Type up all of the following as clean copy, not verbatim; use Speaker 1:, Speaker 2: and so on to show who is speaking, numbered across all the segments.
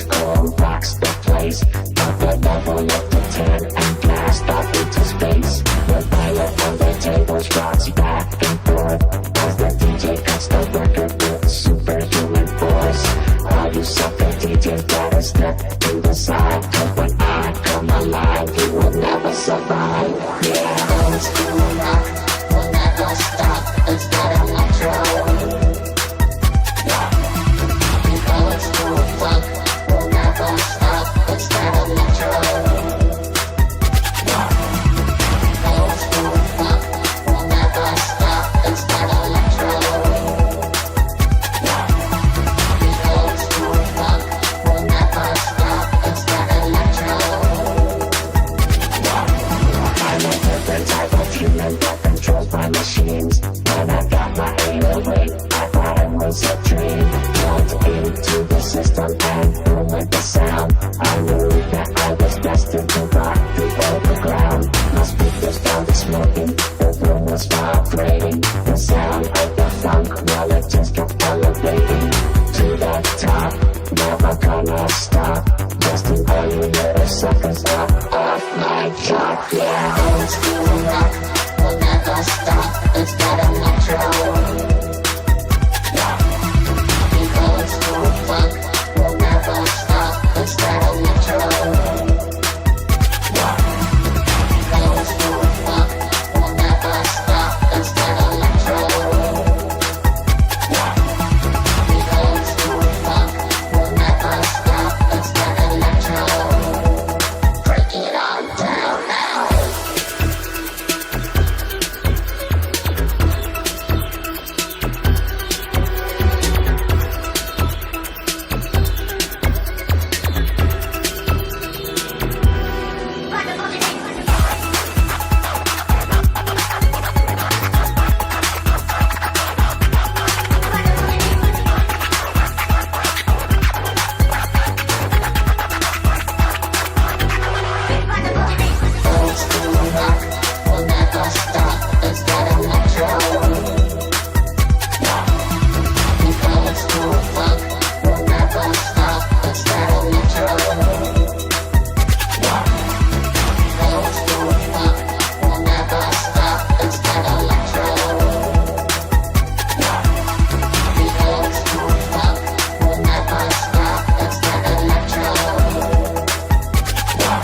Speaker 1: this cold rocks the place. Up the level up to 10 and blast off into space. The pilot on the tables rocks back and forth as the DJ cuts the record with superhuman force. All you sucker DJs gotta step to the side, 'cause when I come alive, you will never survive. Yeah, old school rock will never stop. It's that electro. Yeah, the old school funk will never stop. It's that electro. Yeah, old school funk will never stop. It's that electro. Yeah, the old school funk will never stop. It's that electro. Yeah, I'm a different type of human that controls my machines. When I got my 808, I thought it was a dream. Plugged into the system and boom went the sound. I knew that I was destined to rock the overground. My speakers started smoking, the room was vibrating. The sound of the funk, well, it just kept elevating to the top. Never gonna stop. Busting all you little suckers up off my job. Yeah, old school rock will never stop. It's that electro. Yeah, the old school funk will never stop. It's that electro. Yeah, the old school funk will never stop. It's that electro. Yeah, the old school funk will never stop. It's that electro. Break it on down now. Old school rock will never stop. It's that electro. Yeah, the old school funk will never stop. It's that electro. Yeah, old school funk will never stop. It's that electro. Yeah, the old school funk will never stop. It's that electro. Yeah.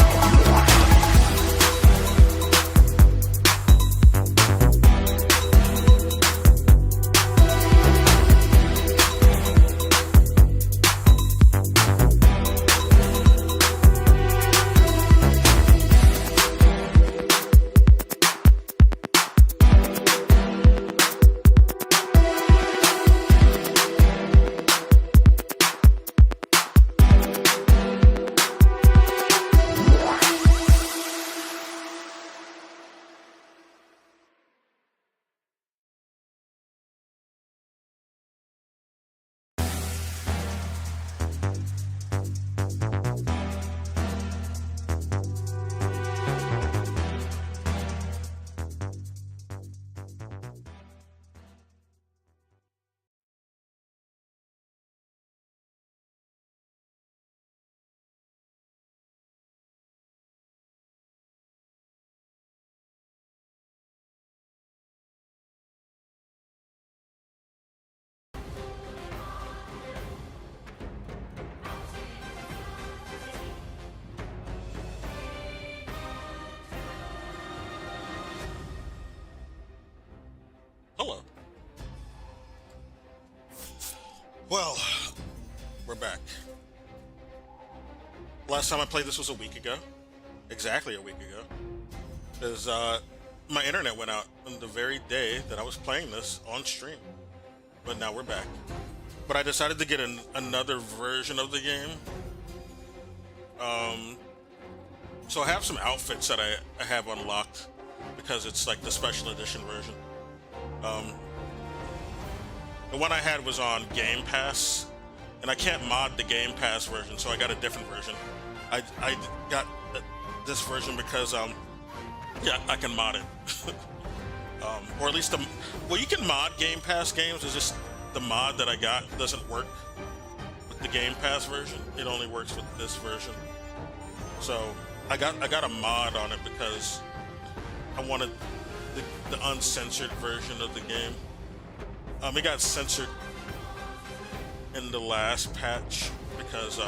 Speaker 2: Hello. Well, we're back. Last time I played this was a week ago. Exactly a week ago. Because my internet went out on the very day that I was playing this on stream. But now we're back. But I decided to get another version of the game. So I have some outfits that I have unlocked because it's like the special edition version. The one I had was on Game Pass, and I can't mod the Game Pass version, so I got a different version. I got this version because yeah, I can mod it. Or at least well, you can mod Game Pass games. It's just the mod that I got doesn't work with the Game Pass version. It only works with this version. So I got a mod on it because I wanted the uncensored version of the game. It got censored in the last patch because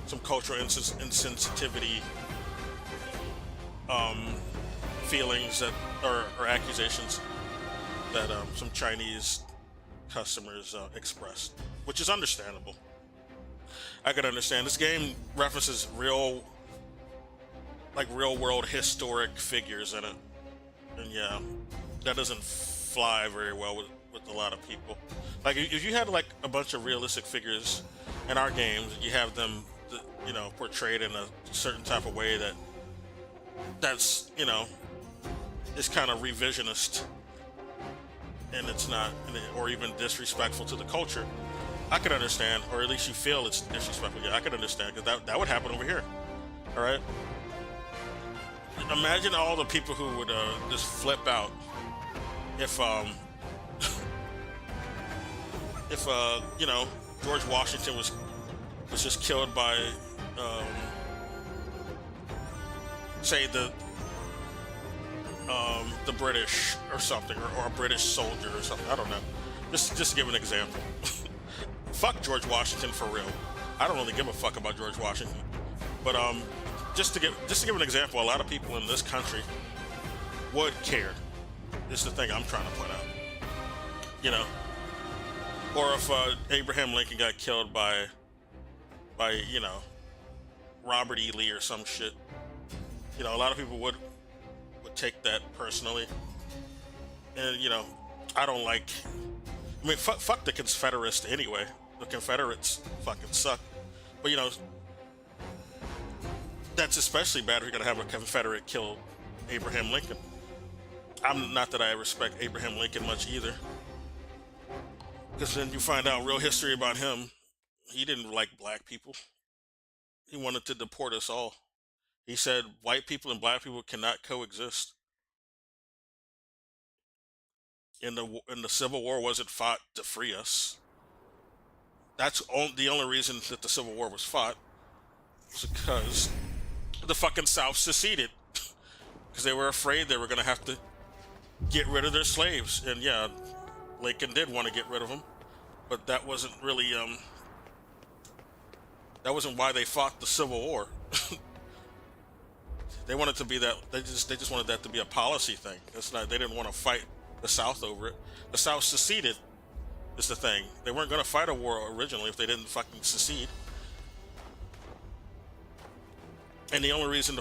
Speaker 2: some cultural insensitivity feelings that or accusations that some Chinese customers expressed, which is understandable. I could understand. This game references real world historic figures in it, and yeah, that doesn't fly very well with a lot of people. Like if you had like a bunch of realistic figures in our games, you have them, you know, portrayed in a certain type of way that's you know, is kind of revisionist, and it's not, or even disrespectful to the culture. I could understand, or at least you feel it's disrespectful. Yeah, I could understand, because that would happen over here. All right. Imagine all the people who would just flip out if if you know, George Washington was just killed by say the British or something, or a British soldier or something. I don't know. Just to give an example. Fuck George Washington for real. I don't really give a fuck about George Washington. But just to give an example, a lot of people in this country would care. This is the thing I'm trying to point out. You know, or if Abraham Lincoln got killed by you know, Robert E. Lee or some shit. You know, a lot of people would take that personally, and you know, I don't like. I mean, fuck the Confederates anyway. The Confederates fucking suck. But you know, that's especially bad if you're gonna have a Confederate kill Abraham Lincoln. I'm not that I respect Abraham Lincoln much either, because then you find out real history about him. He didn't like black people. He wanted to deport us all. He said white people and black people cannot coexist. And the Civil War wasn't fought to free us. That's the only reason that the Civil War was fought, was because the fucking South seceded, because they were afraid they were going to have to get rid of their slaves. And yeah, Lincoln did want to get rid of them, but that wasn't really that wasn't why they fought the Civil War. They wanted to be that. They just wanted that to be a policy thing. That's not. They didn't want to fight the South over it. The South seceded. Is the thing. They weren't going to fight a war originally if they didn't fucking secede. And the only reason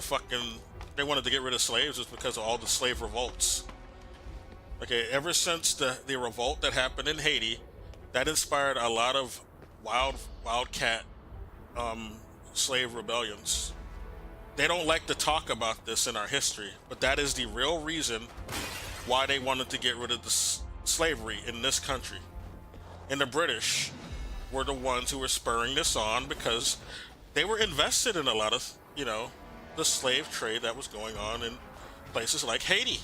Speaker 2: they wanted to get rid of slaves was because of all the slave revolts. Okay, ever since the revolt that happened in Haiti, that inspired a lot of wildcat slave rebellions. They don't like to talk about this in our history, but that is the real reason why they wanted to get rid of the slavery in this country. And the British were the ones who were spurring this on, because they were invested in a lot of, you know, the slave trade that was going on in places like Haiti.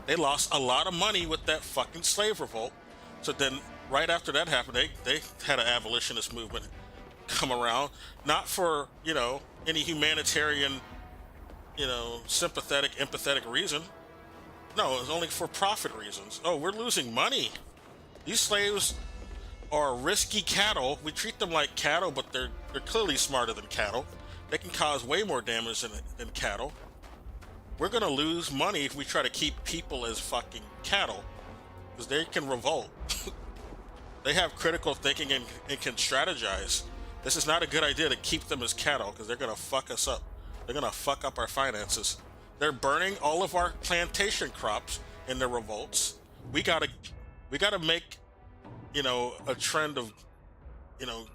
Speaker 2: They lost a lot of money with that fucking slave revolt. So then right after that happened, they had an abolitionist movement come around, not for, you know, any humanitarian, you know, sympathetic, empathetic reason. No, it was only for profit reasons. Oh, we're losing money. These slaves are risky cattle. We treat them like cattle, but they're clearly smarter than cattle. They can cause way more damage than cattle. We're gonna lose money if we try to keep people as fucking cattle, because they can revolt. They have critical thinking and can strategize. This is not a good idea to keep them as cattle, because they're gonna fuck us up. They're gonna fuck up our finances. They're burning all of our plantation crops in their revolts. We gotta make, you know, a trend of, you know,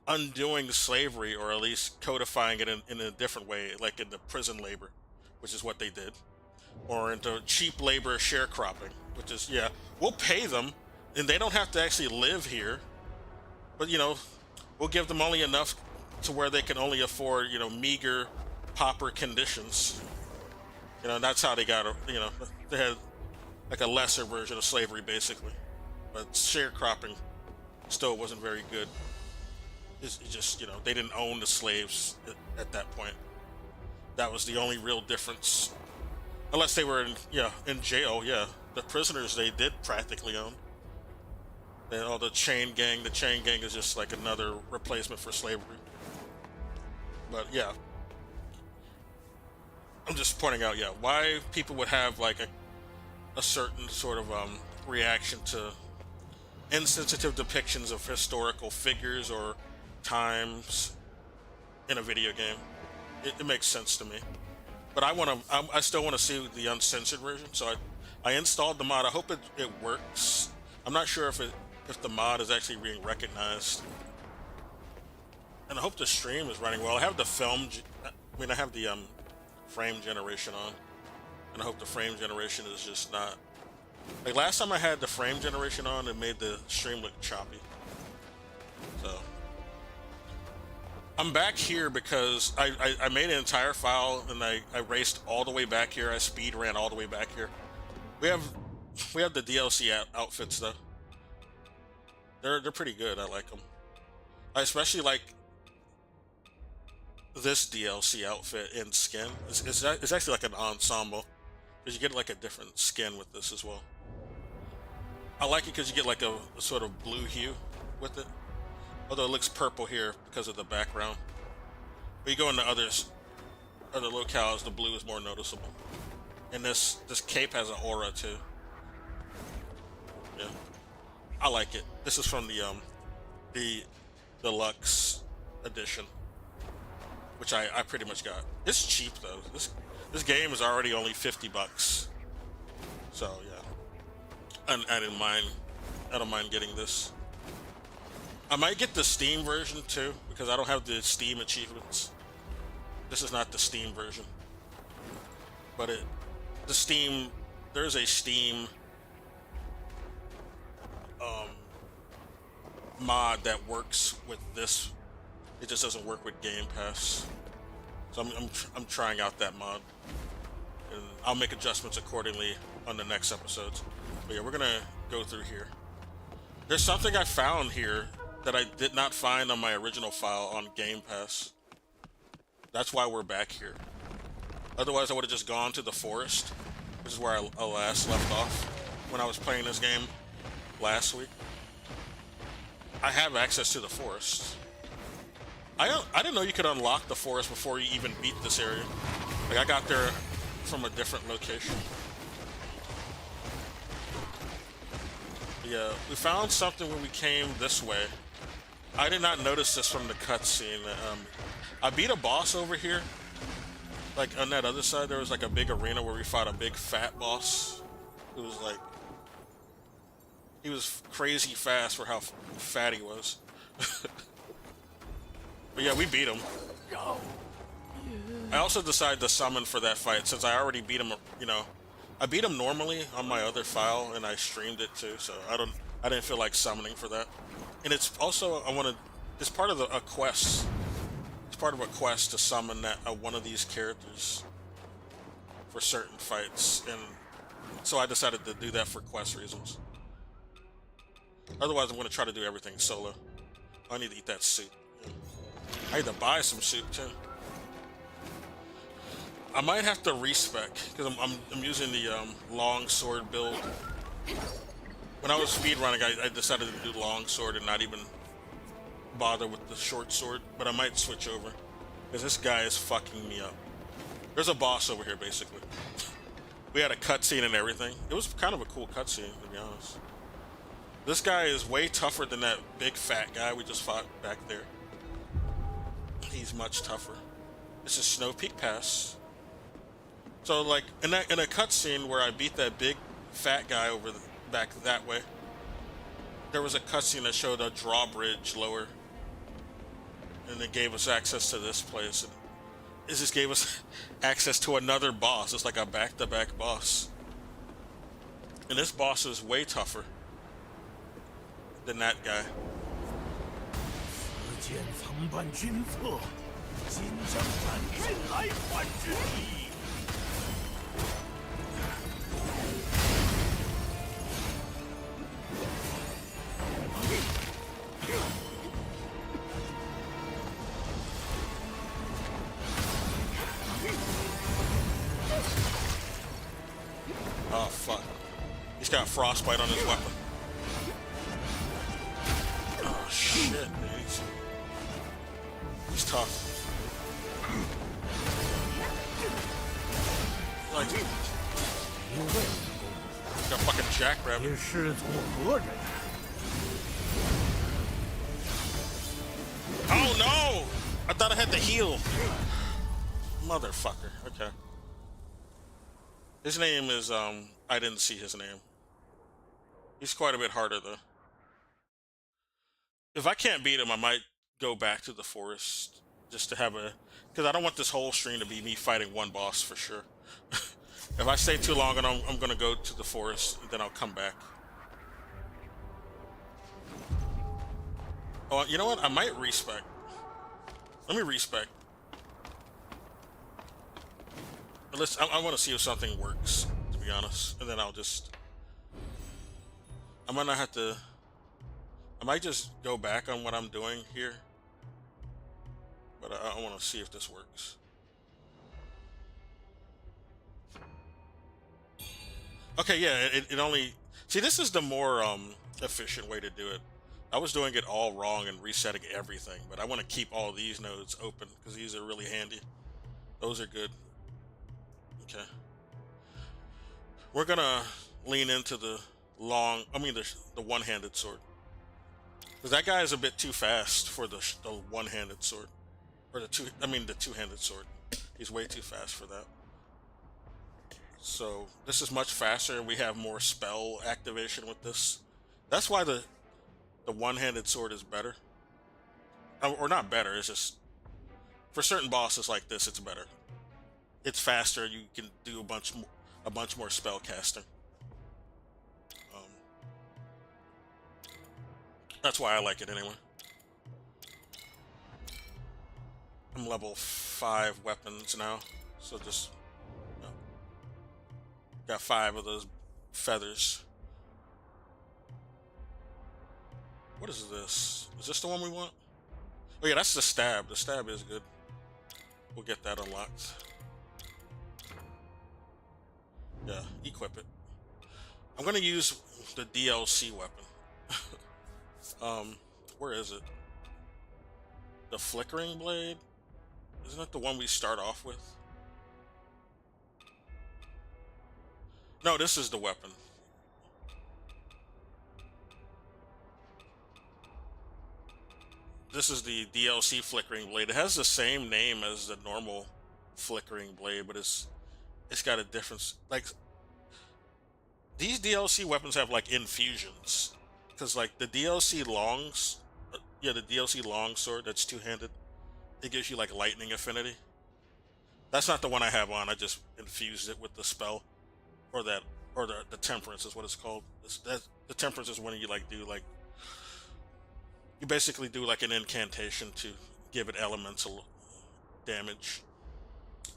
Speaker 2: undoing slavery, or at least codifying it in a different way, like into prison labor, which is what they did, or into cheap labor sharecropping, which is, yeah, we'll pay them and they don't have to actually live here, but, you know, we'll give them only enough to where they can only afford, you know, meager pauper conditions. You know, and that's how they got, you know, they had like a lesser version of slavery, basically, but sharecropping. still wasn't very good. It's just, they didn't own the slaves at that point. That was the only real difference. Unless they were in jail, yeah. The prisoners they did practically own. And all the chain gang is just like another replacement for slavery. But yeah. I'm just pointing out, yeah, why people would have like a certain sort of reaction to insensitive depictions of historical figures or times in a video game. It makes sense to me. But I still want to see the uncensored version, so I installed the mod. I hope it works. I'm not sure if the mod is actually being recognized. And I hope the stream is running well. I have the I have the frame generation on. And I hope the frame generation is just not... Like last time I had the frame generation on, it made the stream look choppy. So... I'm back here because I made an entire file and I raced all the way back here. I speed ran all the way back here. We have the DLC outfits though. They're pretty good. I like them. I especially like this DLC outfit in skin. It's actually like an ensemble because you get like a different skin with this as well. I like it because you get like a sort of blue hue with it. Although it looks purple here because of the background. But you go into other locales, the blue is more noticeable. And this cape has an aura too. Yeah, I like it. This is from the deluxe edition, which I pretty much got. It's cheap though. This game is already only $50, so yeah. I didn't mind. I don't mind getting this. I might get the Steam version too, because I don't have the Steam achievements. This is not the Steam version. But there's a Steam mod that works with this. It just doesn't work with Game Pass. So I'm trying out that mod. And I'll make adjustments accordingly on the next episodes. But yeah, we're gonna go through here. There's something I found here that I did not find on my original file on Game Pass. That's why we're back here. Otherwise, I would have just gone to the forest, which is where I last left off when I was playing this game last week. I have access to the forest. I didn't know you could unlock the forest before you even beat this area. Like I got there from a different location. Yeah, we found something when we came this way. I did not notice this from the cutscene. I beat a boss over here. Like on that other side, there was like a big arena where we fought a big fat boss. It was like, he was crazy fast for how fat he was. But yeah, we beat him. I also decided to summon for that fight since I already beat him. I beat him normally on my other file and I streamed it too, so I didn't feel like summoning for that. And it's also it's part of a quest. It's part of a quest to summon one of these characters for certain fights, and so I decided to do that for quest reasons. Otherwise, I'm going to try to do everything solo. I need to eat that soup. I need to buy some soup too. I might have to respec because I'm using the long sword build. When I was speedrunning, I decided to do long sword and not even bother with the short sword, but I might switch over because this guy is fucking me up. There's a boss over here, basically. We had a cutscene and everything. It was kind of a cool cutscene, to be honest. This guy is way tougher than that big fat guy we just fought back there. He's much tougher. This is Snow Peak Pass. So, like, in a cutscene where I beat that big fat guy back that way, there was a cutscene that showed a drawbridge lower, and it gave us access to this place. And it just gave us access to another boss. It's like a back-to-back boss. And this boss is way tougher than that guy. frostbite on his weapon. Oh shit, man. He's tough. Like, got fucking jackrabbit. Oh no! I thought I had to heal. Motherfucker. Okay. His name is, I didn't see his name. He's quite a bit harder though. If I can't beat him, I might go back to the forest just to have a, because I don't want this whole stream to be me fighting one boss for sure. If I stay too long, and I'm gonna go to the forest, and then I'll come back. Oh, you know what? I might respec. Let me respec. I want to see if something works, to be honest, and then I'll just. I might not have to. I might just go back on what I'm doing here, but I want to see if this works. Okay, yeah, it only... See, this is the more efficient way to do it. I was doing it all wrong and resetting everything, but I want to keep all these nodes open because these are really handy. Those are good. Okay. We're gonna lean into the the one-handed sword. Because that guy is a bit too fast for the one-handed sword. Or the two-handed sword. He's way too fast for that. So this is much faster, and we have more spell activation with this. That's why the one-handed sword is better. Or not better, it's just for certain bosses like this it's better. It's faster, you can do a bunch more spell casting. That's why I like it anyway. I'm level 5 weapons now, so just got 5 of those feathers. What is this? Is this the one we want? Oh yeah, that's the stab. The stab is good. We'll get that unlocked. Yeah, equip it. I'm gonna use the DLC weapon. Where is it? The flickering blade? Isn't that the one we start off with? No, this is the weapon. This is the DLC flickering blade. It has the same name as the normal flickering blade, but it's got a difference. Like, these DLC weapons have like infusions, because like the DLC the DLC longsword that's two-handed, it gives you like lightning affinity. That's not the one I have on. I just infused it with the spell, or the temperance is what it's called. The temperance is when you like do like, you basically do like an incantation to give it elemental damage,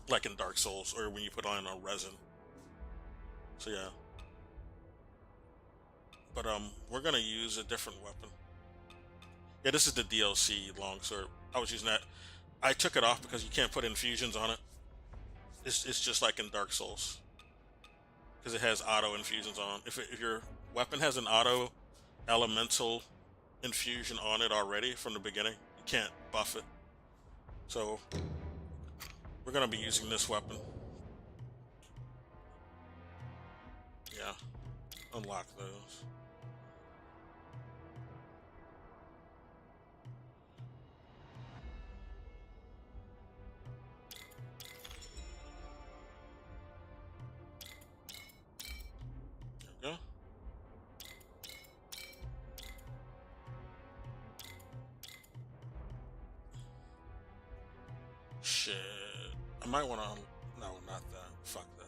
Speaker 2: like in Dark Souls, or when you put on a resin. So yeah. But we're gonna use a different weapon. Yeah, this is the DLC longsword. I was using that. I took it off because you can't put infusions on it. It's just like in Dark Souls, because it has auto infusions on. If your weapon has an auto elemental infusion on it already from the beginning, you can't buff it. So we're gonna be using this weapon. Yeah, unlock those. There we go. Shit. I might want to... No, not that. Fuck that.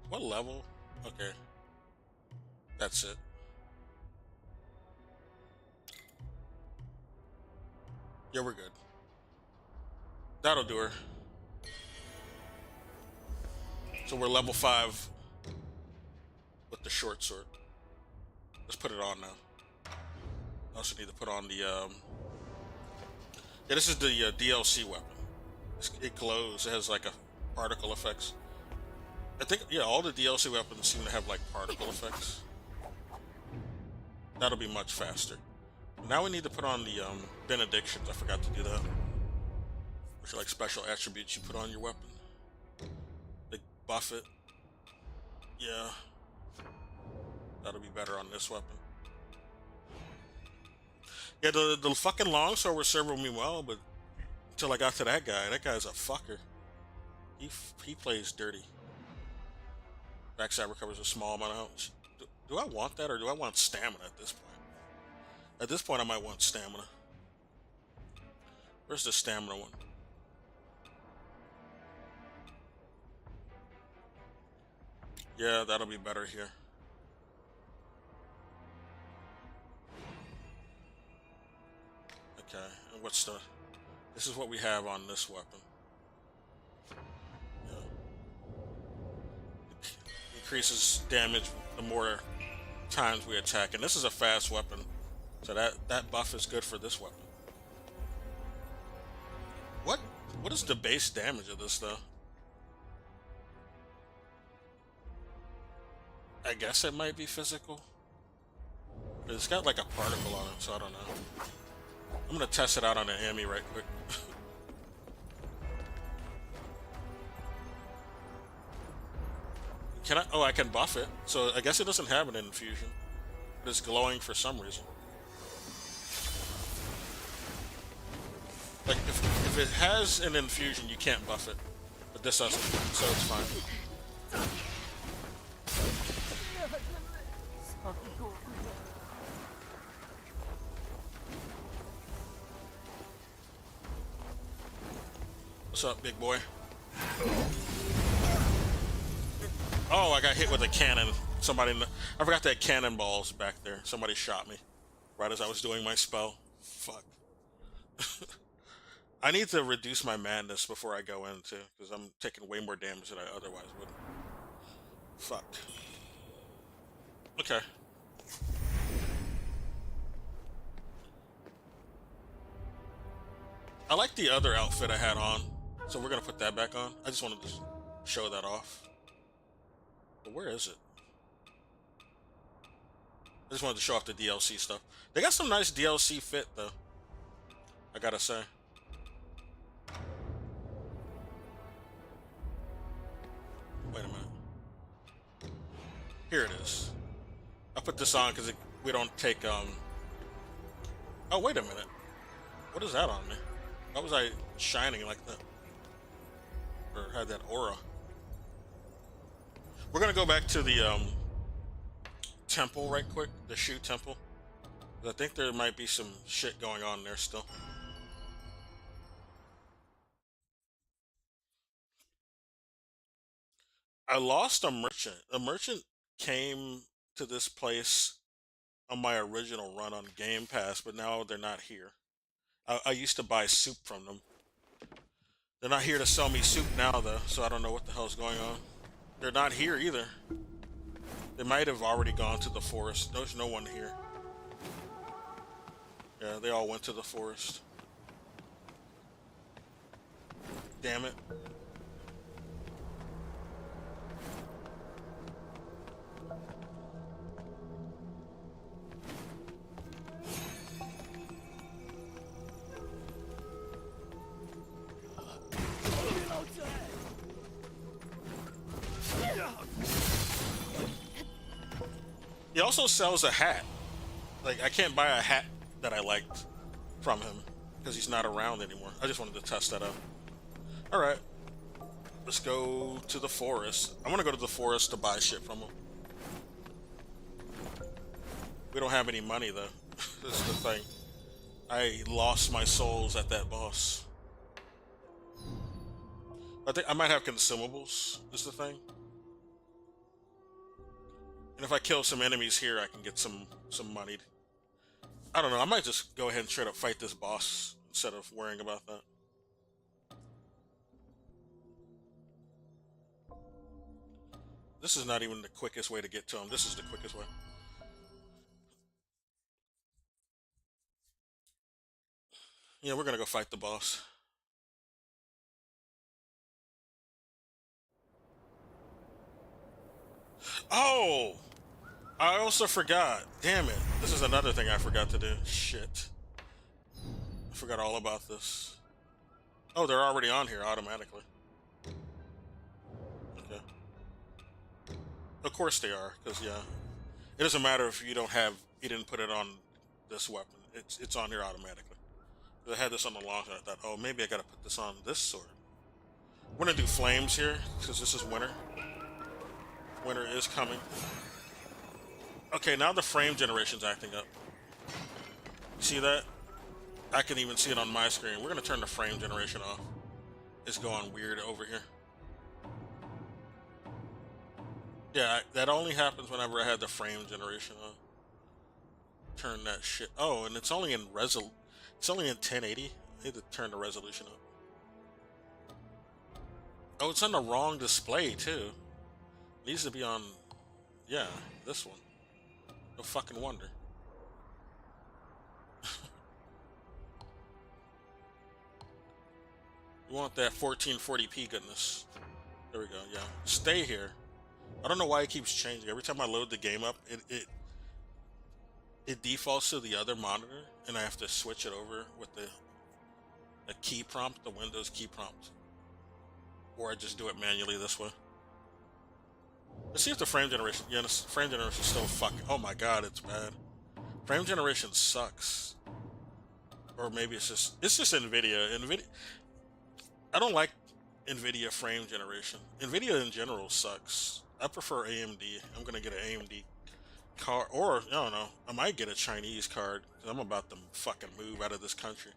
Speaker 2: What level? Okay. That's it. Yeah, we're good. That'll do her. So we're level 5 with the short sword. Let's put it on now. I also need to put on the yeah, this is the DLC weapon. It glows. It has like a particle effects. I think yeah, all the DLC weapons seem to have like particle effects. That'll be much faster. Now we need to put on the benedictions. I forgot to do that. Which are like special attributes you put on your weapon. They buff it. Yeah. That'll be better on this weapon. Yeah, the fucking longsword was serving me well, but until I got to that guy's a fucker. He plays dirty. Backstab recovers a small amount of health. Do I want that, or do I want stamina at this point? At this point, I might want stamina. Where's the stamina one? Yeah, that'll be better here. Okay, and what's the... This is what we have on this weapon. Yeah. Increases damage the more times we attack, and this is a fast weapon, so that buff is good for this weapon. What is the base damage of this though? I guess it might be physical. It's got like a particle on it, so I don't know. I'm gonna test it out on an enemy right quick. Can I? Oh, I can buff it. So I guess it doesn't have an infusion. But it's glowing for some reason. Like, if it has an infusion, you can't buff it. But this doesn't, so it's fine. What's up, big boy? Oh, I got hit with a cannon. I forgot that cannonballs back there. Somebody shot me right as I was doing my spell. Fuck. I need to reduce my madness before I go in too, because I'm taking way more damage than I otherwise would. Fuck. Okay. I like the other outfit I had on, so we're gonna put that back on. I just wanted to show that off. But where is it? I just wanted to show off the DLC stuff. They got some nice DLC fit though, I gotta say. Wait a minute. Here it is. I put this on because we don't take, Oh, wait a minute. What is that on me? Why was I shining like that? Or had that aura? We're gonna go back to the, temple right quick. The shoe temple. I think there might be some shit going on there still. I lost a merchant. A merchant came to this place on my original run on Game Pass, but now they're not here. I used to buy soup from them. They're not here to sell me soup now, though, so I don't know what the hell's going on. They're not here either. They might have already gone to the forest. There's no one here. Yeah, they all went to the forest. Damn it. He also sells a hat. Like, I can't buy a hat that I liked from him because he's not around anymore. I just wanted to test that out. Alright. Let's go to the forest. I want to go to the forest to buy shit from him. We don't have any money, though. This is the thing. I lost my souls at that boss. I think I might have consumables, is the thing. And if I kill some enemies here, I can get some money. I don't know, I might just go ahead and straight up fight this boss instead of worrying about that. This is not even the quickest way to get to him. This is the quickest way. Yeah, we're gonna go fight the boss. Oh! I also forgot. Damn it. This is another thing I forgot to do. Shit. I forgot all about this. Oh, they're already on here automatically. Okay. Of course they are, because, yeah. It doesn't matter if you don't have... You didn't put it on this weapon. It's on here automatically. I had this on the launch and I thought, oh, maybe I gotta put this on this sword. We're gonna do flames here, because this is winter. Winter is coming. Okay, now the frame generation's acting up. You see that? I can even see it on my screen. We're gonna turn the frame generation off. It's going weird over here. Yeah, that only happens whenever I had the frame generation on. Turn that shit. Oh, and it's only in It's only in 1080. I need to turn the resolution up. Oh, it's on the wrong display too. It needs to be on. Yeah, this one. No fucking wonder. You want that 1440p goodness. There we go, yeah. Stay here. I don't know why it keeps changing. Every time I load the game up, it defaults to the other monitor, and I have to switch it over with the key prompt, the Windows key prompt. Or I just do it manually this way. Let's see if the frame generation... Yeah, the frame generation is still fucking... Oh my god, it's bad. Frame generation sucks. Or maybe it's just NVIDIA. I don't like NVIDIA frame generation. NVIDIA in general sucks. I prefer AMD. I'm gonna get an AMD card, or I don't know. I might get a Chinese card because I'm about to fucking move out of this country.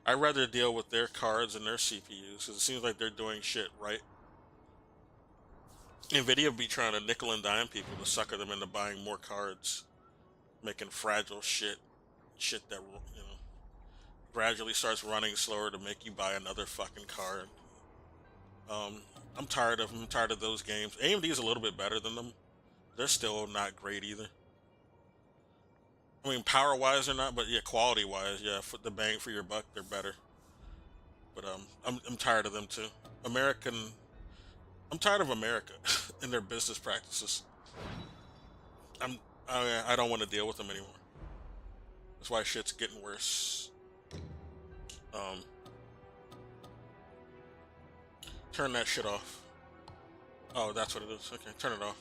Speaker 2: I'd rather deal with their cards and their CPUs because it seems like they're doing shit right. NVIDIA be trying to nickel and dime people to sucker them into buying more cards, making fragile shit that, you know, gradually starts running slower to make you buy another fucking card. I'm tired of those games. AMD is a little bit better than them. They're still not great either. I mean, power-wise they're not, but yeah, quality-wise, yeah, for the bang for your buck, they're better. But I'm tired of them too. I'm tired of America and their business practices. I don't want to deal with them anymore. That's why shit's getting worse. Turn that shit off. Oh, that's what it is. Okay, turn it off.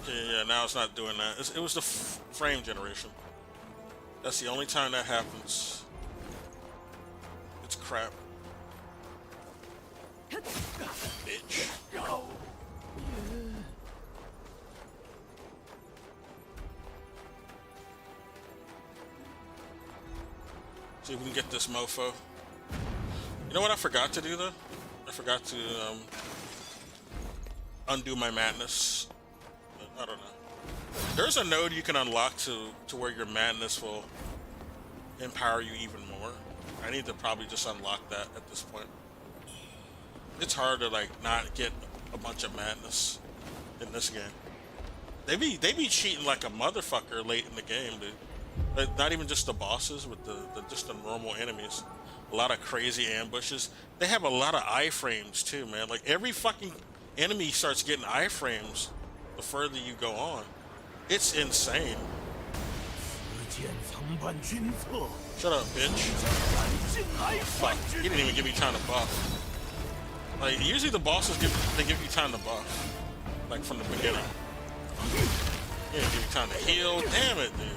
Speaker 2: Okay, yeah, now it's not doing that. It was the frame generation. That's the only time that happens. It's crap. Bitch. See if we can get this mofo. You know what I forgot to do though? I forgot to undo my madness. I don't know. There's a node you can unlock to where your madness will empower you even more. I need to probably just unlock that at this point. It's hard to like not get a bunch of madness in this game. They be cheating like a motherfucker late in the game, dude. Like, not even just the bosses, but just the normal enemies. A lot of crazy ambushes. They have a lot of iframes too, man. Like every fucking enemy starts getting iframes the further you go on. It's insane. Shut up, bitch. Fuck. He didn't even give me time to buff. Like usually the bosses give you time to buff. Like from the beginning. He didn't give you time to heal. Damn it, dude.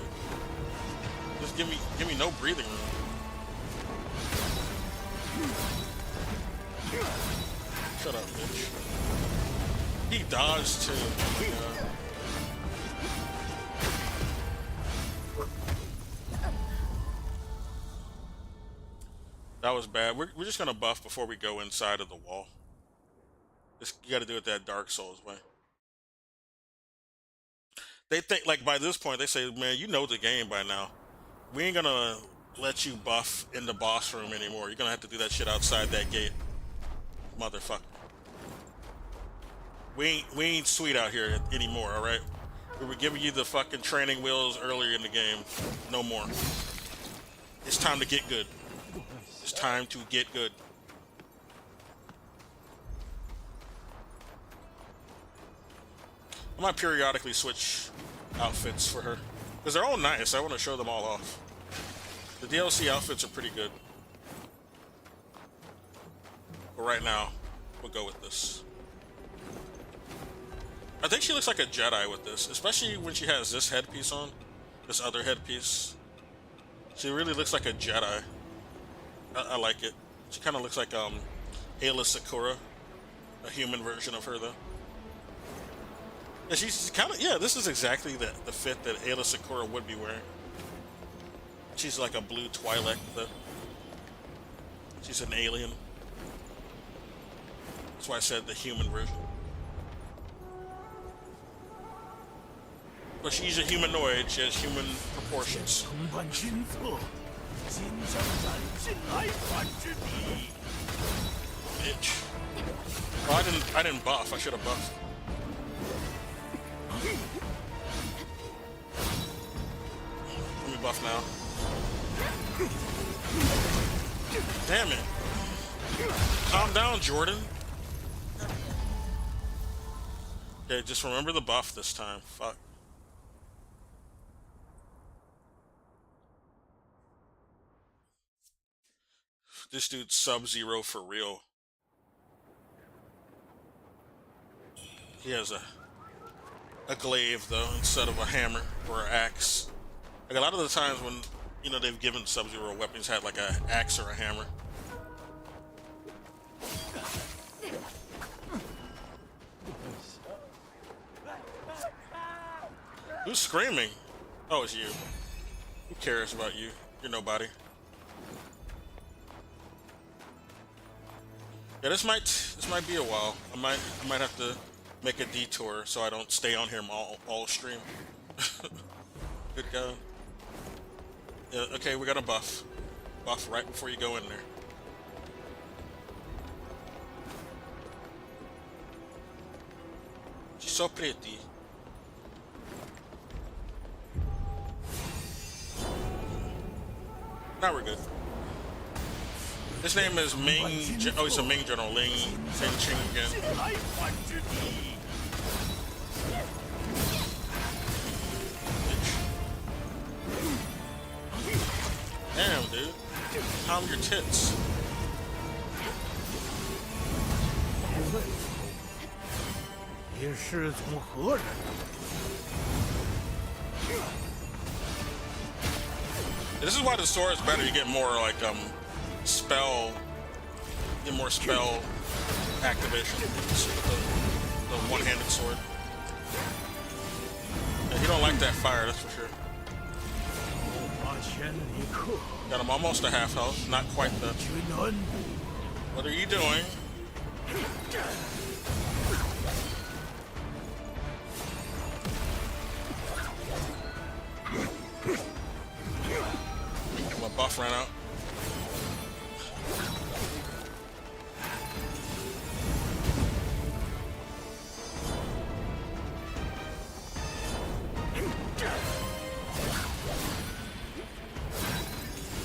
Speaker 2: Just give me no breathing room. Shut up, bitch. He dodged too. Oh my god. That was bad. We're just gonna buff before we go inside of the wall. You gotta do it that Dark Souls way. They think, like, by this point, they say, man, you know the game by now. We ain't gonna let you buff in the boss room anymore. You're gonna have to do that shit outside that gate. Motherfucker. We ain't sweet out here anymore, alright? We were giving you the fucking training wheels earlier in the game. No more. It's time to get good. It's time to get good. I might periodically switch outfits for her. Because they're all nice. I want to show them all off. The DLC outfits are pretty good. But right now, we'll go with this. I think she looks like a Jedi with this, especially when she has this headpiece on, this other headpiece. She really looks like a Jedi. I like it. She kind of looks like Ayla Sakura, a human version of her though. And she's kind of, yeah, this is exactly the fit that Ayla Sakura would be wearing. She's like a blue Twi'lek though. She's an alien. That's why I said the human version. But she's a humanoid, she has human proportions. Bitch. Well, I didn't buff, I should have buffed. Let me buff now. Damn it. Calm down, Jordan. Okay, just remember the buff this time. Fuck. This dude's Sub-Zero for real. He has a glaive though instead of a hammer or an axe. Like a lot of the times when, you know, they've given Sub-Zero weapons had like an axe or a hammer. Who's screaming? Oh, it's you. Who cares about you? You're nobody. Yeah, this might be a while. I might have to make a detour so I don't stay on here all stream. Good God. Yeah, okay, we got a buff. Buff right before you go in there. She's so pretty. Now we're good. His name is Ming. Oh, he's a Ming General. Ling Ching again. Damn, dude. Calm your tits. This is why the sword is better. You get more like spell, get more spell activation. The one-handed sword. And you don't like that fire, that's for sure. Got him almost to half health, not quite the. What are you doing? My buff ran out.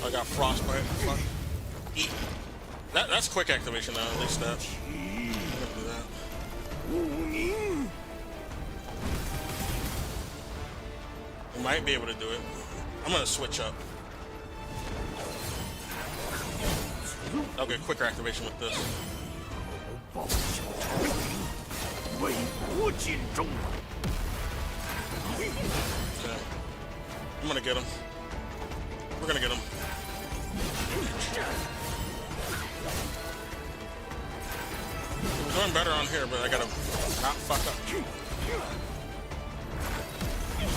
Speaker 2: I got frostbite. Fuck. Eat. That's quick activation now, at least that. I'm gonna do that. I might be able to do it. I'm gonna switch up. Okay, quicker activation with this. Okay. I'm gonna get him. We're gonna get him. We're doing better on here, but I gotta not fuck up.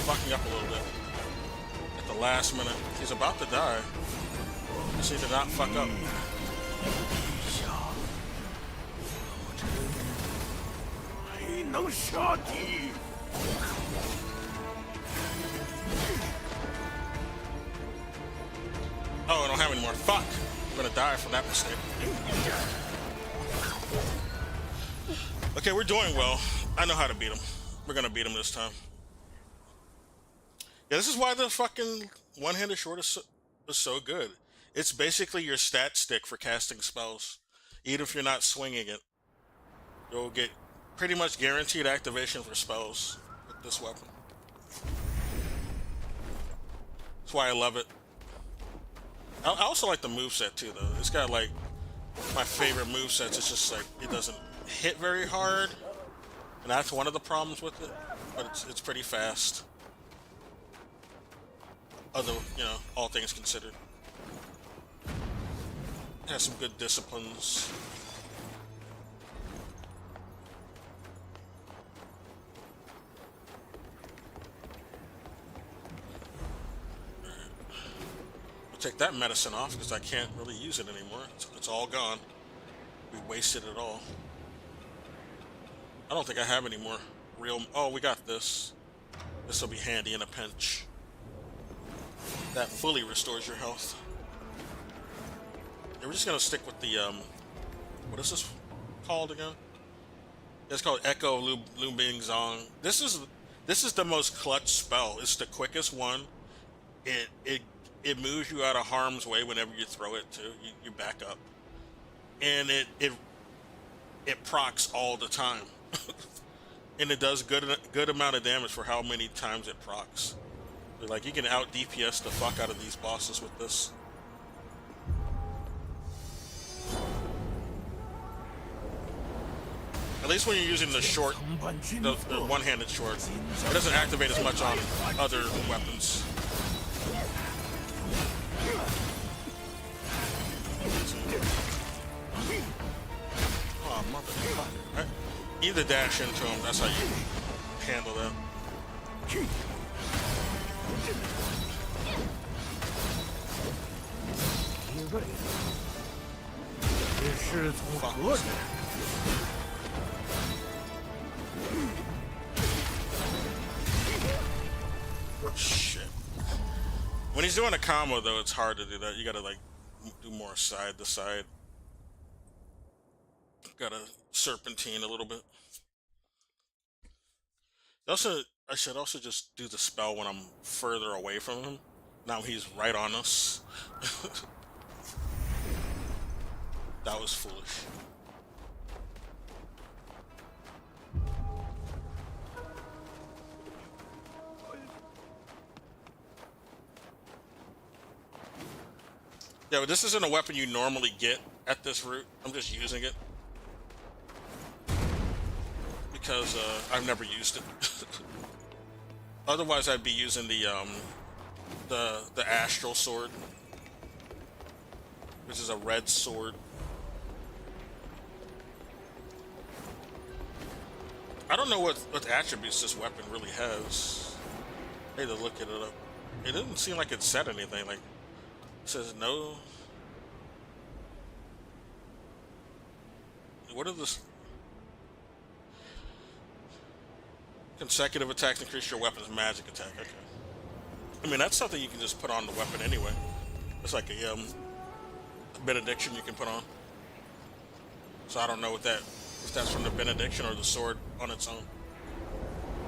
Speaker 2: Fucking up a little bit. At the last minute. He's about to die. Just need to not fuck up. Oh, I don't have any more. Fuck! I'm gonna die from that mistake. Okay, we're doing well. I know how to beat him. We're gonna beat him this time. Yeah, this is why the fucking one-handed sword is so good. It's basically your stat stick for casting spells. Even if you're not swinging it, you'll get pretty much guaranteed activation for spells with this weapon. That's why I love it. I also like the moveset too, though. It's got like my favorite movesets. It's just like it doesn't hit very hard, and that's one of the problems with it. But it's pretty fast. Other, all things considered, it has some good disciplines. Take that medicine off because I can't really use it anymore. It's all gone. We wasted it all. I don't think I have any more real... Oh, we got this. This will be handy in a pinch. That fully restores your health. Yeah, we're just gonna stick with the, what is this called again? It's called Echo Lu Bing Zong. This is the most clutch spell. It's the quickest one. It moves you out of harm's way whenever you throw it too. You back up, and it procs all the time, and it does good amount of damage for how many times it procs. Like you can out DPS the fuck out of these bosses with this. At least when you're using the short, the one-handed short, it doesn't activate as much on other weapons. Oh, motherfucker. Right. Either dash into him, that's how you handle that. Fuck. Shit. When he's doing a combo, though, it's hard to do that. You gotta, like, do more side to side. Gotta serpentine a little bit. Also, I should also just do the spell when I'm further away from him. Now he's right on us. That was foolish. Yeah, but this isn't a weapon you normally get at this route. I'm just using it because I've never used it. Otherwise, I'd be using the astral sword, which is a red sword. I don't know what attributes this weapon really has. I need to look it up. It didn't seem like it said anything. Like, it says no. What are this? Consecutive attacks increase your weapon's magic attack. Okay. I mean, that's something you can just put on the weapon anyway. It's like a benediction you can put on. So I don't know what if that's from the benediction or the sword on its own.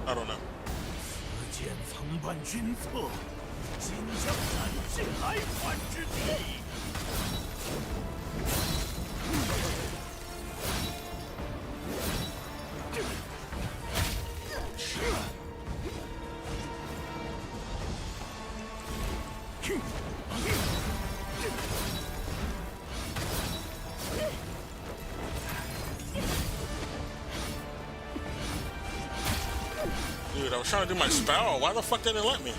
Speaker 2: I don't know. Dude, I was trying to do my spell. Why the fuck didn't it let me?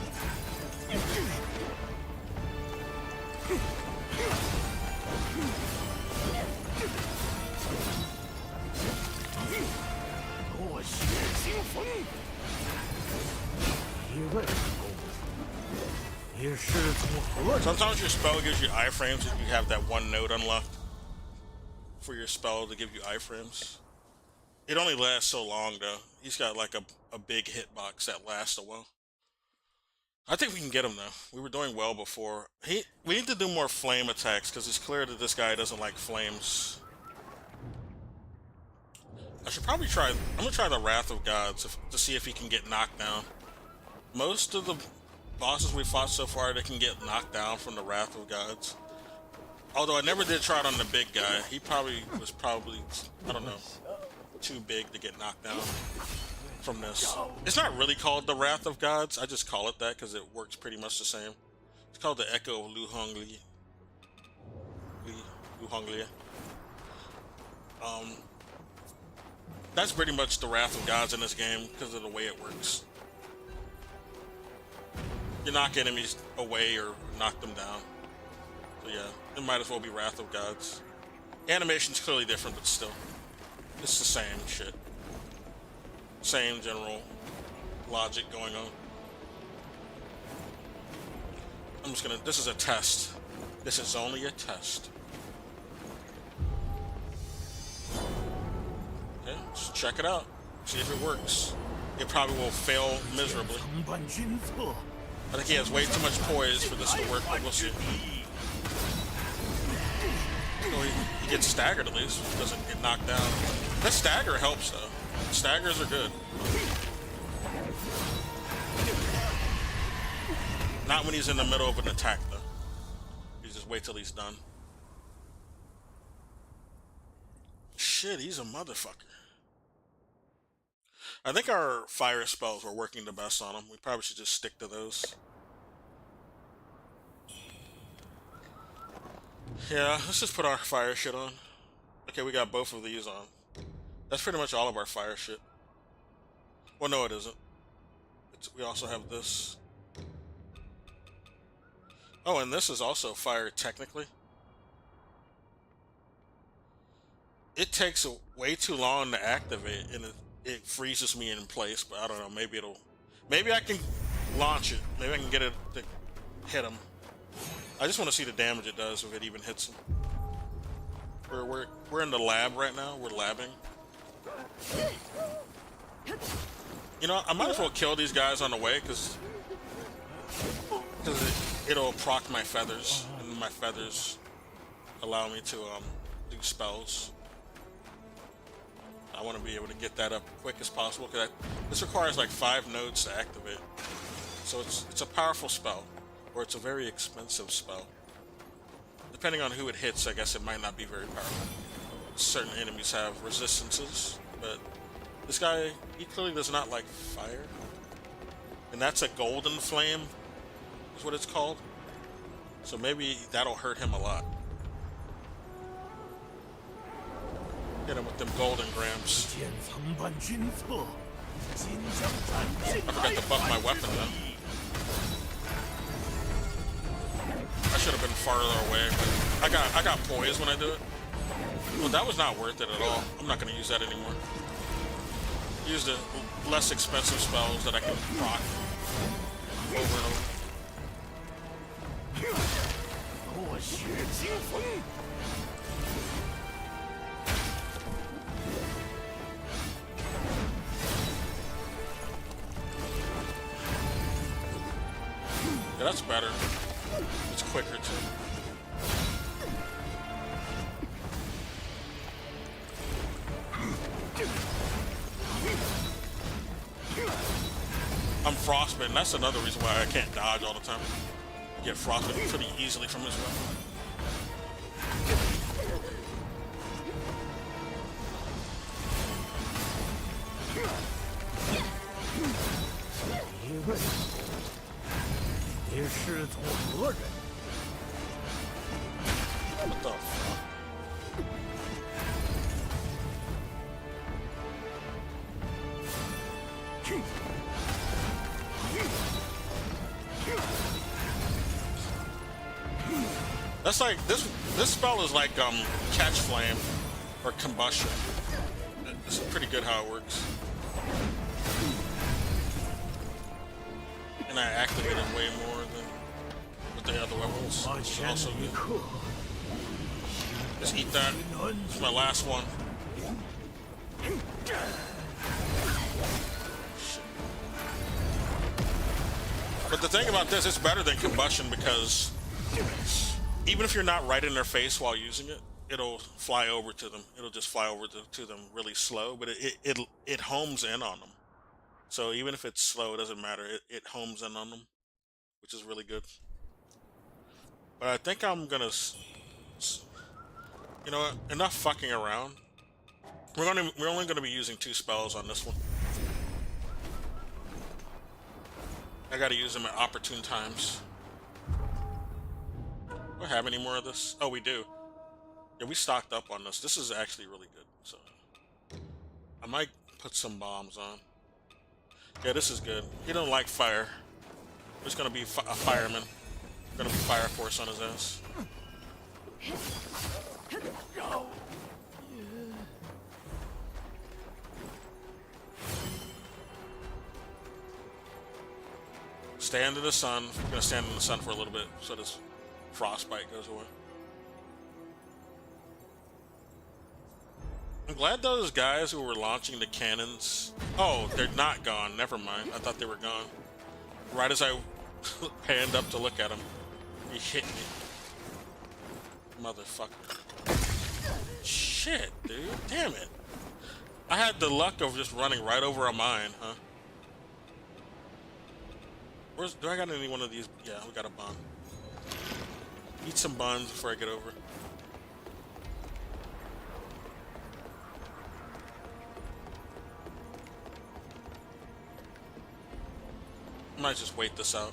Speaker 2: Sometimes your spell gives you iframes if you have that one node unlocked for your spell to give you iframes. It only lasts so long though. He's got like a big hitbox that lasts a while. I think we can get him though. We were doing well before. We need to do more flame attacks because it's clear that this guy doesn't like flames. I should probably try. I'm gonna try the Wrath of Gods to see if he can get knocked down. Most of the bosses we fought so far that can get knocked down from the Wrath of Gods. Although I never did try it on the big guy. He probably was I don't know, too big to get knocked down from this. It's not really called the Wrath of Gods. I just call it that because it works pretty much the same. It's called the Echo of Luhongli. Luhonglia. That's pretty much the Wrath of Gods in this game because of the way it works. You knock enemies away or knock them down. So yeah, it might as well be Wrath of Gods. Animation's clearly different, but still. It's the same shit. Same general logic going on. I'm just gonna, this is a test. This is only a test. Okay, let's check it out. See if it works. It probably will fail miserably. I think he has way too much poise for this to work, but we'll see. Well, he gets staggered at least. Doesn't get knocked down. That stagger helps though. Staggers are good. Not when he's in the middle of an attack though. You just wait till he's done. Shit, he's a motherfucker. I think our fire spells were working the best on him. We probably should just stick to those. Yeah, let's just put our fire shit on. Okay, we got both of these on. That's pretty much all of our fire shit. Well, no, it isn't. We also have this. Oh, and this is also fire technically. It takes way too long to activate, and it freezes me in place, but I don't know, maybe I can launch it. Maybe I can get it to hit him. I just want to see the damage it does if it even hits him. We're in the lab right now. We're labbing. You know, I might as well kill these guys on the way because it'll proc my feathers, and my feathers allow me to do spells. I want to be able to get that up quick as possible because this requires like 5 nodes to activate. So it's a powerful spell, or it's a very expensive spell. Depending on who it hits, I guess it might not be very powerful. Certain enemies have resistances, but this guy, he clearly does not like fire. And that's a golden flame, is what it's called. So maybe that'll hurt him a lot. Hit him with them golden grams. I forgot to buff my weapon then. I should have been farther away, but I got poise when I do it. Well, that was not worth it at all. I'm not going to use that anymore. Use the less expensive spells that I can proc over and over. Yeah, that's better. It's quicker too. I'm frostbitten. That's another reason why I can't dodge all the time. Get frostbitten pretty easily from this weapon. What the fuck? That's like this spell is like catch flame or combustion. It's pretty good how it works. And I activate it way more than with the other weapons. It's also good. Just eat that. It's my last one. But the thing about this, it's better than combustion because even if you're not right in their face while using it, it'll fly over to them. It'll just fly over to them really slow, but it homes in on them. So even if it's slow, it doesn't matter. It homes in on them. which is really good. But I think I'm gonna, you know what? Enough fucking around. We're only gonna be using 2 spells on this one. I gotta use them at opportune times. Do I have any more of this? Oh, we do. Yeah, we stocked up on this. This is actually really good. So I might put some bombs on. Yeah, this is good. He don't like fire. There's gonna be a fireman. Gonna be fire force on his ass. Stand in the sun. We're gonna stand in the sun for a little bit so this frostbite goes away. I'm glad those guys who were launching the cannons... Oh, they're not gone. Never mind. I thought they were gone. Right as I panned up to look at him, he hit me. Motherfucker. Shit, dude. Damn it. I had the luck of just running right over a mine, huh? Do I got any one of these? Yeah, we got a bun. Eat some buns before I get over. I might just wait this out.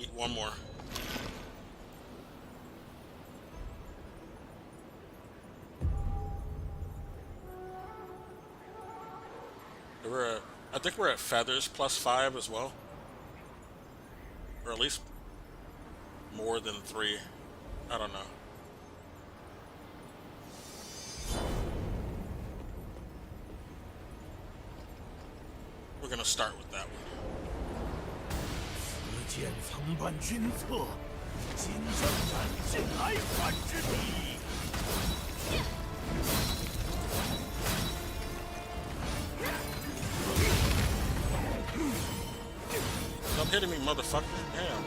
Speaker 2: Eat one more. I think we're at feathers +5 as well. Or at least more than 3. I don't know. We're gonna start with that one. Stop hitting me, motherfucker. Damn.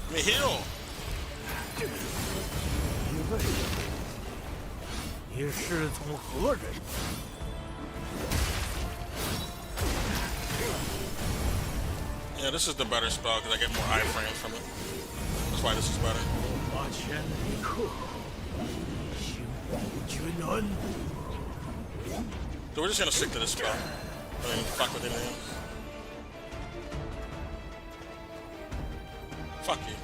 Speaker 2: Let me heal. Yeah, this is the better spell because I get more iframes from it. That's why this is better. So we're just gonna stick to this spell. I mean, fuck with anything else. Fuck you.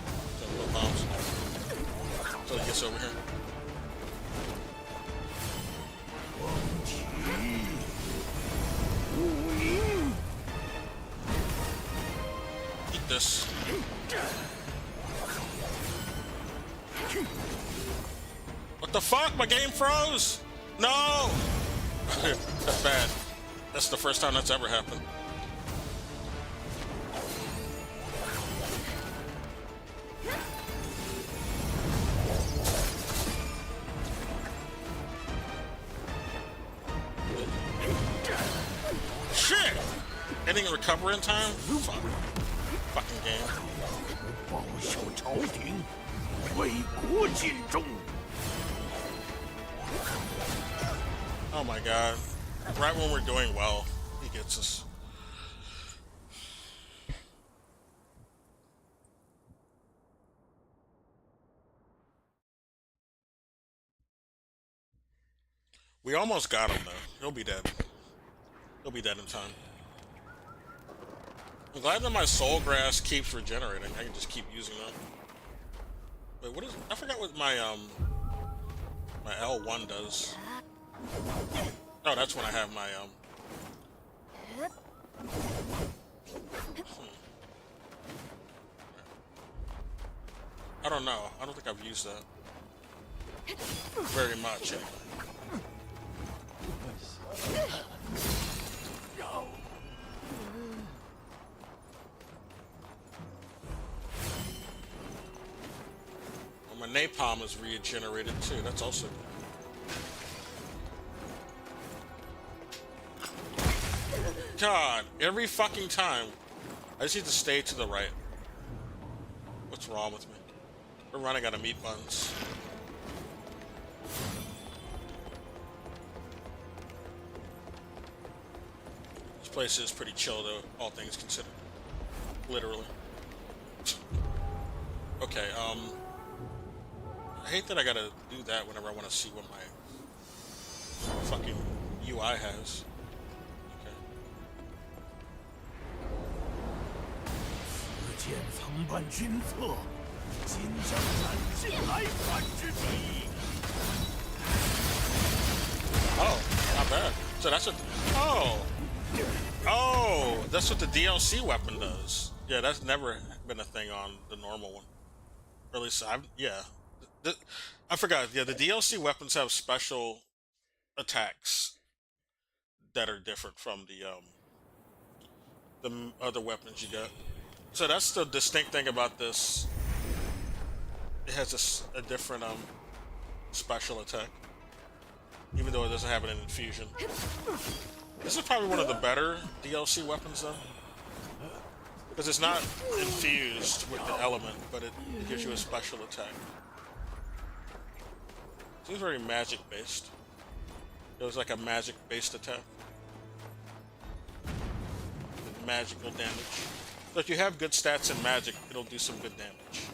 Speaker 2: Little bombs. Until he gets over here. Eat this. What the fuck? My game froze! No! That's bad. That's the first time that's ever happened. Shit! Ending recover in time? Fuck. Fucking game. Oh my god. Right when we're doing well, he gets us. We almost got him though. He'll be dead. He'll be dead in time. I'm glad that my soul grass keeps regenerating. I can just keep using that. Wait, what is... I forgot what my my L1 does. Oh, that's when I have my I don't know. I don't think I've used that very much anyway. napalm is regenerated too. That's also good. God, every fucking time. I just need to stay to the right. What's wrong with me? We're running out of meat buns. This place is pretty chill though, all things considered. Literally. Okay, I hate that I gotta do that whenever I want to see what my fucking UI has. Okay.
Speaker 3: 见曾办君策，今将斩尽来犯之敌。
Speaker 2: Oh, not bad. So that's what. Oh, oh, that's what the DLC weapon does. Yeah, that's never been a thing on the normal one. Or at least yeah. I forgot. Yeah, the DLC weapons have special attacks that are different from the other weapons you got. So that's the distinct thing about this. It has a different special attack, even though it doesn't have an infusion. This is probably one of the better DLC weapons though, because it's not infused with the element, but it gives you a special attack. Seems very magic based. It was like a magic based attack. With magical damage. So if you have good stats in magic, it'll do some good damage.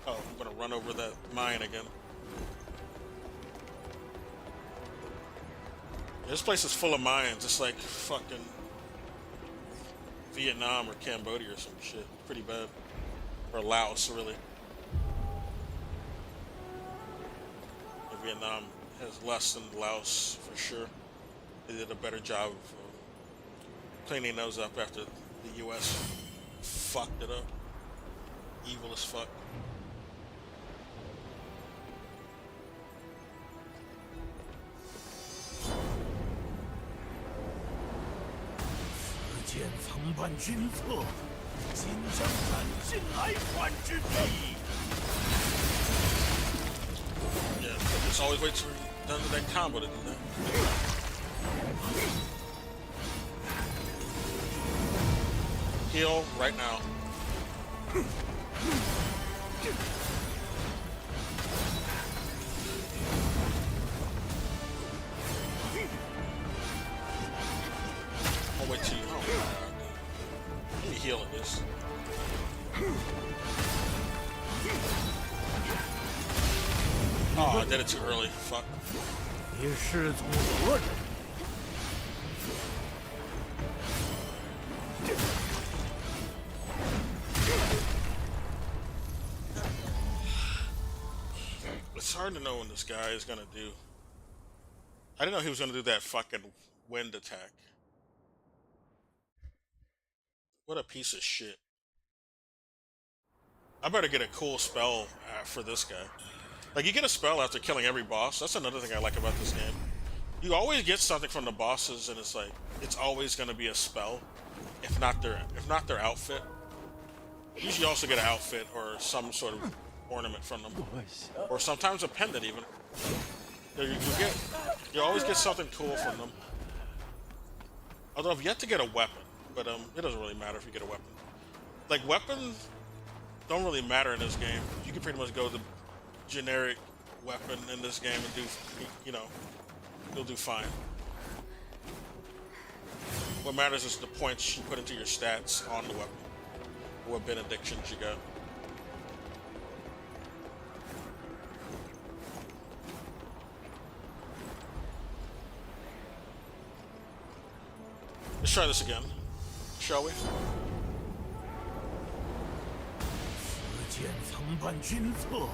Speaker 2: Oh, I'm gonna run over that mine again. This place is full of mines. It's like fucking Vietnam or Cambodia or some shit. Pretty bad. Or Laos, really. Vietnam has less than Laos for sure. They did a better job of cleaning those up after the US fucked it up. Evil as fuck. Yeah, just always wait till you're done with that combo to do that. Heal right now. I'll wait till you. Oh my god. Let me heal at this. Oh, I did it too early. Fuck.
Speaker 3: 你是从何人？
Speaker 2: It's hard to know when this guy is gonna do. I didn't know he was gonna do that fucking wind attack. What a piece of shit. I better get a cool spell for this guy. Like, you get a spell after killing every boss. That's another thing I like about this game. You always get something from the bosses, and it's like, it's always gonna be a spell, if not their outfit. Usually you also get an outfit or some sort of ornament from them, or sometimes a pendant even. You always get something cool from them. Although I've yet to get a weapon, but it doesn't really matter if you get a weapon. Like, weapons don't really matter in this game. You can pretty much go the generic weapon in this game and do, you know, you'll do fine. What matters is the points you put into your stats on the weapon, or what benedictions you got. Let's try this again, shall we?
Speaker 3: 此剑曾办君策，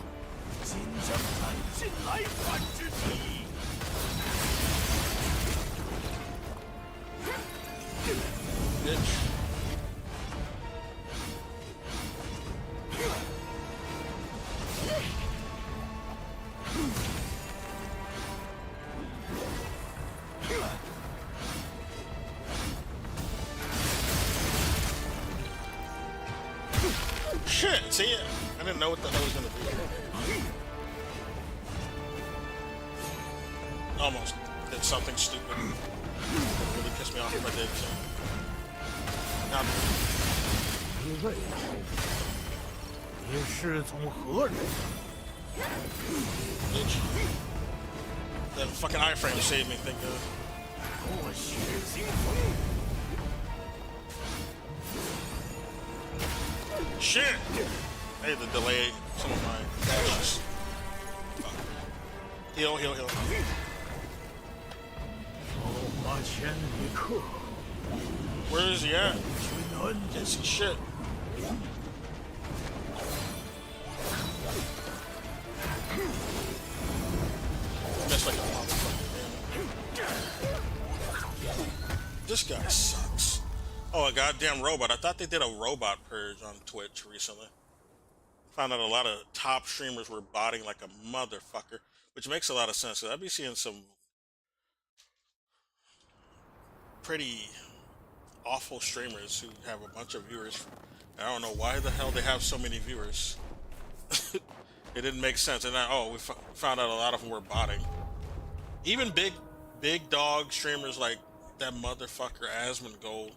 Speaker 3: 今将斩尽来犯之敌。
Speaker 2: Bitch. Shit, see it? I didn't didn't know what the hell was gonna be. Almost did something stupid. It really pissed me off if I did. So. Now,
Speaker 3: 一位后，你是从何人？
Speaker 2: bitch. That fucking iframe saved me, thank God.
Speaker 3: 我血腥风。
Speaker 2: Shit! I had to delay some of my dashes. Fuck. Heal, heal, heal.
Speaker 3: 手把千里客，
Speaker 2: Where is he at?
Speaker 3: 君恩
Speaker 2: Can't see shit. Missed like a motherfucker. This guy sucks. Oh, a goddamn robot. I thought they did a robot purge on Twitch recently. Found out a lot of top streamers were botting like a motherfucker, which makes a lot of sense. I'd be seeing some pretty awful streamers who have a bunch of viewers. I don't know why the hell they have so many viewers. It didn't make sense. And now, we found out a lot of them were botting. Even big dog streamers like that motherfucker Asmongold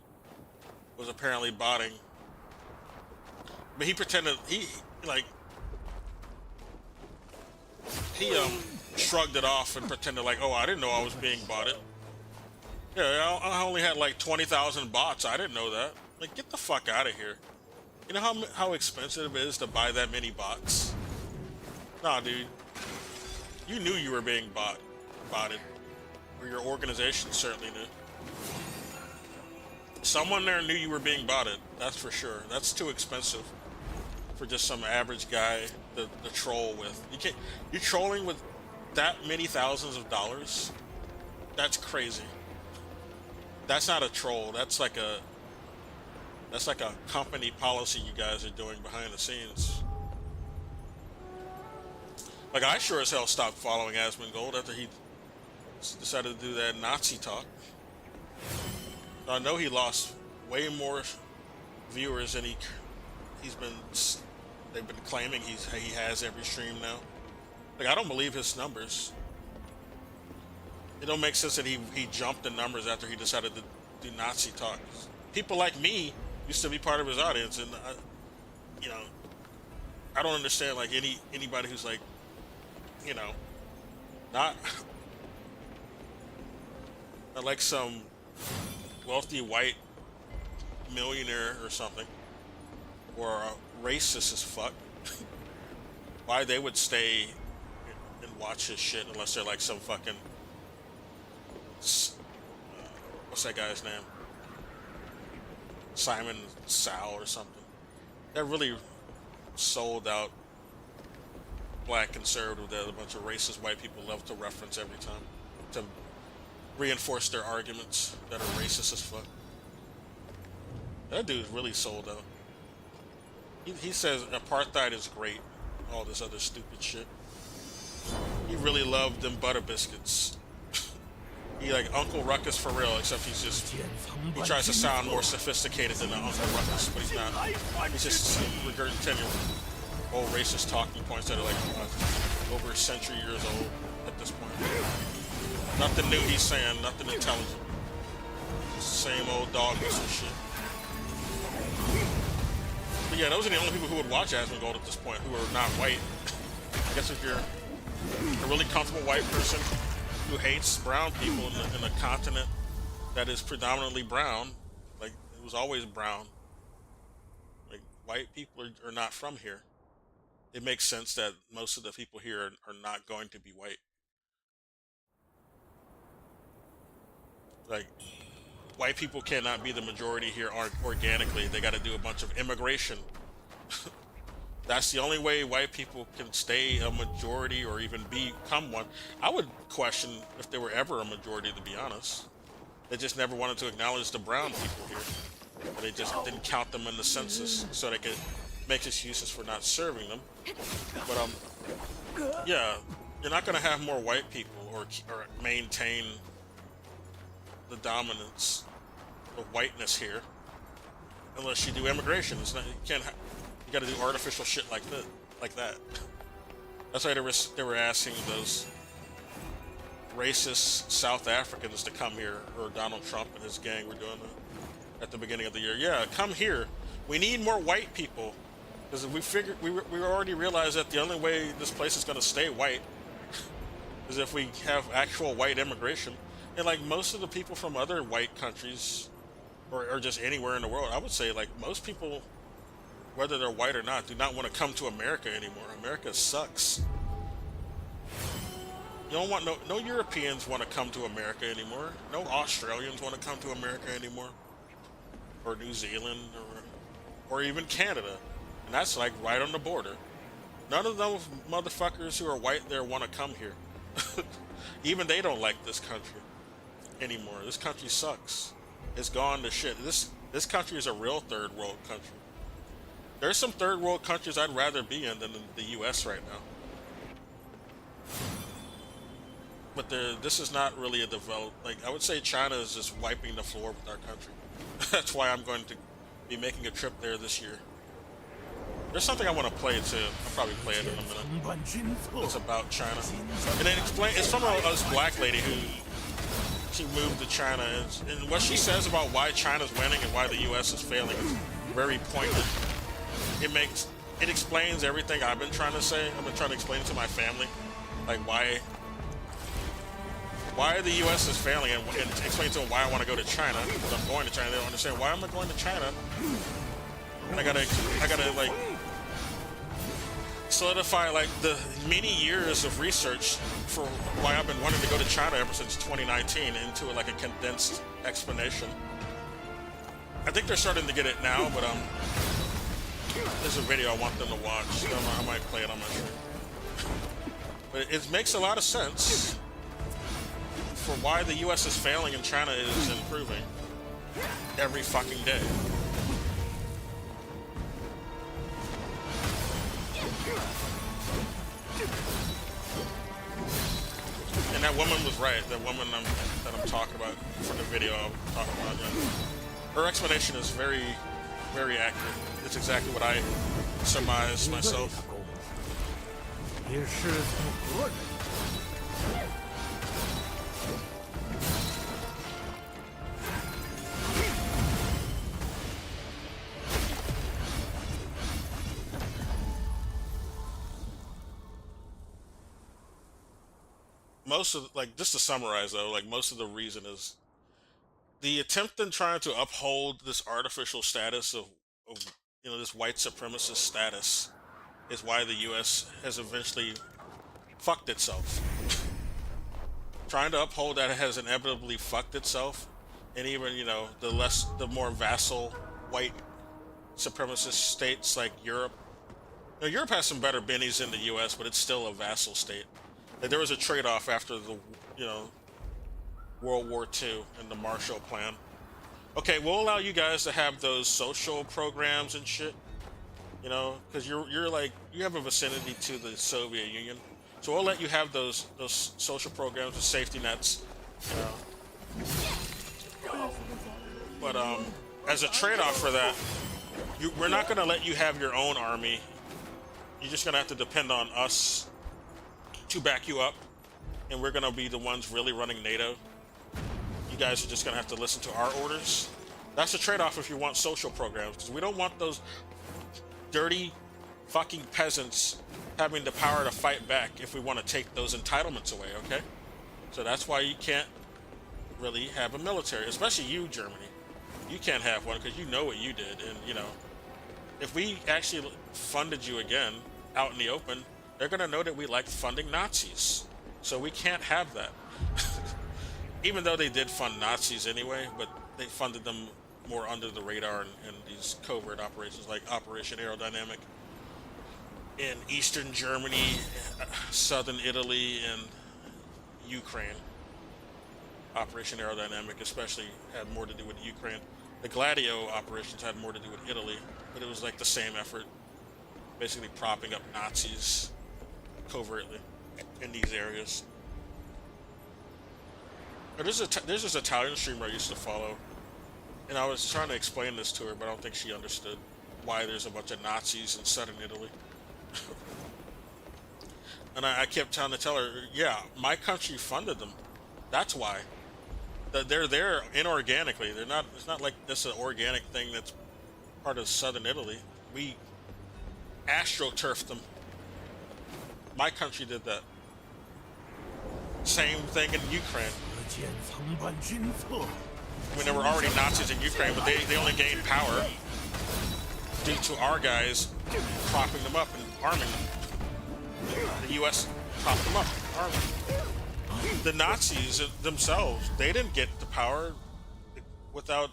Speaker 2: was apparently botting. But he pretended he shrugged it off and pretended like, oh, I didn't know I was being botted. Yeah, I only had like 20,000 bots. I didn't know that. Like, get the fuck out of here. You know how expensive it is to buy that many bots? Nah, dude. You knew you were being botted. Or your organization certainly knew. Someone there knew you were being botted. That's for sure. That's too expensive for just some average guy to troll with. You're trolling with that many thousands of dollars? That's crazy. That's not a troll. That's like a company policy you guys are doing behind the scenes. Like, I sure as hell stopped following Asmongold after he decided to do that Nazi talk. I know he lost way more viewers than they've been claiming he has every stream now. Like, I don't believe his numbers. It don't make sense that he jumped the numbers after he decided to do Nazi talk. People like me used to be part of his audience, and I don't understand like anybody who's like, not like some wealthy white millionaire or something, or a racist as fuck. Why they would stay and watch his shit unless they're like some fucking what's that guy's name? Simon Sal or something. That really sold out black conservative that a bunch of racist white people love to reference every time to reinforce their arguments that are racist as fuck. That dude's really sold out. He says apartheid is great, all this other stupid shit. He really loved them butter biscuits. He like Uncle Ruckus for real, except he tries to sound more sophisticated than Uncle Ruckus, but he's not. He's just regurgitating old racist talking points that are like over a century years old at this point. Nothing new he's saying, nothing intelligent. Same old dog whistle shit. But yeah, those are the only people who would watch Asmongold at this point who are not white. I guess if you're a really comfortable white person who hates brown people in a continent that is predominantly brown, like it was always brown. Like white people are not from here. It makes sense that most of the people here are not going to be white. Like, white people cannot be the majority here organically. They got to do a bunch of immigration. That's the only way white people can stay a majority or even become one. I would question if they were ever a majority, to be honest. They just never wanted to acknowledge the brown people here. They just didn't count them in the census so they could make excuses for not serving them. But yeah, you're not going to have more white people or maintain the dominance of whiteness here unless you do immigration. It's not, you got to do artificial shit like that. like that. That's why they were asking those racist South Africans to come here, or Donald Trump and his gang were doing it at the beginning of the year. Yeah, come here. We need more white people. Because we already realized that the only way this place is going to stay white is if we have actual white immigration. And like most of the people from other white countries, or just anywhere in the world, I would say like most people, whether they're white or not, do not want to come to America anymore. America sucks. You don't want no Europeans want to come to America anymore. No Australians want to come to America anymore, or New Zealand, or even Canada, and that's like right on the border. None of those motherfuckers who are white there want to come here. Even they don't like this country anymore. This country sucks. It's gone to shit. This country is a real third world country. There's some third world countries I'd rather be in than the U.S. right now. But this is not really a developed. Like, I would say China is just wiping the floor with our country. That's why I'm going to be making a trip there this year. There's something I want to play too. I'll probably play it in a minute. It's about China. And then it's from this black lady who she moved to China. And what she says about why China's winning and why the U.S. is failing is very pointed. It explains everything I've been trying to say. I've been trying to explain it to my family, like why the U.S. is failing, and explain to them why I want to go to China. Because I'm going to China. They don't understand why am I going to China. And I gotta like solidify like the many years of research for why I've been wanting to go to China ever since 2019 into like a condensed explanation. I think they're starting to get it now, but there's a video I want them to watch. So I might play it on my stream. But it makes a lot of sense for why the U.S. is failing and China is improving every fucking day. And that woman was right. That woman that I'm talking about from the video I'm talking about. Yeah. Her explanation is very, very accurate. It's exactly what I surmised myself. Most of, like, just to summarize though, like most of the reason is the attempt in trying to uphold this artificial status of this white supremacist status is why the U.S. has eventually fucked itself. Trying to uphold that has inevitably fucked itself, and even the more vassal white supremacist states like Europe. Now, Europe has some better bennies than the U.S., but it's still a vassal state. Like, there was a trade-off after the World War II and the Marshall Plan. Okay, we'll allow you guys to have those social programs and shit, because you're like, you have a vicinity to the Soviet Union, so we'll let you have those social programs with safety nets, But as a trade-off for that, we're not going to let you have your own army. You're just going to have to depend on us to back you up, and we're going to be the ones really running NATO. You guys are just going to have to listen to our orders. That's a trade-off if you want social programs, because we don't want those dirty fucking peasants having the power to fight back if we want to take those entitlements away, okay? So that's why you can't really have a military, especially you, Germany. You can't have one because you know what you did, and if we actually funded you again out in the open, they're going to know that we like funding Nazis. So we can't have that. Even though they did fund Nazis anyway, but they funded them more under the radar in these covert operations like Operation Aerodynamic in Eastern Germany, Southern Italy, and Ukraine. Operation Aerodynamic especially had more to do with Ukraine. The Gladio operations had more to do with Italy, but it was like the same effort, basically propping up Nazis covertly in these areas. There's this Italian streamer I used to follow, and I was trying to explain this to her, but I don't think she understood why there's a bunch of Nazis in southern Italy. And I kept trying to tell her, yeah, my country funded them. That's why. They're there inorganically. They're not. It's not like this an organic thing that's part of southern Italy. We astroturfed them. My country did that. Same thing in Ukraine.
Speaker 3: 可见曾办军策，
Speaker 2: I mean, there were already Nazis in Ukraine, but they only gained power due to our guys propping them up and arming them. The U.S. propped them up, arming them. The Nazis themselves, they didn't get the power without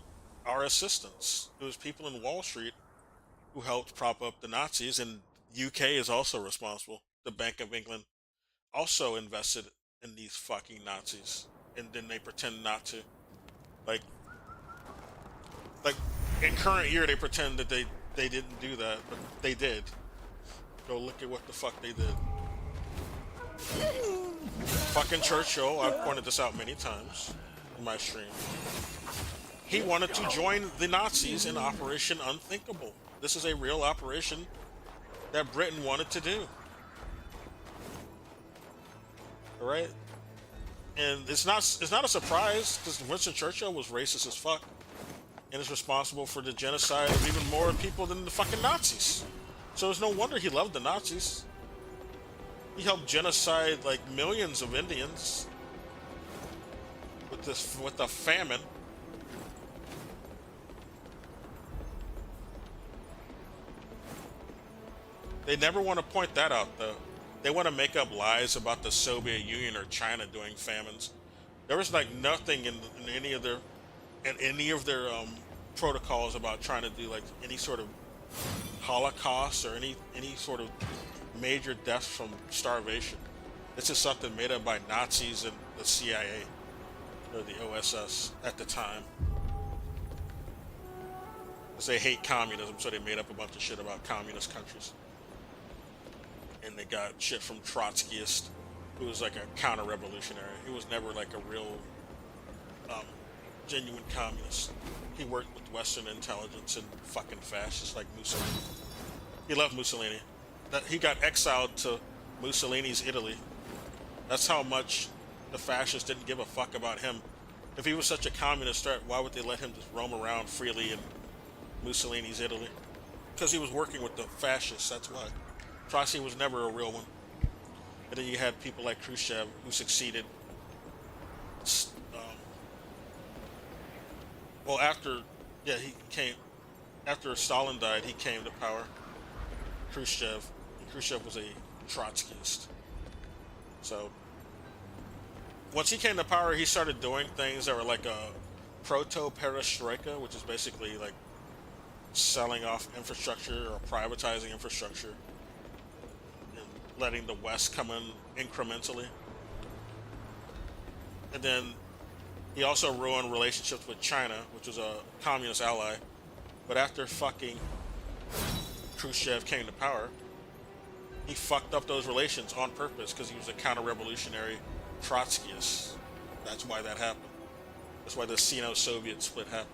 Speaker 2: our assistance. It was people in Wall Street who helped prop up the Nazis, and UK is also responsible. The Bank of England also invested in these fucking Nazis, and then they pretend not to. Like in current year, they pretend that they didn't do that, but they did. Go look at what the fuck they did. Fucking Churchill, I've pointed this out many times in my stream. He wanted to join the Nazis in Operation Unthinkable. This is a real operation that Britain wanted to do. Alright? And it's not a surprise, because Winston Churchill was racist as fuck and is responsible for the genocide of even more people than the fucking Nazis. So it's no wonder he loved the Nazis. He helped genocide like millions of Indians with the famine. They never want to point that out, though. They want to make up lies about the Soviet Union or China doing famines. There was like nothing in any of their protocols about trying to do like any sort of Holocaust or any sort of major deaths from starvation. This is something made up by Nazis and the CIA or the OSS at the time. Because they hate communism, so they made up a bunch of shit about communist countries. And they got shit from Trotskyist, who was like a counter-revolutionary. He was never like a real genuine communist. He worked with Western intelligence and fucking fascists like Mussolini. He loved Mussolini. He got exiled to Mussolini's Italy. That's how much the fascists didn't give a fuck about him. If he was such a communist threat, why would they let him just roam around freely in Mussolini's Italy? Because he was working with the fascists, that's why. Trotsky was never a real one. And then you had people like Khrushchev who succeeded. Well, after Stalin died, he came to power. Khrushchev was a Trotskyist. So once he came to power, he started doing things that were like a proto-perestroika, which is basically like selling off infrastructure or privatizing infrastructure and letting the West come in incrementally. And then he also ruined relationships with China, which was a communist ally. But after fucking Khrushchev came to power, he fucked up those relations on purpose because he was a counter-revolutionary Trotskyist. That's why that happened. That's why the Sino-Soviet split happened.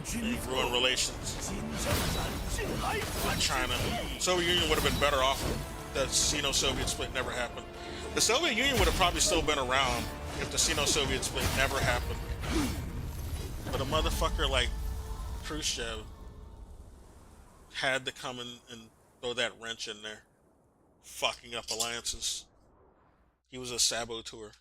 Speaker 2: He ruined relations with China. The Soviet Union would have been better off if the Sino-Soviet split never happened. The Soviet Union would have probably still been around if the Sino-Soviet split never happened. But a motherfucker like Khrushchev had to come in and throw that wrench in there, fucking up alliances. He was a saboteur.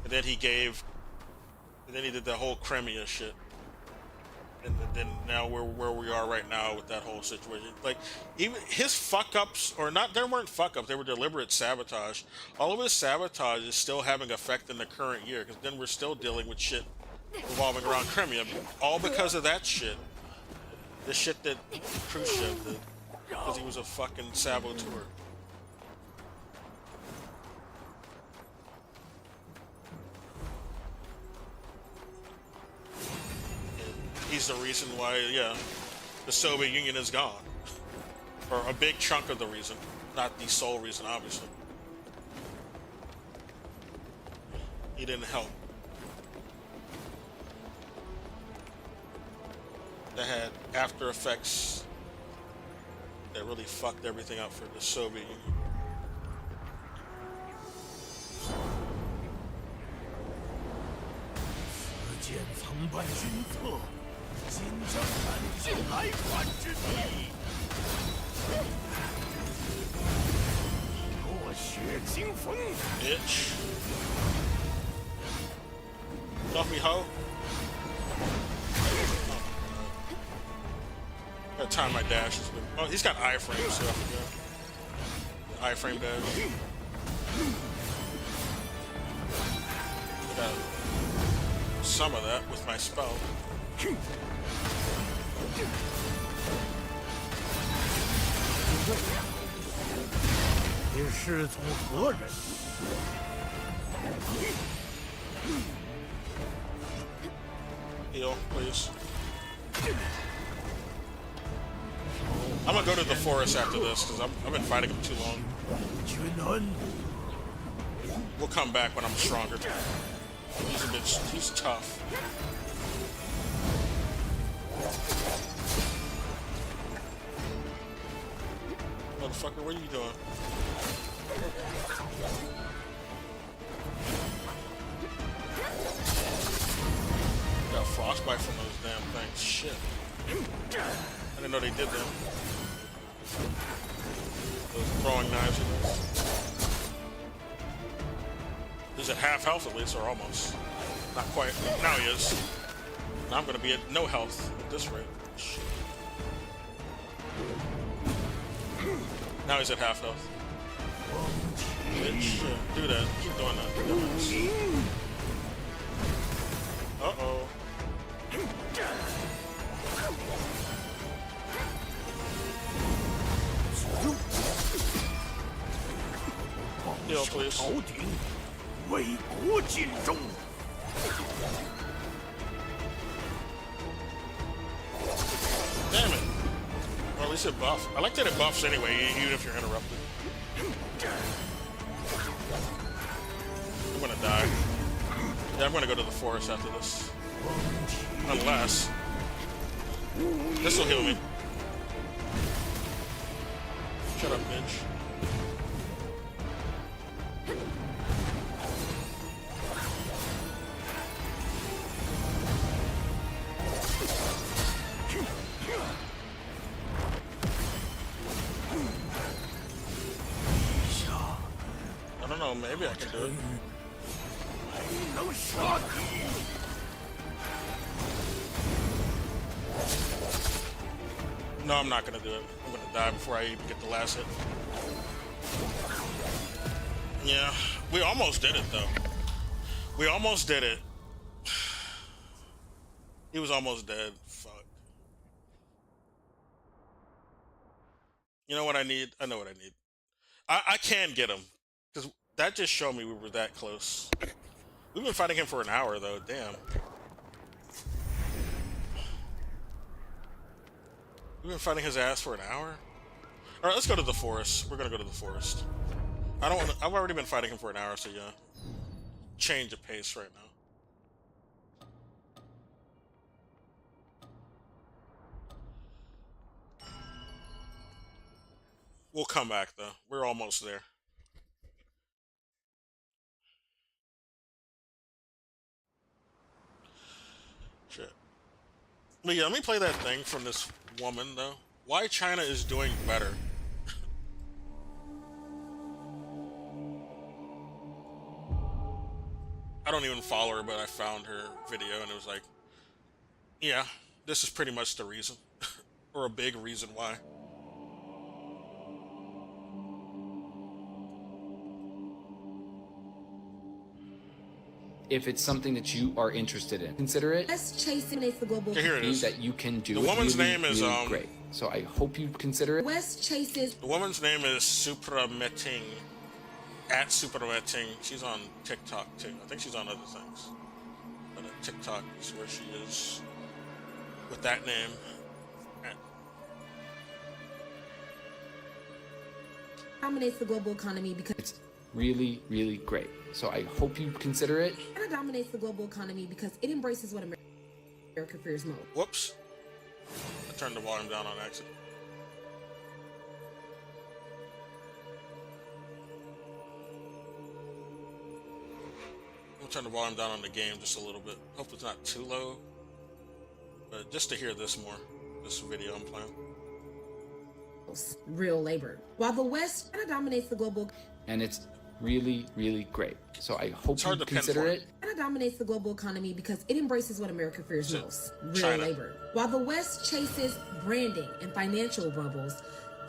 Speaker 2: And then he did the whole Crimea shit. And then now we're where we are right now with that whole situation. Like, even his fuck-ups, or not, they weren't fuck-ups, they were deliberate sabotage. All of his sabotage is still having effect in the current year, because then we're still dealing with shit revolving around Crimea. All because of that shit. The shit that Khrushchev did. Because he was a fucking saboteur. He's the reason why, yeah, the Soviet Union is gone. Or a big chunk of the reason. Not the sole reason, obviously. he didn't help. That had after effects that really fucked everything up for the Soviet Union. Bitch. Get off me, ho. Gotta time my dash. Oh, he's got iframe, so I forgot. Iframe dash. Got some of that with my spell.
Speaker 3: 你是从何人？
Speaker 2: Heal, please. I'm gonna go to the forest after this because I've been fighting him too long.
Speaker 3: 君恩，
Speaker 2: We'll come back when I'm stronger. He's a bitch. He's tough. Motherfucker, what are you doing? Got frostbite from those damn things. Shit. I didn't know they did that. Those throwing knives in this. He's at half health at least, or almost. Not quite. Now he is. Now I'm gonna be at no health at this rate. Shit. Now he's at half health. Bitch, do that. Keep doing that. Uh-oh. Heal, please.
Speaker 3: 朝廷为国尽忠。
Speaker 2: Damn it. Or at least it buffs. I like that it buffs anyway, even if you're interrupted. I'm gonna die. Yeah, I'm gonna go to the forest after this. Unless... this will heal me. Shut up, bitch. I don't know, maybe I can do it.
Speaker 3: 能杀敌。
Speaker 2: No, I'm not gonna do it. I'm gonna die before I even get the last hit. Yeah, we almost did it though. We almost did it. He was almost dead. Fuck. You know what I need? I know what I need. I can get him. Because that just showed me we were that close. We've been fighting him for an hour though, damn. We've been fighting his ass for an hour? Alright, let's go to the forest. We're gonna go to the forest. I don't wanna, I've already been fighting him for an hour, so yeah. Change of pace right now. We'll come back though. We're almost there. Shit. But yeah, let me play that thing from this woman though. Why China is doing better. I don't even follow her, but I found her video and it was like, yeah, this is pretty much the reason. Or a big reason why.
Speaker 4: If it's something that you are interested in, consider it.
Speaker 5: Let's chase the global.
Speaker 2: Okay, here it is.
Speaker 4: That you can do.
Speaker 2: The
Speaker 4: it
Speaker 2: woman's
Speaker 4: really,
Speaker 2: name is
Speaker 4: really great. So I hope you consider it.
Speaker 5: West chases.
Speaker 2: The woman's name is Suprameting. At Suprameting. She's on TikTok too. I think she's on other things. But TikTok is where she is with that name.
Speaker 5: Dominates the global economy because
Speaker 4: It's really, really great. So I hope you consider it.
Speaker 5: China dominates the global economy because it embraces what America fears most.
Speaker 2: Whoops. I turned the volume down on accident. I'm gonna turn the volume down on the game just a little bit. Hope it's not too low. But just to hear this more, this video I'm playing.
Speaker 5: Real labor. While the West, China dominates the global.
Speaker 4: And it's really, really great. So I hope
Speaker 2: It's hard
Speaker 4: you
Speaker 2: to
Speaker 4: consider
Speaker 2: pinpoint.
Speaker 4: it.
Speaker 5: China dominates the global economy because it embraces what America fears
Speaker 2: So,
Speaker 5: most, real
Speaker 2: China.
Speaker 5: labor. While the West chases branding and financial bubbles,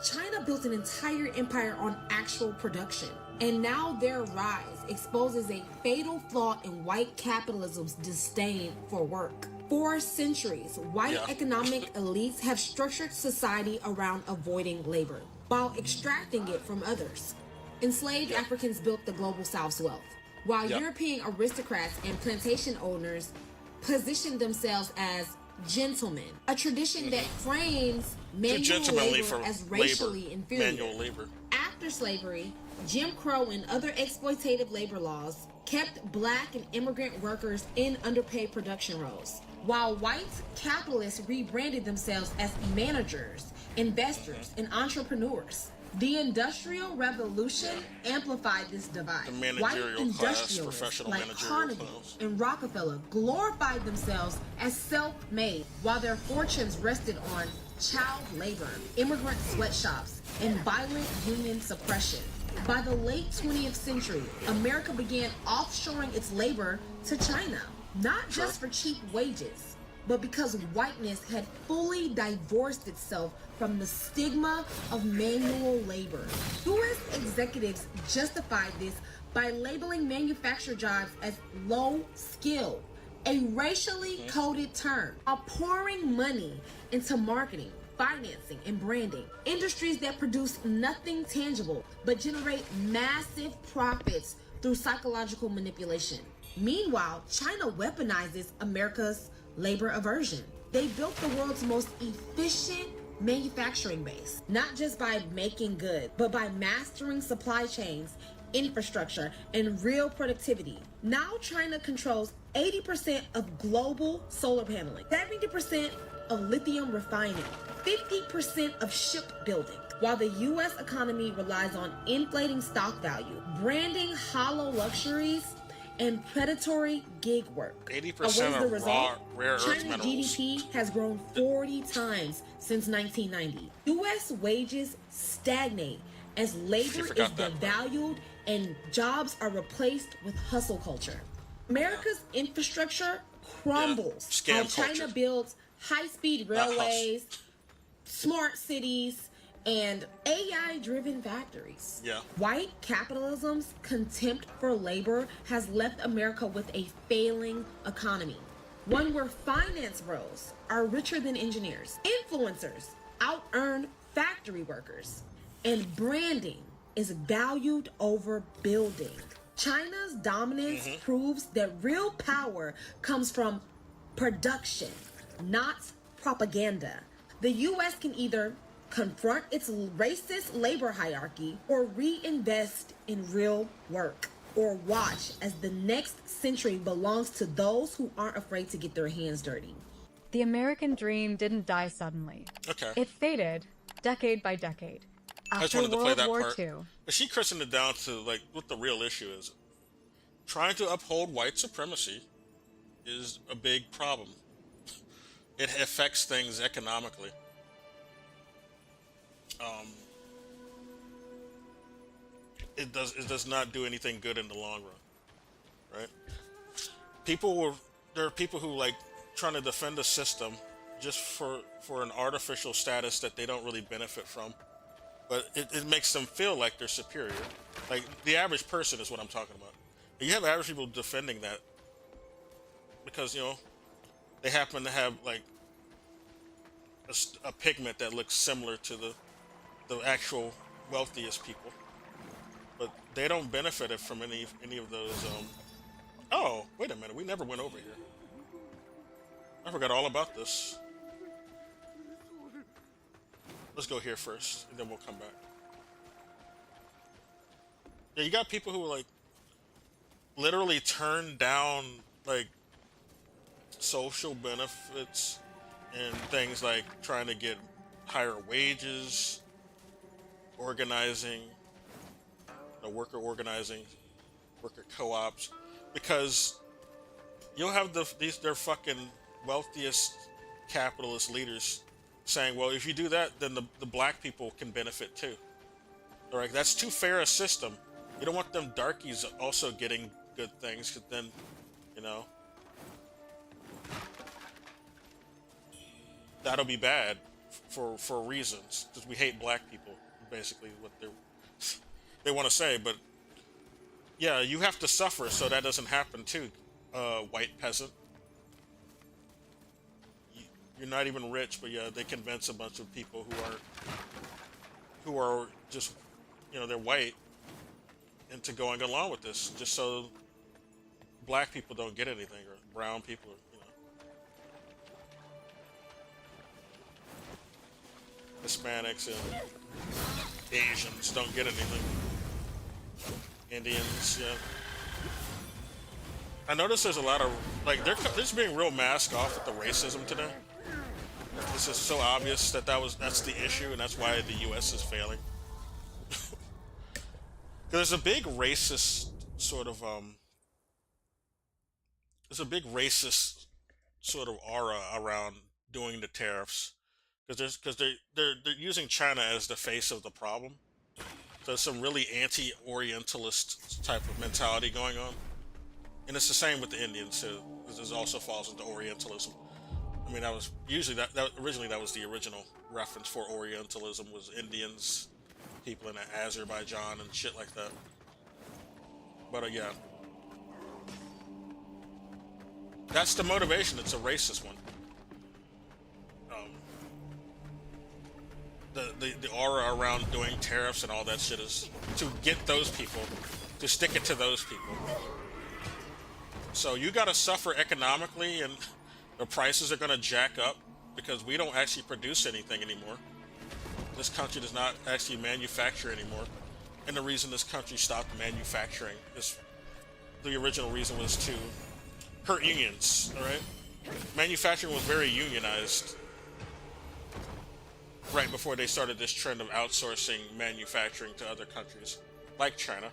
Speaker 5: China built an entire empire on actual production. And now their rise exposes a fatal flaw in white capitalism's disdain for work. For centuries, white
Speaker 2: Yeah.
Speaker 5: economic elites have structured society around avoiding labor while extracting it from others. Enslaved Africans built the global South's wealth, while
Speaker 2: Yep.
Speaker 5: European aristocrats and plantation owners positioned themselves as gentlemen, a tradition that frames manual
Speaker 2: Gentlemanly
Speaker 5: labor
Speaker 2: for
Speaker 5: as racially
Speaker 2: labor,
Speaker 5: inferior.
Speaker 2: manual labor.
Speaker 5: After slavery, Jim Crow and other exploitative labor laws kept black and immigrant workers in underpaid production roles, while white capitalists rebranded themselves as managers, investors, and entrepreneurs. The Industrial Revolution amplified this divide.
Speaker 2: The managerial
Speaker 5: White
Speaker 2: class,
Speaker 5: industrialists
Speaker 2: professional
Speaker 5: like
Speaker 2: managerial
Speaker 5: Carnegie
Speaker 2: class.
Speaker 5: and Rockefeller glorified themselves as self-made, while their fortunes rested on child labor, immigrant sweatshops, and violent union suppression. By the late 20th century, America began offshoring its labor to China, not just for cheap wages, but because whiteness had fully divorced itself from the stigma of manual labor. U.S. executives justified this by labeling manufactured jobs as low skill, a racially coded term, while pouring money into marketing, financing, and branding, industries that produce nothing tangible but generate massive profits through psychological manipulation. Meanwhile, China weaponizes America's labor aversion. They built the world's most efficient manufacturing base, not just by making goods, but by mastering supply chains, infrastructure, and real productivity. Now China controls 80% of global solar paneling, 70% of lithium refining, 50% of shipbuilding, while the U.S. economy relies on inflating stock value, branding hollow luxuries, and predatory gig work.
Speaker 2: 80%
Speaker 5: What is the
Speaker 2: of
Speaker 5: result?
Speaker 2: rare earth
Speaker 5: China's
Speaker 2: minerals.
Speaker 5: GDP has grown 40 times since 1990. U.S. wages stagnate as labor is
Speaker 2: forgot that part.
Speaker 5: devalued and jobs are replaced with hustle culture. America's infrastructure crumbles
Speaker 2: scam
Speaker 5: while China
Speaker 2: culture.
Speaker 5: builds high-speed
Speaker 2: Not hustle.
Speaker 5: railways, smart cities, and AI-driven factories.
Speaker 2: Yeah.
Speaker 5: White capitalism's contempt for labor has left America with a failing economy, one where finance bros are richer than engineers, influencers out-earn factory workers, and branding is valued over building. China's dominance proves that real power comes from production, not propaganda. The U.S. can either confront its racist labor hierarchy or reinvest in real work, or watch as the next century belongs to those who aren't afraid to get their hands dirty.
Speaker 6: The American dream didn't die suddenly.
Speaker 2: Okay.
Speaker 6: It faded, decade by decade.
Speaker 2: I just
Speaker 6: After
Speaker 2: wanted to play
Speaker 6: World
Speaker 2: that
Speaker 6: War
Speaker 2: part.
Speaker 6: II,
Speaker 2: But she christened it down to like what the real issue is. Trying to uphold white supremacy is a big problem. It affects things economically. It does not do anything good in the long run, right? There are people who like trying to defend the system just for an artificial status that they don't really benefit from, but it makes them feel like they're superior. Like the average person is what I'm talking about. And you have average people defending that because they happen to have like a pigment that looks similar to the actual wealthiest people, but they don't benefit from any of those. Oh, wait a minute, we never went over here. I forgot all about this. Let's go here first, and then we'll come back. Yeah, you got people who like literally turn down like social benefits and things like trying to get higher wages, organizing, worker organizing, worker co-ops, because you'll have their fucking wealthiest capitalist leaders saying, well, if you do that, then the black people can benefit too. All right, that's too fair a system. You don't want them darkies also getting good things, because then, you know, that'll be bad for reasons, because we hate black people, basically what they want to say. But yeah, you have to suffer so that doesn't happen too, white peasant. You're not even rich, but yeah, they convince a bunch of people who are just, you know, they're white, into going along with this, just so black people don't get anything, or brown people, you know, Hispanics and Asians don't get anything. Indians, yeah. I noticed there's a lot of, like, they're just being real mask off with the racism today. It's just so obvious that's the issue, and that's why the U.S. is failing. There's a big racist sort of aura around doing the tariffs, because they're using China as the face of the problem. So there's some really anti-Orientalist type of mentality going on, and it's the same with the Indians too, because this also falls into Orientalism. I mean, that was usually originally that was the original reference for Orientalism, was Indians, people in Azerbaijan and shit like that. But yeah, that's the motivation. It's a racist one. The aura around doing tariffs and all that shit is to get those people, to stick it to those people. So you got to suffer economically, and the prices are going to jack up because we don't actually produce anything anymore. This country does not actually manufacture anymore. And the reason this country stopped manufacturing is, the original reason was to hurt unions, all right? Manufacturing was very unionized right before they started this trend of outsourcing manufacturing to other countries, like China,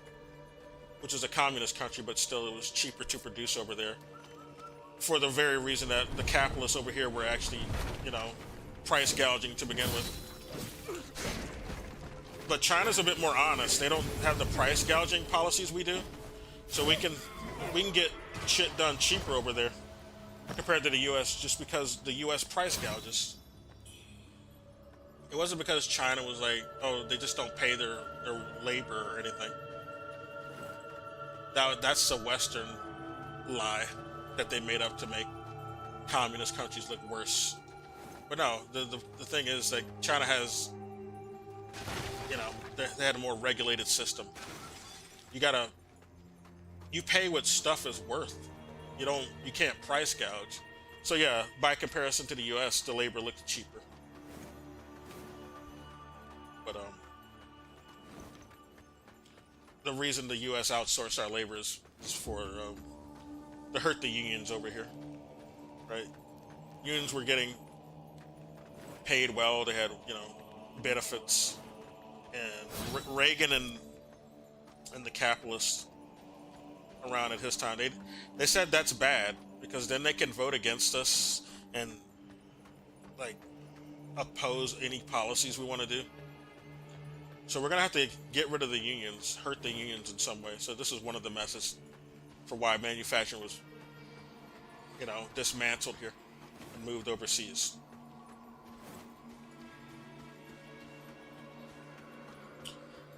Speaker 2: which is a communist country, but still it was cheaper to produce over there, for the very reason that the capitalists over here were actually, you know, price gouging to begin with. But China's a bit more honest. They don't have the price gouging policies we do, so we can get shit done cheaper over there compared to the U.S. just because the U.S. price gouges. It wasn't because China was like, oh, they just don't pay their labor or anything. That's a Western lie that they made up to make communist countries look worse. But no, the thing is that China has, you know, they had a more regulated system. You pay what stuff is worth. You can't price gouge. So yeah, by comparison to the U.S., the labor looks cheaper. But the reason the U.S. outsourced our labor is for to hurt the unions over here, right? Unions were getting paid well. They had, you know, benefits, and Reagan and the capitalists around at his time, they said that's bad because then they can vote against us and like oppose any policies we want to do. So we're gonna have to get rid of the unions, hurt the unions in some way. So this is one of the methods for why manufacturing was, you know, dismantled here and moved overseas.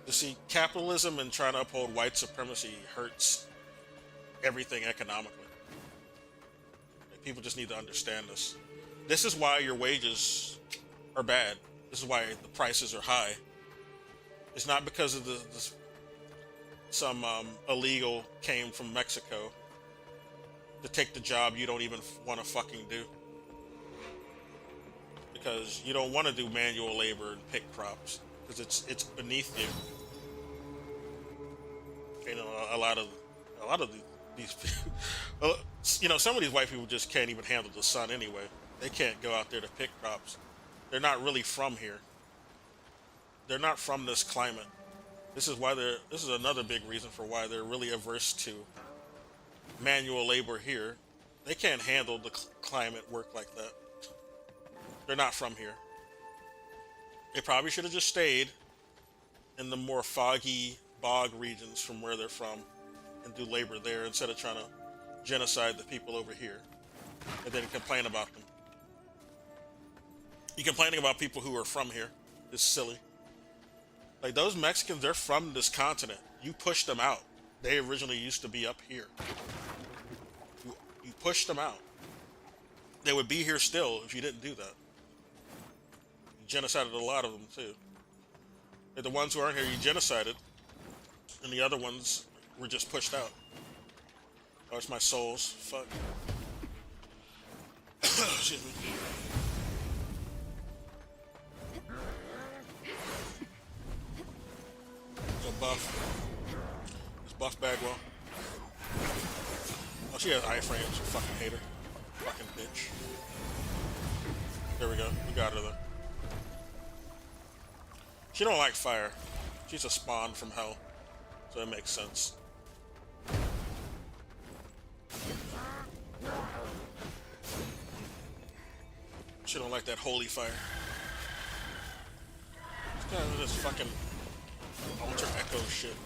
Speaker 2: You see, capitalism and trying to uphold white supremacy hurts everything economically. People just need to understand this. This is why your wages are bad. This is why the prices are high. It's not because of some illegal came from Mexico to take the job you don't even want to fucking do. Because you don't want to do manual labor and pick crops. Because it's beneath you. You know, a lot of these people, well, you know, some of these white people just can't even handle the sun anyway. They can't go out there to pick crops. They're not really from here. They're not from this climate. This is why they're. This is another big reason for why they're really averse to manual labor here. They can't handle the climate work like that. They're not from here. They probably should have just stayed in the more foggy bog regions from where they're from and do labor there instead of trying to genocide the people over here and then complain about them. You complaining about people who are from here is silly. Like, those Mexicans, they're from this continent. You pushed them out. They originally used to be up here. You pushed them out. They would be here still if you didn't do that. You genocided a lot of them too. And the ones who aren't here, you genocided, and the other ones were just pushed out. Oh, it's my souls. Fuck. Excuse me. Yo, Buff. It's Buff Bagwell. Oh, she has iframes. You fucking hater. Fucking bitch. There we go. We got her though. She don't like fire. She's a spawn from hell. So it makes sense. She don't like that holy fire. This guy with this fucking alter echo shit.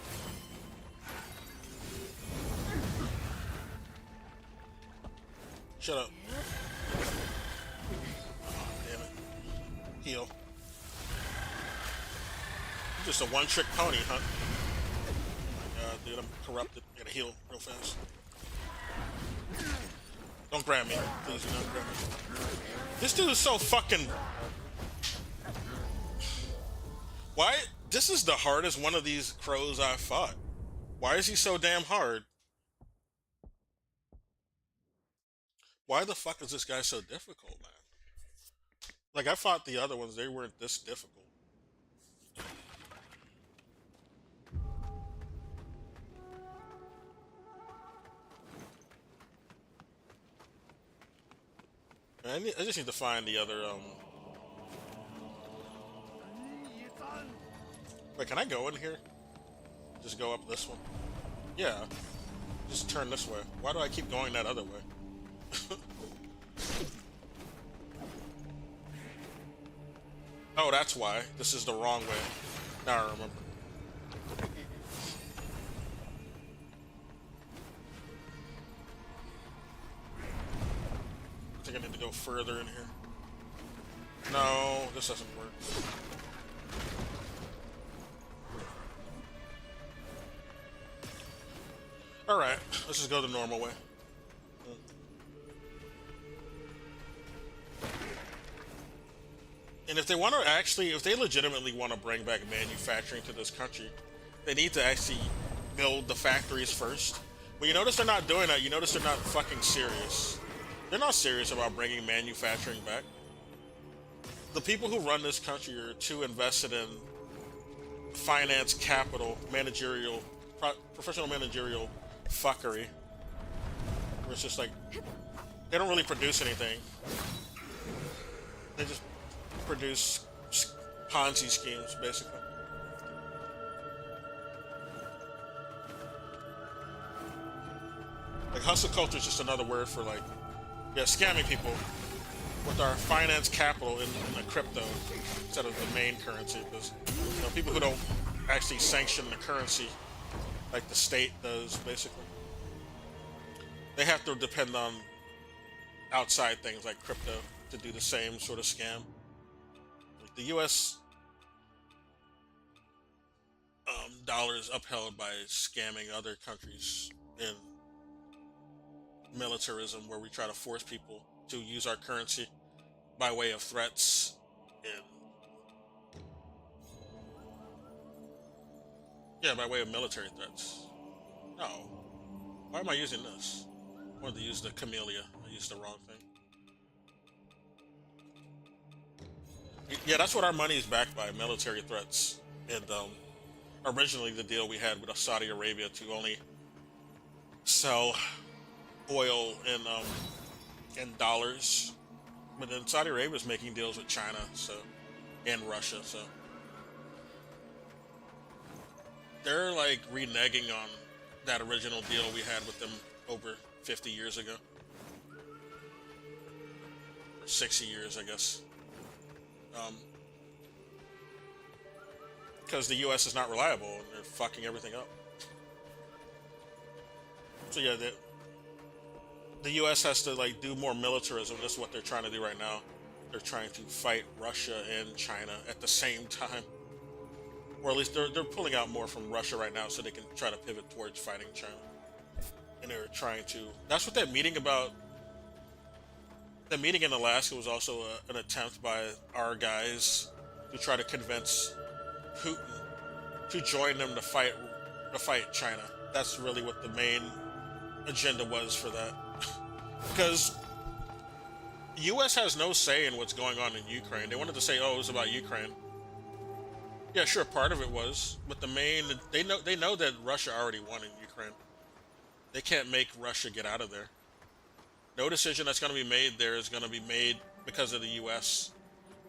Speaker 2: Shut up. Oh, damn it. Heal. You're just a one-trick pony, huh? Oh my god, dude, I'm corrupted. I gotta heal real fast. Don't grab me. Please do not grab me. This dude is so fucking... Why? This is the hardest one of these crows I've fought. Why is he so damn hard? Why the fuck is this guy so difficult, man? Like, I fought the other ones, they weren't this difficult. I just need to find the other, Wait, can I go in here? Just go up this one? Yeah. Just turn this way. Why do I keep going that other way? Oh, that's why. This is the wrong way. Now I remember. I think I need to go further in here. No, this doesn't work. Alright, let's just go the normal way. And if they want to actually, if they legitimately want to bring back manufacturing to this country, they need to actually build the factories first. But you notice they're not doing that. You notice they're not fucking serious. They're not serious about bringing manufacturing back. The people who run this country are too invested in finance, capital, managerial, professional managerial fuckery. Where it's just like, they don't really produce anything. They just produce Ponzi schemes, basically. Like, hustle culture is just another word for, like, yeah, scamming people with our finance capital in the crypto instead of the main currency. Because, you know, people who don't actually sanction the currency like the state does, basically, they have to depend on outside things like crypto to do the same sort of scam. Like the U.S. Dollar is upheld by scamming other countries in militarism, where we try to force people to use our currency by way of threats and by way of military threats. No. Why am I using this? I wanted to use the camellia. I used the wrong thing. Yeah, that's what our money is backed by, military threats. And originally the deal we had with Saudi Arabia to only sell oil in dollars, but then Saudi Arabia was making deals with China, so, and Russia, so they're like reneging on that original deal we had with them over 50 years ago, or 60 years, I guess, because the U.S. is not reliable and they're fucking everything up. So yeah, the U.S. has to like do more militarism. That's what they're trying to do right now. They're trying to fight Russia and China at the same time, or at least they're pulling out more from Russia right now, so they can try to pivot towards fighting China. And they're trying to. That's what that meeting about. The meeting in Alaska was also an attempt by our guys to try to convince Putin to join them to fight China. That's really what the main agenda was for that. Because U.S. has no say in what's going on in Ukraine. They wanted to say, "Oh, it was about Ukraine." Yeah, sure, part of it was, but the main they know that Russia already won in Ukraine. They can't make Russia get out of there. No decision that's going to be made there is going to be made because of the U.S.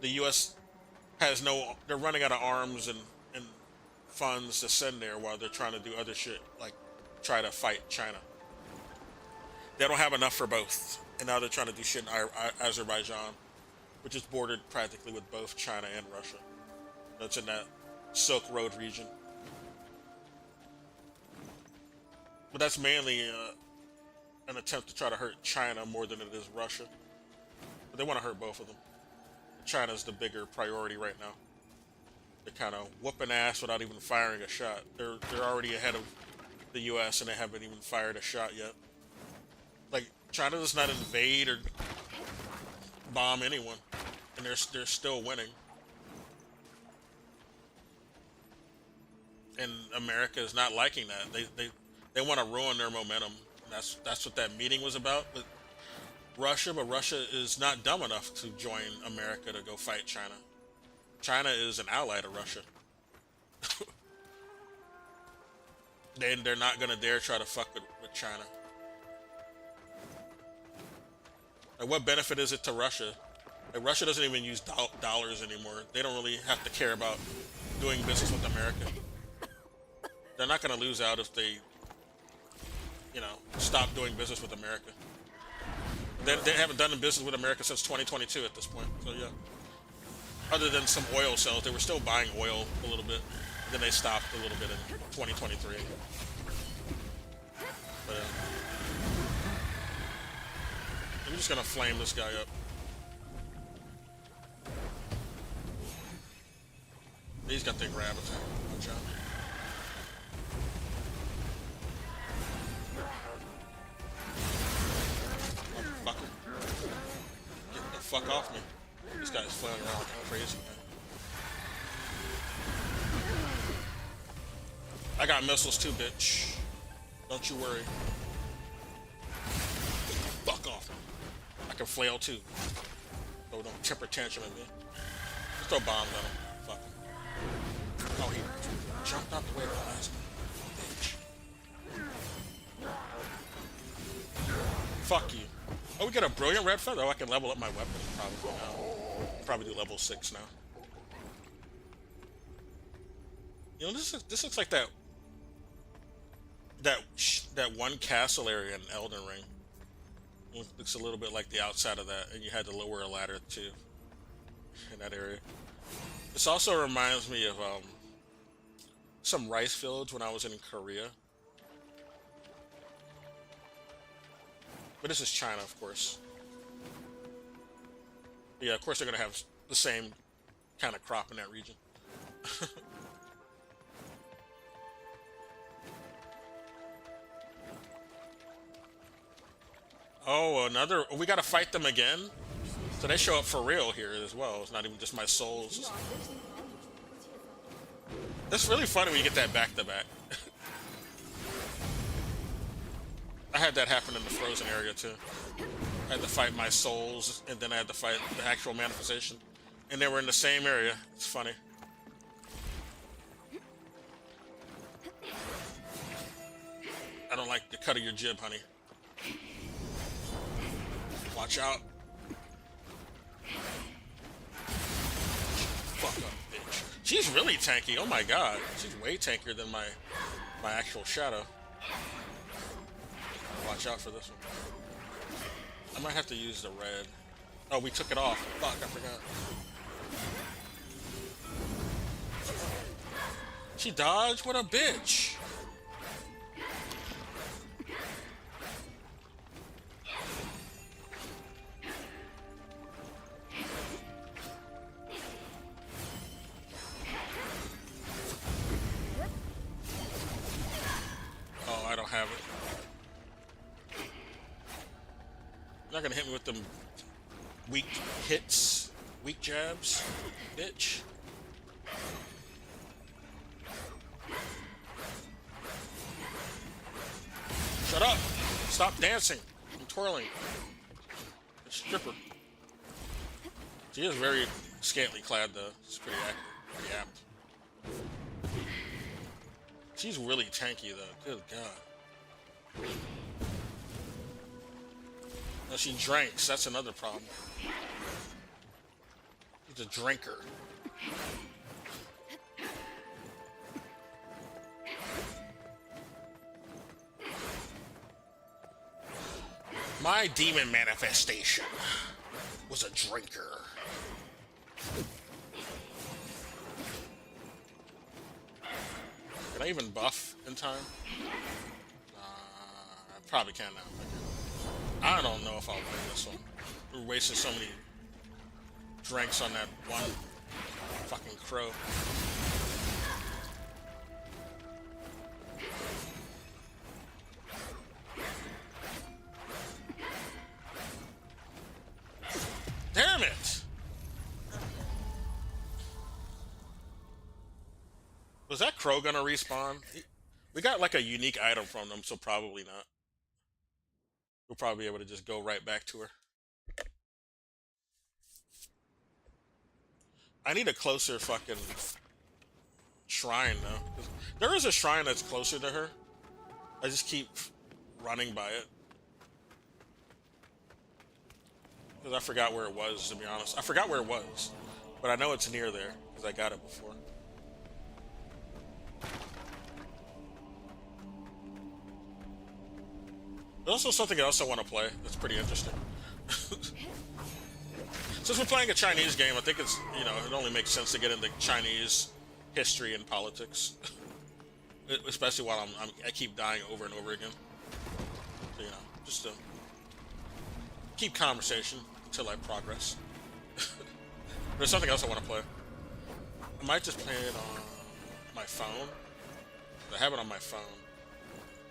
Speaker 2: The U.S. has no. They're running out of arms and funds to send there while they're trying to do other shit like try to fight China. They don't have enough for both, and now they're trying to do shit in Azerbaijan, which is bordered practically with both China and Russia. That's in that Silk Road region. But that's mainly an attempt to try to hurt China more than it is Russia. But they want to hurt both of them. China's the bigger priority right now. They're kind of whooping ass without even firing a shot. They're already ahead of the U.S. and they haven't even fired a shot yet. Like, China does not invade or bomb anyone, and they're still winning. And America is not liking that. They want to ruin their momentum. That's what that meeting was about with Russia, but Russia is not dumb enough to join America to go fight China. China is an ally to Russia. They're not gonna dare try to fuck with China. Like, what benefit is it to Russia? Like, Russia doesn't even use dollars anymore. They don't really have to care about doing business with America. They're not gonna lose out if they, stop doing business with America. They haven't done business with America since 2022 at this point. So yeah. Other than some oil sales, they were still buying oil a little bit. Then they stopped a little bit in 2023. But I'm just gonna flame this guy up. He's got the grab attack. Watch out. Motherfucker. Get the fuck off me. This guy's flailing around like a crazy man. I got missiles too, bitch. Don't you worry. Fuck off. I can flail too. So don't temper tantrum at me. Just throw bombs at him. Fuck him. Oh, he jumped out the way of the last one. Bitch. Fuck you. Oh, we got a brilliant red feather. Oh, I can level up my weapon probably now. Probably do level 6 now. This looks like that one castle area in Elden Ring. It looks a little bit like the outside of that, and you had to lower a ladder too in that area. This also reminds me of some rice fields when I was in Korea. But this is China, of course. But yeah, of course they're gonna have the same kind of crop in that region. Oh, we gotta fight them again? So they show up for real here as well. It's not even just my souls. It's really funny when you get that back-to-back. I had that happen in the frozen area too. I had to fight my souls, and then I had to fight the actual manifestation. And they were in the same area. It's funny. I don't like the cut of your jib, honey. Watch out. Fuck up, bitch. She's really tanky. Oh my god. She's way tankier than my actual shadow. Watch out for this one. I might have to use the red. Oh, we took it off. Fuck, I forgot. She dodged? What a bitch. Oh, I don't have it. You're not gonna hit me with them weak hits, weak jabs, bitch. Shut up! Stop dancing! I'm twirling. A stripper. She is very scantily clad though. It's pretty apt. She's really tanky though. Good god. No, she drinks. That's another problem. She's a drinker. My demon manifestation was a drinker. Can I even buff in time? I probably can now. I don't know if I'll win this one. We're wasting so many drinks on that one fucking crow. Damn it! Was that crow gonna respawn? We got like a unique item from them, so probably not. We'll probably be able to just go right back to her. I need a closer fucking shrine though. There is a shrine that's closer to her. I just keep running by it. Because I forgot where it was, to be honest. I forgot where it was. But I know it's near there, because I got it before. There's also something else I want to play that's pretty interesting. Since we're playing a Chinese game, I think it's, you know, it only makes sense to get into Chinese history and politics. Especially while I keep dying over and over again. So, you know, just to keep conversation until I progress. There's something else I want to play. I might just play it on my phone. I have it on my phone,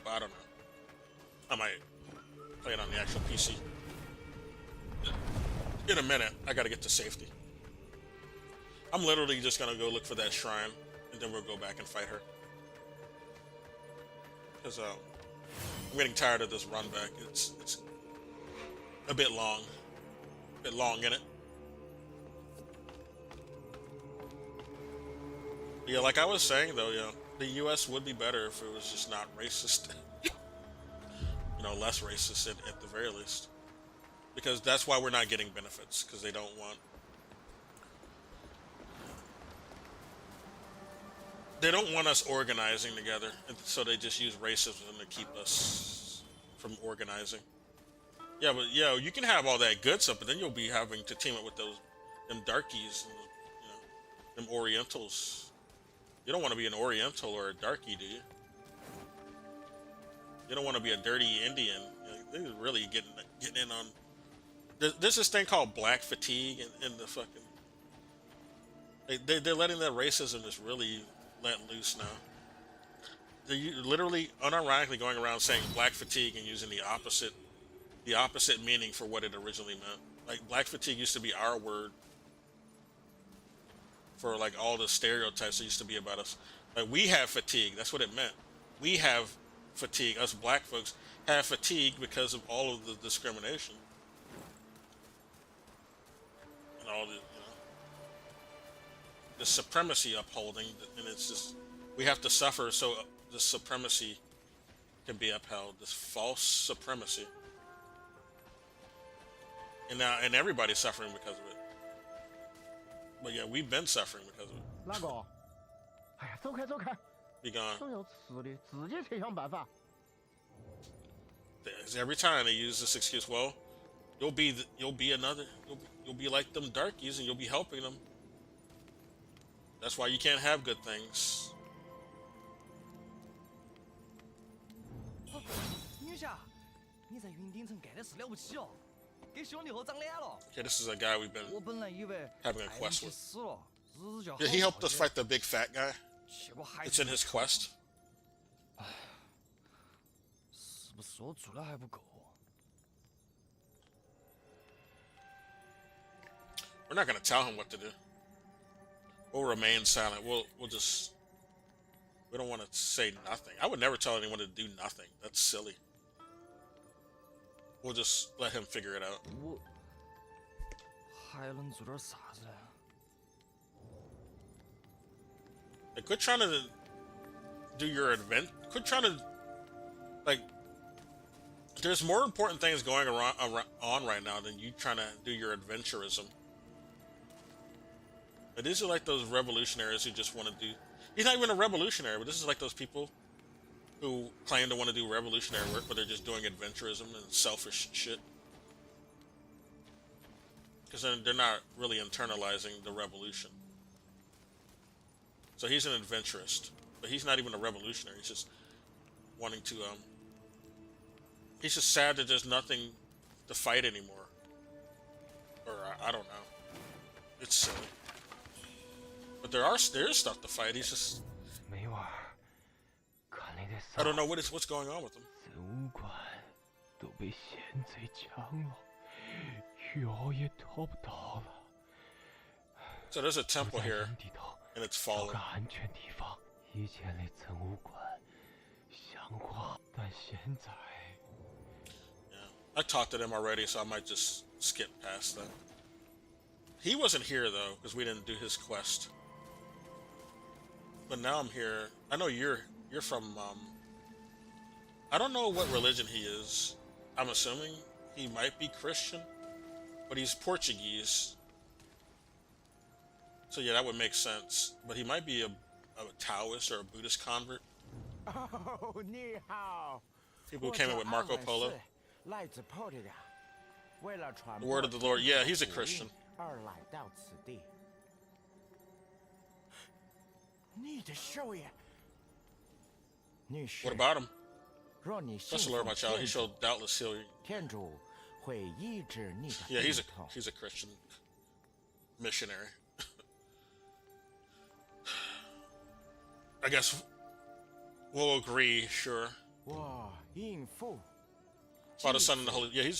Speaker 2: but I don't know. I might play it on the actual PC. In a minute, I gotta get to safety. I'm literally just gonna go look for that shrine, and then we'll go back and fight her. Because I'm getting tired of this run back. It's a bit long. A bit long in it. Yeah, like I was saying though, you know, the US would be better if it was just not racist. You know, less racist at the very least. Because that's why we're not getting benefits, because they don't want... They don't want us organizing together, and so they just use racism to keep us from organizing. Yeah, but yeah, you can have all that good stuff, but then you'll be having to team up with them darkies, and, you know, them Orientals. You don't want to be an Oriental or a darkie, do you? You don't want to be a dirty Indian. You know, they're really getting in on... There's this thing called black fatigue in the fucking... They're letting that racism just really let loose now. They're literally, unironically going around saying black fatigue and using the opposite meaning for what it originally meant. Like, black fatigue used to be our word for, like, all the stereotypes that used to be about us. Like, we have fatigue. That's what it meant. We have fatigue. Us black folks have fatigue because of all of the discrimination. And all the, you know, the supremacy upholding, and it's just, we have to suffer so the supremacy can be upheld. This false supremacy. And now, and everybody's suffering because of it. But yeah, we've been suffering because of it.
Speaker 7: 拉狗，哎呀，走开走开，
Speaker 2: Be gone.
Speaker 7: 总有吃的，自己去想办法。
Speaker 2: There's every time they use this excuse, well, you'll be you'll be like them darkies and you'll be helping them. That's why you can't have good things.
Speaker 8: 女侠，你在云顶城干的是了不起哦，给兄弟伙长脸了。
Speaker 2: Okay, this is a guy we've been
Speaker 8: 我本来以为
Speaker 2: having a
Speaker 8: 爱
Speaker 2: quest
Speaker 8: 你
Speaker 2: with.
Speaker 8: 死了，日子就好
Speaker 2: Yeah, he helped us
Speaker 8: 过
Speaker 2: fight the big fat guy.
Speaker 8: 结果还
Speaker 2: It's in his quest.
Speaker 8: 是不是我做的还不够？
Speaker 2: We're not gonna tell him what to do. We'll remain silent. We'll just. We don't want to say nothing. I would never tell anyone to do nothing. That's silly. We'll just let him figure it out.
Speaker 8: 我还能做点啥子呢？
Speaker 2: Like, quit trying to do your event. Quit trying to, like. There's more important things going on right now than you trying to do your adventurism. But these are like those revolutionaries who just want to do. He's not even a revolutionary, but this is like those people who claim to want to do revolutionary work, but they're just doing adventurism and selfish shit. Because then they're not really internalizing the revolution. So he's an adventurist, but he's not even a revolutionary. He's just wanting to. He's just sad that there's nothing to fight anymore. Or I don't know. It's silly. But there is stuff to fight. He's just.
Speaker 7: 没娃儿，看你的
Speaker 2: I don't know what's going on with him.
Speaker 7: 这武馆都被现贼抢了，药也拖不到了。
Speaker 2: So there's a
Speaker 7: 就
Speaker 2: temple
Speaker 7: 在
Speaker 2: here,
Speaker 7: 营地头
Speaker 2: and it's
Speaker 7: 找
Speaker 2: fallen.
Speaker 7: 个安全地方。以前的真武馆想过，但现在
Speaker 2: Yeah, I talked to them already, so I might just skip past that. He wasn't here though, because we didn't do his quest. But now I'm here. I know you're from. I don't know what religion he is. I'm assuming he might be Christian, but he's Portuguese. So yeah, that would make sense. But he might be a Taoist or a Buddhist convert.
Speaker 7: 哦，你好，
Speaker 2: People who came in with Marco Polo.
Speaker 7: 来自葡萄牙，为了传
Speaker 2: The word of the Lord. Yeah, he's a Christian.
Speaker 7: 而来到此地。你的手也，女士
Speaker 2: What，about him?
Speaker 7: 若你信
Speaker 2: Bless the
Speaker 7: 奉
Speaker 2: Lord, my child. He
Speaker 7: 天主
Speaker 2: shall doubtless heal you.
Speaker 7: 天主会医治你的
Speaker 2: Yeah,
Speaker 7: 病
Speaker 2: he's
Speaker 7: 痛。
Speaker 2: a Christian missionary. I guess we'll agree, sure.
Speaker 7: 我应父，
Speaker 2: Father, Son, and the Holy. Yeah,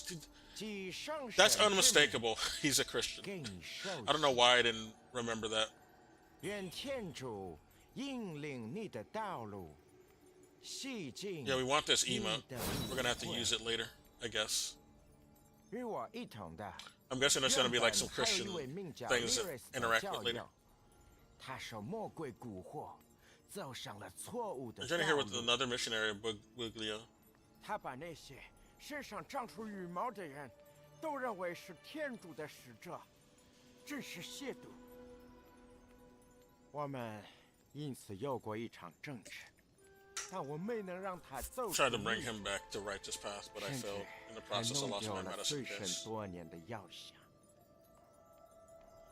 Speaker 7: 既上神
Speaker 2: that's
Speaker 7: 之名
Speaker 2: unmistakable. He's a Christian.
Speaker 7: 给你受
Speaker 2: I don't know why I didn't remember that.
Speaker 7: 愿天主引领你的道路，洗净
Speaker 2: Yeah, we want this
Speaker 7: 你
Speaker 2: emote.
Speaker 7: 的
Speaker 2: We're gonna have to
Speaker 7: 污秽
Speaker 2: use it later, I guess.
Speaker 7: 与我一同的。
Speaker 2: I'm guessing there's gonna be like some
Speaker 7: 原本还有
Speaker 2: Christian
Speaker 7: 一位名叫
Speaker 2: things that
Speaker 7: 利瑞斯的
Speaker 2: interact
Speaker 7: 教
Speaker 2: with later.
Speaker 7: 友，他受魔鬼蛊惑，走上了错误的
Speaker 2: I'm
Speaker 7: 道
Speaker 2: trying to hear with
Speaker 7: 路。
Speaker 2: another missionary, Buglio.
Speaker 7: 他把那些身上长出羽毛的人，都认为是天主的使者，这是亵渎。我们因此有过一场争执，但我没能让他走出
Speaker 2: Tried to bring
Speaker 7: 迷
Speaker 2: him back to righteous path, but I
Speaker 7: 甚至
Speaker 2: failed. In the
Speaker 7: 还
Speaker 2: process, I
Speaker 7: 弄
Speaker 2: lost
Speaker 7: 丢
Speaker 2: my
Speaker 7: 了
Speaker 2: medicine
Speaker 7: 罪神
Speaker 2: case.
Speaker 7: 多年的药箱。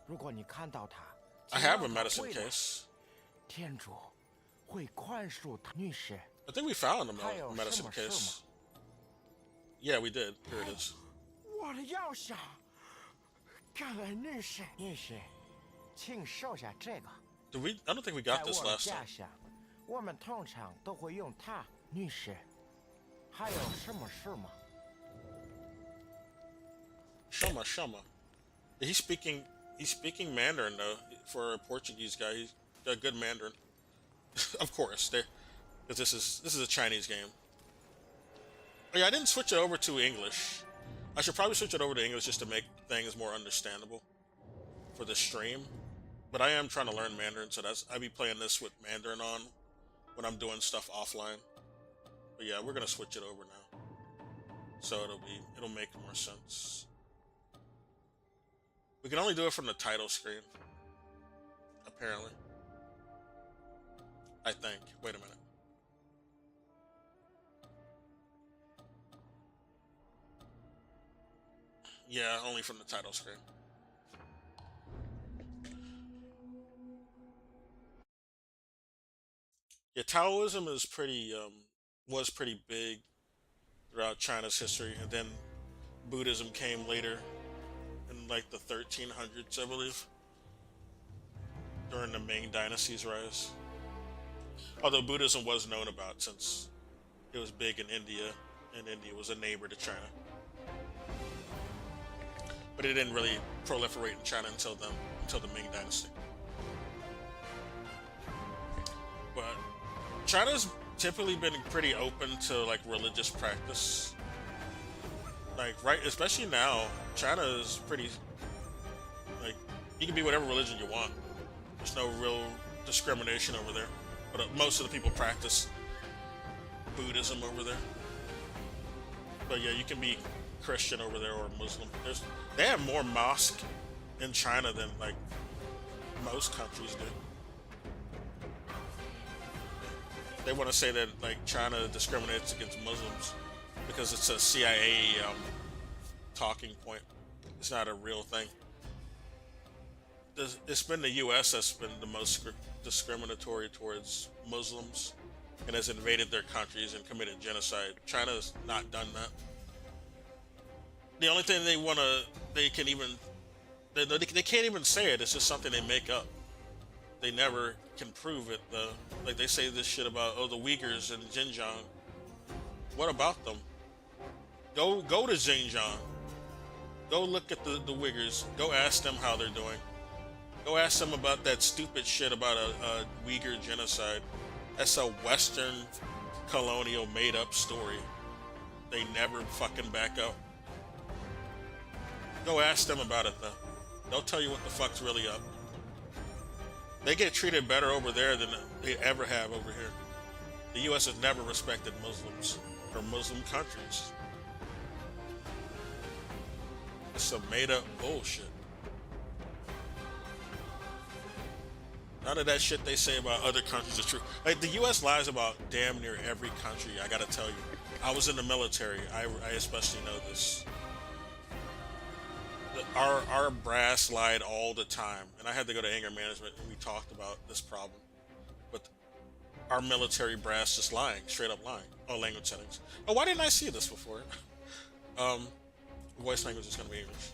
Speaker 7: 如果你看到他，
Speaker 2: I
Speaker 7: 请
Speaker 2: have
Speaker 7: 让
Speaker 2: a
Speaker 7: 他
Speaker 2: medicine
Speaker 7: 回来
Speaker 2: case.
Speaker 7: 天主会宽恕他。女士，
Speaker 2: I think we found him
Speaker 7: 还有
Speaker 2: a
Speaker 7: 什
Speaker 2: medicine
Speaker 7: 么事
Speaker 2: case.
Speaker 7: 吗？
Speaker 2: Yeah, we did. Here it is.
Speaker 7: 我的药箱，感恩女士。女士，请收下这个。
Speaker 2: Did we? I don't think we
Speaker 7: 在
Speaker 2: got this
Speaker 7: 我的
Speaker 2: last
Speaker 7: 家
Speaker 2: time.
Speaker 7: 乡，我们通常都会用它。女士，还有什么事吗？
Speaker 2: Shama, Shama. He's speaking Mandarin though. For a Portuguese guy, he's got good Mandarin. Of course, because this is a Chinese game. Oh, yeah, I didn't switch it over to English. I should probably switch it over to English just to make things more understandable for the stream. But I am trying to learn Mandarin, so I'll be playing this with Mandarin on when I'm doing stuff offline. But yeah, we're gonna switch it over now. So it'll make more sense. We can only do it from the title screen. Apparently. I think. Wait a minute. Yeah, only from the title screen. Yeah, Taoism is pretty was pretty big throughout China's history, and then Buddhism came later in like the 1300s, I believe, during the Ming Dynasty's rise. Although Buddhism was known about since it was big in India, and India was a neighbor to China. But it didn't really proliferate in China until the Ming Dynasty. But China's typically been pretty open to like religious practice. Like especially now, China is pretty like you can be whatever religion you want. There's no real discrimination over there. But most of the people practice Buddhism over there. But yeah, you can be Christian over there or Muslim. They have more mosques in China than like most countries do. They want to say that like China discriminates against Muslims because it's a CIA talking point. It's not a real thing. It's been the U.S. that's been the most discriminatory towards Muslims and has invaded their countries and committed genocide. China's not done that. The only thing they can't even say it. It's just something they make up. They never can prove it. Like they say this shit about the Uyghurs in Xinjiang. What about them? Go to Xinjiang. Go look at the Uyghurs. Go ask them how they're doing. Go ask them about that stupid shit about a Uyghur genocide. That's a Western colonial made up story. They never fucking back up. Go ask them about it though. They'll tell you what the fuck's really up. They get treated better over there than they ever have over here. The U.S. has never respected Muslims or Muslim countries. It's some made up bullshit. None of that shit they say about other countries is true. Like the U.S. lies about damn near every country. I gotta tell you, I was in the military. I especially know this. Our brass lied all the time, and I had to go to anger management, and we talked about this problem. But our military brass just lying, straight up lying. Oh, language settings. Oh, why didn't I see this before? Voice language is gonna be English.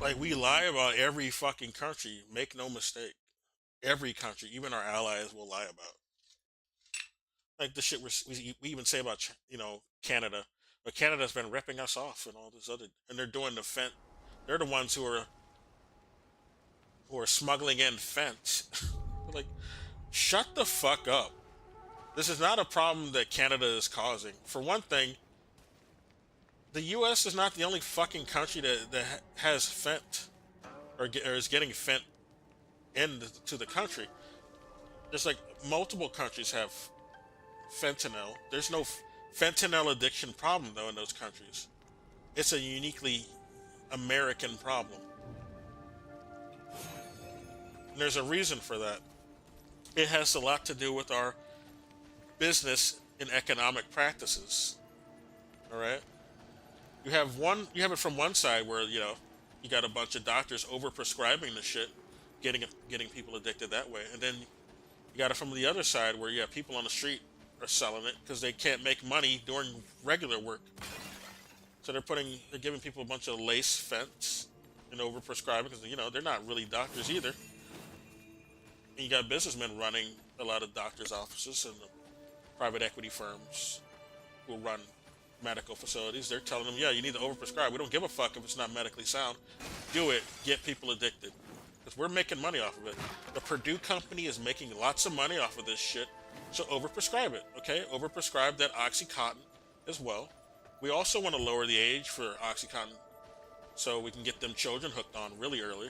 Speaker 2: Like, we lie about every fucking country. Make no mistake. Every country, even our allies, will lie about. Like the shit we even say about, Canada. But Canada's been ripping us off and all this other... And they're doing the fent... They're the ones who are smuggling in fent. Like, shut the fuck up. This is not a problem that Canada is causing. For one thing, the U.S. is not the only fucking country that has fent or is getting fent into the country. There's like multiple countries have fentanyl. There's no fentanyl addiction problem though in those countries. It's a uniquely American problem. And there's a reason for that. It has a lot to do with our business and economic practices. All right? You have it from one side where, you got a bunch of doctors overprescribing the shit, getting people addicted that way. And then you got it from the other side where you have people on the street are selling it because they can't make money doing regular work. So they're giving people a bunch of lace fents and overprescribing because, they're not really doctors either. And you got businessmen running a lot of doctors' offices and private equity firms who run medical facilities. They're telling them, yeah, you need to overprescribe. We don't give a fuck if it's not medically sound. Do it. Get people addicted. Because we're making money off of it. The Purdue company is making lots of money off of this shit. So overprescribe it, okay? Overprescribe that OxyContin as well. We also want to lower the age for OxyContin so we can get them children hooked on really early.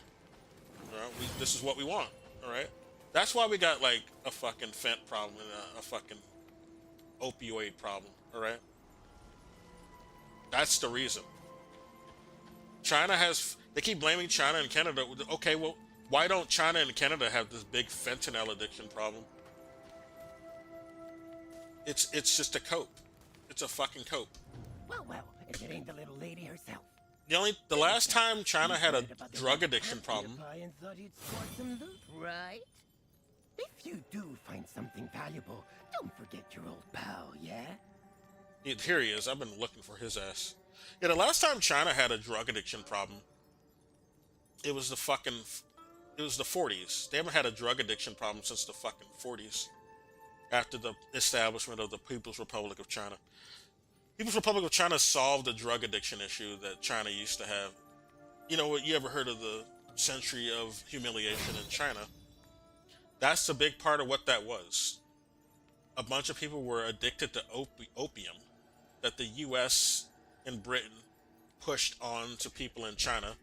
Speaker 2: All right? This is what we want, all right? That's why we got like a fucking fent problem and a fucking opioid problem. All right. That's the reason. China has. They keep blaming China and Canada. Okay, well, why don't China and Canada have this big fentanyl addiction problem? It's just a cope. It's a fucking cope.
Speaker 7: Well, if it ain't the little lady herself.
Speaker 2: The last time China had a drug addiction problem.
Speaker 7: And thought he'd score some loot, right? If you do find something valuable, don't forget your old pal, yeah?
Speaker 2: Here he is. I've been looking for his ass. Yeah, the last time China had a drug addiction problem, it was the 40s. They haven't had a drug addiction problem since the fucking 40s. After the establishment of the People's Republic of China. People's Republic of China solved the drug addiction issue that China used to have. You know what? You ever heard of the century of humiliation in China? That's a big part of what that was. A bunch of people were addicted to opium that the U.S. and Britain pushed on to people in China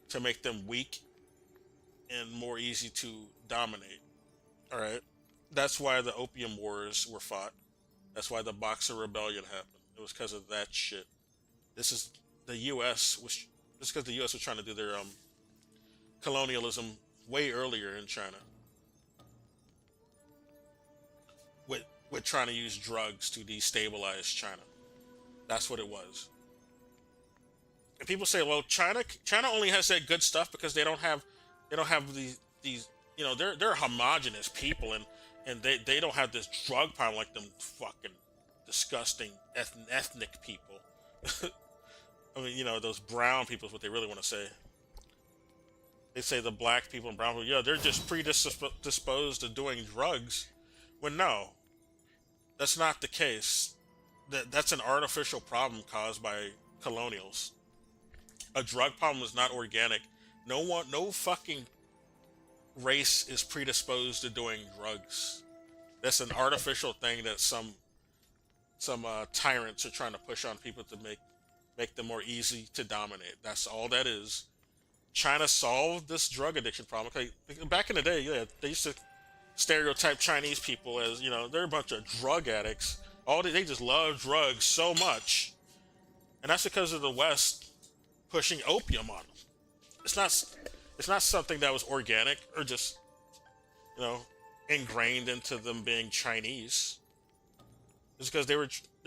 Speaker 2: to make them weak and more easy to dominate. All right? That's why the opium wars were fought. That's why the Boxer Rebellion happened. It was because of that shit. This is the U.S. Just because the U.S. was trying to do their colonialism way earlier in China. With trying to use drugs to destabilize China. That's what it was. And people say, well, China only has that good stuff because they don't have these you know, they're homogenous people and they don't have this drug problem like them fucking disgusting ethnic people. I mean, you know, those brown people is what they really want to say. They say the black people and brown people, yeah, they're just predisposed to doing drugs. When no, that's not the case. That's an artificial problem caused by colonials. A drug problem is not organic. No fucking race is predisposed to doing drugs. That's an artificial thing that some tyrants are trying to push on people to make them more easy to dominate. That's all that is. China solved this drug addiction problem. Okay, back in the day, yeah, they used to stereotype Chinese people as, you know, they're a bunch of drug addicts. They just love drugs so much, and that's because of the West pushing opium on them. It's not something that was organic or just, you know, ingrained into them being Chinese. It's because there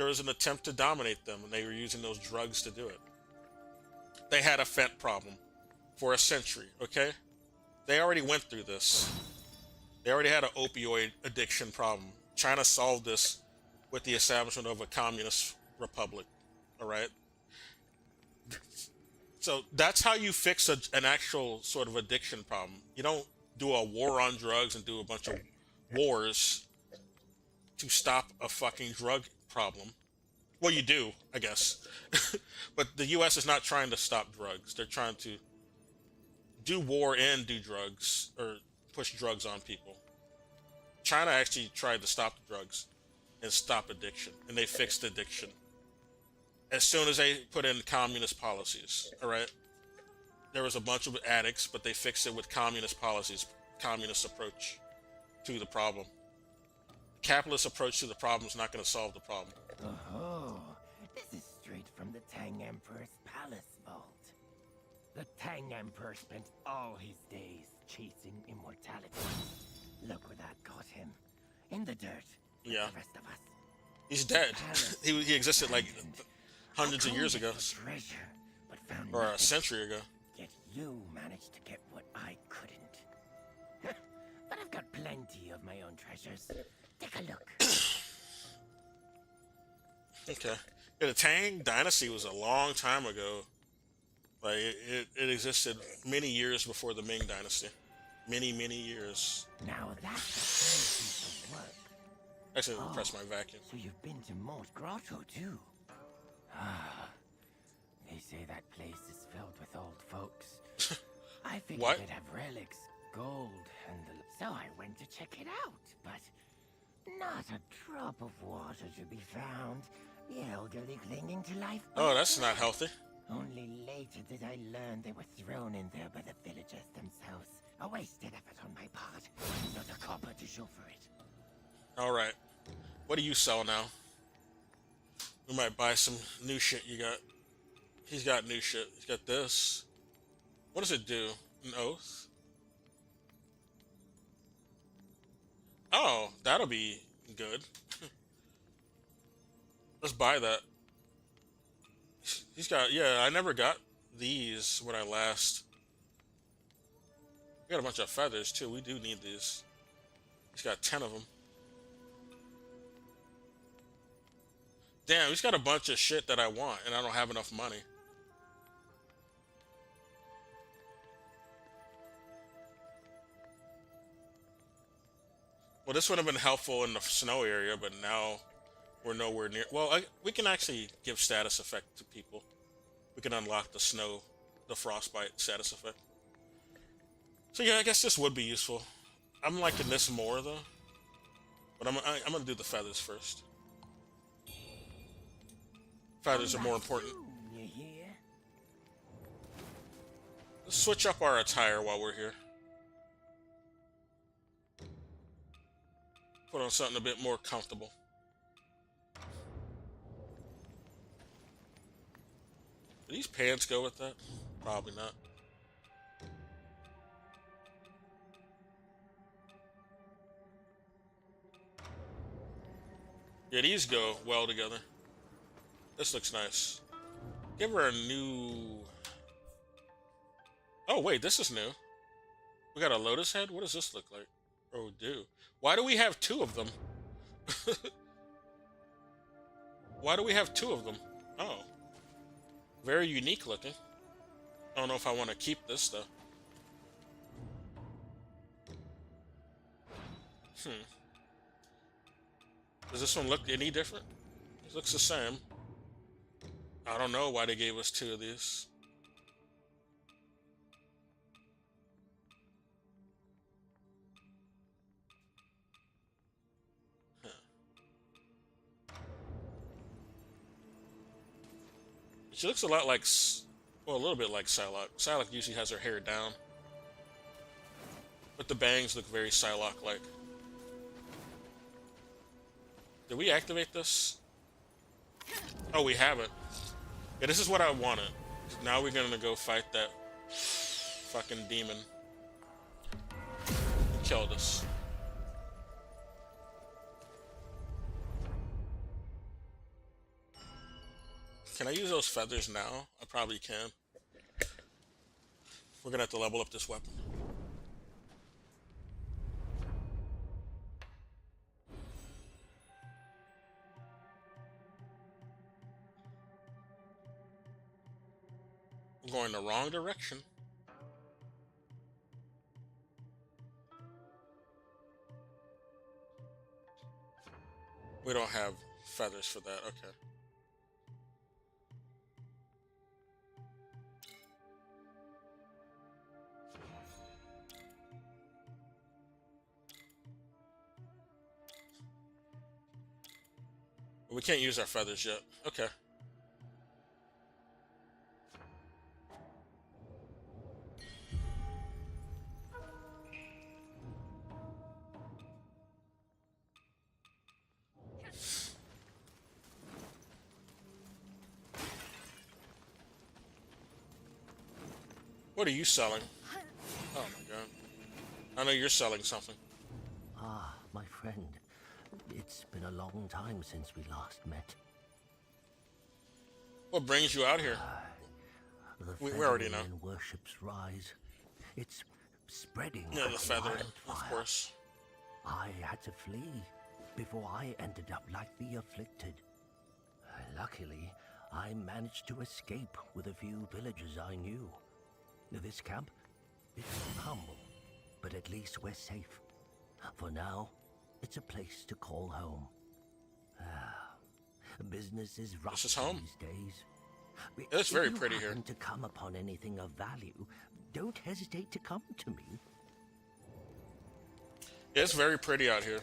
Speaker 2: was an attempt to dominate them, and they were using those drugs to do it. They had a fent problem for a century, okay? They already went through this. They already had an opioid addiction problem. China solved this with the establishment of a communist republic, all right? So that's how you fix an actual sort of addiction problem. You don't do a war on drugs and do a bunch of wars to stop a fucking drug problem. Well, you do, I guess. But the U.S. is not trying to stop drugs. They're trying to do war and do drugs, or push drugs on people. China actually tried to stop the drugs and stop addiction, and they fixed addiction as soon as they put in communist policies, all right? There was a bunch of addicts, but they fixed it with communist policies, communist approach to the problem. Capitalist approach to the problem is not going to solve the problem.
Speaker 7: Oh, this is straight from the Tang Emperor's palace vault. The Tang Emperor spent all his days chasing immortality. Look where that got him. In the dirt. With
Speaker 2: Yeah.
Speaker 7: the rest of us.
Speaker 2: He's dead. he existed like hundreds of years ago,
Speaker 7: Treasure, but found
Speaker 2: or a
Speaker 7: nothing.
Speaker 2: century ago.
Speaker 7: Yet you managed to get what I couldn't. But I've got plenty of my own treasures. Take a look.
Speaker 2: Okay. Yeah, the Tang Dynasty was a long time ago. Like, it existed many years before the Ming Dynasty. Many years.
Speaker 7: Now that's a fine piece of work.
Speaker 2: Actually, let me press my vacuum.
Speaker 7: So you've been to Mort Grotto too? Ah, they say that place is filled with old folks. I figured
Speaker 2: What?
Speaker 7: they'd have relics, gold, and so I went to check it out, but not a drop of water to be found. The elderly clinging to life.
Speaker 2: Oh, that's not healthy.
Speaker 7: Only later did I learn they were thrown in there by the villagers themselves. A wasted effort on my part. Not a copper to show for it.
Speaker 2: All right. What do you sell now? We might buy some new shit you got. He's got new shit. He's got this. What does it do? An oath? Oh, that'll be good. Let's buy that. He's got, yeah, I never got these when I last. We got a bunch of feathers too. We do need these. He's got 10 of them. Damn, he's got a bunch of shit that I want, and I don't have enough money. Well, this would have been helpful in the snow area, but now we're nowhere near. Well, we can actually give status effect to people. We can unlock the snow, the frostbite status effect. So yeah, I guess this would be useful. I'm liking this more though, but I'm gonna do the feathers first. Feathers are more important.
Speaker 7: You hear?
Speaker 2: Let's switch up our attire while we're here. Put on something a bit more comfortable. Do these pants go with that? Probably not. Yeah, these go well together. This looks nice. Give her a new... Oh, wait, this is new. We got a lotus head? What does this look like? Oh, we do. Why do we have 2 of them? Why do we have 2 of them? Oh. Very unique looking. I don't know if I want to keep this, though. Does this one look any different? It looks the same. I don't know why they gave us 2 of these. Huh. She looks a lot like, well, a little bit like Psylocke. Psylocke usually has her hair down. But the bangs look very Psylocke-like. Did we activate this? Oh, we haven't. Yeah, this is what I wanted. Now we're gonna go fight that fucking demon. He killed us. Can I use those feathers now? I probably can. We're gonna have to level up this weapon. I'm going the wrong direction. We don't have feathers for that, okay. We can't use our feathers yet. Okay. What are you selling? Oh my god. I know you're selling something.
Speaker 7: Ah, my friend. It's been a long time since we last met.
Speaker 2: What brings you out here?
Speaker 7: The
Speaker 2: We already know.
Speaker 7: feathering worships rise. It's spreading.
Speaker 2: Yeah, the
Speaker 7: like
Speaker 2: feather,
Speaker 7: wildfire.
Speaker 2: of course.
Speaker 7: I had to flee before I ended up like the afflicted. Luckily, I managed to escape with a few villagers I knew. This camp, it's humble, but at least we're safe. For now, it's a place to call home. Business is rough
Speaker 2: This is home.
Speaker 7: these days.
Speaker 2: It's very pretty
Speaker 7: If you
Speaker 2: here.
Speaker 7: happen to come upon anything of value, don't hesitate to come to me.
Speaker 2: Yeah, it's very pretty out here,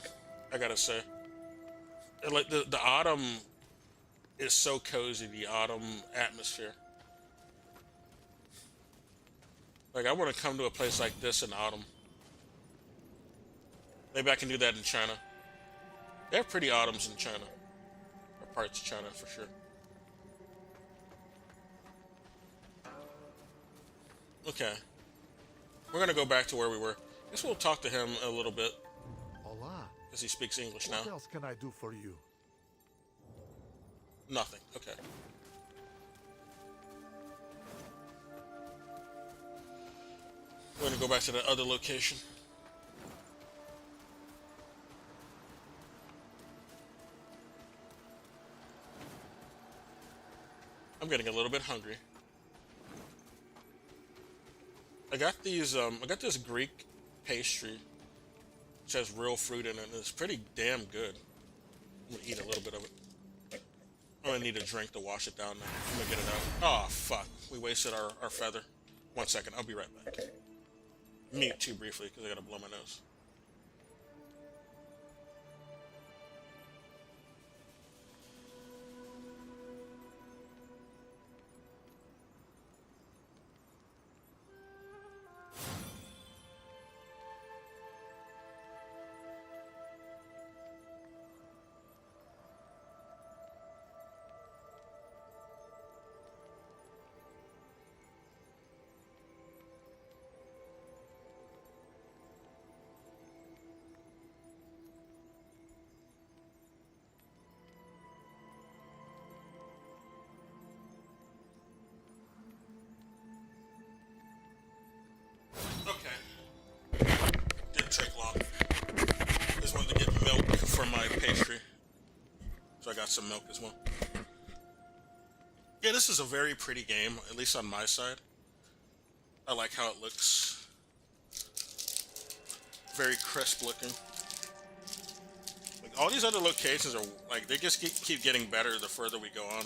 Speaker 2: I gotta say. And like the autumn is so cozy, the autumn atmosphere. Like, I want to come to a place like this in autumn. Maybe I can do that in China. They have pretty autumns in China. Or parts of China, for sure. Okay. We're going to go back to where we were. I guess we'll talk to him a little bit.
Speaker 9: Hola.
Speaker 2: Because he speaks English
Speaker 9: What
Speaker 2: now.
Speaker 9: else can I do for you?
Speaker 2: Nothing. Okay. We're going to go back to the other location. I'm getting a little bit hungry. I got these, I got this Greek pastry, which has real fruit in it, and it's pretty damn good. I'm gonna eat a little bit of it. I'm gonna need a drink to wash it down now. I'm gonna get it out. Oh, fuck. We wasted our feather. 1 second, I'll be right back. Mute too briefly, because I gotta blow my nose. Okay. Didn't take long. Just wanted to get milk for my pastry. So I got some milk as well. Yeah, this is a very pretty game, at least on my side. I like how it looks. Very crisp looking. Like, all these other locations are, like, they just keep getting better the further we go on.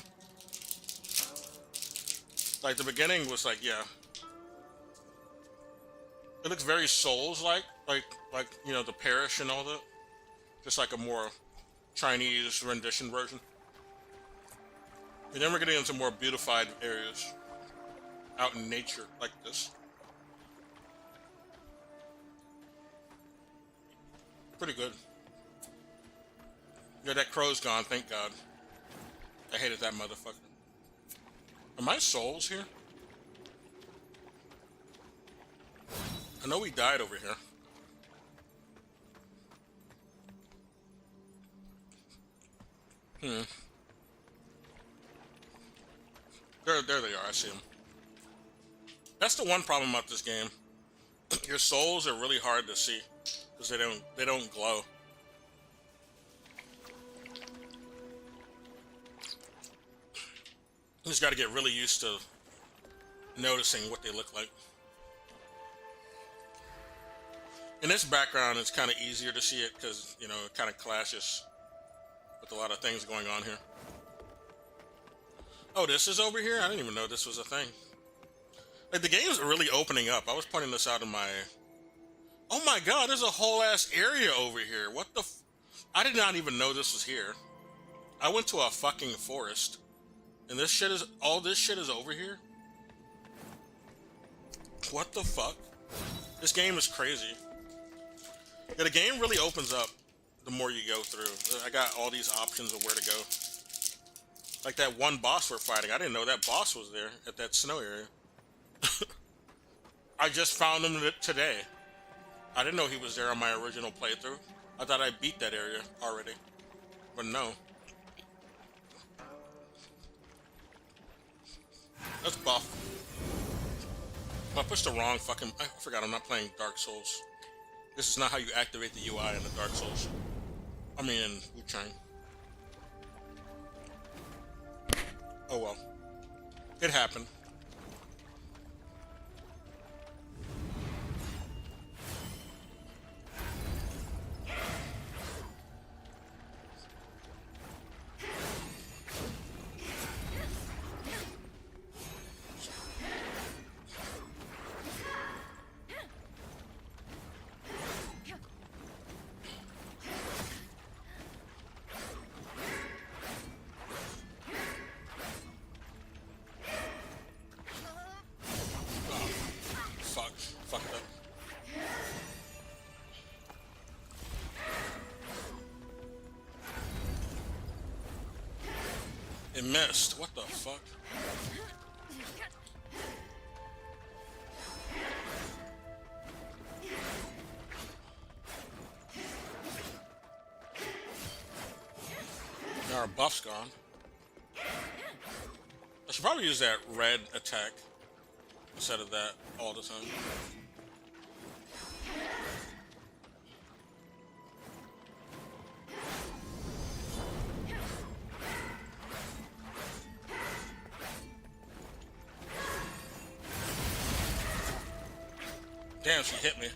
Speaker 2: Like, the beginning was like, yeah. It looks very Souls-like, like, you know, the Parish and all that. Just like a more Chinese rendition version. And then we're getting into more beautified areas. Out in nature, like this. Pretty good. Yeah, that crow's gone, thank God. I hated that motherfucker. Are my souls here? I know we died over here. There they are, I see them. That's the one problem about this game. Your souls are really hard to see because they don't glow. You just got to get really used to noticing what they look like. In this background, it's kind of easier to see it because, you know, it kind of clashes with a lot of things going on here. Oh, this is over here? I didn't even know this was a thing. Like, the game's really opening up. I was pointing this out in my... Oh my god, there's a whole ass area over here. What the I did not even know this was here. I went to a fucking forest. And this shit is... All this shit is over here? What the fuck? This game is crazy. Yeah, the game really opens up the more you go through. I got all these options of where to go. Like that one boss we're fighting. I didn't know that boss was there at that snow area. I just found him today. I didn't know he was there on my original playthrough. I thought I beat that area already. But no. That's buff. I pushed the wrong fucking... I forgot I'm not playing Dark Souls. This is not how you activate the UI in the Dark Souls. I mean in Wuchang. Oh well. It happened. It missed. What the fuck? Now our buff's gone. I should probably use that red attack instead of that all the time. Damn, she hit me.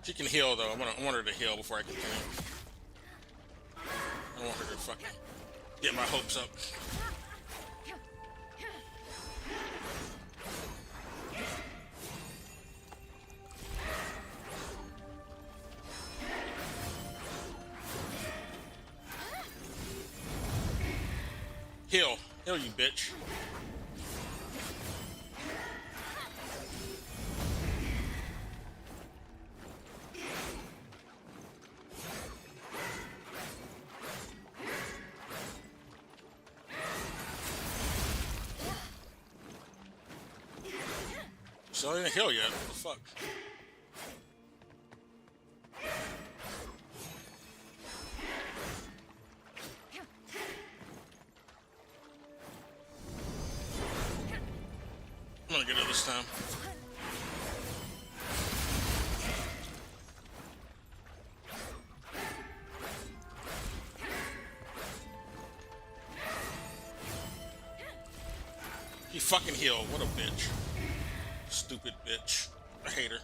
Speaker 2: She can heal though. I want her to heal before I continue. I don't want her to fucking get my hopes up. Heal. Heal, you bitch. So I didn't heal yet. What the fuck? I'm gonna get it this time. He fucking healed. What a bitch. Stupid bitch. I hate her.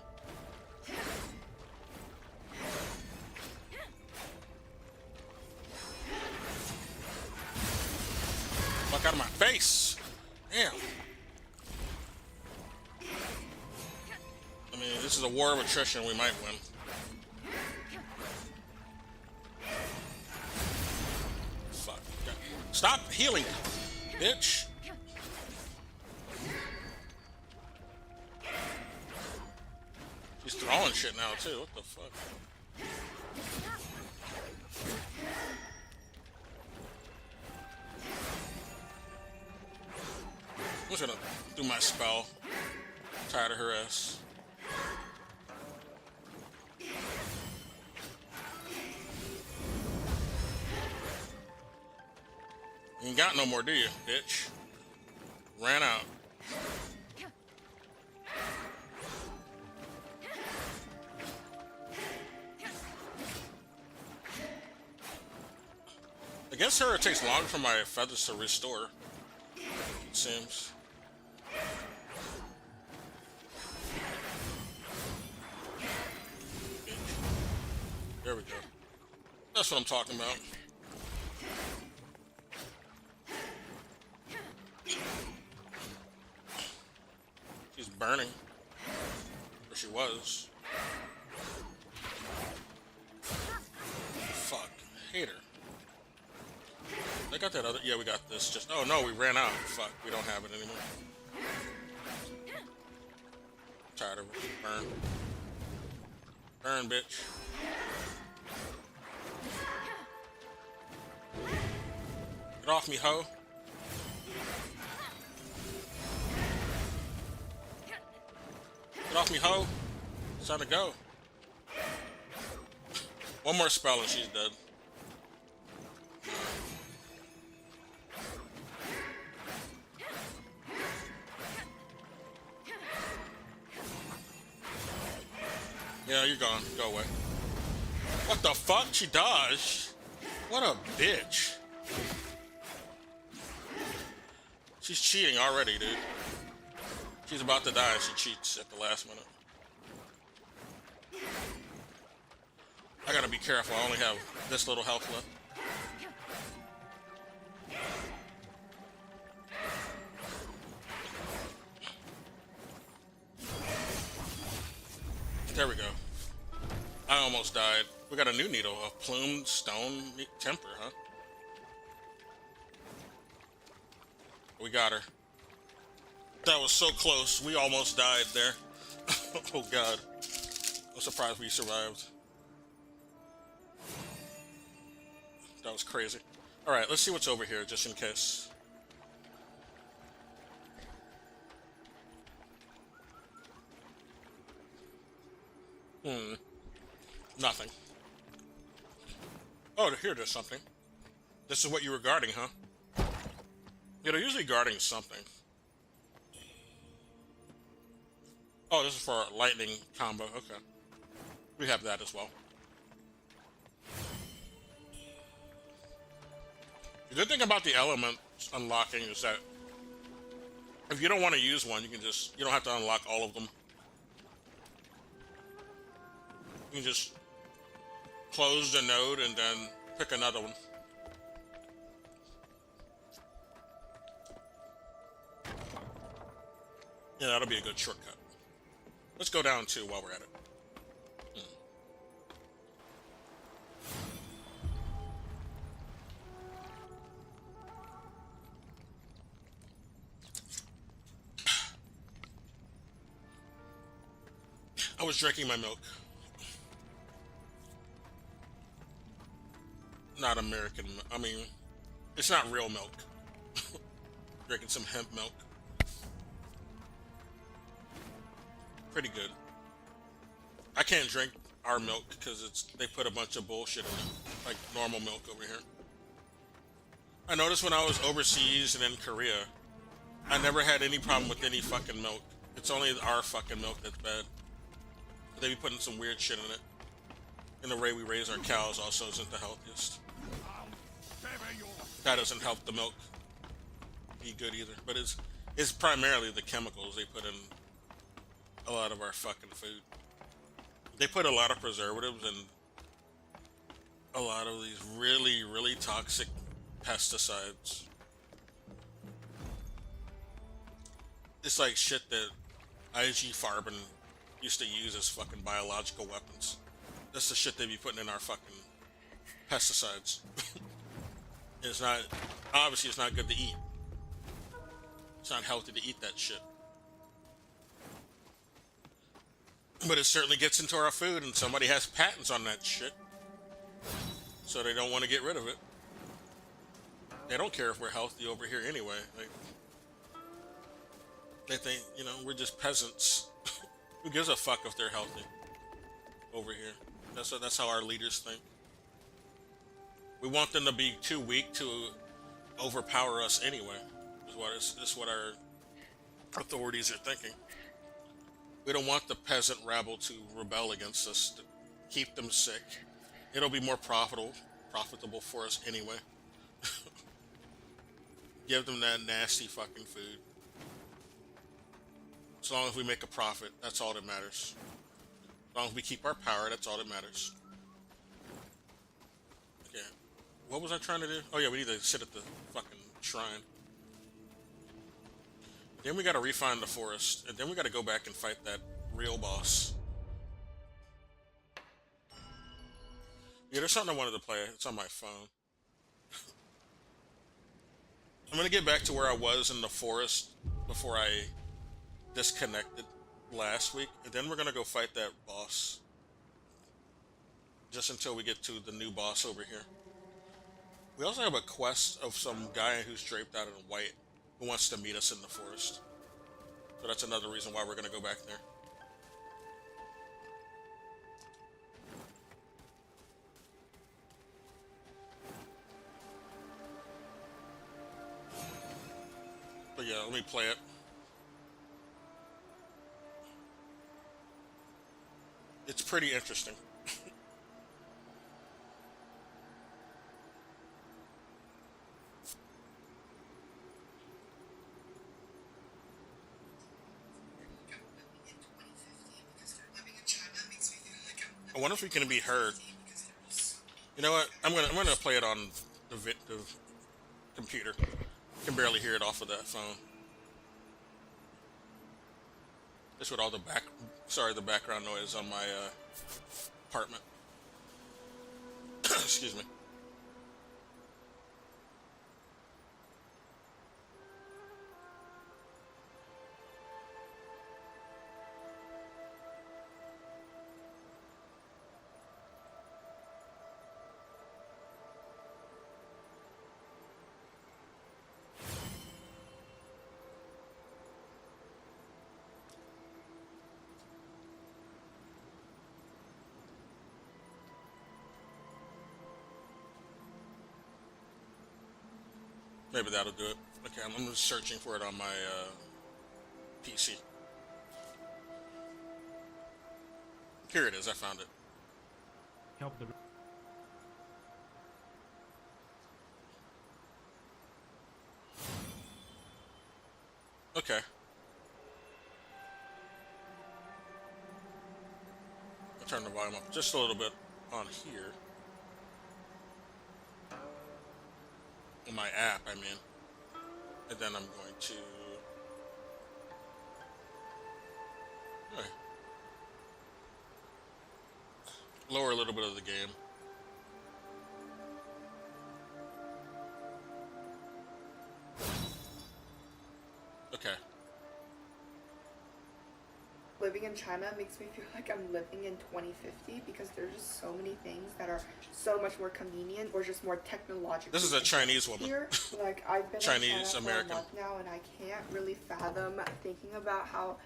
Speaker 2: Fuck out of my face. Damn. I mean, this is a war of attrition. We might win. Fuck. Stop healing, bitch. He's throwing shit now, too. What the fuck? I'm just gonna do my spell. I'm tired of her ass. You ain't got no more, do you, bitch? Ran out. Against her, it takes longer for my feathers to restore, it seems. There we go. That's what I'm talking about. She's burning. Or she was. Fuck. Hate her. I got that other. Yeah, we got this. Just. Oh no, we ran out. Fuck. We don't have it anymore. Tired of it. Burn. Burn, bitch. Get off me, hoe. Get off me, hoe. It's time to go. One more spell and she's dead. Yeah, you're gone. Go away. What the fuck? She dodged? What a bitch. She's cheating already, dude. She's about to die and she cheats at the last minute. I gotta be careful. I only have this little health left. There we go. I almost died. We got a new needle, a plumed stone temper, huh? We got her. That was so close. We almost died there. Oh god. I'm surprised we survived. That was crazy. Alright, let's see what's over here, just in case. Nothing. Oh, here there's something. This is what you were guarding, huh? Yeah, they're usually guarding something. Oh, this is for a lightning combo. Okay. We have that as well. The good thing about the elements unlocking is that if you don't want to use one, you don't have to unlock all of them. You can just close the node and then pick another one. Yeah, that'll be a good shortcut. Let's go down too while we're at it. I was drinking my milk. Not American. I mean, it's not real milk. Drinking some hemp milk. Pretty good. I can't drink our milk because they put a bunch of bullshit in it, like normal milk over here. I noticed when I was overseas and in Korea, I never had any problem with any fucking milk. It's only our fucking milk that's bad. They be putting some weird shit in it. And the way we raise our cows also isn't the healthiest. That doesn't help the milk be good either. But it's primarily the chemicals they put in a lot of our fucking food. They put a lot of preservatives and a lot of these really, really toxic pesticides. It's like shit that IG Farben used to use as fucking biological weapons. That's the shit they be putting in our fucking pesticides. It's not, obviously it's not good to eat. It's not healthy to eat that shit. But it certainly gets into our food and somebody has patents on that shit. So they don't want to get rid of it. They don't care if we're healthy over here anyway. Like, they think, you know, we're just peasants. Who gives a fuck if they're healthy over here? That's how our leaders think. We want them to be too weak to overpower us anyway. Is what our authorities are thinking. We don't want the peasant rabble to rebel against us, to keep them sick. It'll be more profitable for us anyway. Give them that nasty fucking food. As long as we make a profit, that's all that matters. As long as we keep our power, that's all that matters. Okay. What was I trying to do? Oh yeah, we need to sit at the fucking shrine. Then we gotta refine the forest, and then we gotta go back and fight that real boss. Yeah, there's something I wanted to play. It's on my phone. I'm gonna get back to where I was in the forest before I disconnected last week, and then we're gonna go fight that boss. Just until we get to the new boss over here. We also have a quest of some guy who's draped out in white who wants to meet us in the forest. So that's another reason why we're gonna go back there. But yeah, let me play it. It's pretty interesting. I wonder if we can be heard. You know what? I'm gonna play it on the computer. I can barely hear it off of that phone. Just with all the background noise on my apartment. Excuse me. Maybe that'll do it. Okay, I'm just searching for it on my PC. Here it is. I found it.
Speaker 3: help the
Speaker 2: Okay. I'll turn the volume up just a little bit on here. In my app, I mean. And then I'm going to... Okay. Lower a little bit of the game. Okay.
Speaker 10: Living in China makes me feel like I'm living in 2050 because there's just so many things that are so much more convenient or just more technological.
Speaker 2: This is a Chinese woman.
Speaker 10: Here, like I've been
Speaker 2: Chinese
Speaker 10: in China
Speaker 2: American.
Speaker 10: for a month now, and I can't really fathom thinking about how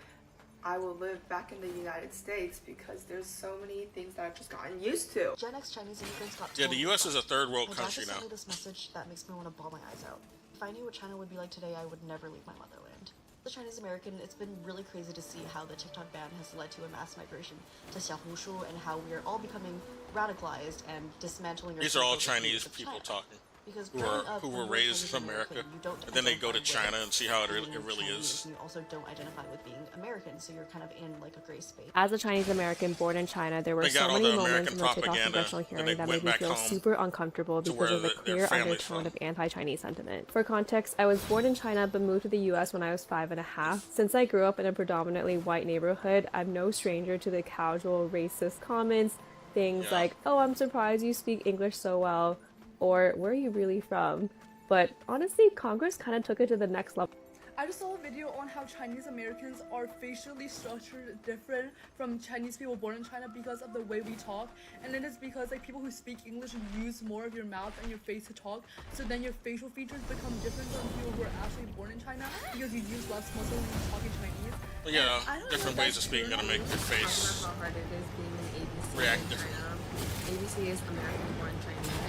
Speaker 10: I will live back in the United States because there's so many things that I've just gotten used to.
Speaker 11: Gen X Chinese immigrants got
Speaker 2: Yeah, the U.S. is a third world
Speaker 11: My dad
Speaker 2: country
Speaker 11: just
Speaker 2: now.
Speaker 11: sent me this message that makes me want to bawl my eyes out. If I knew what China would be like today, I would never leave my motherland. The Chinese American, it's been really crazy to see how the TikTok ban has led to a mass migration to Xiaohongshu and how we are all becoming radicalized and dismantling our
Speaker 2: These are all
Speaker 11: stereotypical views
Speaker 2: Chinese
Speaker 11: of
Speaker 2: people
Speaker 11: China.
Speaker 2: talking.
Speaker 11: Because
Speaker 2: Who
Speaker 11: growing up,
Speaker 2: were
Speaker 11: when you're
Speaker 2: raised
Speaker 11: Chinese
Speaker 2: in America,
Speaker 11: American, you don't
Speaker 2: and then they go to
Speaker 11: identify
Speaker 2: China
Speaker 11: with
Speaker 2: and see how it
Speaker 11: being
Speaker 2: really
Speaker 11: Chinese,
Speaker 2: is.
Speaker 11: and you also don't identify with being American, so you're kind of in like a gray space.
Speaker 12: As a Chinese American born in China, there were
Speaker 2: They got
Speaker 12: so
Speaker 2: all
Speaker 12: many
Speaker 2: the
Speaker 12: moments
Speaker 2: American
Speaker 12: in the TikTok
Speaker 2: propaganda,
Speaker 12: congressional
Speaker 2: and
Speaker 12: hearing
Speaker 2: they
Speaker 12: that
Speaker 2: went
Speaker 12: made me
Speaker 2: back
Speaker 12: feel
Speaker 2: home
Speaker 12: super uncomfortable
Speaker 2: to
Speaker 12: because
Speaker 2: where
Speaker 12: of the
Speaker 2: their
Speaker 12: clear
Speaker 2: family's
Speaker 12: undertone
Speaker 2: from.
Speaker 12: of anti-Chinese sentiment. For context, I was born in China but moved to the US when I was 5.5. Since I grew up in a predominantly white neighborhood, I'm no stranger to the casual racist comments, things like, "Oh, I'm surprised you speak English so well," or "Where are you really from?" But honestly, Congress kind of took it to the next level.
Speaker 13: I just saw a video on how Chinese Americans are facially structured different from Chinese people born in China because of the way we talk, and it is because like people who speak English use more of your mouth and your face to talk, so then your facial features become different from people who are actually born in China because you use less muscle when you talk in Chinese.
Speaker 2: Well, yeah, different ways of speaking gonna make your face
Speaker 14: How hard it is being an ABC
Speaker 2: react
Speaker 14: in
Speaker 2: different.
Speaker 14: China. ABC is American born Chinese.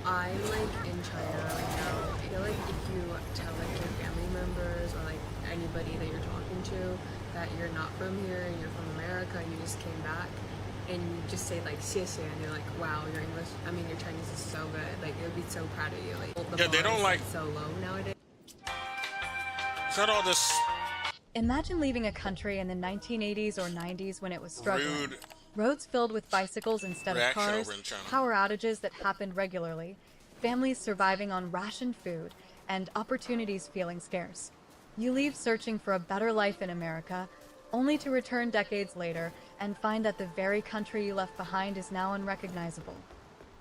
Speaker 14: I'm like in China right now. I feel like if you tell like your family members or like anybody that you're talking to that you're not from here and you're from America and you just came back and you just say like 谢谢 and you're like, wow, your English, I mean your Chinese is so good. Like they'll be so proud of you. Like the
Speaker 2: Yeah, they
Speaker 14: bar
Speaker 2: don't
Speaker 14: is,
Speaker 2: like-
Speaker 14: so low nowadays.
Speaker 2: Is that all this
Speaker 6: Imagine leaving a country in the 1980s or 90s when it was struggling.
Speaker 2: rude
Speaker 6: Roads filled with bicycles instead of
Speaker 2: reaction
Speaker 6: cars,
Speaker 2: over in China?
Speaker 6: power outages that happened regularly, families surviving on rationed food, and opportunities feeling scarce. You leave searching for a better life in America, only to return decades later and find that the very country you left behind is now unrecognizable.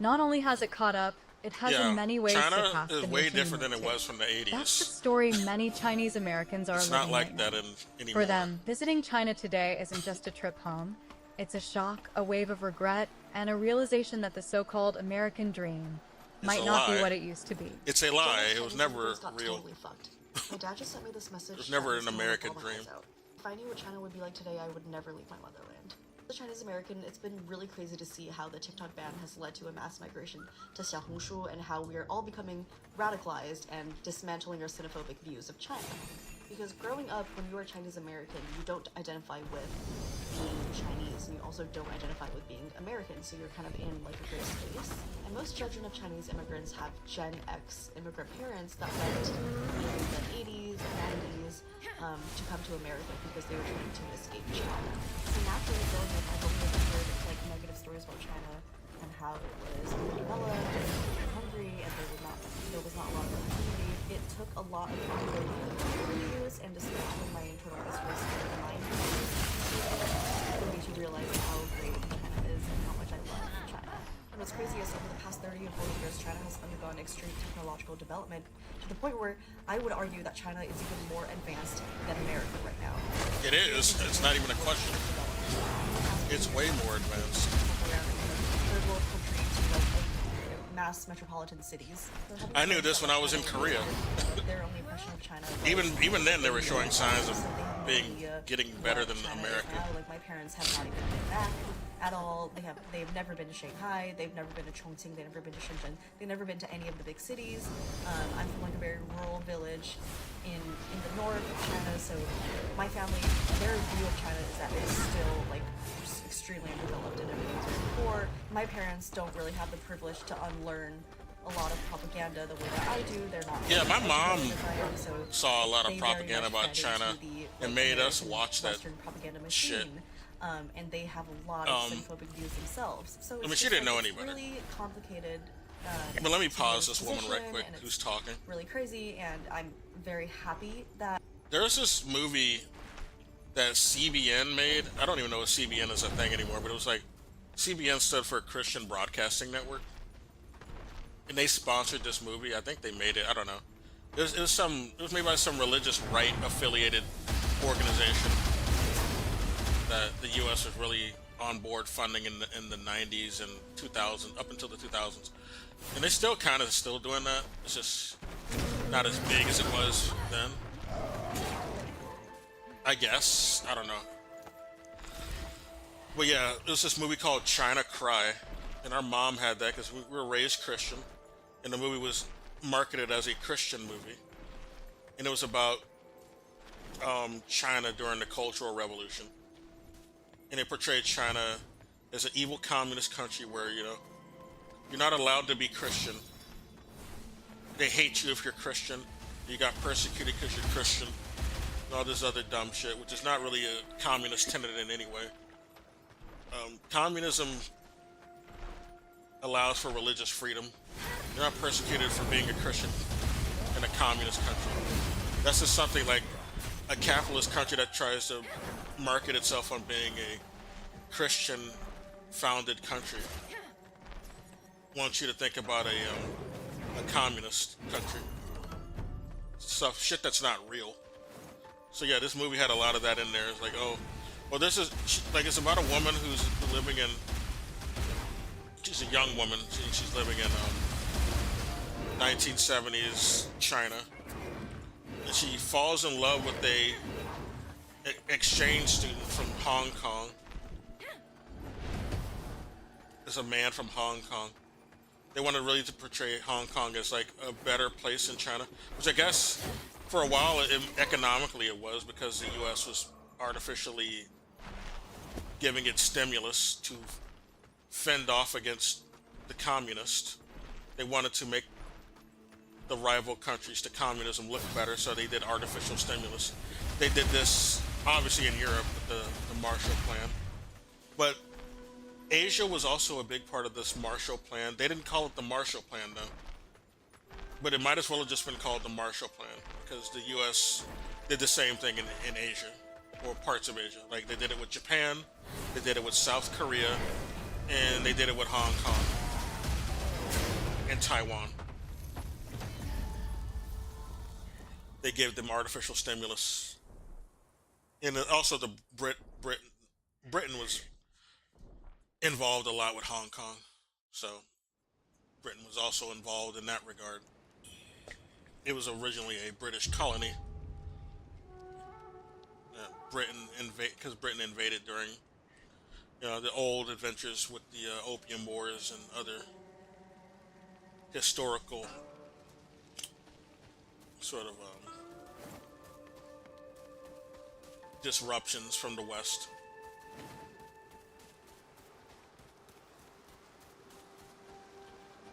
Speaker 6: Not only has it caught up, it has in many ways
Speaker 2: China
Speaker 6: surpassed
Speaker 2: is
Speaker 6: the
Speaker 2: way
Speaker 6: nation
Speaker 2: different than
Speaker 6: moved
Speaker 2: it
Speaker 6: to.
Speaker 2: was from the
Speaker 6: That's the
Speaker 2: 80s.
Speaker 6: story many Chinese Americans are
Speaker 2: It's
Speaker 6: living
Speaker 2: not like
Speaker 6: right
Speaker 2: that
Speaker 6: now.
Speaker 2: anymore.
Speaker 6: For them, visiting China today isn't just a trip home. It's a shock, a wave of regret, and a realization that the so-called American dream might
Speaker 2: a
Speaker 6: not be
Speaker 2: lie.
Speaker 6: what it used to be.
Speaker 2: It's a lie.
Speaker 11: Gen X
Speaker 2: It was
Speaker 11: Chinese
Speaker 2: never
Speaker 11: immigrants got
Speaker 2: real.
Speaker 11: Totally fucked. My dad just sent me this message.
Speaker 2: There's never
Speaker 11: that
Speaker 2: an
Speaker 11: makes me wanna
Speaker 2: American
Speaker 11: bawl my
Speaker 2: dream.
Speaker 11: eyes out. If I knew what China would be like today, I would never leave my motherland. The Chinese American, it's been really crazy to see how the TikTok ban has led to a mass migration to Xiaohongshu and how we are all becoming radicalized and dismantling our xenophobic views of China. Because growing up, when you are Chinese American, you don't identify with being Chinese, and you also don't identify with being American, so you're kind of in like a gray space. And most children of Chinese immigrants have Gen X immigrant parents that went in the 80s, 90s to come to America because they were trying to escape China. So naturally, growing up, I've only ever heard like negative stories about China and how it was underdeveloped and hungry, and there was not a lot of opportunity. It took a lot of reviews and dismantling my internalized racism and mind for me to realize how great China is and how much I love China. And what's crazy is over the past 30 or 40 years, China has undergone extreme technological development to the point where I would argue that China is even more advanced than America right now.
Speaker 2: It is. It's not even a question. It's way more advanced.
Speaker 11: Third world countries to like mass metropolitan cities.
Speaker 2: I knew this when I was in Korea.
Speaker 11: Their only impression of China.
Speaker 2: Even then, they were showing signs of getting better than America.
Speaker 11: Like my parents have not even been back at all. They've never been to Shanghai. They've never been to Chongqing. They've never been to Shenzhen. They've never been to any of the big cities. I'm from like a very rural village in the north of China, so my family, their view of China is that it's still like just extremely undeveloped and everything's very poor. My parents don't really have the privilege to unlearn a lot of propaganda the way that I do. They're not.
Speaker 2: Yeah, my mom
Speaker 11: so
Speaker 2: saw a lot of
Speaker 11: they very
Speaker 2: propaganda
Speaker 11: much
Speaker 2: about
Speaker 11: fed
Speaker 2: China
Speaker 11: into the,
Speaker 2: and
Speaker 11: like,
Speaker 2: made us
Speaker 11: American
Speaker 2: watch that
Speaker 11: Western propaganda
Speaker 2: shit.
Speaker 11: machine. And they have a lot of xenophobic views themselves. So it's
Speaker 2: she
Speaker 11: just,
Speaker 2: didn't
Speaker 11: like,
Speaker 2: know
Speaker 11: it's
Speaker 2: any better.
Speaker 11: Really complicated.
Speaker 2: But let me pause
Speaker 11: to
Speaker 2: this woman right
Speaker 11: position,
Speaker 2: quick
Speaker 11: and it's
Speaker 2: who's talking.
Speaker 11: Really crazy, and I'm very happy that
Speaker 2: There's this movie that CBN made. I don't even know if CBN is a thing anymore, but it was like CBN stood for Christian Broadcasting Network, and they sponsored this movie. I think they made it. I don't know. It was made by some religious right affiliated organization that the U.S. was really on board funding in the 90s and 2000s, up until the 2000s, and they still kind of still doing that. It's just not as big as it was then. I guess. I don't know. But yeah, there's this movie called China Cry, and our mom had that because we were raised Christian, and the movie was marketed as a Christian movie, and it was about China during the Cultural Revolution, and it portrayed China as an evil communist country where, you know, you're not allowed to be Christian. They hate you if you're Christian. You got persecuted because you're Christian. And all this other dumb shit, which is not really a communist tenet in any way. Communism allows for religious freedom. You're not persecuted for being a Christian in a communist country. That's just something like a capitalist country that tries to market itself on being a Christian-founded country wants you to think about a communist country. Shit that's not real. So yeah, this movie had a lot of that in there. It's like, oh, well, this is like, it's about a woman who's living in. She's a young woman. She's living in 1970s China, and she falls in love with a exchange student from Hong Kong. It's a man from Hong Kong. They wanted really to portray Hong Kong as like a better place in China, which I guess for a while economically it was, because the U.S. was artificially giving it stimulus to fend off against the communists. They wanted to make the rival countries to communism look better, so they did artificial stimulus. They did this obviously in Europe with the Marshall Plan, but Asia was also a big part of this Marshall Plan. They didn't call it the Marshall Plan though, but it might as well have just been called the Marshall Plan, because the U.S. did the same thing in Asia, or parts of Asia. Like, they did it with Japan, they did it with South Korea, and they did it with Hong Kong and Taiwan. They gave them artificial stimulus. And also Britain was involved a lot with Hong Kong. So Britain was also involved in that regard. It was originally a British colony. Because Britain invaded during, you know, the old adventures with the Opium Wars and other historical sort of disruptions from the West.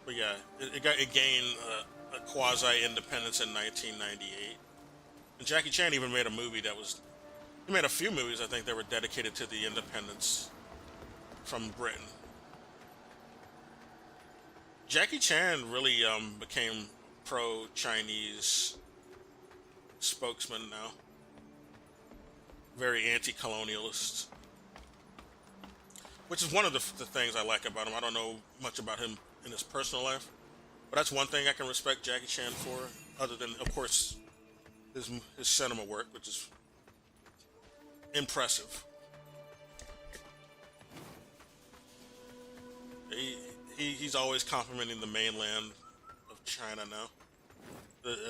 Speaker 2: But yeah, it gained a quasi-independence in 1998. And Jackie Chan even made a movie that was, he made a few movies I think that were dedicated to the independence from Britain. Jackie Chan really became pro-Chinese spokesman now. Very anti-colonialist. which is one of the things I like about him. I don't know much about him in his personal life, but that's one thing I can respect Jackie Chan for, other than, of course, his cinema work, which is impressive. He's always complimenting the mainland of China now,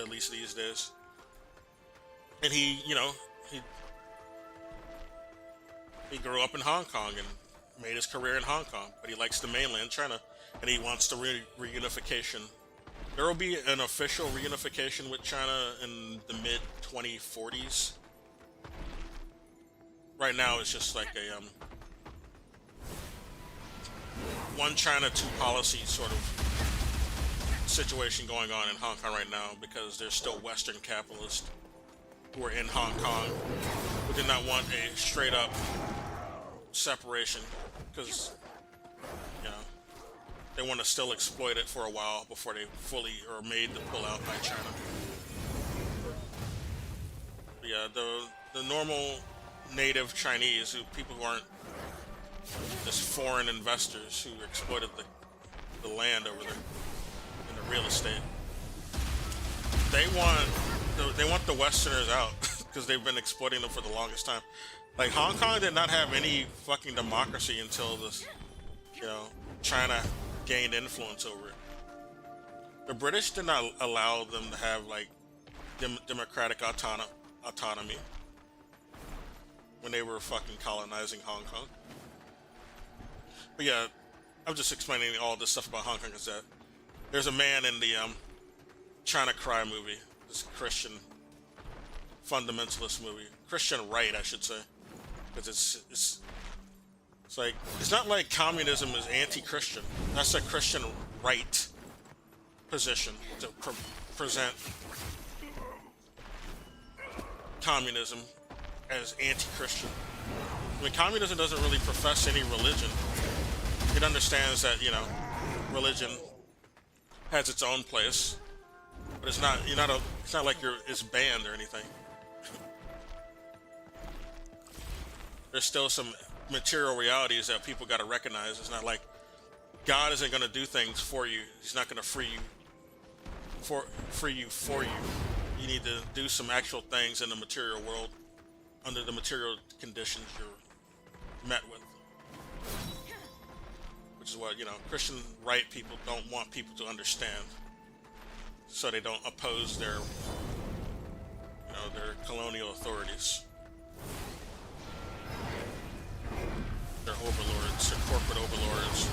Speaker 2: at least these days. And he grew up in Hong Kong and made his career in Hong Kong, but he likes the mainland China, and he wants the reunification. There will be an official reunification with China in the mid-2040s. Right now, it's just like a one China, two policy sort of situation going on in Hong Kong right now, because there's still Western capitalists who are in Hong Kong who did not want a straight up separation, because they want to still exploit it for a while before they fully are made to pull out by China. But yeah, the normal native Chinese, people who aren't just foreign investors who exploited the land over there in the real estate, they want the Westerners out because they've been exploiting them for the longest time. Like, Hong Kong did not have any fucking democracy until this, China gained influence over it. The British did not allow them to have like democratic autonomy when they were fucking colonizing Hong Kong. But yeah, I'm just explaining all this stuff about Hong Kong is that there's a man in the China Cry movie, this Christian fundamentalist movie, Christian right, I should say, because it's like, it's not like communism is anti-Christian. That's a Christian right position to present communism as anti-Christian. I mean, communism doesn't really profess any religion. It understands that, religion has its own place, but it's not, it's not like it's banned or anything. There's still some material realities that people got to recognize. It's not like God isn't going to do things for you. He's not going to free you for you. You need to do some actual things in the material world under the material conditions you're met with. Which is what, Christian right people don't want people to understand, so they don't oppose their colonial authorities, their overlords, their corporate overlords,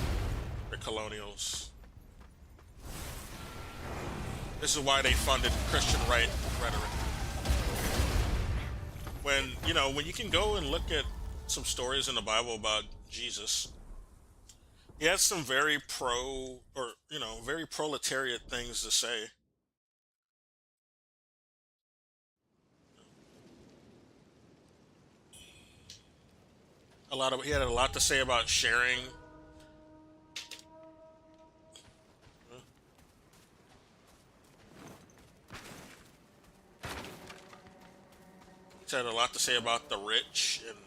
Speaker 2: their colonials. This is why they funded Christian right rhetoric. When you can go and look at some stories in the Bible about Jesus, he has some very very proletariat things to say. He had a lot to say about sharing. He had a lot to say about the rich and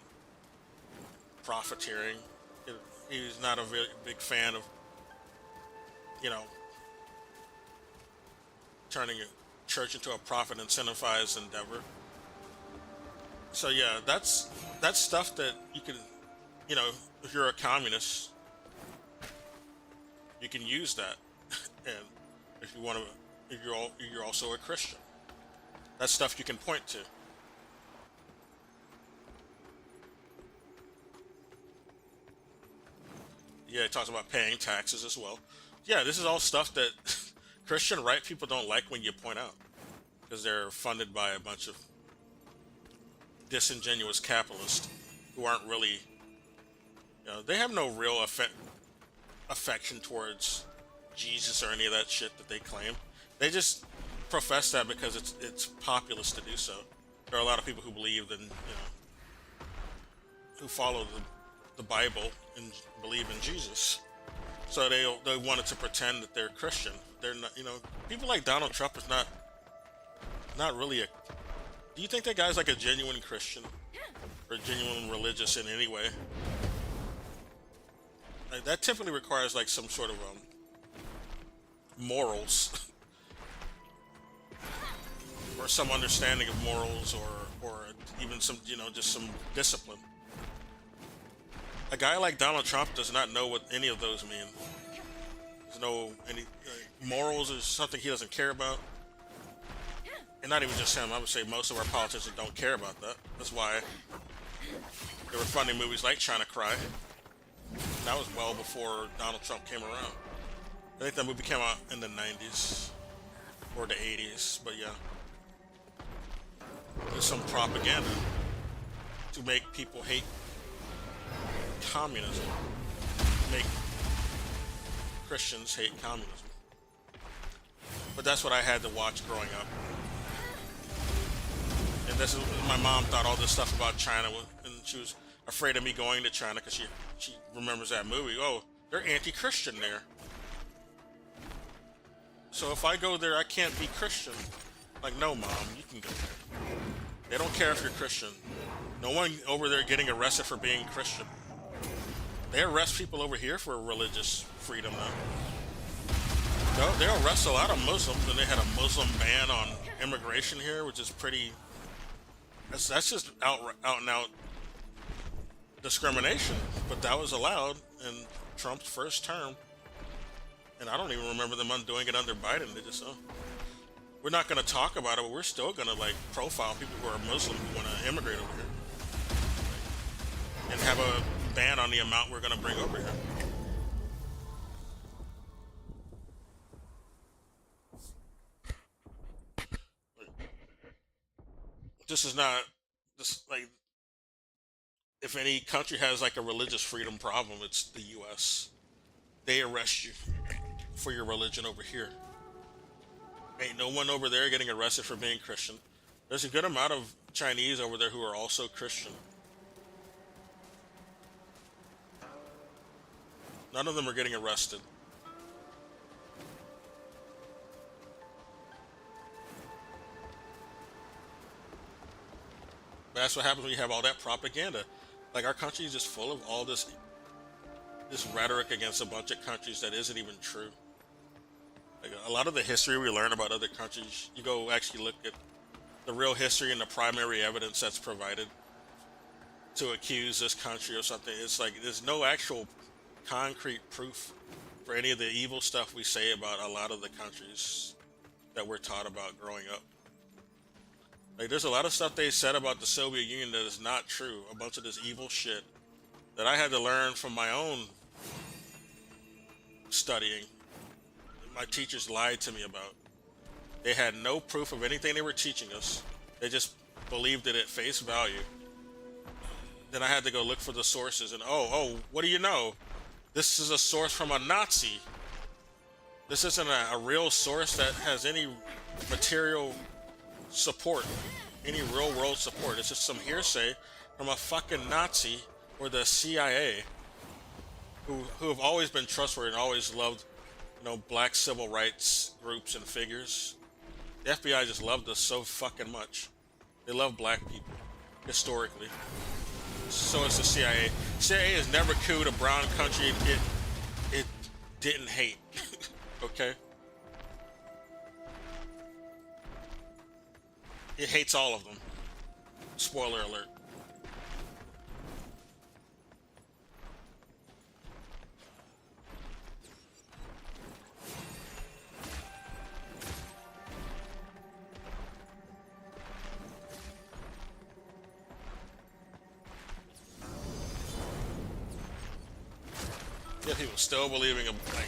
Speaker 2: profiteering. He's not a very big fan of, turning a church into a profit incentivized endeavor. So yeah, that's stuff that you can, if you're a communist, you can use that. And if you want to, if you're also a Christian, that's stuff you can point to. Yeah, he talks about paying taxes as well. Yeah, this is all stuff that Christian right people don't like when you point out, because they're funded by a bunch of disingenuous capitalists who aren't really, they have no real affection towards Jesus or any of that shit that they claim. They just profess that because it's populist to do so. There are a lot of people who believe in, who follow the Bible and believe in Jesus, so they wanted to pretend that they're Christian. They're not, people like Donald Trump is not really a. Do you think that guy's like a genuine Christian or genuine religious in any way? Like, that typically requires like some sort of morals or some understanding of morals, or even some, you know, just some discipline. A guy like Donald Trump does not know what any of those mean. There's no any morals is something he doesn't care about. And not even just him, I would say most of our politicians don't care about that. That's why there were funding movies like China Cry. That was well before Donald Trump came around. I think that movie came out in the 90s or the 80s, but yeah. There's some propaganda to make people hate communism, make Christians hate communism. But that's what I had to watch growing up. And this is, my mom thought all this stuff about China, and she was afraid of me going to China because she remembers that movie. Oh, they're anti-Christian there. So if I go there, I can't be Christian. Like, no, Mom, you can go there. They don't care if you're Christian. No one over there getting arrested for being Christian. They arrest people over here for religious freedom now. No, they arrest a lot of Muslims, and they had a Muslim ban on immigration here, which is pretty... That's just out and out discrimination. But that was allowed in Trump's first term. And I don't even remember them undoing it under Biden. They just, we're not going to talk about it, but we're still going to like profile people who are Muslim who want to immigrate over here. And have a ban on the amount we're going to bring over here. This is not, this, like, if any country has like a religious freedom problem, it's the US. They arrest you for your religion over here. Ain't no one over there getting arrested for being Christian. There's a good amount of Chinese over there who are also Christian. None of them are getting arrested. But that's what happens when you have all that propaganda. Like, our country is just full of all this rhetoric against a bunch of countries that isn't even true. Like, a lot of the history we learn about other countries, you go actually look at the real history and the primary evidence that's provided to accuse this country or something. It's like there's no actual concrete proof for any of the evil stuff we say about a lot of the countries that we're taught about growing up. Like, there's a lot of stuff they said about the Soviet Union that is not true. A bunch of this evil shit that I had to learn from my own studying. My teachers lied to me about. They had no proof of anything they were teaching us. They just believed it at face value. Then I had to go look for the sources, and oh, what do you know? This is a source from a Nazi. This isn't a real source that has any material support, any real world support. It's just some hearsay from a fucking Nazi or the CIA, who have always been trustworthy and always loved, you know, black civil rights groups and figures. The FBI just loved us so fucking much. They love black people, historically. So is the CIA. CIA has never cooed a brown country it didn't hate. Okay? It hates all of them. Spoiler alert. Yeah, people still believing in like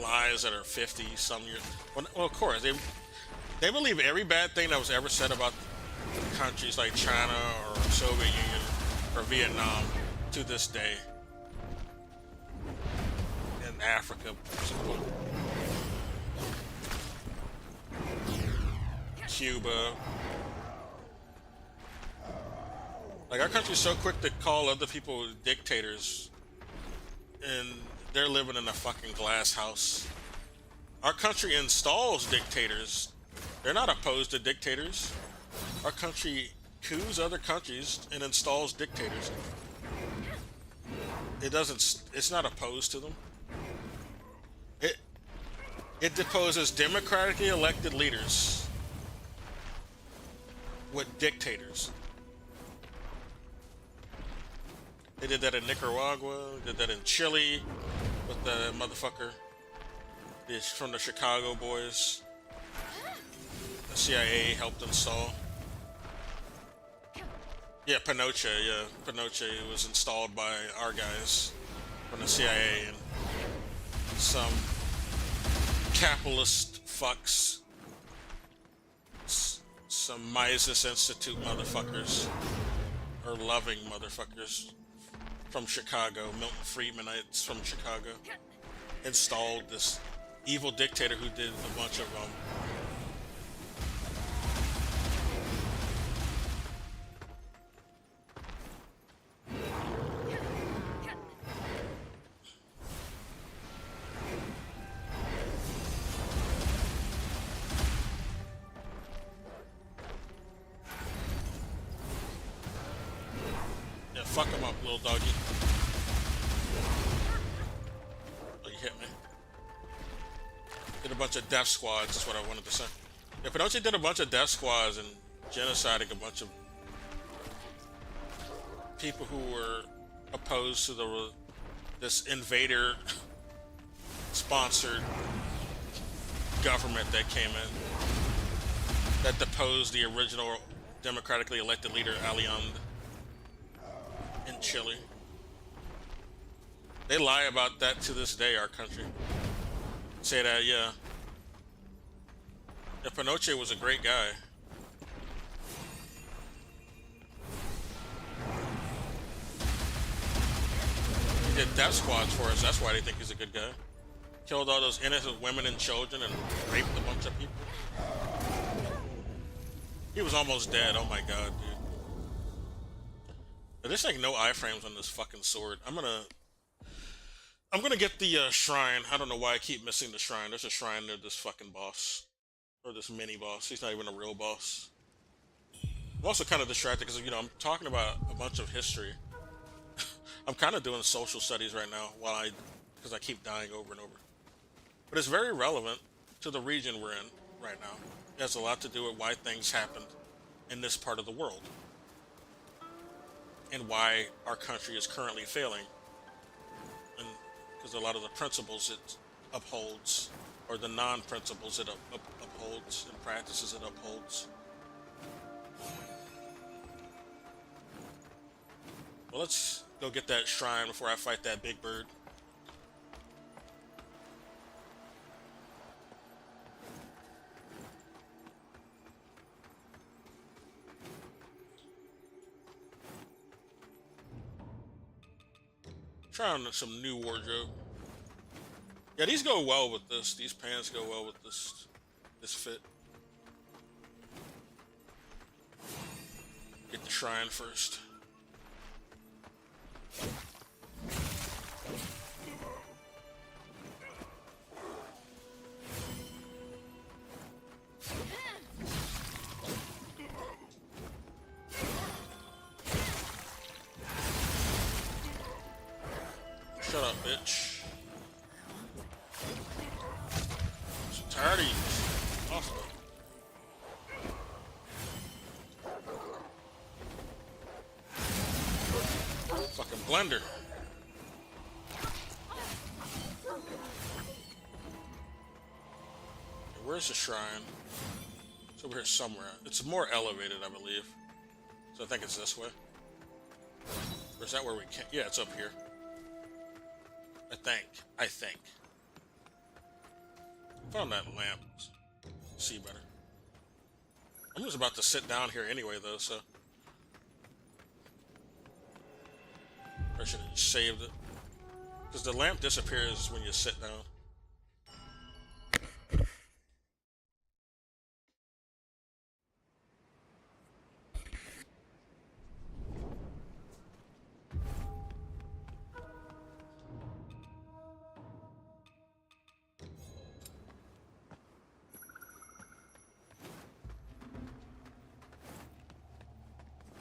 Speaker 2: lies that are 50 some years. Well, of course they believe every bad thing that was ever said about countries like China or Soviet Union or Vietnam to this day. In Africa, Cuba. Like, our country's so quick to call other people dictators, and they're living in a fucking glass house. Our country installs dictators. They're not opposed to dictators. Our country coups other countries and installs dictators. it doesn't. It's not opposed to them. It deposes democratically elected leaders with dictators. They did that in Nicaragua. Did that in Chile with the motherfucker. It's from the Chicago boys. The CIA helped install. Yeah, Pinochet. Yeah, Pinochet was installed by our guys from the CIA and some capitalist fucks, some Mises Institute motherfuckers, or loving motherfuckers from Chicago, Milton Friedmanites from Chicago, installed this evil dictator who did a bunch of yeah, fuck him up, little doggy. Oh, you hit me. Did a bunch of death squads, is what I wanted to say. Yeah, Pinochet did a bunch of death squads and genociding a bunch of people who were opposed to this invader sponsored government that came in that deposed the original democratically elected leader Allende in Chile. They lie about that to this day, our country. Say that, yeah. Yeah, Pinochet was a great guy. He did death squads for us, that's why they think he's a good guy. Killed all those innocent women and children and raped a bunch of people. He was almost dead, oh my god, dude. But there's like no iframes on this fucking sword. I'm gonna get the shrine. I don't know why I keep missing the shrine. There's a shrine near this fucking boss. Or this mini boss. He's not even a real boss. I'm also kind of distracted because, you know, I'm talking about a bunch of history. I'm kind of doing social studies right now because I keep dying over and over. But it's very relevant to the region we're in right now. It has a lot to do with why things happened in this part of the world. And why our country is currently failing. And because a lot of the principles it upholds, or the non-principles it upholds, and practices it upholds. Well, let's go get that shrine before I fight that big bird. Try on some new wardrobe. Yeah, these go well with this. These pants go well with this fit. Get the shrine first. Shut up, bitch. I'm so tired of you. Awesome. Fucking blender. Where's the shrine? It's over here somewhere. It's more elevated, I believe. So I think it's this way. Or is that where we can? Yeah, it's up here. I think. Found that lamp. See better. I'm just about to sit down here anyway, though, so. I should have saved it. Because the lamp disappears when you sit down.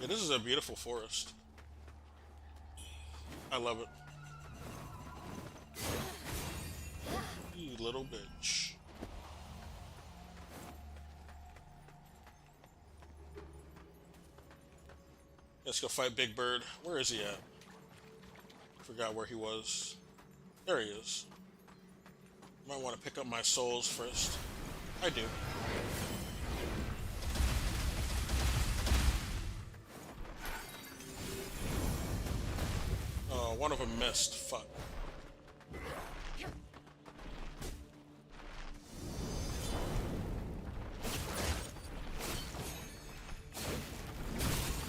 Speaker 2: Yeah, this is a beautiful forest. I love it. little bitch. Let's go fight Big Bird. Where is he at? Forgot where he was. There he is. Might want to pick up my souls first. I do. Oh, one of them missed. Fuck.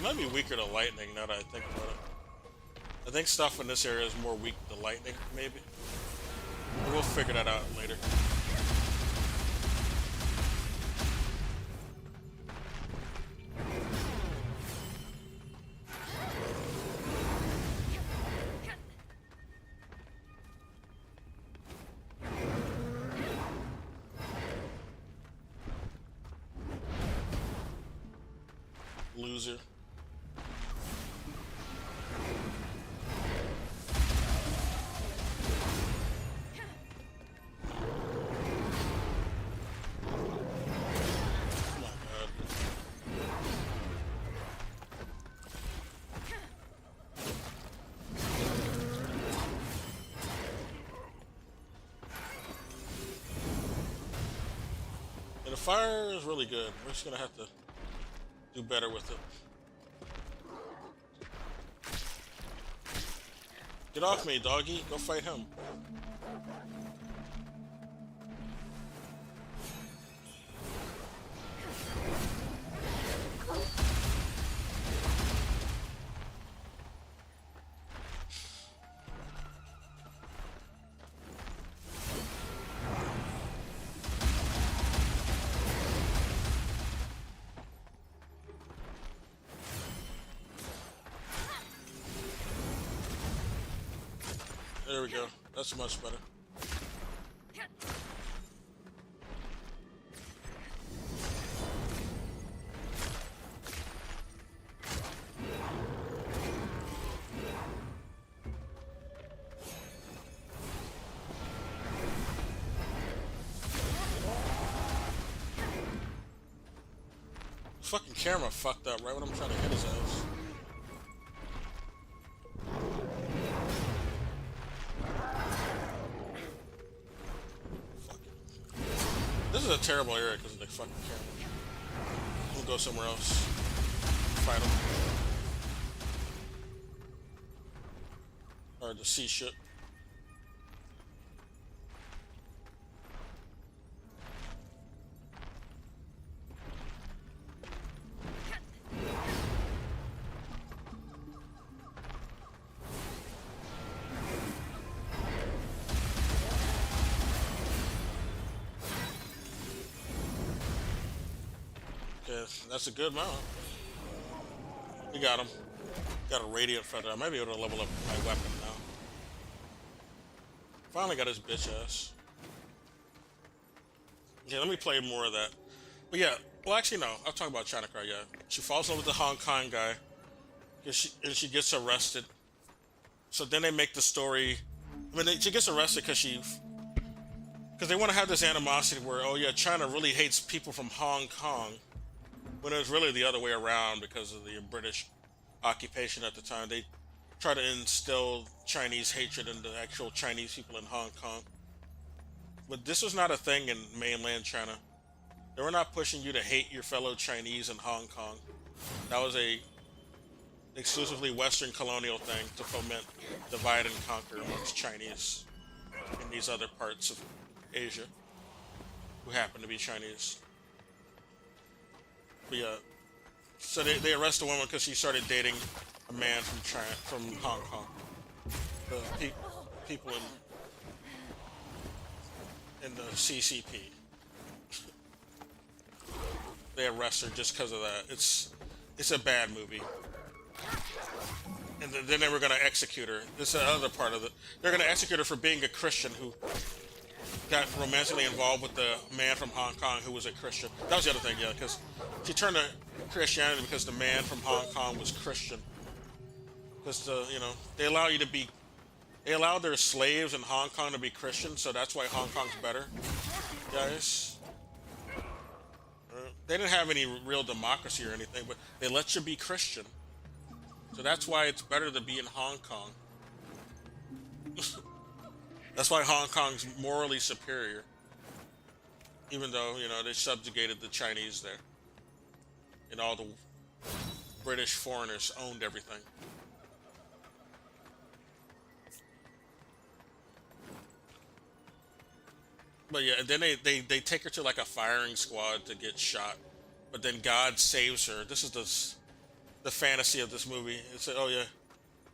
Speaker 2: Might be weaker to lightning now that I think about it. I think stuff in this area is more weak to lightning, maybe. But we'll figure that out later. Loser. And the fire is really good. We're just gonna have to do better with it. Get off me, doggy. Go fight him. There we go. That's much better. Fucking camera fucked up right when I'm trying to hit his ass. This is a terrible area because of the fucking camera. We'll go somewhere else. Fight him. Or the sea ship. Yeah, that's a good mount. We got him. Got a radiant feather. I might be able to level up my weapon now. Finally got his bitch ass. Yeah, let me play more of that. But yeah, well actually no, I'll talk about China Cry, yeah. She falls in love with the Hong Kong guy. And she gets arrested. So then they make the story. I mean, she gets arrested because they want to have this animosity where, oh yeah, China really hates people from Hong Kong. When it was really the other way around because of the British occupation at the time. They try to instill Chinese hatred into actual Chinese people in Hong Kong. But this was not a thing in mainland China. They were not pushing you to hate your fellow Chinese in Hong Kong. That was a exclusively Western colonial thing to foment divide and conquer amongst Chinese in these other parts of Asia who happen to be Chinese. But yeah, so they arrest a woman because she started dating a man from China, from Hong Kong. The people in the CCP. They arrest her just because of that. It's a bad movie. And then they were gonna execute her. This is the other part of it. They're gonna execute her for being a Christian who got romantically involved with the man from Hong Kong who was a Christian. That was the other thing, yeah, because she turned to Christianity because the man from Hong Kong was Christian. Because, you know, they allow you to be They allowed their slaves in Hong Kong to be Christian, so that's why Hong Kong's better, guys. They didn't have any real democracy or anything, but they let you be Christian. So that's why it's better to be in Hong Kong. That's why Hong Kong's morally superior. Even though, you know, they subjugated the Chinese there. And all the British foreigners owned everything. But yeah, then they take her to like a firing squad to get shot. But then God saves her. This is the fantasy of this movie. It's like, oh yeah,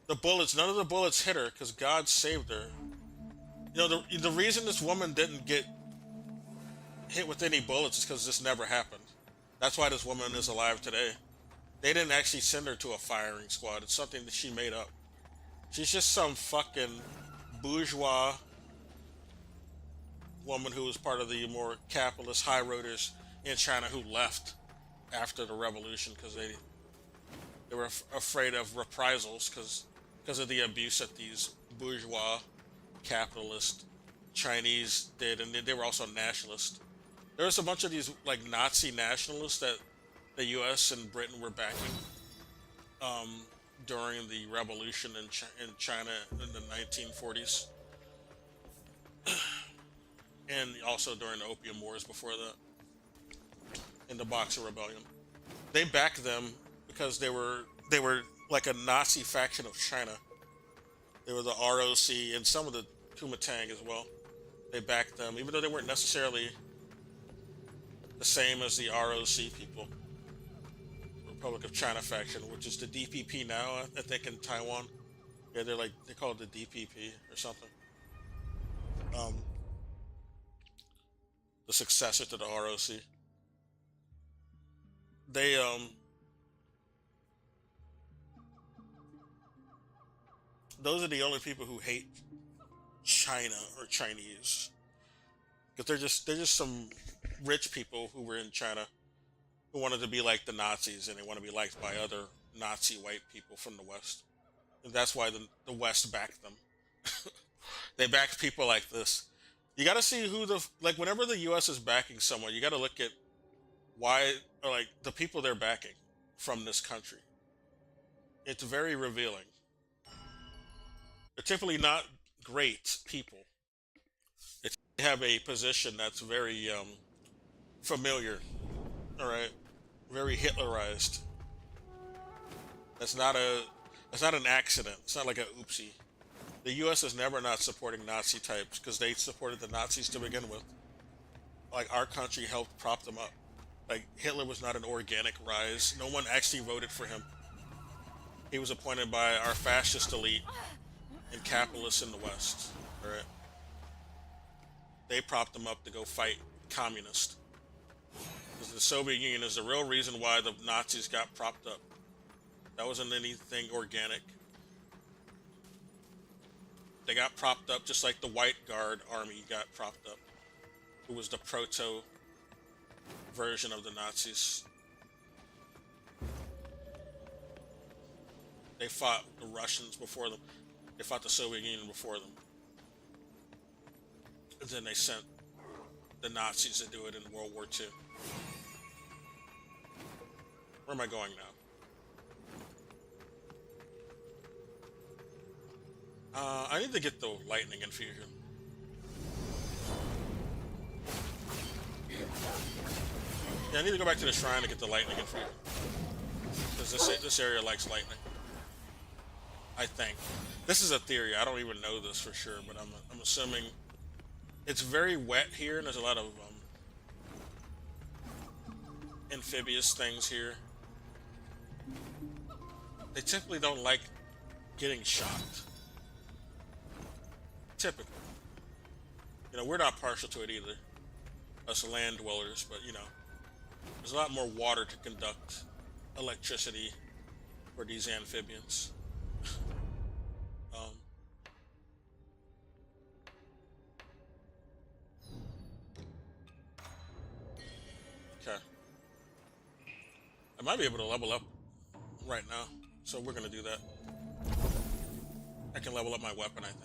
Speaker 2: the bullets, none of the bullets hit her because God saved her. You know, the reason this woman didn't get hit with any bullets is because this never happened. That's why this woman is alive today. They didn't actually send her to a firing squad. It's something that she made up. She's just some fucking bourgeois woman who was part of the more capitalist high roaders in China who left after the revolution because they were afraid of reprisals because of the abuse that these bourgeois capitalist Chinese did, and they were also nationalists. There was a bunch of these like Nazi nationalists that the U.S. and Britain were backing during the revolution in China in the 1940s. And also during the Opium Wars before that, in the Boxer Rebellion. They backed them because they were like a Nazi faction of China. They were the ROC and some of the Kuomintang as well. They backed them, even though they weren't necessarily the same as the ROC people. Republic of China faction, which is the DPP now, I think in Taiwan. Yeah, they call it the DPP or something. The successor to the ROC. Those are the only people who hate China or Chinese, because they're just some rich people who were in China who wanted to be like the Nazis, and they want to be liked by other Nazi white people from the West, and that's why the West backed them. They backed people like this. You got to see who whenever the U.S. is backing someone, you got to look at why, or like the people they're backing from this country. It's very revealing. They're typically not great people. They have a position that's very familiar, all right, very Hitlerized. That's not an accident. It's not like a oopsie. The U.S. is never not supporting Nazi types because they supported the Nazis to begin with. Like, our country helped prop them up. Like, Hitler was not an organic rise. No one actually voted for him. He was appointed by our fascist elite and capitalists in the West. All right. They propped him up to go fight communists. Because the Soviet Union is the real reason why the Nazis got propped up. That wasn't anything organic. They got propped up just like the White Guard army got propped up, who was the proto version of the Nazis. They fought the Russians before them. They fought the Soviet Union before them. And then they sent the Nazis to do it in World War II. Where am I going now? I need to get the lightning infusion. Yeah, I need to go back to the shrine to get the lightning infusion. Because this area likes lightning. I think. This is a theory. I don't even know this for sure, but I'm assuming it's very wet here, and there's a lot of amphibious things here. They typically don't like getting shot. Typically. You know, we're not partial to it either, us land dwellers, but you know, there's a lot more water to conduct electricity for these amphibians. Okay. I might be able to level up right now, so we're gonna do that. I can level up my weapon, I think.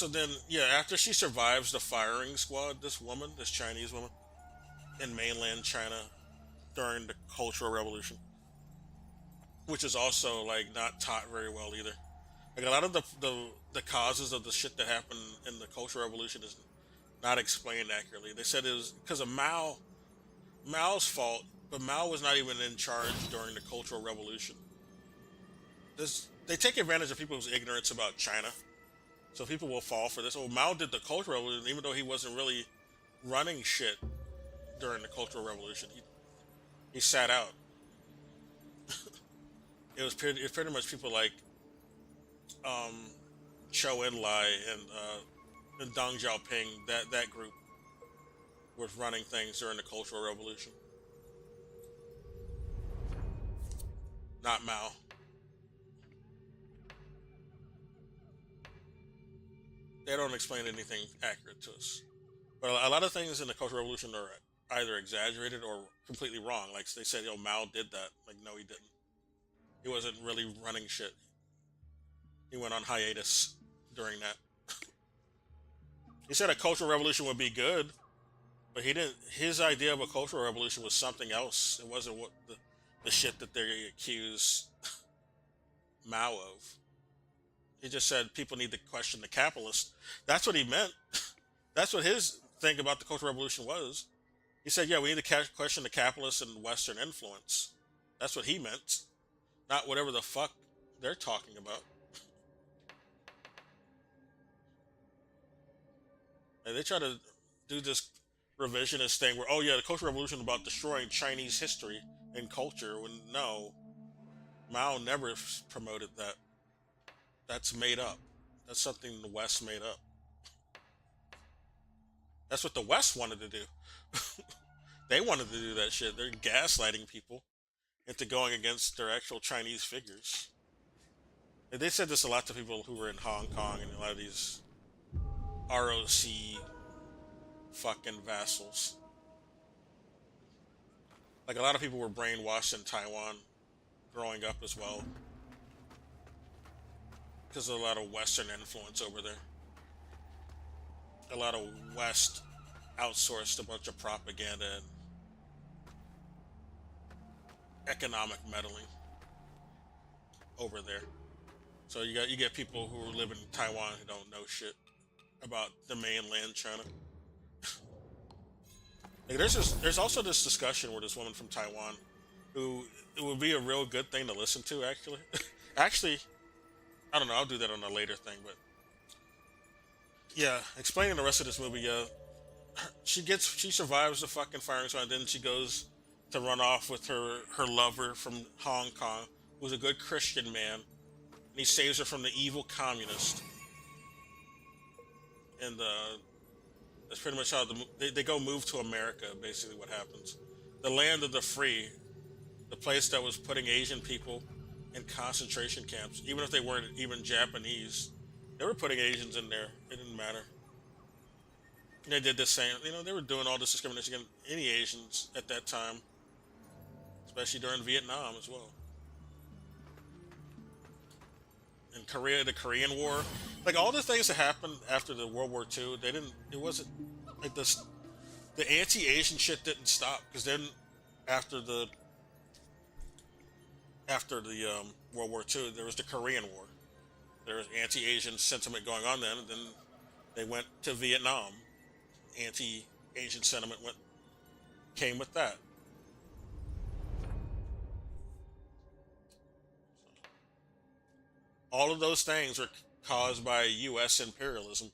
Speaker 2: So then, yeah, after she survives the firing squad, this woman, this Chinese woman, in mainland China during the Cultural Revolution, which is also like not taught very well either. Like a lot of the causes of the shit that happened in the Cultural Revolution is not explained accurately. They said it was because of Mao's fault, but Mao was not even in charge during the Cultural Revolution. They take advantage of people's ignorance about China, so people will fall for this. Oh, Mao did the Cultural Revolution, even though he wasn't really running shit during the Cultural Revolution. He sat out. It was pretty much people like Zhou Enlai and Deng Xiaoping. That group was running things during the Cultural Revolution, not Mao. They don't explain anything accurate to us. But a lot of things in the Cultural Revolution are either exaggerated or completely wrong. Like they said, Mao did that. Like, no, he didn't. He wasn't really running shit. He went on hiatus during that. He said a Cultural Revolution would be good, but he didn't. His idea of a Cultural Revolution was something else. It wasn't what the shit that they accuse Mao of. He just said people need to question the capitalists. That's what he meant. That's what his thing about the Cultural Revolution was. He said, yeah, we need to question the capitalists and Western influence. That's what he meant. Not whatever the fuck they're talking about. And they try to do this revisionist thing where, oh yeah, the Cultural Revolution is about destroying Chinese history and culture. When no, Mao never promoted that. That's made up. That's something the West made up. That's what the West wanted to do. They wanted to do that shit. They're gaslighting people into going against their actual Chinese figures. And they said this a lot to people who were in Hong Kong and a lot of these ROC fucking vassals. Like a lot of people were brainwashed in Taiwan growing up as well. Because of a lot of Western influence over there. A lot of West outsourced a bunch of propaganda and economic meddling over there. So you get people who live in Taiwan who don't know shit about the mainland China. Like there's also this discussion where this woman from Taiwan, who it would be a real good thing to listen to actually. Actually, I don't know, I'll do that on a later thing, but yeah, explaining the rest of this movie, yeah, she survives the fucking firing squad, and then she goes to run off with her lover from Hong Kong, who's a good Christian man, and he saves her from the evil communist. And that's pretty much how they go move to America. Basically, what happens, the land of the free, the place that was putting Asian people in concentration camps, even if they weren't even Japanese, they were putting Asians in there. It didn't matter. They did the same. They were doing all this discrimination against any Asians at that time, especially during Vietnam as well. In Korea, the Korean War, like all the things that happened after the World War II, it wasn't like this. The anti-Asian shit didn't stop because then after the World War II, there was the Korean War. There was anti-Asian sentiment going on then, and then they went to Vietnam. Anti-Asian sentiment came with that. All of those things were caused by U.S. imperialism.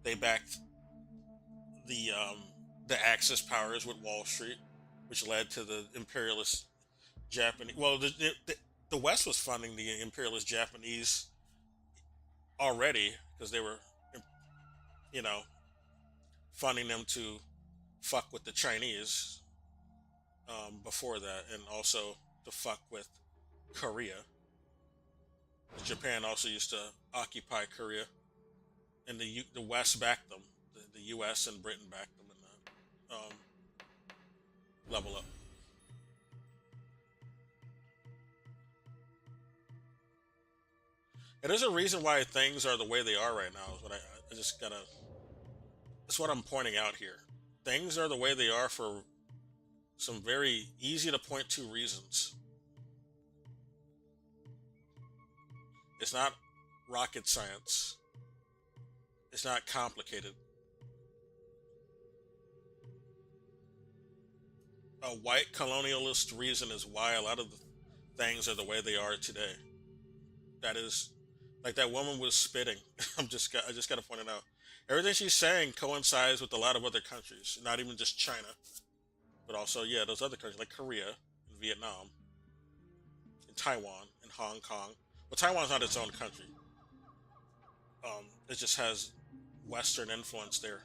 Speaker 2: They backed the Axis powers with Wall Street, which led to the imperialist Japanese. Well, the West was funding the imperialist Japanese already because they were, funding them to fuck with the Chinese before that, and also to fuck with Korea. Japan also used to occupy Korea, and the West backed them. The U.S. and Britain backed them in that level up. And there's a reason why things are the way they are right now. Is what I just gotta. That's what I'm pointing out here. Things are the way they are for some very easy to point to reasons. It's not rocket science. It's not complicated. A white colonialist reason is why a lot of the things are the way they are today. That is, like that woman was spitting. I just got to point it out. Everything she's saying coincides with a lot of other countries, not even just China, but also those other countries like Korea and Vietnam, and Taiwan and Hong Kong. Well, Taiwan's not its own country. It just has Western influence there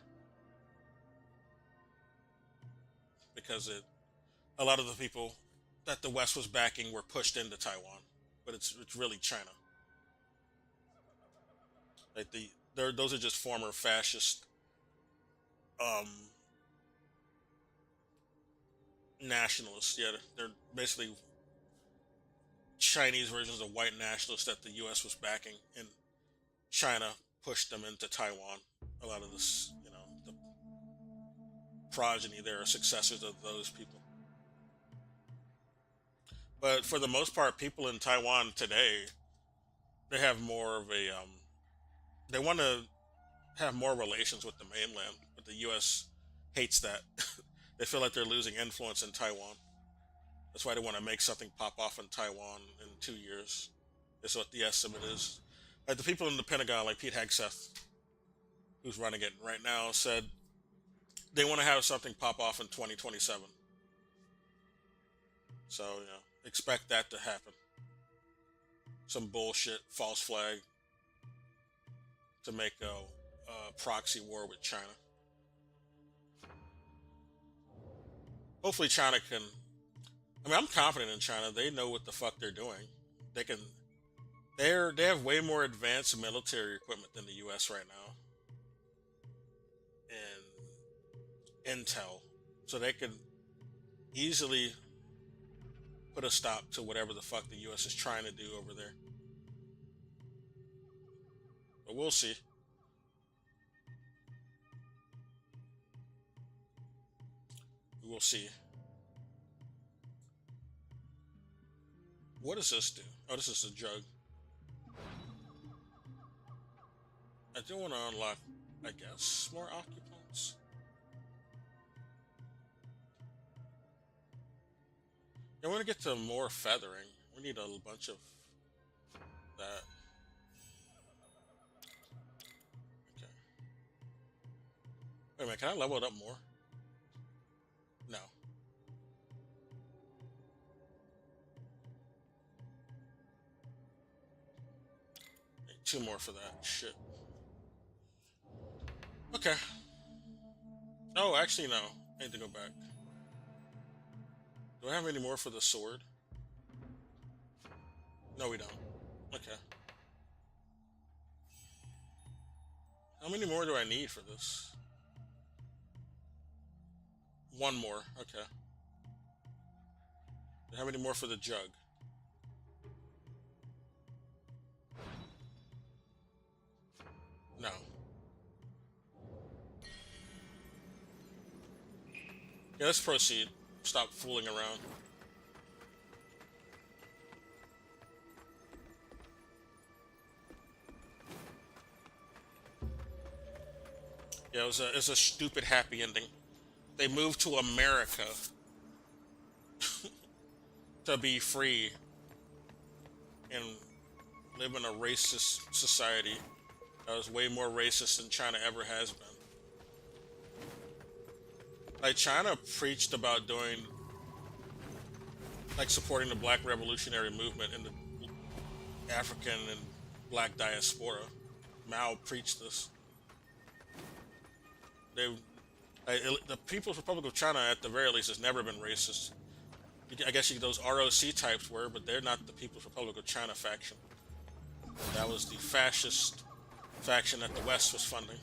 Speaker 2: because a lot of the people that the West was backing were pushed into Taiwan, but it's really China. Like those are just former fascist nationalists. Yeah, they're basically Chinese versions of white nationalists that the U.S. was backing, and China pushed them into Taiwan. A lot of this, the progeny there are successors of those people. But for the most part, people in Taiwan today, they have more of a, they want to have more relations with the mainland, but the U.S. hates that. They feel like they're losing influence in Taiwan. That's why they want to make something pop off in Taiwan in 2 years. That's what the estimate is. Like the people in the Pentagon, like Pete Hegseth, who's running it right now, said they want to have something pop off in 2027. So, expect that to happen. Some bullshit, false flag to make a proxy war with China. Hopefully China can... I'm confident in China. They know what the fuck they're doing. They have way more advanced military equipment than the U.S. right now. And intel. So they could easily put a stop to whatever the fuck the U.S. is trying to do over there. But we'll see. We will see. What does this do? Oh, this is a jug. I do want to unlock, I guess, more occupants. I want to get to more feathering. We need a bunch of that. Okay. Wait a minute, can I level it up more? No. Need 2 more for that. Shit. Okay. Oh, actually, no. I need to go back. Do I have any more for the sword? No, we don't. Okay. How many more do I need for this? 1 more. Okay. How many more for the jug? No. Yeah, let's proceed. Stop fooling around. Yeah, it was a stupid happy ending. They moved to America to be free and live in a racist society that was way more racist than China ever has been. Like, China preached about doing, like, supporting the Black Revolutionary Movement in the African and Black diaspora. Mao preached this. The People's Republic of China, at the very least, has never been racist. I guess those ROC types were, but they're not the People's Republic of China faction. That was the fascist faction that the West was funding.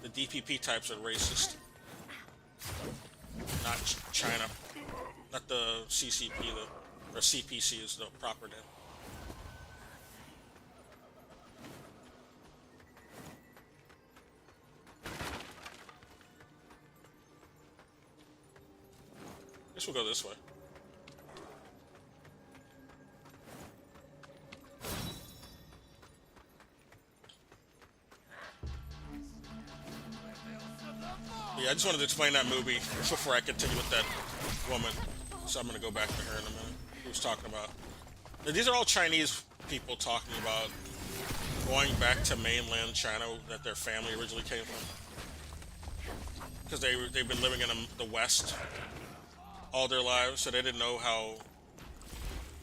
Speaker 2: The DPP types are racist. Not China. Not the CCP, or CPC is the proper name. Guess we'll go this way. Yeah, I just wanted to explain that movie before I continue with that woman. So I'm going to go back to her in a minute. Who was talking about? Now, these are all Chinese people talking about going back to mainland China that their family originally came from. Because they've been living in the West all their lives, so they didn't know how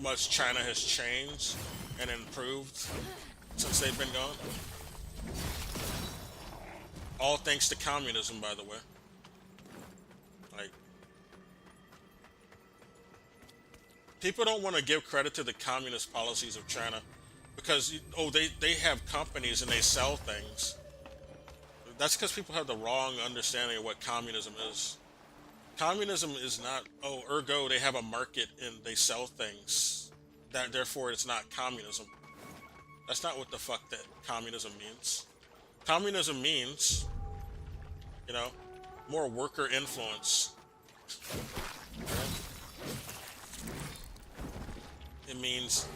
Speaker 2: much China has changed and improved since they've been gone. All thanks to communism, by the way. Like, people don't want to give credit to the communist policies of China because, oh, they have companies and they sell things. That's because people have the wrong understanding of what communism is. Communism is not, oh, ergo they have a market and they sell things. That therefore it's not communism. That's not what the fuck that communism means. Communism means, you know, more worker influence. It means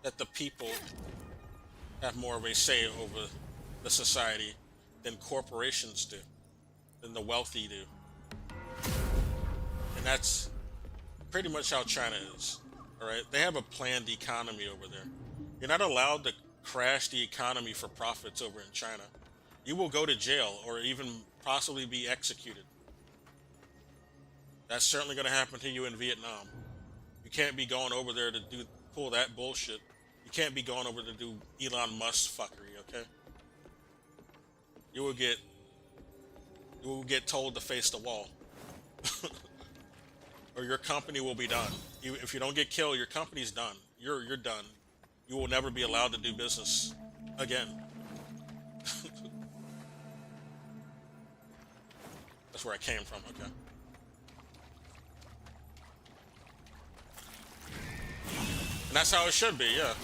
Speaker 2: that the people have more of a say over the society than corporations do, than the wealthy do. And that's pretty much how China is, all right? They have a planned economy over there. You're not allowed to crash the economy for profits over in China. You will go to jail or even possibly be executed. That's certainly going to happen to you in Vietnam. You can't be going over there to pull that bullshit. You can't be going over to do Elon Musk fuckery, okay? You will get told to face the wall. Or your company will be done. If you don't get killed, your company's done. You're done. You will never be allowed to do business again. That's where I came from, okay? And that's how it should be, yeah.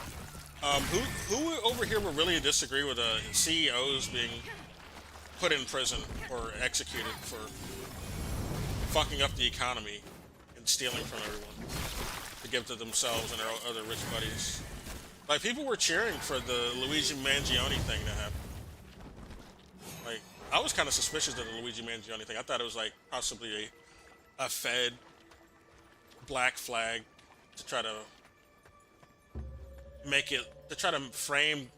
Speaker 2: Who over here would really disagree with CEOs being put in prison or executed for fucking up the economy and stealing from everyone to give to themselves and their other rich buddies? Like, people were cheering for the Luigi Mangione thing to happen. Like, I was kind of suspicious of the Luigi Mangione thing. I thought it was like possibly a Fed black flag to try to try to frame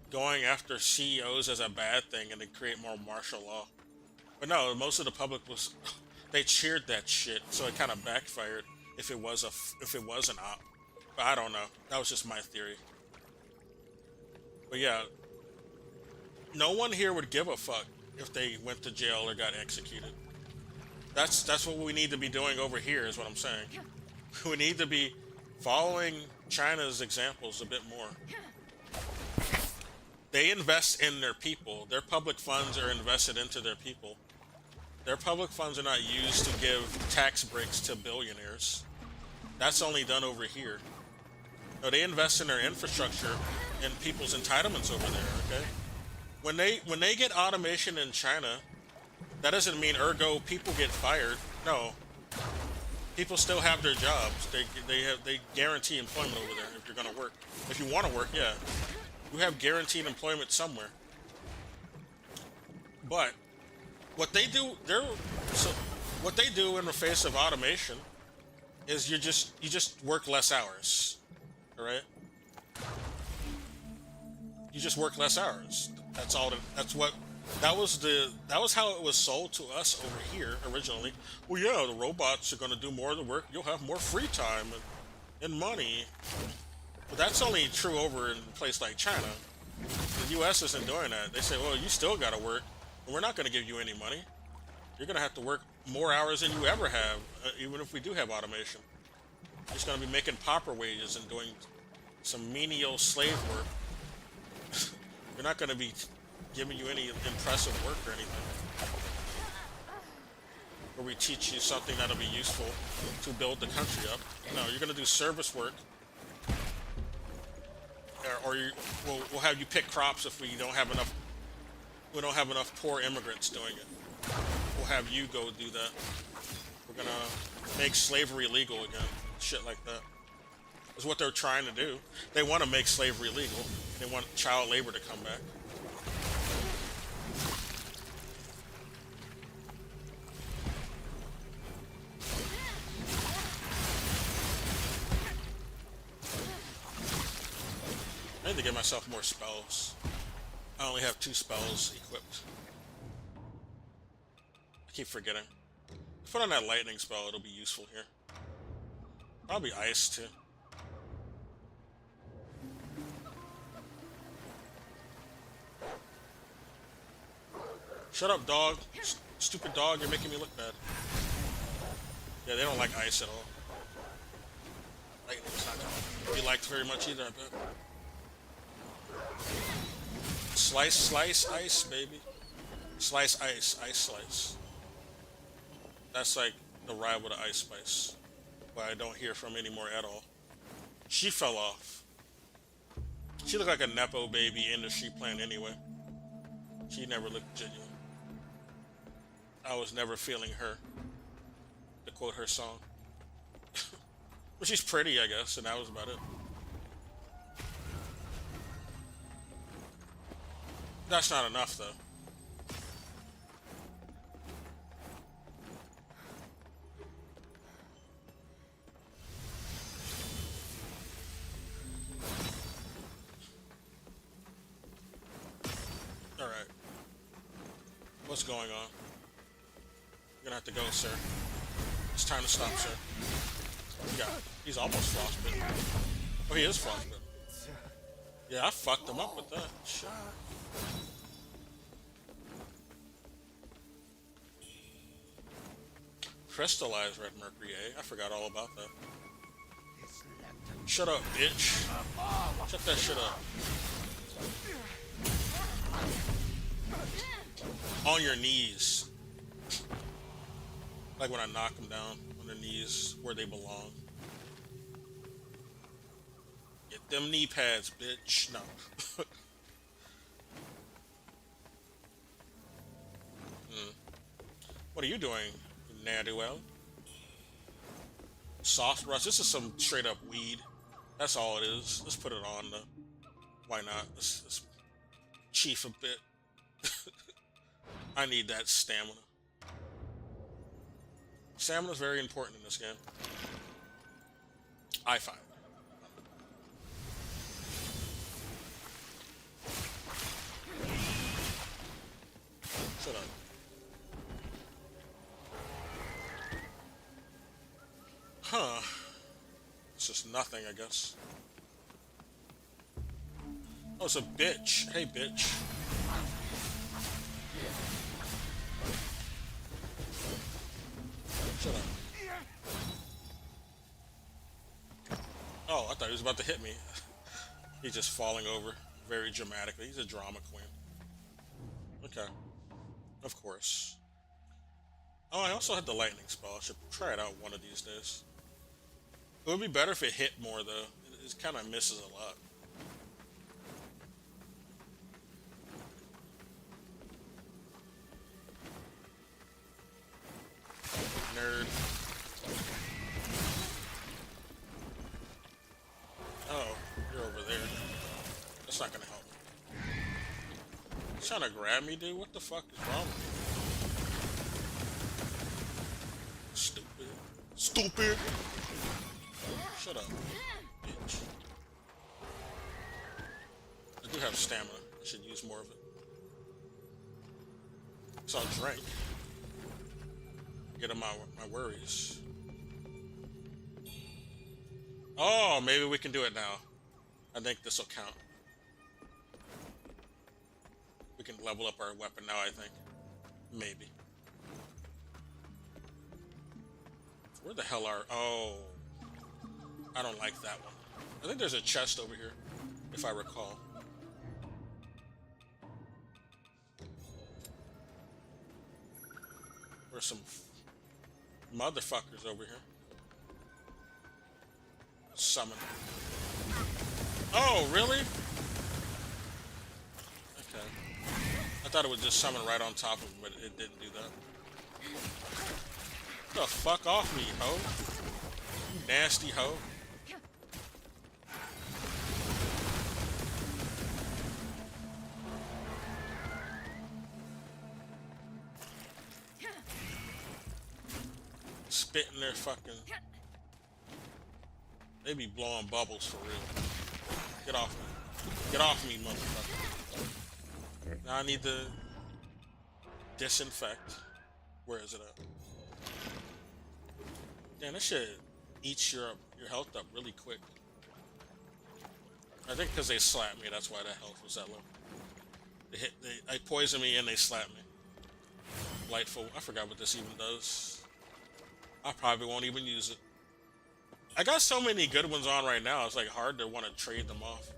Speaker 2: going after CEOs as a bad thing and to create more martial law. But no, most of the public they cheered that shit, so it kind of backfired if it was an op. But I don't know. That was just my theory. But yeah, no one here would give a fuck if they went to jail or got executed. That's what we need to be doing over here, is what I'm saying. We need to be following China's examples a bit more. They invest in their people. Their public funds are invested into their people. Their public funds are not used to give tax breaks to billionaires. That's only done over here. No, they invest in their infrastructure and people's entitlements over there, okay? When they get automation in China, that doesn't mean ergo people get fired. No. People still have their jobs. They guarantee employment over there if you're gonna work. If you want to work, yeah. You have guaranteed employment somewhere. But what they do in the face of automation is you just work less hours. All right? You just work less hours. That's all. That was how it was sold to us over here originally. Well, yeah, the robots are going to do more of the work. You'll have more free time and money. But that's only true over in a place like China. The U.S. isn't doing that. They say, well, you still got to work, and we're not going to give you any money. You're going to have to work more hours than you ever have, even if we do have automation. You're just going to be making pauper wages and doing some menial slave work. You're not going to be giving you any impressive work or anything. Where we teach you something that'll be useful to build the country up. No, you're going to do service work. Or we'll have you pick crops if we don't have enough poor immigrants doing it. We'll have you go do that. We're gonna make slavery legal again. Shit like that. Is what they're trying to do. They want to make slavery legal. They want child labor to come back. I need to get myself more spells. I only have 2 spells equipped. I keep forgetting. Put on that lightning spell, it'll be useful here. Probably ice too. Shut up, dog. Stupid dog, you're making me look bad. Yeah, they don't like ice at all. Lightning's not gonna be liked very much either, I bet. Slice, slice, ice, baby. Slice, ice, ice, slice. That's like the rival to Ice Spice, but I don't hear from anymore at all. She fell off. She looked like a Nepo baby industry plant anyway. She never looked genuine. I was never feeling her, to quote her song. But she's pretty, I guess, and that was about it. That's not enough, though. Alright. What's going on? You're gonna have to go, sir. It's time to stop, sir. Yeah, he's almost frostbitten. Oh, he is frostbitten. Yeah, I fucked him up with that. Shit. Crystallized red mercury, eh? I forgot all about that. Shut up, bitch. Shut that shit up. On your knees. Like when I knock them down on their knees where they belong. Get them knee pads, bitch. No. What are you doing, ne'er-do-well? Soft rust. This is some straight up weed. That's all it is. Let's put it on though. Why not? Let's chief a bit. I need that stamina. Stamina is very important in this game. I find. Shut up. Huh. It's just nothing, I guess. Oh, it's a bitch. Hey, bitch. Shut up. Oh, I thought he was about to hit me. He's just falling over very dramatically. He's a drama queen. Okay. Of course. Oh, I also had the lightning spell. I should try it out one of these days. It would be better if it hit more, though. It kind of misses a lot. Nerd. Oh, you're over there. That's not gonna help me. He's trying to grab me, dude. What the fuck is wrong with you? Stupid. Stupid! Shut up, bitch. I do have stamina. I should use more of it. So I'll drink. Get on my worries. Oh, maybe we can do it now. I think this will count. We can level up our weapon now, I think. Maybe. Where the hell are... Oh. I don't like that one. I think there's a chest over here, if I recall. There's some motherfuckers over here. Summon. Oh, really? Okay. I thought it would just summon right on top of him, but it didn't do that. Get the fuck off me, ho. You nasty ho. Spitting their fucking... They be blowing bubbles for real. Get off me. Get off me, motherfucker. Now I need to disinfect. Where is it at? Damn, that shit eats your health up really quick. I think because they slapped me, that's why that health was that low. They poisoned me and they slapped me. Lightful. I forgot what this even does. I probably won't even use it. I got so many good ones on right now, it's like hard to want to trade them off.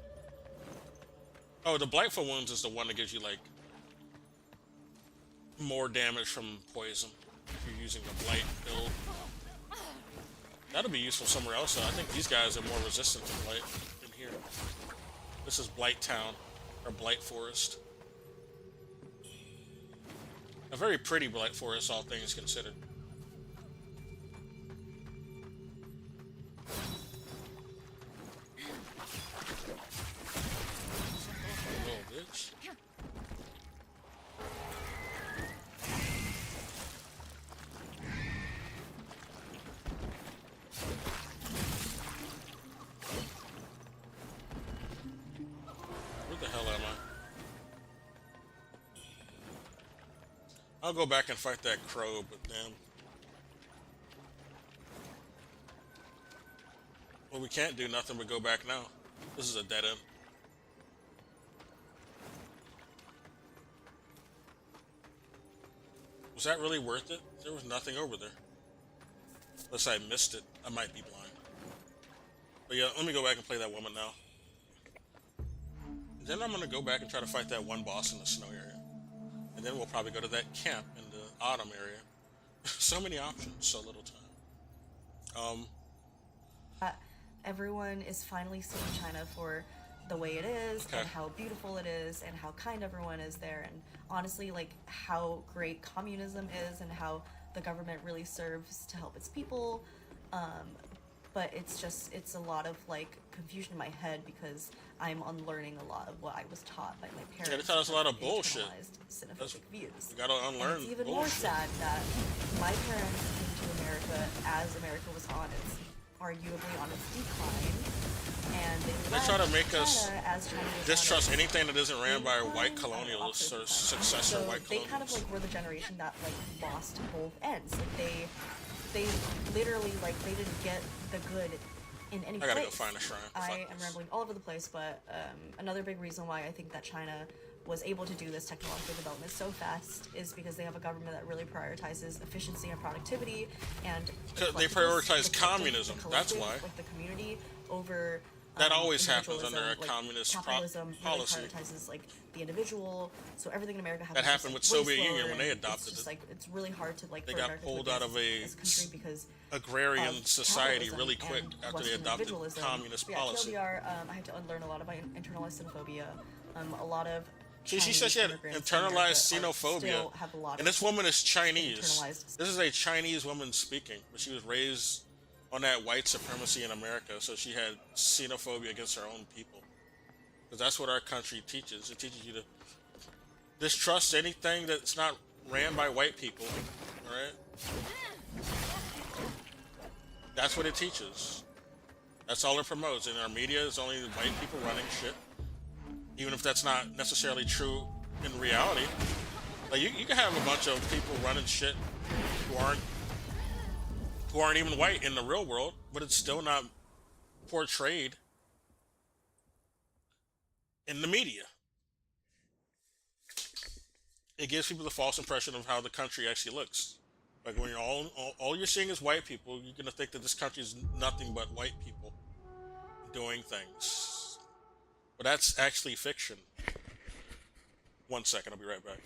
Speaker 2: Oh, the Blightful Wounds is the one that gives you like more damage from poison if you're using the Blight build. That'll be useful somewhere else though. I think these guys are more resistant to Blight in here. This is Blight Town, or Blight Forest. A very pretty Blight Forest, all things considered. I'll go back and fight that crow, but damn. Well, we can't do nothing but go back now. This is a dead end. Was that really worth it? There was nothing over there. Unless I missed it. I might be blind. But yeah, let me go back and play that woman now. And then I'm gonna go back and try to fight that one boss in the snow area. And then we'll probably go to that camp in the autumn area. So many options, so little time.
Speaker 11: Everyone is finally seeing China for the way it is, and how beautiful it is, and how kind everyone is there, and honestly, like, how great communism is, and how the government really serves to help its people. But it's a lot of, like, confusion in my head because I'm unlearning a lot of what I was taught by my parents.
Speaker 2: Yeah, they taught us a lot of bullshit.
Speaker 11: Cinephobic views.
Speaker 2: You gotta unlearn
Speaker 11: It's even
Speaker 2: bullshit.
Speaker 11: more sad that my parents came to America as America was arguably on its decline, and
Speaker 2: They try to make us
Speaker 11: China
Speaker 2: distrust anything that isn't ran by white colonialists or successor white
Speaker 11: they
Speaker 2: colonialists.
Speaker 11: kind of like were the generation that like lost both ends. Like they literally like they didn't get the good in any
Speaker 2: I gotta
Speaker 11: place.
Speaker 2: go find a shrine.
Speaker 11: I am rambling all over the place, but another big reason why I think that China was able to do this technological development so fast is because they have a government that really prioritizes efficiency and productivity, and
Speaker 2: They prioritize communism. That's why.
Speaker 11: Like the community over.
Speaker 2: That always happens under a
Speaker 11: like,
Speaker 2: communist
Speaker 11: capitalism
Speaker 2: policy.
Speaker 11: really prioritizes like the individual. So everything in America happens.
Speaker 2: That happened with
Speaker 11: just, like,
Speaker 2: Soviet
Speaker 11: way
Speaker 2: Union
Speaker 11: slower,
Speaker 2: when they
Speaker 11: and
Speaker 2: adopted
Speaker 11: it's just,
Speaker 2: it.
Speaker 11: Like it's really hard to like.
Speaker 2: They
Speaker 11: for
Speaker 2: got
Speaker 11: America to
Speaker 2: pulled
Speaker 11: live
Speaker 2: out of a
Speaker 11: as country because
Speaker 2: agrarian society
Speaker 11: capitalism
Speaker 2: really quick
Speaker 11: and
Speaker 2: after they
Speaker 11: Western
Speaker 2: adopted
Speaker 11: individualism.
Speaker 2: communist
Speaker 11: Yeah,
Speaker 2: policy.
Speaker 11: TLDR, I had to unlearn a lot about internalized xenophobia. A lot of
Speaker 2: See, she said she had internalized xenophobia, and this woman is Chinese. This is a Chinese woman speaking, but she was raised on that white supremacy in America, so she had xenophobia against her own people. Because that's what our country teaches. It teaches you to distrust anything that's not ran by white people, alright? That's what it teaches. That's all it promotes. In our media, it's only white people running shit. Even if that's not necessarily true in reality. Like you can have a bunch of people running shit who aren't even white in the real world, but it's still not portrayed in the media. It gives people the false impression of how the country actually looks. Like when you're all you're seeing is white people, you're gonna think that this country is nothing but white people doing things. But that's actually fiction. 1 second, I'll be right back.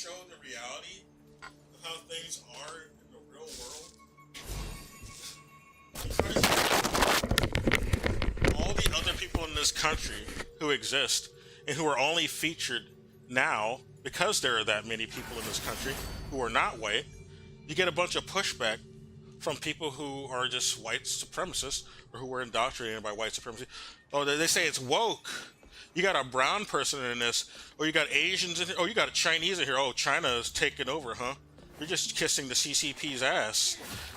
Speaker 2: show the reality of how things are in the real world, all the other people in this country who exist and who are only featured now because there are that many people in this country who are not white, you get a bunch of pushback from people who are just white supremacists or who were indoctrinated by white supremacy. Oh, they say it's woke. You got a brown person in this, or you got Asians in here, or you got a Chinese in here. Oh, China is taking over, huh? You're just kissing the CCP's ass.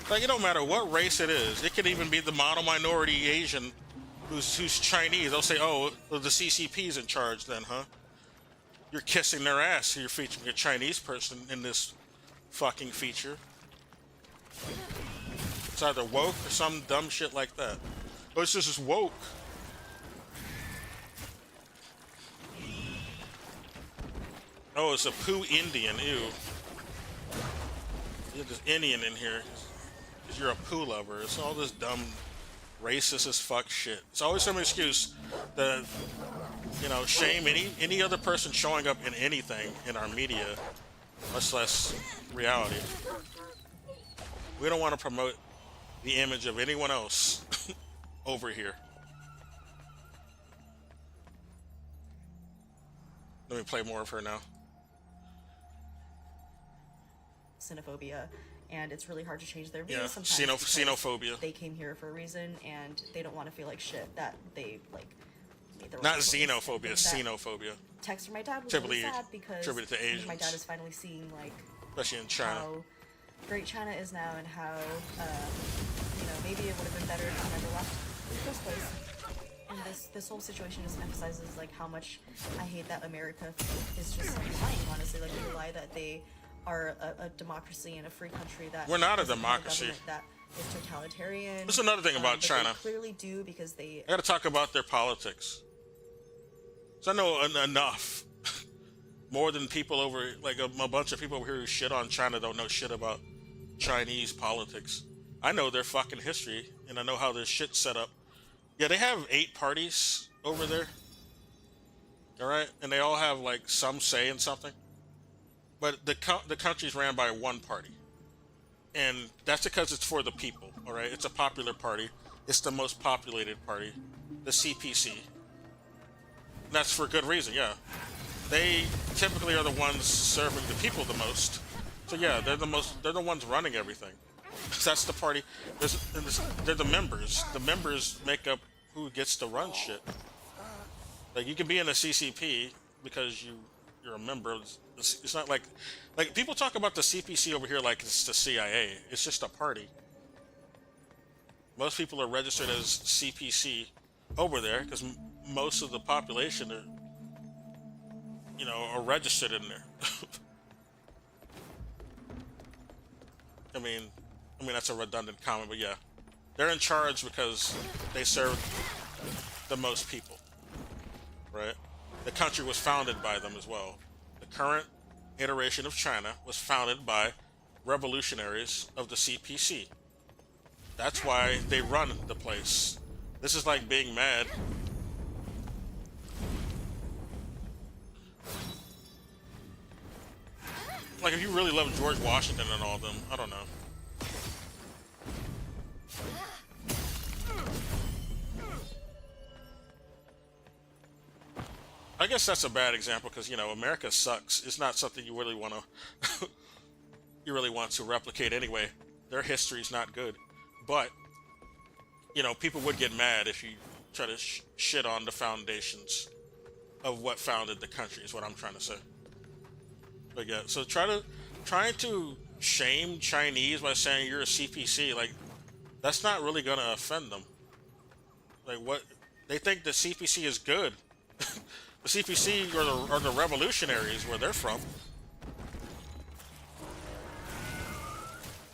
Speaker 2: Like, it don't matter what race it is. It can even be the model minority Asian who's Chinese. They'll say, oh, well, the CCP's in charge then, huh? You're kissing their ass. So you're featuring a Chinese person in this fucking feature. It's either woke or some dumb shit like that. Oh, it's just woke. Oh, it's a poo Indian. Ew. There's this Indian in here. Because you're a poo lover. It's all this dumb, racist as fuck shit. It's always some excuse to, you know, shame any other person showing up in anything in our media, much less reality. We don't want to promote the image of anyone else over here. Let me play more of her now.
Speaker 11: Xenophobia, and it's really hard to change their views sometimes.
Speaker 2: Xenophobia.
Speaker 11: They came here for a reason, and they don't want to feel like shit that they like made the
Speaker 2: Not xenophobia, xenophobia.
Speaker 11: Text from my dad was
Speaker 2: Typically
Speaker 11: really sad because
Speaker 2: attributed to Asians.
Speaker 11: my dad is finally seeing like,
Speaker 2: especially in China,
Speaker 11: how great China is now, and how you know, maybe it would have been better if he never left in the first place. And this whole situation just emphasizes like how much I hate that America is just lying. Honestly, like they lie that they are a democracy and a free country that
Speaker 2: we're not a
Speaker 11: doesn't have
Speaker 2: democracy.
Speaker 11: government that is totalitarian.
Speaker 2: That's another thing about
Speaker 11: but
Speaker 2: China.
Speaker 11: They clearly do because they.
Speaker 2: I gotta talk about their politics. So I know enough. More than people over, like a bunch of people over here who shit on China don't know shit about Chinese politics. I know their fucking history, and I know how their shit's set up. Yeah, they have 8 parties over there. Alright? And they all have, like, some say in something. But the country's ran by one party. And that's because it's for the people, alright? It's a popular party. It's the most populated party. The CPC. That's for good reason, yeah. They typically are the ones serving the people the most. So yeah, they're the ones running everything. That's the party. They're the members. The members make up who gets to run shit. Like, you can be in a CCP because you're a member. It's not like people talk about the CPC over here like it's the CIA. It's just a party. Most people are registered as CPC over there because most of the population are, you know, are registered in there. I mean that's a redundant comment, but yeah, they're in charge because they serve the most people, right? The country was founded by them as well. The current iteration of China was founded by revolutionaries of the CPC. That's why they run the place. This is like being mad. Like, if you really love George Washington and all them, I don't know. I guess that's a bad example because, you know, America sucks. It's not something you really want to you really want to replicate anyway. Their history's not good. But, you know, people would get mad if you try to shit on the foundations of what founded the country is what I'm trying to say. But yeah, so trying to shame Chinese by saying you're a CPC, like, that's not really gonna offend them. Like, what they think the CPC is good. The CPC are the revolutionaries where they're from.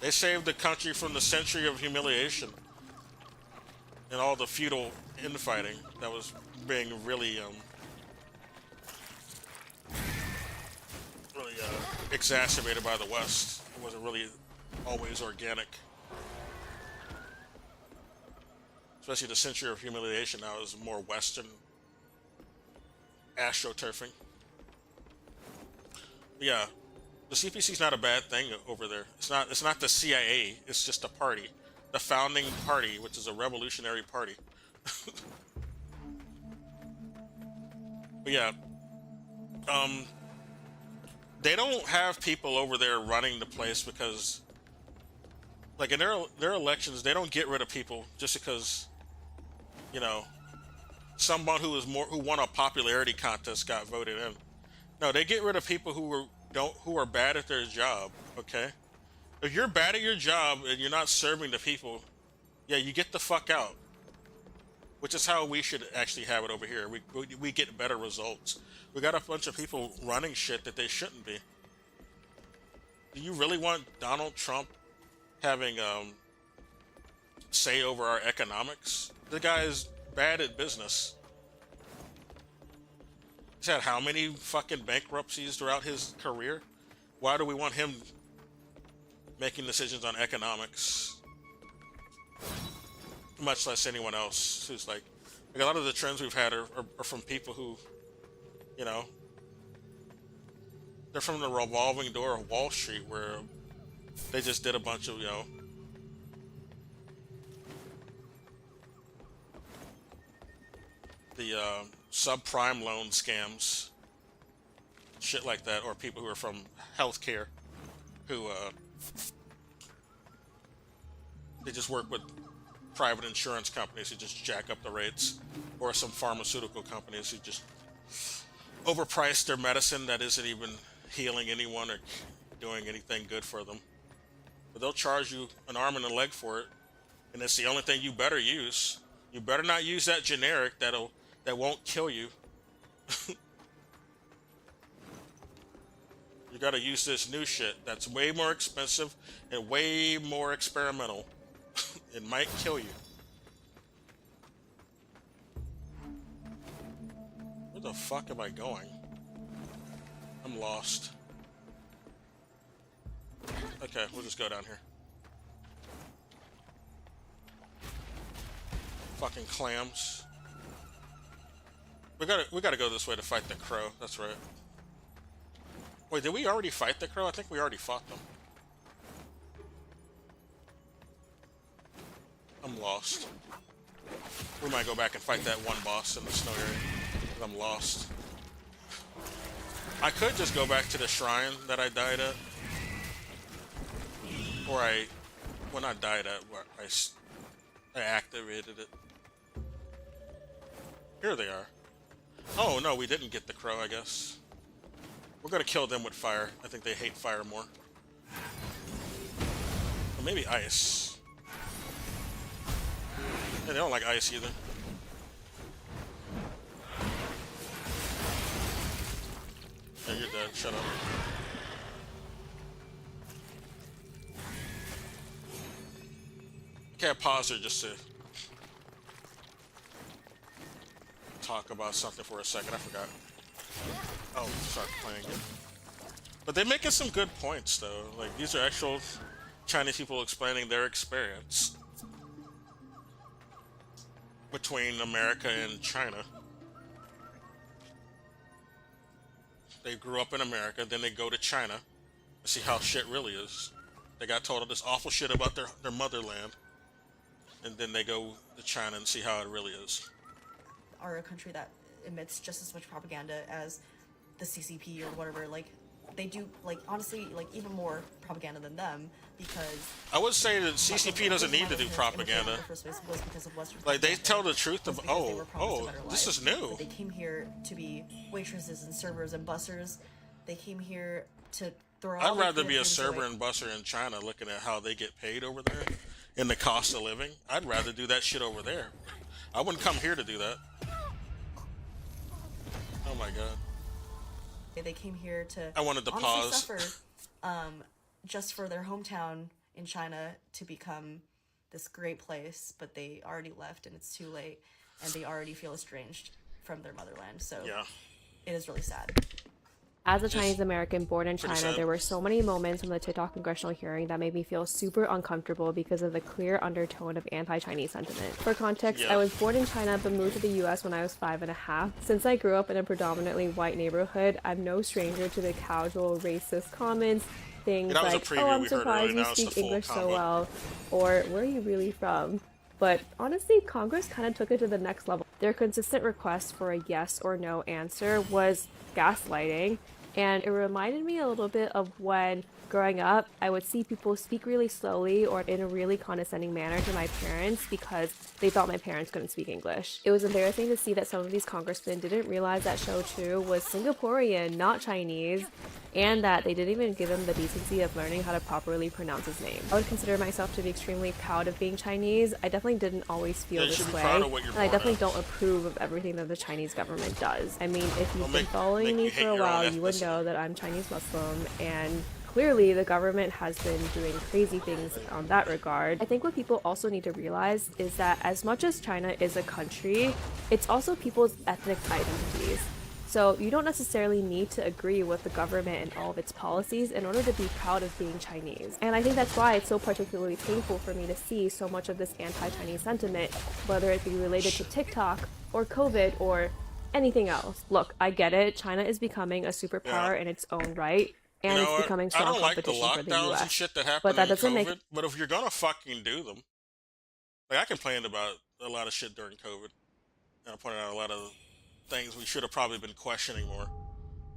Speaker 2: They saved the country from the century of humiliation and all the feudal infighting that was being really exacerbated by the West. It wasn't really always organic. Especially the century of humiliation now is more Western astroturfing. Yeah, The CPC is not a bad thing over there. It's not the CIA. It's just a party, the founding party, which is a revolutionary party. But yeah, they don't have people over there running the place because, like in their elections, they don't get rid of people just because, you know, someone who won a popularity contest got voted in. No, they get rid of people who are bad at their job. Okay, if you're bad at your job and you're not serving the people, yeah, you get the fuck out. Which is how we should actually have it over here. We get better results. We got a bunch of people running shit that they shouldn't be. Do you really want Donald Trump having say over our economics? The guy is bad at business. He's had how many fucking bankruptcies throughout his career? Why do we want him making decisions on economics? Much less anyone else who's like a lot of the trends we've had are from people who, you know, they're from the revolving door of Wall Street where they just did a bunch of, you know, the subprime loan scams, shit like that, or people who are from healthcare who they just work with private insurance companies who just jack up the rates, or some pharmaceutical companies who just overprice their medicine that isn't even healing anyone or doing anything good for them. But they'll charge you an arm and a leg for it, and it's the only thing you better use. You better not use that generic that won't kill you. You gotta use this new shit that's way more expensive and way more experimental. It might kill you. Where the fuck am I going? I'm lost. Okay, we'll just go down here. Fucking clams. We gotta go this way to fight the crow. That's right. Wait, did we already fight the crow? I think we already fought them. I'm lost. We might go back and fight that one boss in the snow area. I'm lost. I could just go back to the shrine that I died at. Or when I died at, I activated it. Here they are. Oh, no, we didn't get the crow, I guess. We're gonna kill them with fire. I think they hate fire more. Or maybe ice. Yeah, they don't like ice either. Yeah, you're dead. Shut up. Okay, I paused her just to talk about something for a second. I forgot. Oh, start playing it. But they're making some good points, though. Like, these are actual Chinese people explaining their experience between America and China. They grew up in America, then they go to China to see how shit really is. They got told all this awful shit about their motherland, and then they go to China and see how it really is.
Speaker 11: Are a country that emits just as much propaganda as the CCP or whatever. Like, they do, like, honestly, like, even more propaganda than them, because
Speaker 2: I would say that CCP doesn't need to do propaganda. Like, they tell the truth of, this is new.
Speaker 11: They came here to be waitresses and servers and bussers. They came here to throw.
Speaker 2: I'd rather be a server and busser in China, looking at how they get paid over there and the cost of living. I'd rather do that shit over there. I wouldn't come here to do that. Oh my god.
Speaker 11: They came here to.
Speaker 2: I wanted to pause.
Speaker 11: Suffer, just for their hometown in China to become this great place, but they already left and it's too late, and they already feel estranged from their motherland. So
Speaker 2: yeah,
Speaker 11: it is really sad.
Speaker 12: As a Chinese American born in
Speaker 2: pretty
Speaker 12: China,
Speaker 2: sad.
Speaker 12: there were so many moments from the TikTok congressional hearing that made me feel super uncomfortable because of the clear undertone of anti-Chinese sentiment. For context, I was born in China but moved to the US when I was 5.5. Since I grew up in a predominantly white neighborhood, I'm no stranger to the casual racist comments, things
Speaker 2: that was a
Speaker 12: like,
Speaker 2: preview
Speaker 12: "Oh, I'm
Speaker 2: we heard
Speaker 12: surprised
Speaker 2: earlier.
Speaker 12: you
Speaker 2: Now it's the
Speaker 12: speak
Speaker 2: full
Speaker 12: English so
Speaker 2: combo.
Speaker 12: well," or "Where are you really from?" But honestly, Congress kind of took it to the next level. Their consistent request for a yes or no answer was gaslighting, and it reminded me a little bit of when growing up, I would see people speak really slowly or in a really condescending manner to my parents because they thought my parents couldn't speak English. It was embarrassing to see that some of these congressmen didn't realize that Shou Chu was Singaporean, not Chinese, and that they didn't even give him the decency of learning how to properly pronounce his name. I would consider myself to be extremely proud of being Chinese. I definitely didn't always feel
Speaker 2: you should
Speaker 12: this
Speaker 2: be
Speaker 12: way,
Speaker 2: proud of what you're
Speaker 12: and I
Speaker 2: born
Speaker 12: definitely
Speaker 2: as.
Speaker 12: don't approve of everything that the Chinese government does. I mean, if you've
Speaker 2: Don't
Speaker 12: been
Speaker 2: make
Speaker 12: following me
Speaker 2: you
Speaker 12: for
Speaker 2: hate
Speaker 12: a
Speaker 2: your own
Speaker 12: while, you would
Speaker 2: ethnicity.
Speaker 12: know that I'm Chinese Muslim, and clearly the government has been doing crazy things on that regard. I think what people also need to realize is that as much as China is a country, it's also people's ethnic identities. So you don't necessarily need to agree with the government and all of its policies in order to be proud of being Chinese. And I think that's why it's so particularly painful for me to see so much of this anti-Chinese sentiment, whether it be related to TikTok or COVID or anything else. Look, I get it. China is becoming a superpower in its own right, and
Speaker 2: You know
Speaker 12: it's
Speaker 2: what?
Speaker 12: becoming
Speaker 2: I
Speaker 12: strong
Speaker 2: don't like the
Speaker 12: competition for the
Speaker 2: lockdowns
Speaker 12: US.
Speaker 2: and shit that
Speaker 12: But
Speaker 2: happened
Speaker 12: that
Speaker 2: in
Speaker 12: doesn't
Speaker 2: COVID.
Speaker 12: make
Speaker 2: But if you're gonna fucking do them, like I complained about a lot of shit during COVID, and I pointed out a lot of things we should have probably been questioning more.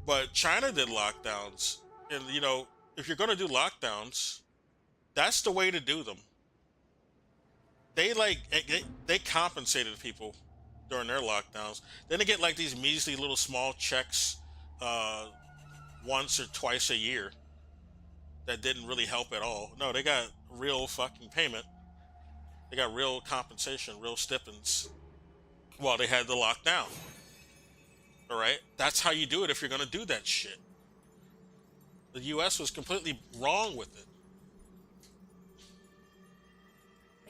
Speaker 2: But China did lockdowns, and you know, if you're gonna do lockdowns, that's the way to do them. They compensated people during their lockdowns. Then they get like these measly little small checks uh, once or twice a year that didn't really help at all. No, they got real fucking payment. They got real compensation, real stipends while they had the lockdown. All right, that's how you do it if you're gonna do that shit. The U.S. was completely wrong with it.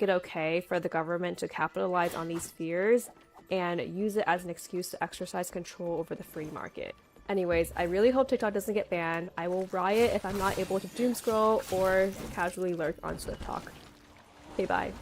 Speaker 12: it okay for the government to capitalize on these fears and use it as an excuse to exercise control over the free market. Anyways, I really hope TikTok doesn't get banned. I will riot if I'm not able to doom scroll or casually lurk on Swift Talk. Okay, bye.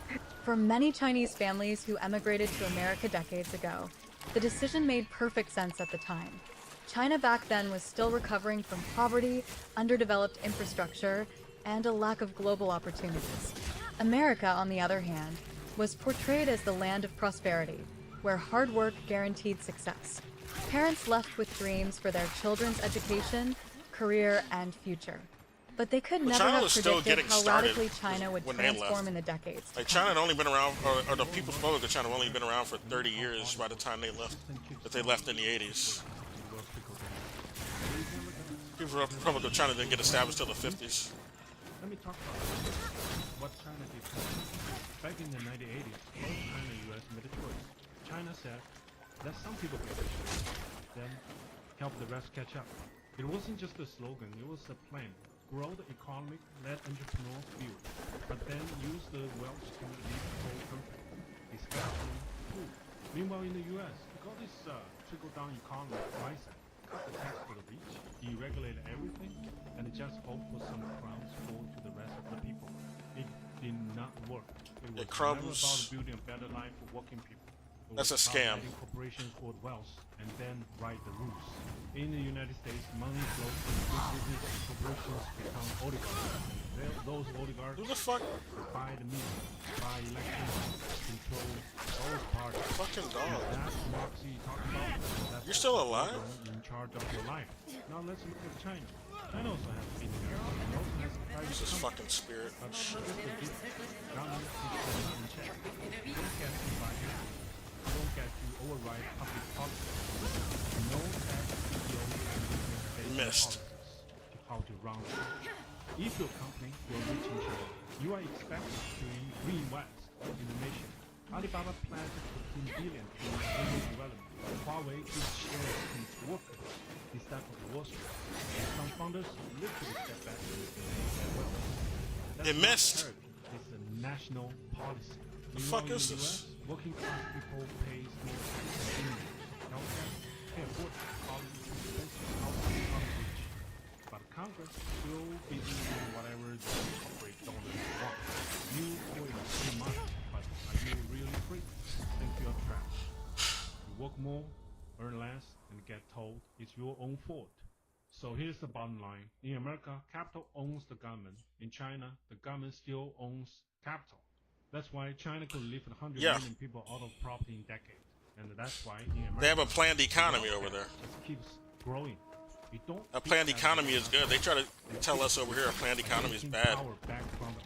Speaker 6: For many Chinese families who emigrated to America decades ago, the decision made perfect sense at the time. China back then was still recovering from poverty, underdeveloped infrastructure, and a lack of global opportunities. America, on the other hand, was portrayed as the land of prosperity, where hard work guaranteed success. Parents left with dreams for their children's education, career, and future. But they could never
Speaker 2: China
Speaker 6: have
Speaker 2: was still
Speaker 6: predicted
Speaker 2: getting
Speaker 6: how
Speaker 2: started
Speaker 6: radically China would
Speaker 2: when they
Speaker 6: transform
Speaker 2: left.
Speaker 6: in the decades to
Speaker 2: Like
Speaker 6: come.
Speaker 2: China had only been around, or the People's Republic of China had only been around for 30 years by the time they left. But they left in the 80s. People's Republic of China didn't get established till the 50s.
Speaker 3: Let me talk about what China did. Back in the 1980s, both China and US made a choice. China said, let some people get rich, then help the rest catch up. It wasn't just a slogan, it was a plan. Grow the economy, let entrepreneurs build, but then use the wealth to lead the whole country, especially food. Meanwhile, in the US, we got this trickle-down economy mindset. Cut the tax for the rich, deregulate everything, and just hope for some crumbs fall to the rest of the people. It did not work. It was never about building a better life for working people.
Speaker 2: That's a scam.
Speaker 3: Letting corporations hoard wealth and then write the rules. In the United States, money flows to big business corporations become oligarchs. Those oligarchs
Speaker 2: Who the fuck?
Speaker 3: buy the media, buy elections, control those parties.
Speaker 2: Fucking dog.
Speaker 3: That's democracy you talk about. That's
Speaker 2: You're still alive?
Speaker 3: in charge of your life. Now let's look at China. China also has been here. It also has private
Speaker 2: This is
Speaker 3: companies.
Speaker 2: fucking spirit.
Speaker 3: But just the difference. Government keeps them in check. You don't get to buy it. You don't get to override public policy. No tax CEOs and business
Speaker 2: Missed.
Speaker 3: to how to run it. If your company will reach in China, you are expected to reinvest in the nation. Alibaba plans to put $15 billion in rural development. Huawei gives shares to its workers instead of Wall Street. Some founders literally step back and say, well,
Speaker 2: They missed.
Speaker 3: It's a national policy.
Speaker 2: The fuck is
Speaker 3: In the
Speaker 2: this?
Speaker 3: US, working class people pay more tax than Indians. Healthcare, can't afford college, expensive housing, feeding you whatever the corporate donors want. You owe it free money, but are you really free? Think you're trapped. You work more, earn less, and get told it's your own fault. So here's the bottom line. In America, capital owns the government. In China, the government still owns capital. That's why China could lift 100 million people out of poverty in decades. And that's why in America,
Speaker 2: They have a planned economy over there.
Speaker 3: just keeps growing. You don't
Speaker 2: A planned economy is good. They try to tell us over here a planned economy is bad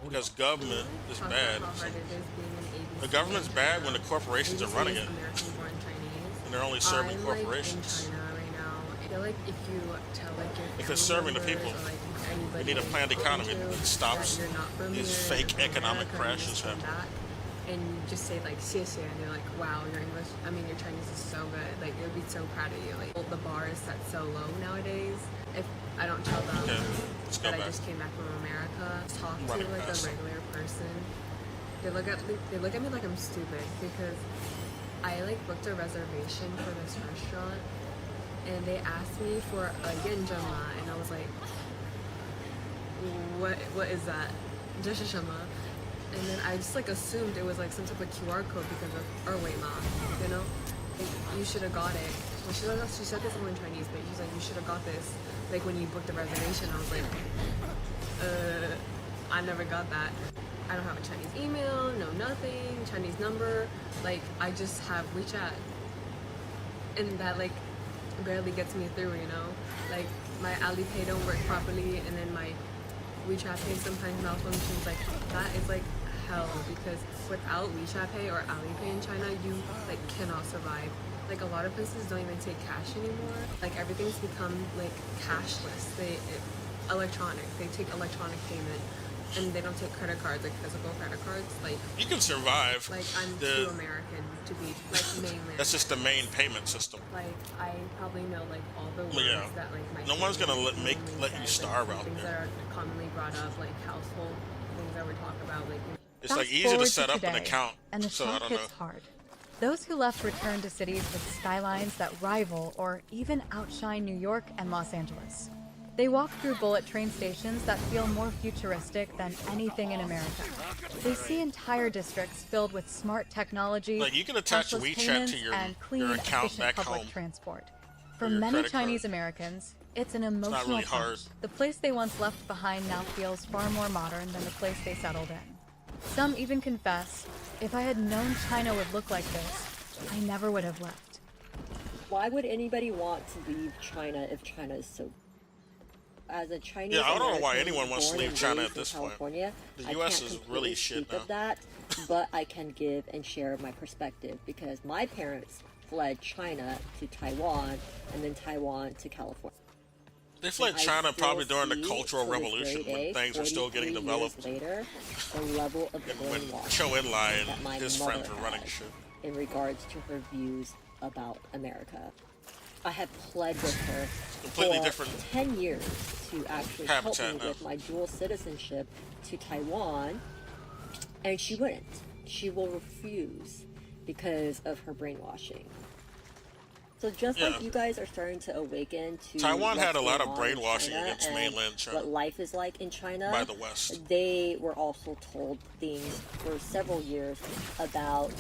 Speaker 2: because government is bad. The government's bad when the corporations are running it, and they're only serving corporations.
Speaker 14: I feel like if you tell like your
Speaker 2: If it's serving the people, we need a planned economy that stops these fake economic crashes happening.
Speaker 14: And you just say like 谢谢, and they're like, wow, your English, I mean, your Chinese is so good. Like, they'll be so proud of you. Like, the bar is set so low nowadays. If I don't tell them that I just came back from America, talk to like a regular person, they look at me like I'm stupid because I like booked a reservation for this restaurant, and they asked me for a yenjama, and I was like, what is that? 这是什么? And then I just like assumed it was like some type of QR code because of Erwema, you know? Like, you should have got it. Well, she said this all in Chinese, but she's like, you should have got this. Like when you booked the reservation, I was like, I never got that. I don't have a Chinese email, no nothing, Chinese number. Like, I just have WeChat. And that like barely gets me through, you know? Like, my Alipay don't work properly, and then my WeChat Pay sometimes malfunctions. Like, that is like hell, because without WeChat Pay or Alipay in China, you like cannot survive. Like, a lot of places don't even take cash anymore. Like, everything's become like cashless. Electronic. They take electronic payment, and they don't take credit cards, like physical credit cards. Like,
Speaker 2: You can survive.
Speaker 14: like I'm too American to be like mainland.
Speaker 2: That's just the main payment system.
Speaker 14: Like, I probably know like all the words
Speaker 2: Yeah.
Speaker 14: that like my
Speaker 2: No one's gonna
Speaker 14: family
Speaker 2: let you
Speaker 14: says,
Speaker 2: starve
Speaker 14: like,
Speaker 2: out
Speaker 14: things
Speaker 2: there.
Speaker 14: that are commonly brought up, like household things that we talk about, like.
Speaker 2: It's like
Speaker 6: Fast
Speaker 2: easy to
Speaker 6: forward
Speaker 2: set up an
Speaker 6: today,
Speaker 2: account,
Speaker 6: and the
Speaker 2: so I
Speaker 6: shock
Speaker 2: don't know.
Speaker 6: hits hard. Those who left returned to cities with skylines that rival or even outshine New York and Los Angeles. They walk through bullet train stations that feel more futuristic than anything in America. They see entire districts filled with smart technology,
Speaker 2: Like, you can attach
Speaker 6: cashless
Speaker 2: WeChat
Speaker 6: payments,
Speaker 2: to your
Speaker 6: and clean,
Speaker 2: account
Speaker 6: efficient
Speaker 2: back
Speaker 6: public
Speaker 2: home.
Speaker 6: transport.
Speaker 2: Or
Speaker 6: For
Speaker 2: your
Speaker 6: many
Speaker 2: credit
Speaker 6: Chinese
Speaker 2: card.
Speaker 6: Americans, it's an
Speaker 2: not
Speaker 6: emotional
Speaker 2: really
Speaker 6: punch.
Speaker 2: hard.
Speaker 6: The place they once left behind now feels far more modern than the place they settled in. Some even confess, if I had known China would look like this, I never would have left.
Speaker 15: Why would anybody want to leave China if China is so? As a Chinese
Speaker 2: Yeah, I don't know why
Speaker 15: American
Speaker 2: anyone wants to
Speaker 15: born
Speaker 2: leave
Speaker 15: and
Speaker 2: China
Speaker 15: raised
Speaker 2: at this
Speaker 15: in
Speaker 2: point.
Speaker 15: California,
Speaker 2: The
Speaker 15: I
Speaker 2: US
Speaker 15: can't
Speaker 2: is
Speaker 15: completely
Speaker 2: really shit
Speaker 15: speak
Speaker 2: now.
Speaker 15: of that, but I can give and share my perspective because my parents fled China to Taiwan and then Taiwan to California.
Speaker 2: They fled
Speaker 15: And I
Speaker 2: China
Speaker 15: still
Speaker 2: probably during the
Speaker 15: see
Speaker 2: Cultural
Speaker 15: to this
Speaker 2: Revolution
Speaker 15: very
Speaker 2: when
Speaker 15: day,
Speaker 2: things were still getting
Speaker 15: 43
Speaker 2: developed.
Speaker 15: years later, the level of
Speaker 2: And when
Speaker 15: brainwashing
Speaker 2: Cho Enlai
Speaker 15: that
Speaker 2: and
Speaker 15: my
Speaker 2: his
Speaker 15: mother
Speaker 2: friends were running
Speaker 15: had
Speaker 2: shit.
Speaker 15: in regards to her views about America. I have pled with her
Speaker 2: Completely
Speaker 15: for
Speaker 2: different
Speaker 15: 10 years to actually help
Speaker 2: habitat
Speaker 15: me
Speaker 2: now.
Speaker 15: with my dual citizenship to Taiwan, and she wouldn't. She will refuse because of her brainwashing. So just
Speaker 2: Yeah.
Speaker 15: like you guys are starting to awaken to
Speaker 2: Taiwan had
Speaker 15: what's
Speaker 2: a lot
Speaker 15: going
Speaker 2: of
Speaker 15: on in
Speaker 2: brainwashing
Speaker 15: China
Speaker 2: against
Speaker 15: and
Speaker 2: mainland China
Speaker 15: what life is like in China
Speaker 2: by the West.
Speaker 15: they were also told things for several years about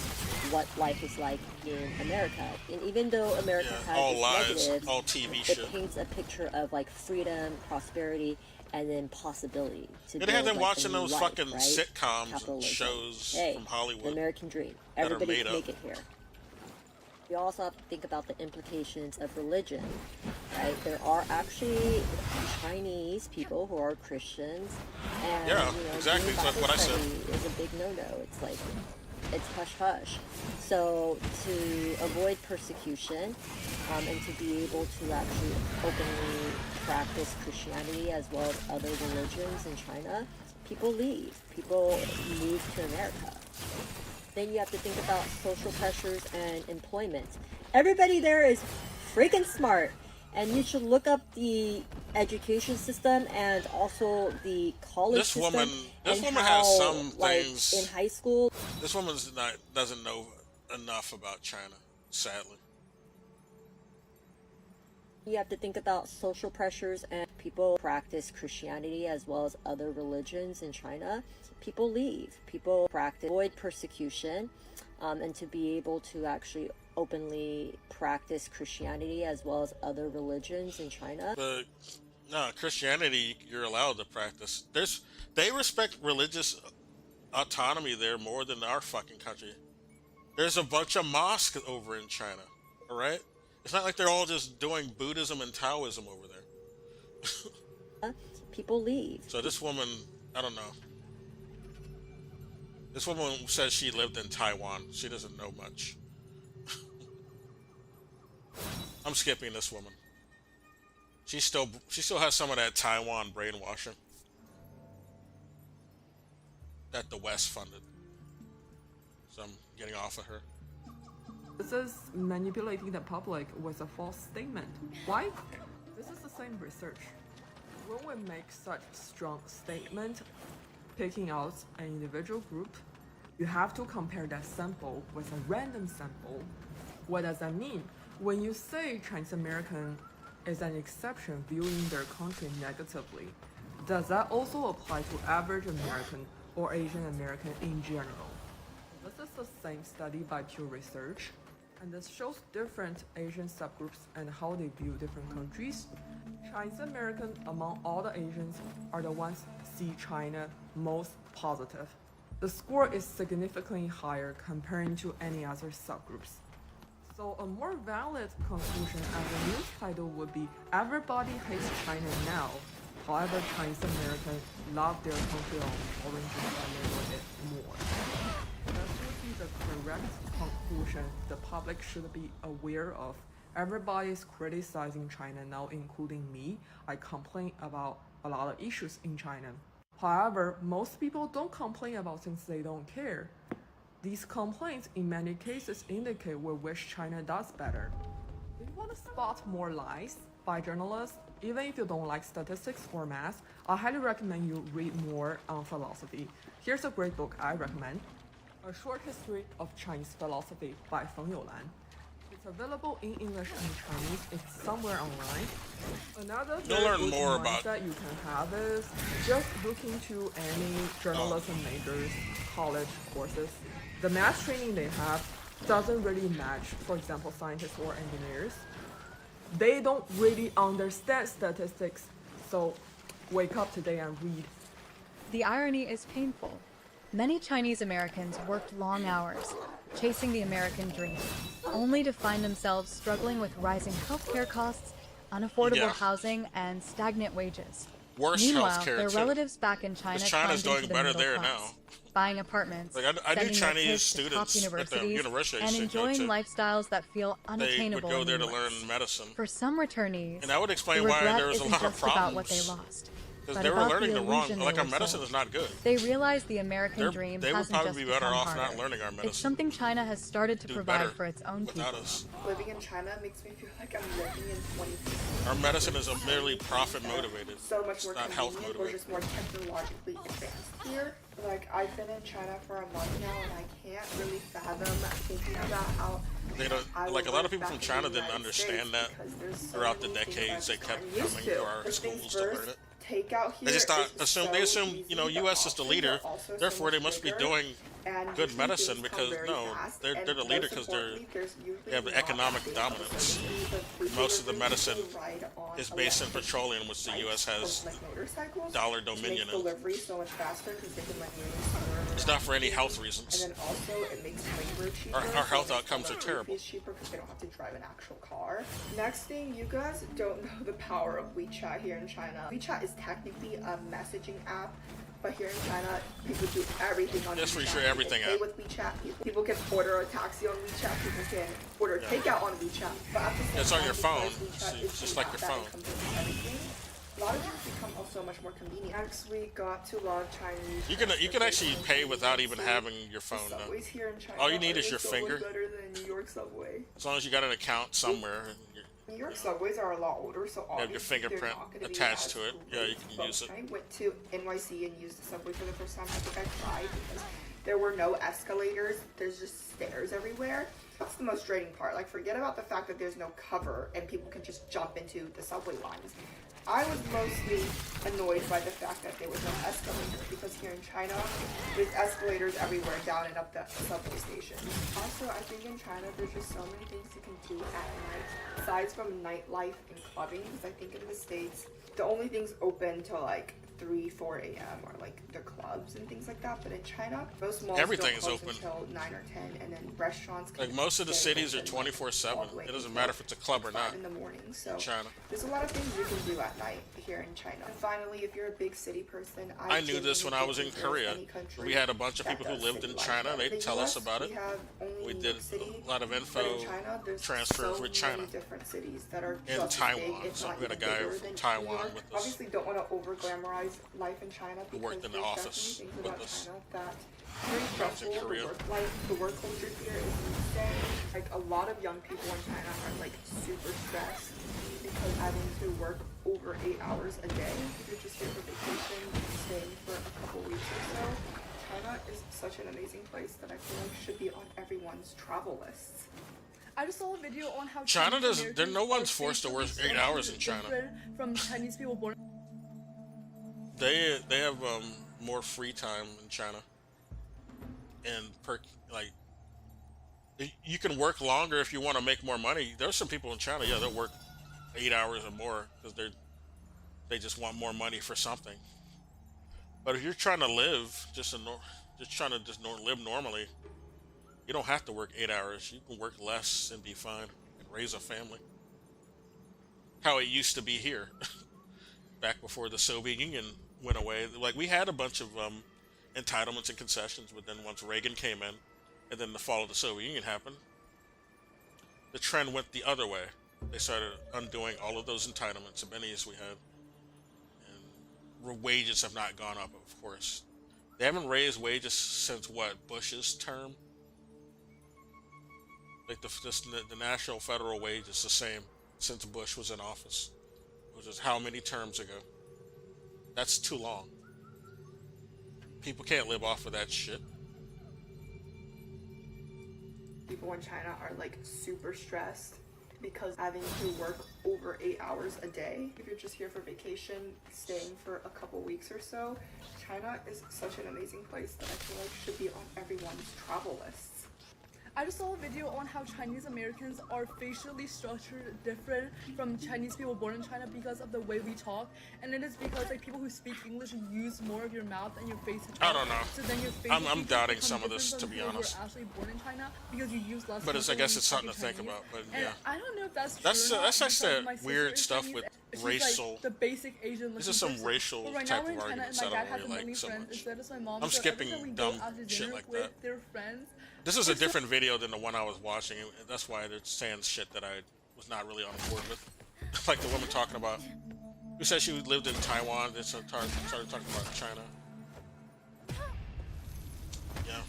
Speaker 15: what life is like in America. And even though America
Speaker 2: Yeah,
Speaker 15: has
Speaker 2: all
Speaker 15: its
Speaker 2: lies,
Speaker 15: negatives,
Speaker 2: all TV
Speaker 15: it
Speaker 2: shit.
Speaker 15: paints a picture of like freedom, prosperity, and then possibility to
Speaker 2: Yeah, they had
Speaker 15: build,
Speaker 2: them
Speaker 15: like,
Speaker 2: watching
Speaker 15: a new
Speaker 2: those
Speaker 15: life,
Speaker 2: fucking
Speaker 15: right?
Speaker 2: sitcoms and
Speaker 15: Capitalism.
Speaker 2: shows
Speaker 15: Hey,
Speaker 2: from
Speaker 15: the
Speaker 2: Hollywood
Speaker 15: American dream.
Speaker 2: that are
Speaker 15: Everybody
Speaker 2: made
Speaker 15: can
Speaker 2: up.
Speaker 15: make it here. We also have to think about the implications of religion, right? There are actually Chinese people who are Christians, and
Speaker 2: Yeah,
Speaker 15: you know,
Speaker 2: exactly.
Speaker 15: doing
Speaker 2: That's
Speaker 15: Bible
Speaker 2: what I said.
Speaker 15: study is a big no-no. It's like it's hush hush. So to avoid persecution, and to be able to actually openly practice Christianity as well as other religions in China, people leave. People move to America. Then you have to think about social pressures and employment. Everybody there is freaking smart, and you should look up the education system and also the college
Speaker 2: This
Speaker 15: system.
Speaker 2: woman
Speaker 15: and
Speaker 2: has
Speaker 15: how,
Speaker 2: some
Speaker 15: like,
Speaker 2: things.
Speaker 15: in high school.
Speaker 2: This doesn't know enough about China, sadly.
Speaker 15: You have to think about social pressures, and people practice Christianity as well as other religions in China. People leave. People practice avoid persecution, and to be able to actually openly practice Christianity as well as other religions in China.
Speaker 2: But no, Christianity you're allowed to practice. They respect religious autonomy there more than our fucking country. There's a bunch of mosques over in China. All right, it's not like they're all just doing Buddhism and Taoism over there.
Speaker 15: People leave.
Speaker 2: So this woman, I don't know. This woman says she lived in Taiwan. She doesn't know much. I'm skipping this woman. She still has some of that Taiwan brainwashing that the West funded. So I'm getting off of her.
Speaker 16: This is manipulating the public with a false statement. Why? This is the same research. When we make such strong statement, picking out an individual group, you have to compare that sample with a random sample. What does that mean? When you say Chinese American is an exception viewing their country negatively, does that also apply to average American or Asian American in general? This is the same study by Pew Research, and this shows different Asian subgroups and how they view different countries. Chinese American among all the Asians are the ones see China most positive. The score is significantly higher comparing to any other subgroups. So a more valid conclusion as a news title would be everybody hates China now. However, Chinese Americans love their country on orange and a little bit more. That would be the correct conclusion the public should be aware of. Everybody's criticizing China now, including me. I complain about a lot of issues in China. However, most people don't complain about things they don't care. These complaints in many cases indicate we wish China does better. If you want to spot more lies by journalists, even if you don't like statistics or math, I highly recommend you read more on philosophy. Here's a great book I recommend, A Short History of Chinese Philosophy by Feng Youlan. It's available in English and Chinese. It's somewhere online. Another
Speaker 2: You'll learn more about
Speaker 16: that you can have is just look into any journalism majors, college courses. The math training they have doesn't really match, for example, scientists or engineers. They don't really understand statistics, so wake up today and read.
Speaker 6: The irony is painful. Many Chinese Americans worked long hours, chasing the American dream, only to find themselves struggling with rising healthcare costs, unaffordable housing, and stagnant wages.
Speaker 2: Worse
Speaker 6: Meanwhile,
Speaker 2: healthcare
Speaker 6: their
Speaker 2: too.
Speaker 6: relatives back in China
Speaker 2: China's
Speaker 6: climbed into
Speaker 2: doing
Speaker 6: the
Speaker 2: better
Speaker 6: middle
Speaker 2: there
Speaker 6: class,
Speaker 2: now.
Speaker 6: buying apartments,
Speaker 2: Like I do
Speaker 6: sending their
Speaker 2: Chinese
Speaker 6: kids to top
Speaker 2: students at the
Speaker 6: universities,
Speaker 2: university I
Speaker 6: and
Speaker 2: used to go
Speaker 6: enjoying
Speaker 2: to.
Speaker 6: lifestyles that feel
Speaker 2: They would
Speaker 6: unattainable
Speaker 2: go
Speaker 6: in
Speaker 2: there
Speaker 6: the
Speaker 2: to
Speaker 6: US.
Speaker 2: learn medicine.
Speaker 6: For some returnees,
Speaker 2: And that would explain
Speaker 6: the
Speaker 2: why
Speaker 6: regret
Speaker 2: there was a
Speaker 6: isn't
Speaker 2: lot of
Speaker 6: just about what they
Speaker 2: problems.
Speaker 6: lost,
Speaker 2: Because
Speaker 6: but
Speaker 2: they were
Speaker 6: about
Speaker 2: learning
Speaker 6: the
Speaker 2: the wrong,
Speaker 6: illusion
Speaker 2: like
Speaker 6: they
Speaker 2: our
Speaker 6: were
Speaker 2: medicine
Speaker 6: sold.
Speaker 2: is not good.
Speaker 6: They realize the American dream
Speaker 2: They would
Speaker 6: hasn't
Speaker 2: probably
Speaker 6: just
Speaker 2: be better
Speaker 6: become
Speaker 2: off
Speaker 6: harder.
Speaker 2: not learning our medicine.
Speaker 6: It's something China has started to
Speaker 2: Do
Speaker 6: provide
Speaker 2: better
Speaker 6: for its own people.
Speaker 2: without us.
Speaker 10: Living in China makes me feel like I'm living in 2050.
Speaker 2: Our medicine is merely profit motivated.
Speaker 10: So much
Speaker 2: It's
Speaker 10: more
Speaker 2: not health
Speaker 10: convenient. We're
Speaker 2: motivated.
Speaker 10: just more technologically advanced here. Like, I've been in China for a month now, and I can't really fathom thinking about how
Speaker 2: They don't
Speaker 10: I
Speaker 2: like a
Speaker 10: will
Speaker 2: lot of
Speaker 10: live
Speaker 2: people from
Speaker 10: back in
Speaker 2: China
Speaker 10: the
Speaker 2: didn't
Speaker 10: United
Speaker 2: understand
Speaker 10: States
Speaker 2: that
Speaker 10: because there's so
Speaker 2: throughout the
Speaker 10: many things
Speaker 2: decades they
Speaker 10: I've
Speaker 2: kept
Speaker 10: gotten used
Speaker 2: coming to our
Speaker 10: First things
Speaker 2: schools to learn
Speaker 10: first,
Speaker 2: it.
Speaker 10: takeout here
Speaker 2: They just thought
Speaker 10: is
Speaker 2: they
Speaker 10: so
Speaker 2: assume
Speaker 10: easy,
Speaker 2: the
Speaker 10: the
Speaker 2: U.S. is the
Speaker 10: options
Speaker 2: leader,
Speaker 10: are also so
Speaker 2: therefore they
Speaker 10: much
Speaker 2: must be
Speaker 10: bigger,
Speaker 2: doing
Speaker 10: and
Speaker 2: good
Speaker 10: usually
Speaker 2: medicine
Speaker 10: things come
Speaker 2: because
Speaker 10: very
Speaker 2: no,
Speaker 10: fast,
Speaker 2: they're
Speaker 10: and
Speaker 2: the leader
Speaker 10: most
Speaker 2: because
Speaker 10: importantly, there's
Speaker 2: they
Speaker 10: usually
Speaker 2: have
Speaker 10: not
Speaker 2: economic
Speaker 10: big
Speaker 2: dominance.
Speaker 10: opportunities of free
Speaker 2: Most of the
Speaker 10: delivery
Speaker 2: medicine
Speaker 10: to ride on
Speaker 2: is based in
Speaker 10: electric
Speaker 2: petroleum, which the
Speaker 10: bikes
Speaker 2: U.S. has
Speaker 10: like motorcycles,
Speaker 2: dollar
Speaker 10: which
Speaker 2: dominion
Speaker 10: makes
Speaker 2: in.
Speaker 10: delivery so much faster because they can let you in
Speaker 2: It's not for any health reasons.
Speaker 10: and then also it makes labor cheaper.
Speaker 2: Our health
Speaker 10: so
Speaker 2: outcomes are
Speaker 10: the
Speaker 2: terrible.
Speaker 10: Is cheaper because they don't have to drive an actual car. Next thing, you guys don't know the power of WeChat here in China. WeChat is technically a messaging app, but here in China, people do everything on
Speaker 2: Yes,
Speaker 10: WeChat.
Speaker 2: for sure, everything
Speaker 10: People pay
Speaker 2: app.
Speaker 10: with WeChat. People can order a taxi on WeChat. People can order takeout on WeChat. But at the same
Speaker 2: It's on
Speaker 10: time,
Speaker 2: your phone.
Speaker 10: because WeChat
Speaker 2: It's
Speaker 10: is
Speaker 2: just
Speaker 10: the
Speaker 2: like
Speaker 10: app
Speaker 2: your
Speaker 10: that
Speaker 2: phone.
Speaker 10: encompasses everything, a lot of things become also much more convenient. Next, we got to love Chinese.
Speaker 2: You can actually pay without even having your phone.
Speaker 10: The
Speaker 2: Now.
Speaker 10: subways here in China
Speaker 2: All you need
Speaker 10: are
Speaker 2: is your
Speaker 10: so much
Speaker 2: finger.
Speaker 10: better than New York subway.
Speaker 2: As long as you got an account somewhere. And
Speaker 10: New York subways are a lot older, so
Speaker 2: you have your
Speaker 10: obviously they're
Speaker 2: fingerprint
Speaker 10: not gonna be
Speaker 2: attached
Speaker 10: as
Speaker 2: to it. Yeah, you can
Speaker 10: great.
Speaker 2: use it.
Speaker 10: I went to NYC and used the subway for the first time. I think I cried because there were no escalators. There's just stairs everywhere. That's the most draining part. Like, forget about the fact that there's no cover and people can just jump into the subway lines. I was mostly annoyed by the fact that there was no escalator, because here in China, there's escalators everywhere down and up the subway station. Also, I think in China, there's just so many things you can do at night, aside from nightlife and clubbing, because I think in the States, the only things open till like 3, 4 a.m. are like the clubs and things like that. But in China, most malls
Speaker 2: Everything
Speaker 10: don't
Speaker 2: is
Speaker 10: close
Speaker 2: open.
Speaker 10: until 9 or 10, and then restaurants
Speaker 2: Like most of the
Speaker 10: stay
Speaker 2: cities are
Speaker 10: open, like,
Speaker 2: 24/7.
Speaker 10: all the way
Speaker 2: It doesn't
Speaker 10: until
Speaker 2: matter if it's a club or
Speaker 10: 5
Speaker 2: not.
Speaker 10: in the morning. So
Speaker 2: In China.
Speaker 10: there's a lot of things you can do at night here in China. And finally, if you're a big city person,
Speaker 2: I knew this when I was in Korea. We had a bunch of people who lived in China. They'd tell us about it. We did a lot of info transfers with China.
Speaker 10: Different cities that are
Speaker 2: in
Speaker 10: just
Speaker 2: Taiwan.
Speaker 10: big, if
Speaker 2: So
Speaker 10: not
Speaker 2: we had a
Speaker 10: even
Speaker 2: guy
Speaker 10: bigger
Speaker 2: from
Speaker 10: than New
Speaker 2: Taiwan
Speaker 10: York.
Speaker 2: with us.
Speaker 10: Obviously, don't want to over glamorize life in China
Speaker 2: Who
Speaker 10: because
Speaker 2: worked in the
Speaker 10: there's
Speaker 2: office
Speaker 10: definitely things
Speaker 2: with
Speaker 10: about
Speaker 2: us.
Speaker 10: China that very
Speaker 2: I was in
Speaker 10: stressful. The
Speaker 2: Korea.
Speaker 10: work life, the work culture here is insane. Like, a lot of young people in China are like super stressed because having to work over 8 hours a day. If you're just here for vacation, staying for a couple weeks or so. China is such an amazing place that I feel like should be on everyone's travel lists.
Speaker 13: I just saw a video on how
Speaker 2: China
Speaker 13: Chinese
Speaker 2: doesn't. There, no
Speaker 13: Americans
Speaker 2: one's
Speaker 13: are
Speaker 2: forced to work
Speaker 13: facially
Speaker 2: 8 hours in
Speaker 13: structured
Speaker 2: China.
Speaker 13: different from Chinese people born.
Speaker 2: They have more free time in China, and you can work longer if you want to make more money. There's some people in China, yeah, they'll work 8 hours or more because they just want more money for something. But if you're trying to live just live normally, you don't have to work 8 hours. You can work less and be fine and raise a family. How it used to be here, back before the Soviet Union went away. Like, we had a bunch of entitlements and concessions, but then once Reagan came in, and then the fall of the Soviet Union happened, the trend went the other way. They started undoing all of those entitlements, amenities we had, and wages have not gone up, of course. They haven't raised wages since what, Bush's term? Like the national federal wage is the same since Bush was in office, which is how many terms ago? That's too long. People can't live off of that shit.
Speaker 10: People in China are like super stressed because having to work over 8 hours a day. If you're just here for vacation, staying for a couple weeks or so, China is such an amazing place that I feel like should be on everyone's travel lists.
Speaker 13: I just saw a video on how Chinese Americans are facially structured different from Chinese people born in China because of the way we talk, and it is because like people who speak English use more of your mouth and your face.
Speaker 2: I don't know.
Speaker 13: So then your face.
Speaker 2: I'm doubting
Speaker 13: become
Speaker 2: some of this,
Speaker 13: different
Speaker 2: to
Speaker 13: from
Speaker 2: be
Speaker 13: people who
Speaker 2: honest.
Speaker 13: are actually born in China because you use less.
Speaker 2: But I
Speaker 13: muscle
Speaker 2: guess
Speaker 13: when
Speaker 2: it's
Speaker 13: you
Speaker 2: something to
Speaker 13: talk
Speaker 2: think
Speaker 13: Chinese.
Speaker 2: about. But
Speaker 13: And
Speaker 2: yeah,
Speaker 13: I don't know if that's true.
Speaker 2: that's
Speaker 13: or not,
Speaker 2: that's like
Speaker 13: because
Speaker 2: that
Speaker 13: my sister
Speaker 2: weird
Speaker 13: is
Speaker 2: stuff
Speaker 13: Chinese,
Speaker 2: with
Speaker 13: and she's,
Speaker 2: racial.
Speaker 13: Like, the basic Asian.
Speaker 2: This is some
Speaker 13: person.
Speaker 2: racial
Speaker 13: But right
Speaker 2: type
Speaker 13: now we're
Speaker 2: of
Speaker 13: in China,
Speaker 2: arguments
Speaker 13: and
Speaker 2: I
Speaker 13: my dad
Speaker 2: don't
Speaker 13: has
Speaker 2: really
Speaker 13: only
Speaker 2: like so
Speaker 13: friends
Speaker 2: much.
Speaker 13: instead of my mom.
Speaker 2: I'm
Speaker 13: so
Speaker 2: skipping
Speaker 13: every time we go
Speaker 2: dumb
Speaker 13: out to
Speaker 2: shit
Speaker 13: dinner
Speaker 2: like
Speaker 13: with
Speaker 2: that.
Speaker 13: their friends.
Speaker 2: This is a different video than the one I was watching. That's why they're saying shit that I was not really on board with. Like the woman talking about, who said she lived in Taiwan, then started talking about China. Yeah.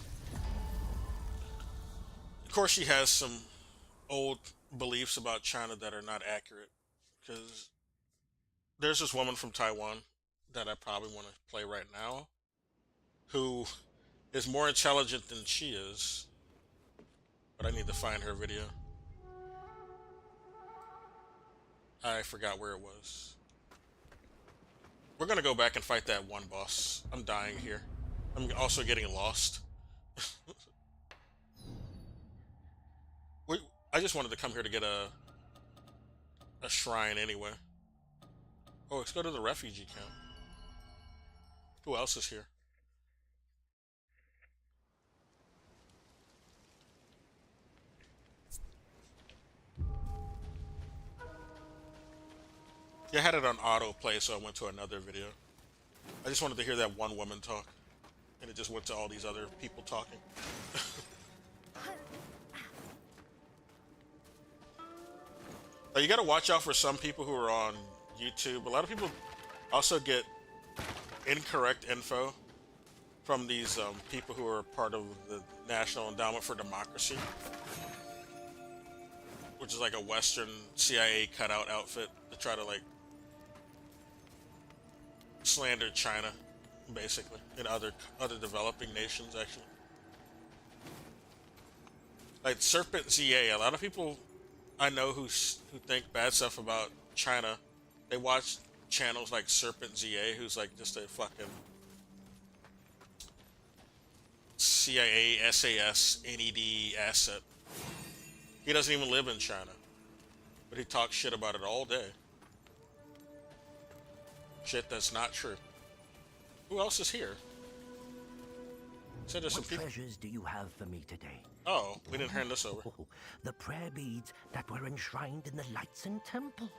Speaker 2: Of course, she has some old beliefs about China that are not accurate. Because there's this woman from Taiwan that I probably want to play right now, who is more intelligent than she is. But I need to find her video. I forgot where it was. We're gonna go back and fight that one boss. I'm dying here. I'm also getting lost. I just wanted to come here to get a shrine anyway. Oh, let's go to the refugee camp. Who else is here? Yeah, I had it on autoplay, so I went to another video. I just wanted to hear that one woman talk, and it just went to all these other people talking. Now, you gotta watch out for some people who are on YouTube. A lot of people also get incorrect info from these people who are part of the National Endowment for Democracy, which is like a Western CIA cutout outfit to try to like slander China, basically, and other developing nations, actually. Like Serpent ZA. A lot of people I know who think bad stuff about China. They watch channels like Serpent ZA, who's like just a fucking CIA, SAS, NED asset. He doesn't even live in China, but he talks shit about it all day. Shit that's not true. Who else is here? Said there's some
Speaker 7: What
Speaker 2: people.
Speaker 7: treasures do you have for me today?
Speaker 2: Oh, we didn't hand this over.
Speaker 7: The prayer beads that were enshrined in the Lightson Temple.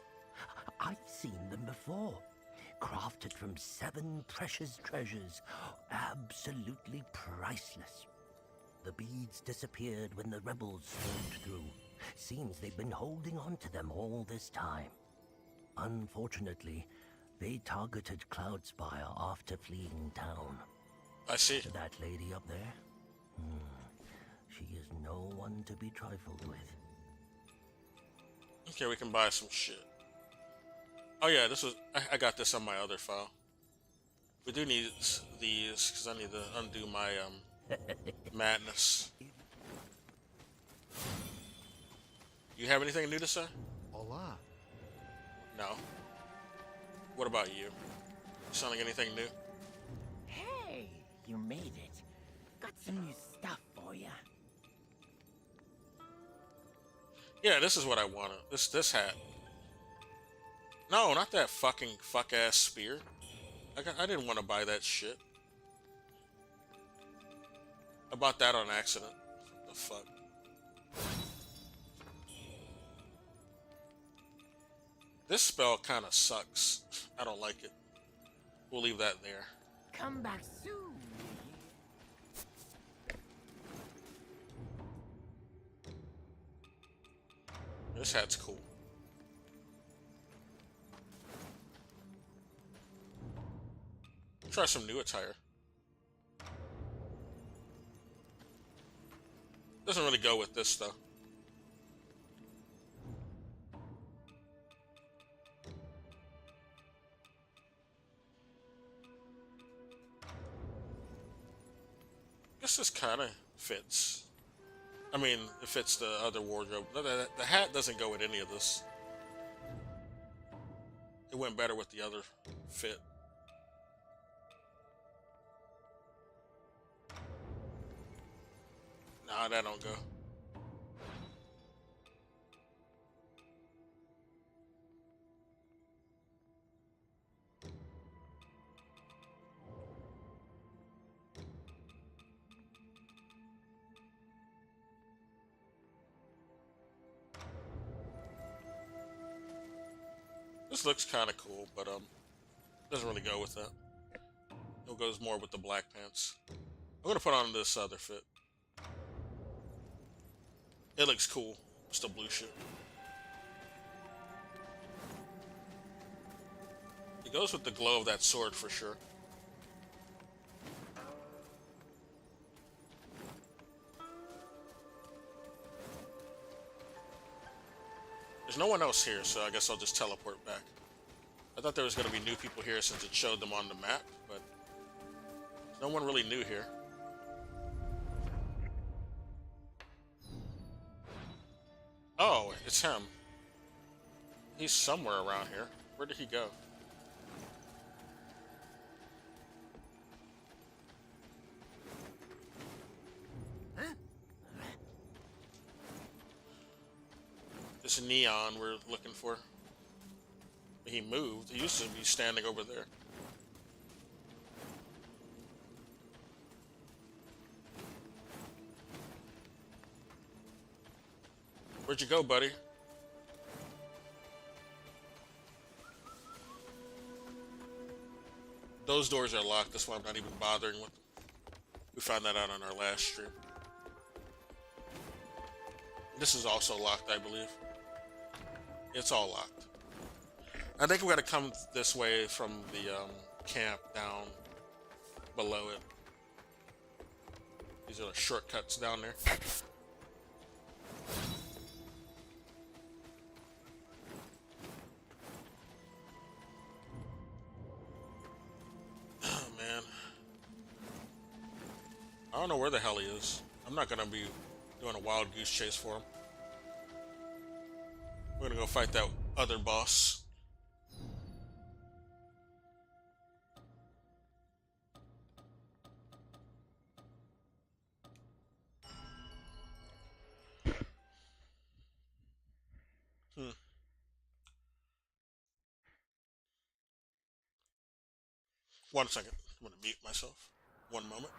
Speaker 7: I've seen them before. Crafted from 7 precious treasures. Absolutely priceless. The beads disappeared when the rebels stormed through. Seems they've been holding on to them all this time. Unfortunately, they targeted Cloudspire after fleeing town.
Speaker 2: I see.
Speaker 7: That lady up there? She is no one to be trifled with.
Speaker 2: Okay, we can buy some shit. Oh yeah, this was I got this on my other file. We do need these because I need to undo my madness. You have anything new to say?
Speaker 9: Hola.
Speaker 2: No. What about you? Selling anything new?
Speaker 7: Hey, you made it. Got some new stuff for you.
Speaker 2: Yeah, this is what I wanted. This hat. No, not that fucking fuck-ass spear. I didn't want to buy that shit. I bought that on accident. What the fuck? This spell kind of sucks. I don't like it. We'll leave that there.
Speaker 7: Come back soon.
Speaker 2: This hat's cool. Try some new attire. Doesn't really go with this though. Guess this kind of fits. I mean, it fits the other wardrobe. The hat doesn't go with any of this. It went better with the other fit. Nah, that don't go. This looks kind of cool, but doesn't really go with that. It goes more with the black pants. I'm gonna put on this other fit. It looks cool. It's the blue shit. It goes with the glow of that sword for sure. There's no one else here, so I guess I'll just teleport back. I thought there was going to be new people here since it showed them on the map, but there's no one really new here. Oh, it's him. He's somewhere around here. Where did he go? This neon we're looking for. He moved. He used to be standing over there. Where'd you go, buddy? Those doors are locked. That's why I'm not even bothering with them. We found that out on our last stream. This is also locked, I believe. It's all locked. I think we gotta come this way from the camp down below it. These are the shortcuts down there. Oh man. I don't know where the hell he is. I'm not gonna be Doing a wild goose chase for him. We're gonna go fight that other boss. One second. I'm gonna mute myself. One moment.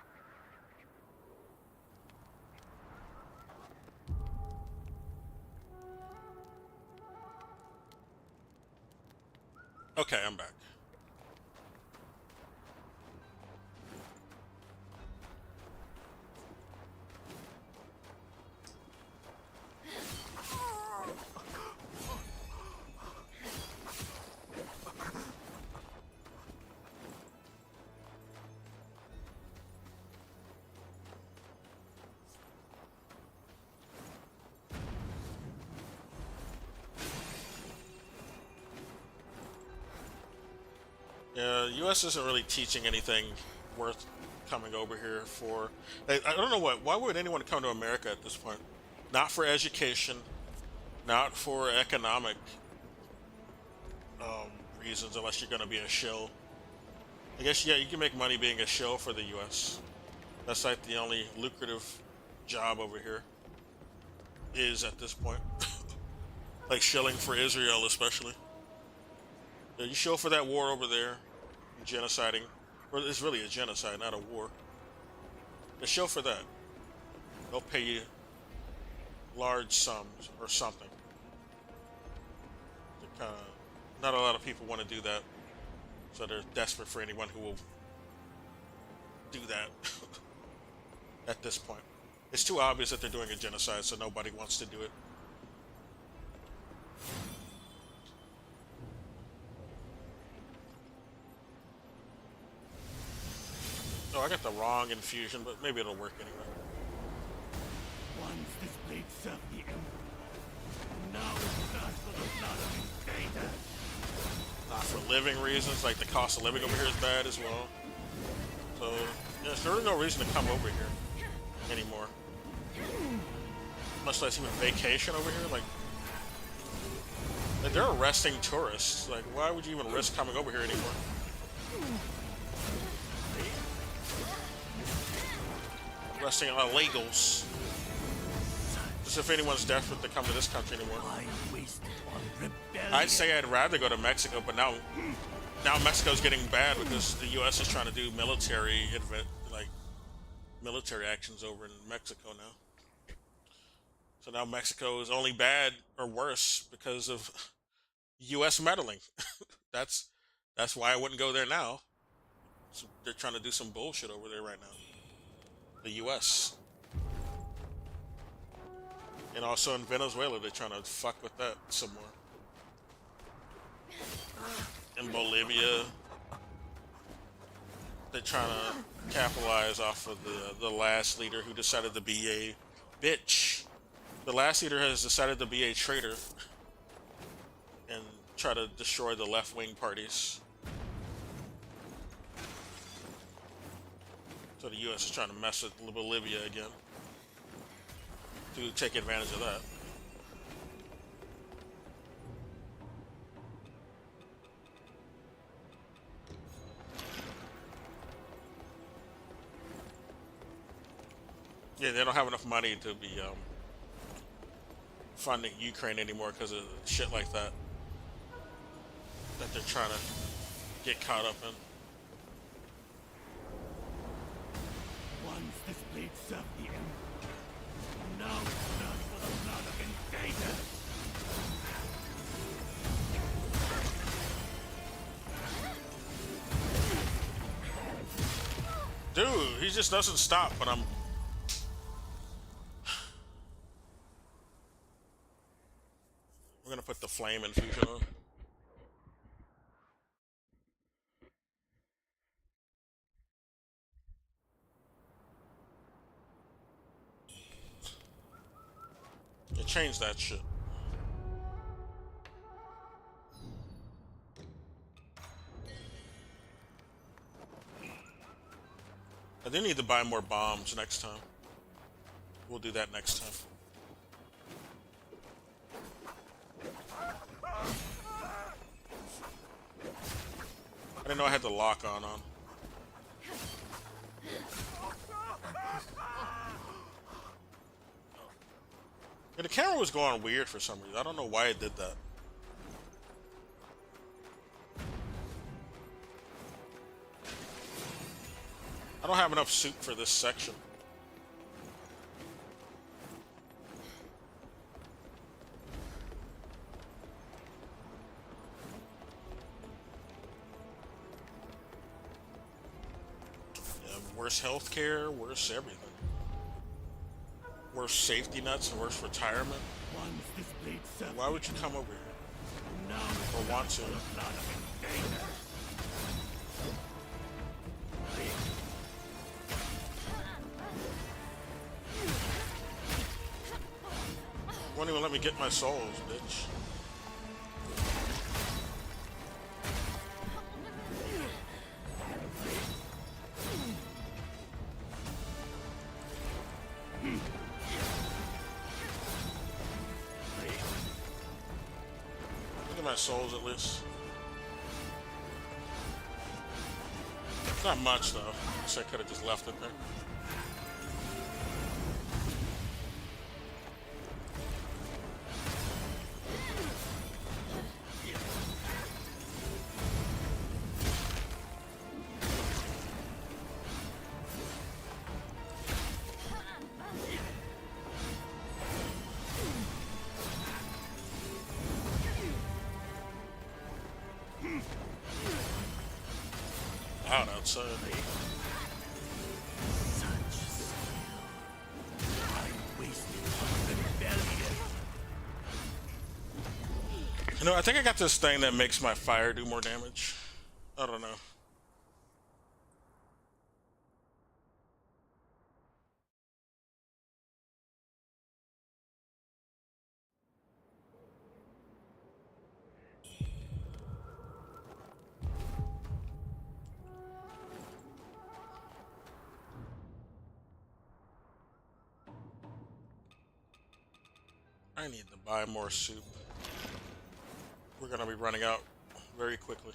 Speaker 2: Okay, I'm back. Yeah, U.S. isn't really teaching anything worth coming over here for. I don't know why would anyone come to America at this point? Not for education, not for economic reasons, unless you're going to be a shill. I guess, yeah, you can make money being a shill for the U.S. That's like the only lucrative job over here is at this point. Like shilling for Israel, especially. Yeah, you shill for that war over there, genociding. Well, it's really a genocide, not a war. You shill for that. They'll pay you large sums or something. Not a lot of people want to do that, so they're desperate for anyone who will do that at this point. It's too obvious that they're doing a genocide, so nobody wants to do it. Oh, I got the wrong infusion, but maybe it'll work anyway.
Speaker 7: Once this blade served the Emperor, now it thirsts for the blood of his traitors.
Speaker 2: Not for living reasons, like the cost of living over here is bad as well. So, yeah, there's really no reason to come over here anymore. Much less even vacation over here. Like they're arresting tourists. Like, why would you even risk coming over here anymore? Arresting illegals. Just if anyone's desperate to come to this country anymore. I'd say I'd rather go to Mexico, but now Mexico's getting bad because the U.S. is trying to do military actions over in Mexico now. So now Mexico is only bad or worse because of U.S. meddling. That's why I wouldn't go there now. So they're trying to do some bullshit over there right now. The U.S. And also in Venezuela, they're trying to fuck with that some more. In Bolivia, they're trying to capitalize off of the last leader who decided to be a bitch. The last leader has decided to be a traitor and try to destroy the left-wing parties. So the U.S. is trying to mess with Bolivia again to take advantage of that. Yeah, they don't have enough money to be funding Ukraine anymore because of shit like that they're trying to get caught up in.
Speaker 7: Once this blade served the Emperor, now it thirsts for the blood of invaders.
Speaker 2: Dude, he just doesn't stop when I'm... We're gonna put the flame infusion on. Yeah, change that shit. I do need to buy more bombs next time. We'll do that next time. I didn't know I had the lock on. Yeah, the camera was going weird for some reason. I don't know why it did that. I don't have enough soup for this section. Yeah, worse healthcare, worse everything. Worse safety nets and worse retirement. Why would you come over here? Or want to? Won't even let me get my souls, bitch. Look at my souls at least. Not much though. Guess I could have just left it there. Out outside. You know, I think I got this thing that makes my fire do more damage. I don't know. I need to buy more soup. We're gonna be running out very quickly.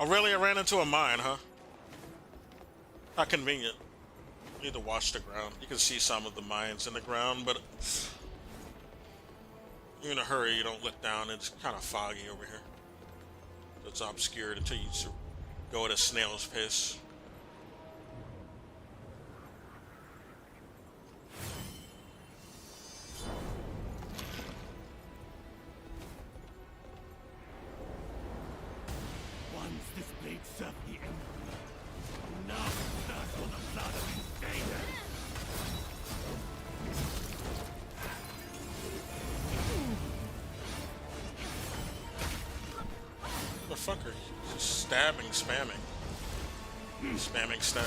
Speaker 2: Oh, really? I ran into a mine, huh? Not convenient. Need to watch the ground. You can see some of the mines in the ground, but you're in a hurry, you don't look down. It's kind of foggy over here. It's obscured until you go at a snail's pace. Motherfucker, just stabbing, spamming. Spamming stab.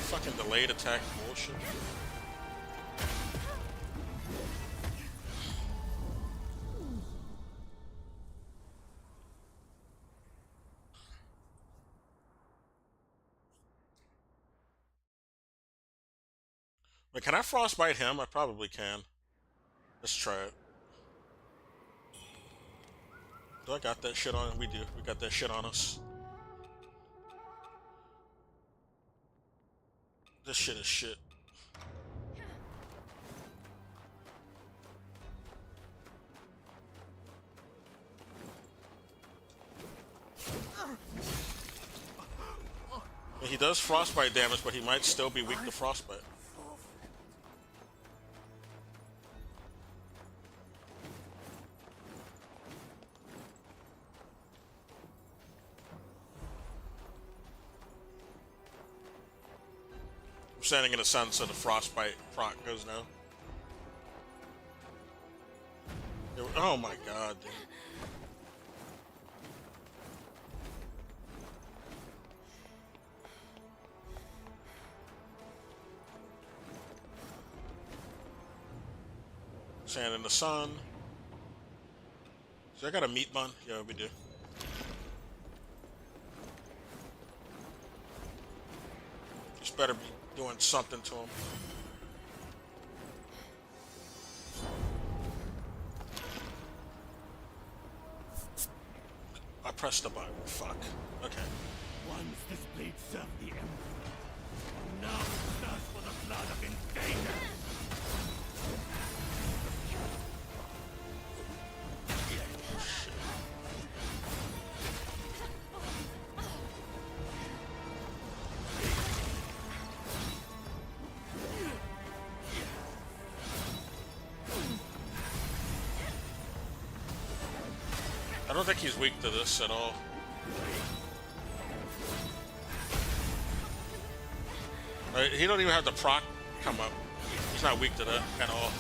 Speaker 2: Fucking delayed attack bullshit. Wait, can I frostbite him? I probably can. Let's try it. Do I got that shit on? We do. We got that shit on us. This shit is shit. He does frostbite damage, but he might still be weak to frostbite. I'm standing in the sun so the frostbite proc goes down. Oh my god, dude. Stand in the sun. So I got a meat bun? Yeah, we do. Just better be doing something to him. I pressed the button. Fuck. Okay.
Speaker 7: Once this blade served the Emperor, now it does for the blood of invaders.
Speaker 2: I don't think he's weak to this at all. He don't even have the proc come up. He's not weak to that at all.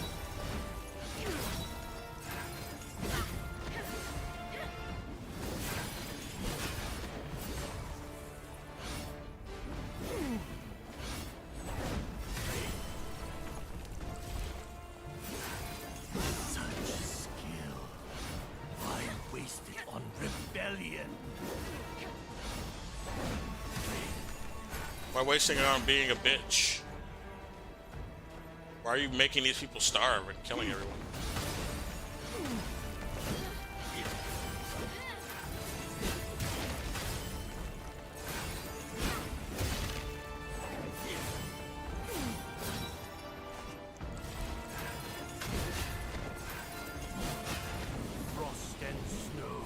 Speaker 2: Why wasting it on being a bitch? Why are you making these people starve and killing everyone?
Speaker 7: Frost and snow,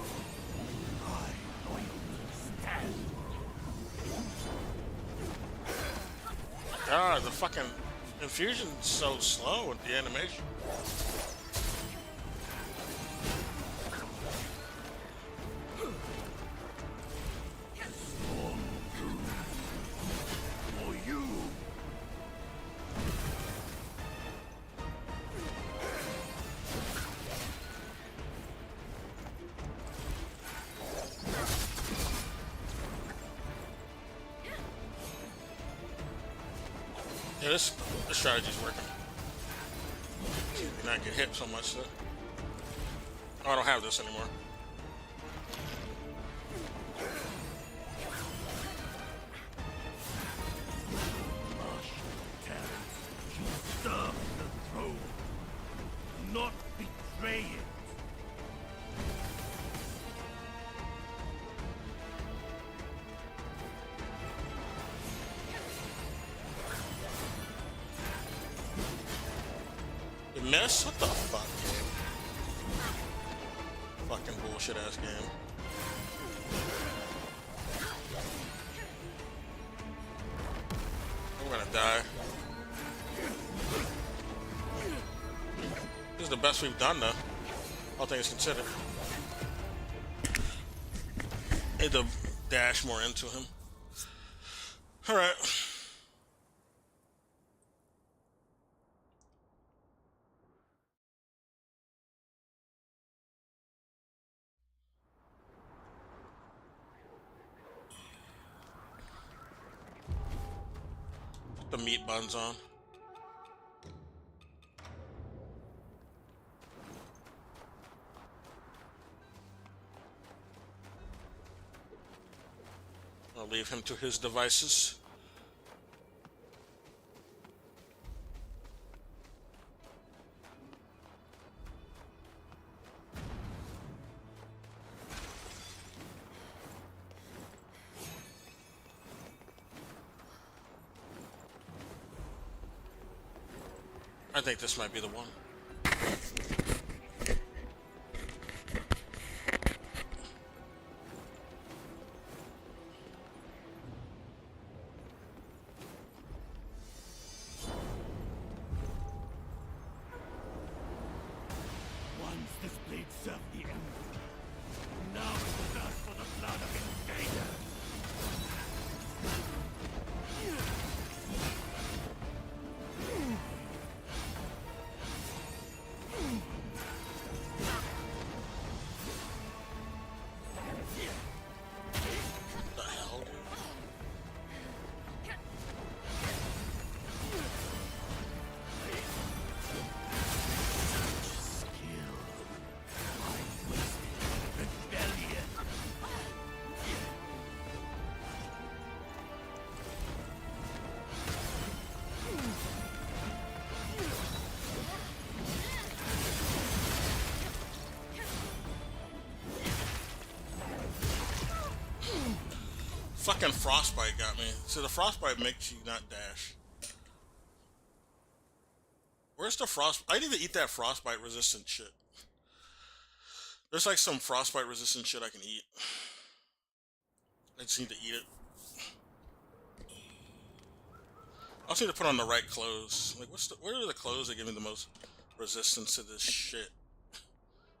Speaker 7: my loyalty stands.
Speaker 2: God, the fucking infusion's so slow with the animation.
Speaker 7: For you.
Speaker 2: Yeah, this strategy's working. Not get hit so much though. Oh, I don't have this anymore.
Speaker 7: Serve the throne, not betray it.
Speaker 2: You miss? What the fuck, game? Fucking bullshit ass game. I'm gonna die. This is the best we've done though. All things considered. Need to dash more into him. Alright. Put the meat buns on. I'll leave him to his devices. I think this might be the one.
Speaker 7: Once this blade served the Emperor, now it does for the blood of invaders.
Speaker 2: Fucking frostbite got me. So the frostbite makes you not dash. Where's the frost? I need to eat that frostbite resistant shit. There's like some frostbite resistant shit I can eat. I just need to eat it. I also need to put on the right clothes. Like, where are the clothes that give me the most resistance to this shit?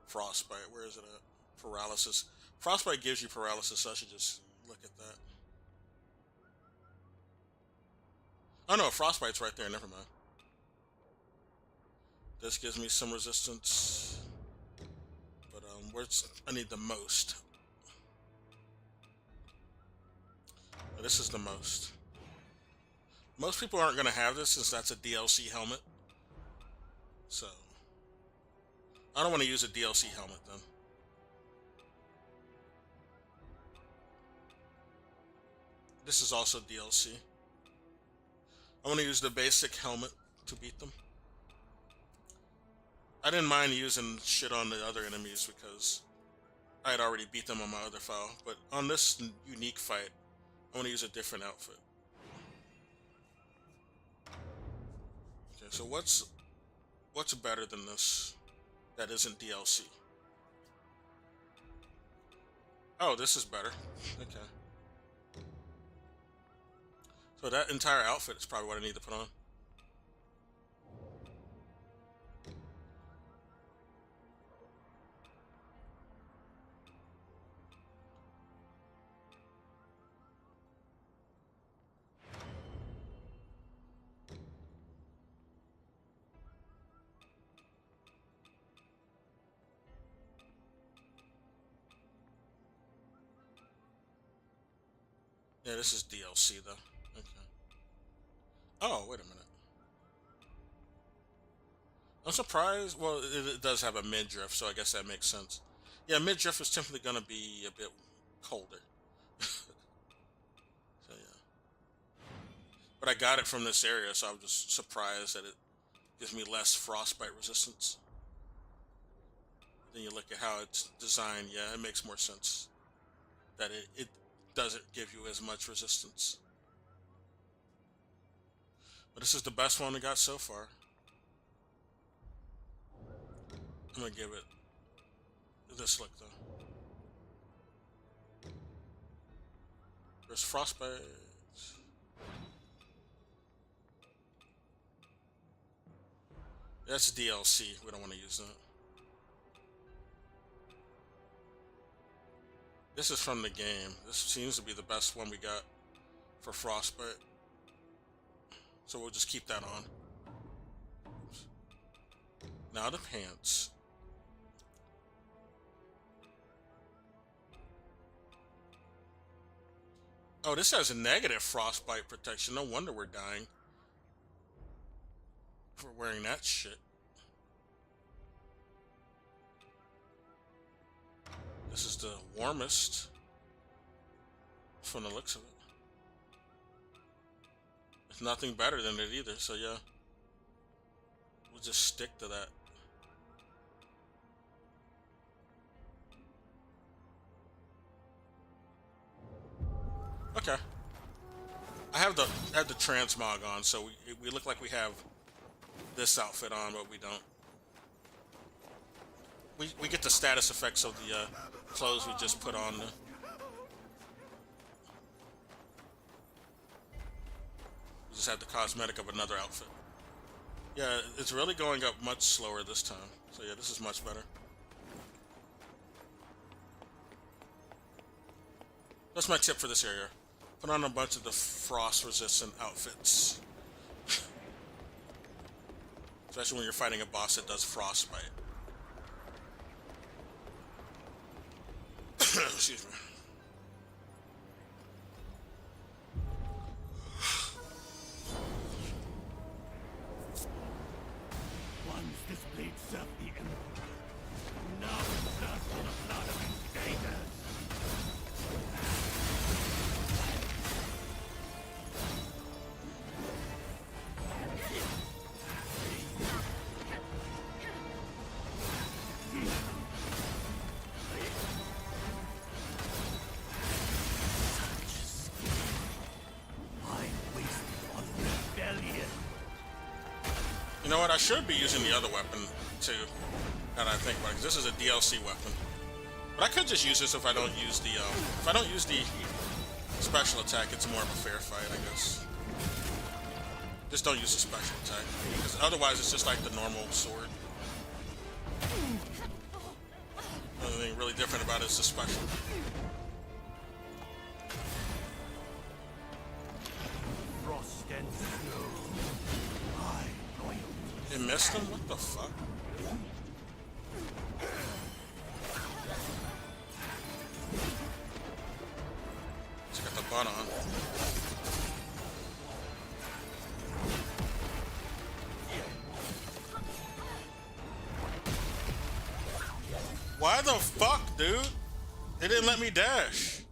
Speaker 2: Frostbite. Where is it at? Paralysis. Frostbite gives you paralysis, so I should just look at that. Oh no, frostbite's right there. Never mind. This gives me some resistance, but where's I need the most? This is the most. Most people aren't gonna have this since that's a DLC helmet. So I don't want to use a DLC helmet then. This is also DLC. I want to use the basic helmet to beat them. I didn't mind using shit on the other enemies because I had already beat them on my other file, but on this unique fight, I want to use a different outfit. Okay, so what's better than this that isn't DLC? Oh, this is better. Okay. So that entire outfit is probably what I need to put on. Yeah, this is DLC though. Okay. Oh, wait a minute. I'm surprised. Well, it does have a midriff, so I guess that makes sense. Yeah, midriff is typically going to be a bit colder. So yeah. But I got it from this area, so I'm just surprised that it gives me less frostbite resistance. Then you look at how it's designed. Yeah, it makes more sense that it doesn't give you as much resistance. But this is the best one we got so far. I'm gonna give it this look though. There's frostbite. That's DLC. We don't want to use that. This is from the game. This seems to be the best one we got for frostbite. So we'll just keep that on. Oops. Now the pants. Oh, this has a negative frostbite protection. No wonder we're dying for wearing that shit. This is the warmest from the looks of it. There's nothing better than it either, so yeah. We'll just stick to that. Okay. I have the transmog on, so we look like we have this outfit on, but we don't. We get the status effects of the clothes we just put on. We just have the cosmetic of another outfit. Yeah, it's really going up much slower this time. So yeah, this is much better. That's my tip for this area. Put on a bunch of the frost-resistant outfits. Especially when you're fighting a boss that does frostbite. Excuse me.
Speaker 7: Once this blade served the Emperor, now it thirsts for the blood of invaders.
Speaker 2: You know what? I should be using the other weapon too. That I think about, 'cause this is a DLC weapon. But I could just use this if I don't use the special attack. It's more of a fair fight, I guess. Just don't use the special attack, because otherwise it's just like the normal sword. The only thing really different about it is the special.
Speaker 7: Frost and snow.
Speaker 2: It missed him? What the fuck? He's got the bun on. Why the fuck, dude? It didn't let me dash.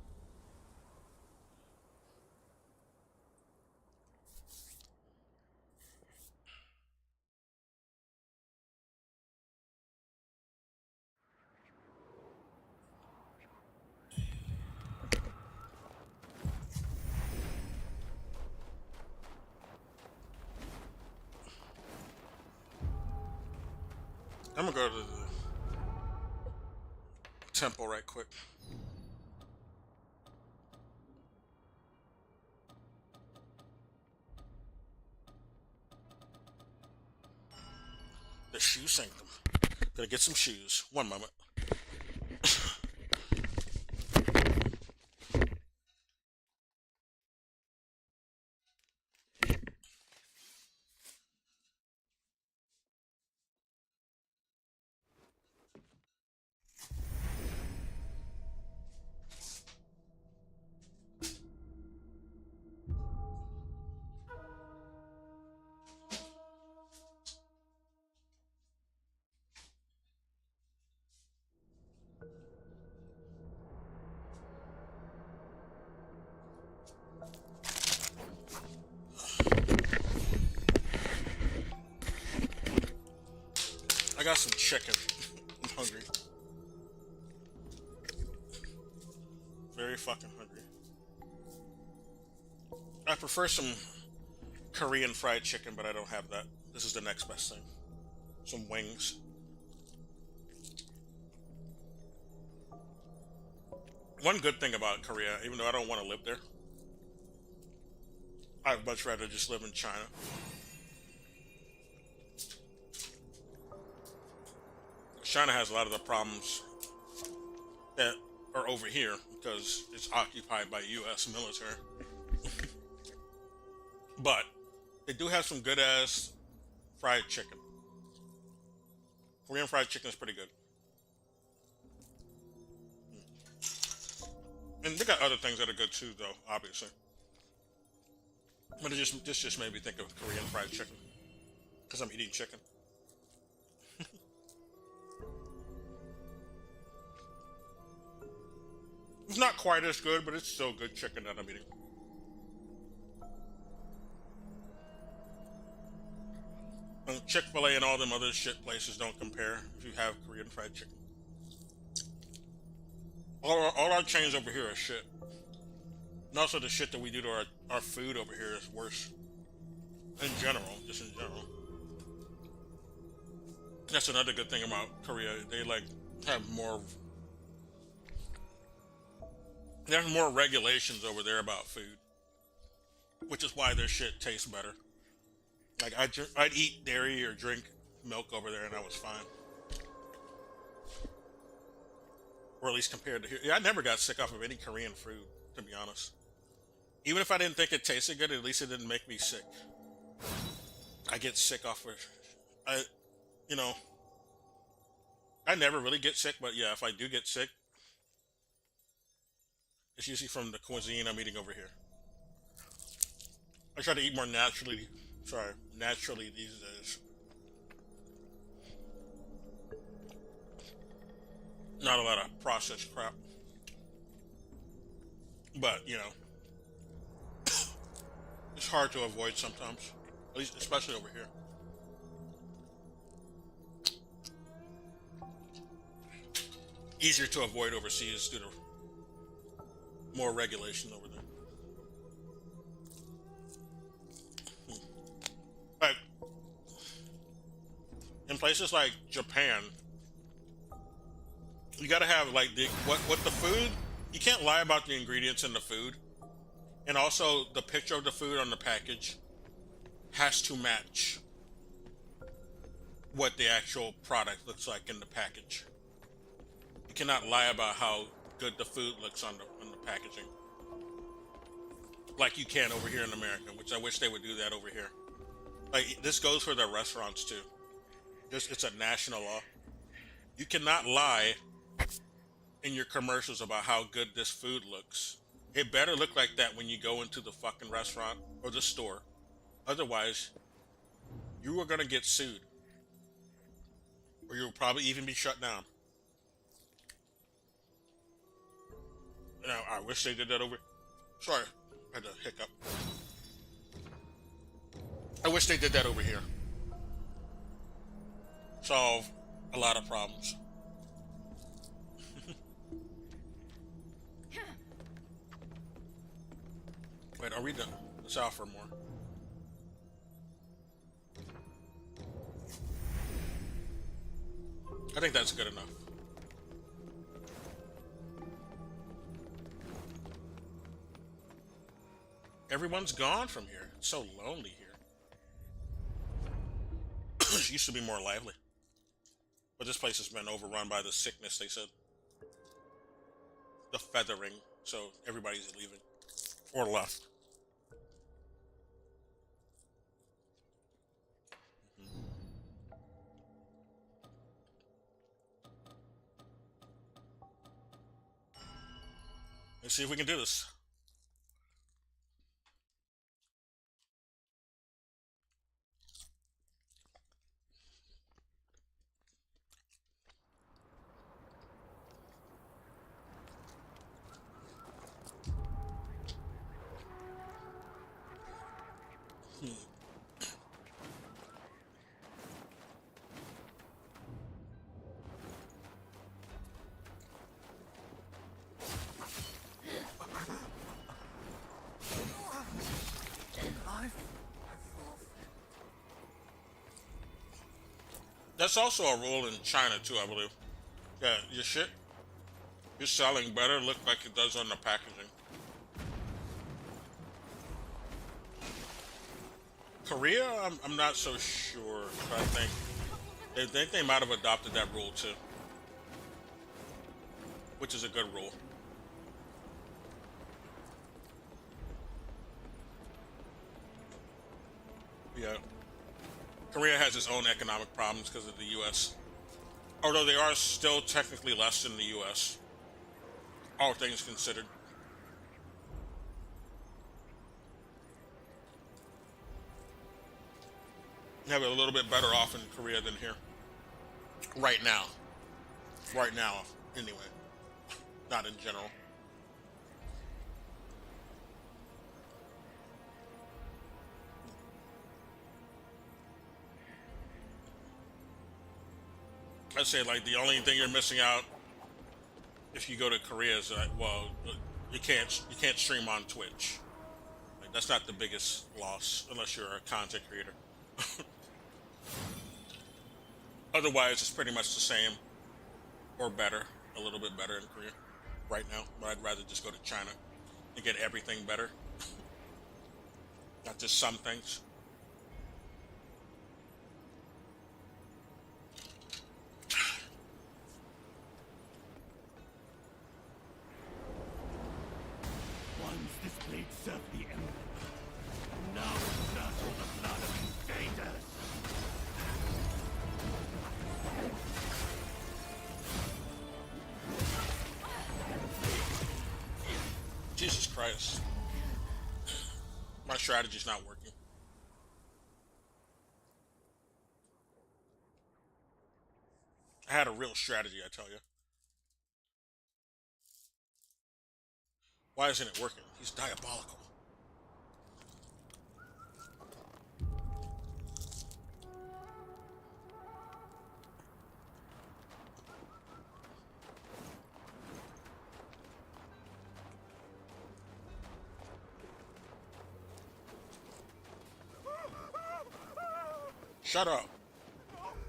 Speaker 2: I'm gonna go to the temple right quick. The shoe sanctum. Gonna get some shoes. One moment. I got some chicken. I'm hungry. Very fucking hungry. I prefer some Korean fried chicken, but I don't have that. This is the next best thing. Some wings. One good thing about Korea, even though I don't want to live there, I'd much rather just live in China. China has a lot of the problems that are over here because it's occupied by U.S. military. But they do have some good ass fried chicken. Korean fried chicken is pretty good. And they got other things that are good too, though, obviously. But this just made me think of Korean fried chicken because I'm eating chicken. It's not quite as good, but it's still good chicken that I'm eating. And Chick-fil-A and all them other shit places don't compare if you have Korean fried chicken. All our chains over here are shit. And also the shit that we do to our food over here is worse. In general, just in general. That's another good thing about Korea. They like have more... There's more regulations over there about food, which is why their shit tastes better. Like I'd eat dairy or drink milk over there, and I was fine, or at least compared to here. Yeah, I never got sick off of any Korean food, to be honest. Even if I didn't think it tasted good, at least it didn't make me sick. I get sick off of, I never really get sick, but yeah, if I do get sick, it's usually from the cuisine I'm eating over here. I try to eat more naturally these days. Not a lot of processed crap. But, it's hard to avoid sometimes. At least, especially over here. Easier to avoid overseas due to more regulation over there. Alright. places like Japan, you gotta have like what the food. You can't lie about the ingredients in the food, and also the picture of the food on the package has to match what the actual product looks like in the package. You cannot lie about how good the food looks on the packaging, like you can over here in America, which I wish they would do that over here. Like this goes for the restaurants too. It's a national law. You cannot lie in your commercials about how good this food looks. It better look like that when you go into the fucking restaurant or the store. Otherwise, you are gonna get sued. Or you'll probably even be shut down. Now, I wish they did that over... Sorry, I had a hiccup. I wish they did that over here. Solve a lot of problems. Wait, are we done? Let's offer more. I think that's good enough. Everyone's gone from here. It's so lonely here. It used to be more lively. But this place has been overrun by the sickness, they said. The feathering. So everybody's leaving. Or left. Let's see if we can do this. That's also a rule in China too, I believe. Yeah, your shit, you're selling better look like it does on the packaging. Korea, I'm not so sure. But I think they might have adopted that rule too, which is a good rule. Yeah. Korea has its own economic problems because of the U.S. Although they are still technically less than the U.S., all things considered. Have it a little bit better off in Korea than here. Right now. Right now, anyway. Not in general. I'd say like the only thing you're missing out if you go to Korea is that, well, you can't stream on Twitch. Like, that's not the biggest loss unless you're a content creator. Otherwise, it's pretty much the same or better, a little bit better in Korea right now. But I'd rather just go to China and get everything better, not just some things.
Speaker 7: Serve the Emperor. Now thirst for the blood of invaders.
Speaker 2: Jesus Christ. My strategy's not working. I had a real strategy, I tell you. Why isn't it working? He's diabolical. Shut up.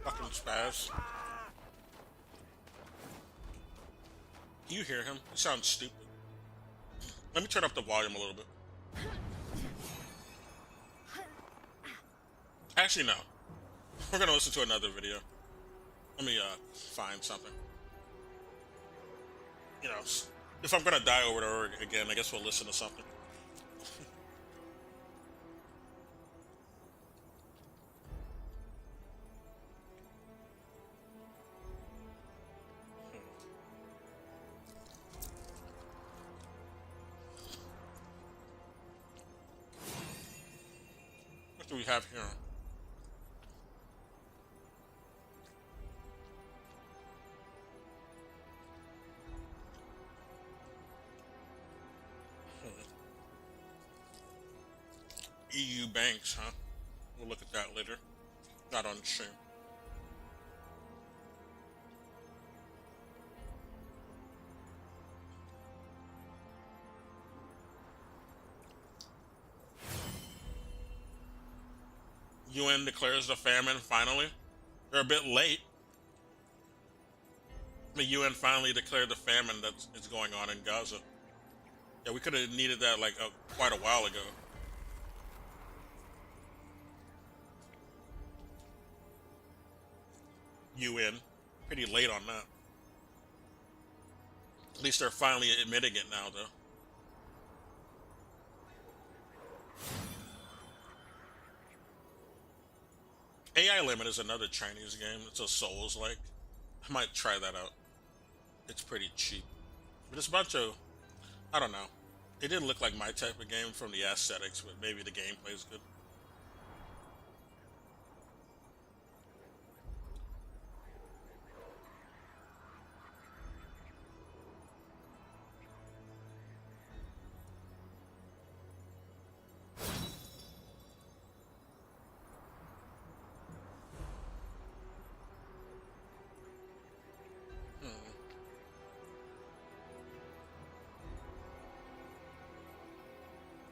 Speaker 2: Fucking spaz. You hear him? He sounds stupid. Let me turn up the volume a little bit. Actually, no. We're gonna listen to another video. Let me find something. You know, if I'm gonna die over and over again, I guess we'll listen to something. What do we have here? EU banks, huh? We'll look at that later. Not on stream. UN declares the famine finally. They're a bit late. The UN finally declared the famine that's going on in Gaza. Yeah, we could have needed that like quite a while ago. UN, pretty late on that. At least they're finally admitting it now, though. AI Limit is another Chinese game. It's a Souls-like. I might try that out. It's pretty cheap. But it's a bunch of... I don't know. It didn't look like my type of game from the aesthetics, but maybe the gameplay is good.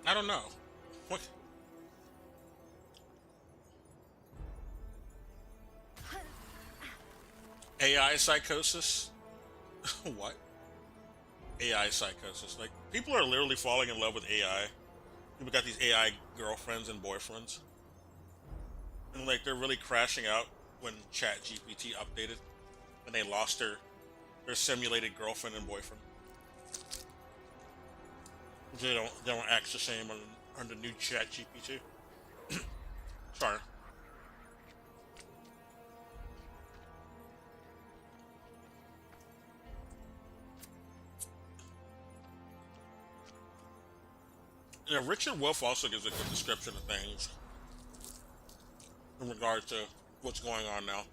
Speaker 2: I don't know. What? AI psychosis? What? AI psychosis. Like, people are literally falling in love with AI. People got these AI girlfriends and boyfriends. And, like, they're really crashing out when ChatGPT updated. And they lost their simulated girlfriend and boyfriend. They don't act the same on the new ChatGPT. Sorry. Yeah, Richard Wolff also gives a good description of things in regard to what's going on now.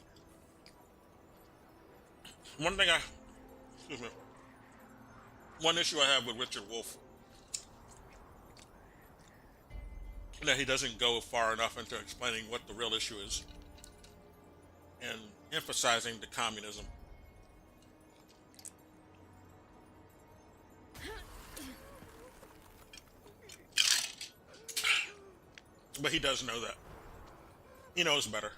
Speaker 2: One issue I have with Richard Wolff, that he doesn't go far enough into explaining what the real issue is and emphasizing the communism. But he does know that. He knows better.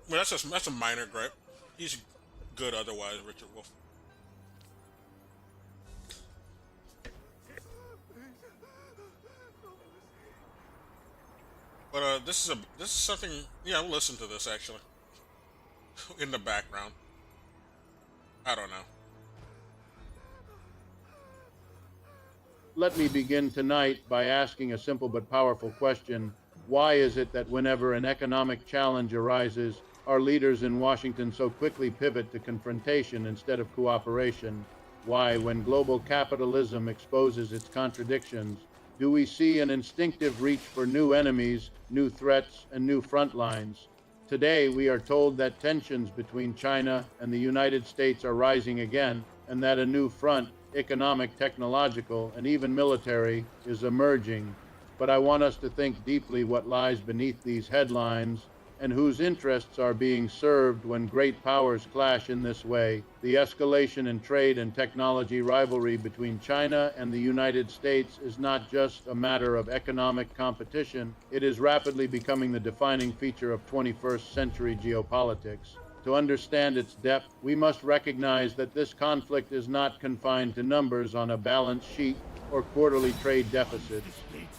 Speaker 2: Well, that's a minor gripe. He's good otherwise, Richard Wolff. But this is something. Yeah, I'll listen to this actually in the background. I don't know.
Speaker 17: Let me begin tonight by asking a simple but powerful question. Why is it that whenever an economic challenge arises, our leaders in Washington so quickly pivot to confrontation instead of cooperation? Why, when global capitalism exposes its contradictions, do we see an instinctive reach for new enemies, new threats, and new front lines? Today, we are told that tensions between China and the United States are rising again, and that a new front, economic, technological, and even military, is emerging. But I want us to think deeply what lies beneath these headlines and whose interests are being served when great powers clash in this way. The escalation in trade and technology rivalry between China and the United States is not just a matter of economic competition, it is rapidly becoming the defining feature of 21st century geopolitics. To understand its depth, we must recognize that this conflict is not confined to numbers on a balance sheet or quarterly trade deficits.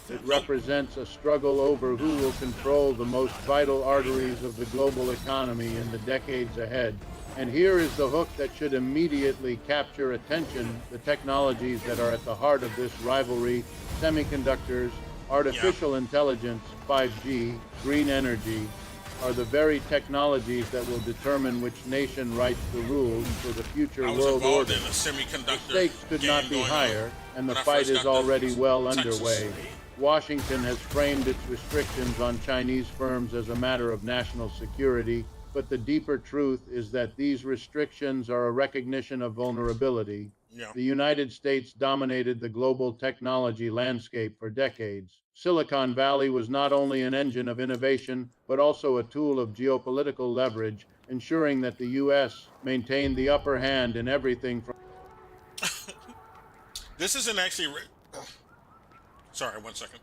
Speaker 17: It represents a struggle over who will control the most vital arteries of the global economy in the decades ahead. And here is the hook that should immediately capture attention: the technologies that are at the heart of this rivalry: semiconductors, artificial intelligence, 5G, green energy, are the very technologies that will determine which nation writes the rules for the future world order. The stakes could not be higher, and the fight is already well underway. Washington has framed its restrictions on Chinese firms as a matter of national security, but the deeper truth is that these restrictions are a recognition of vulnerability. The United States dominated the global technology landscape for decades. Silicon Valley was not only an engine of innovation, but also a tool of geopolitical leverage, ensuring that the U.S. maintained the upper hand in everything from...
Speaker 2: This isn't actually... Sorry, 1 second.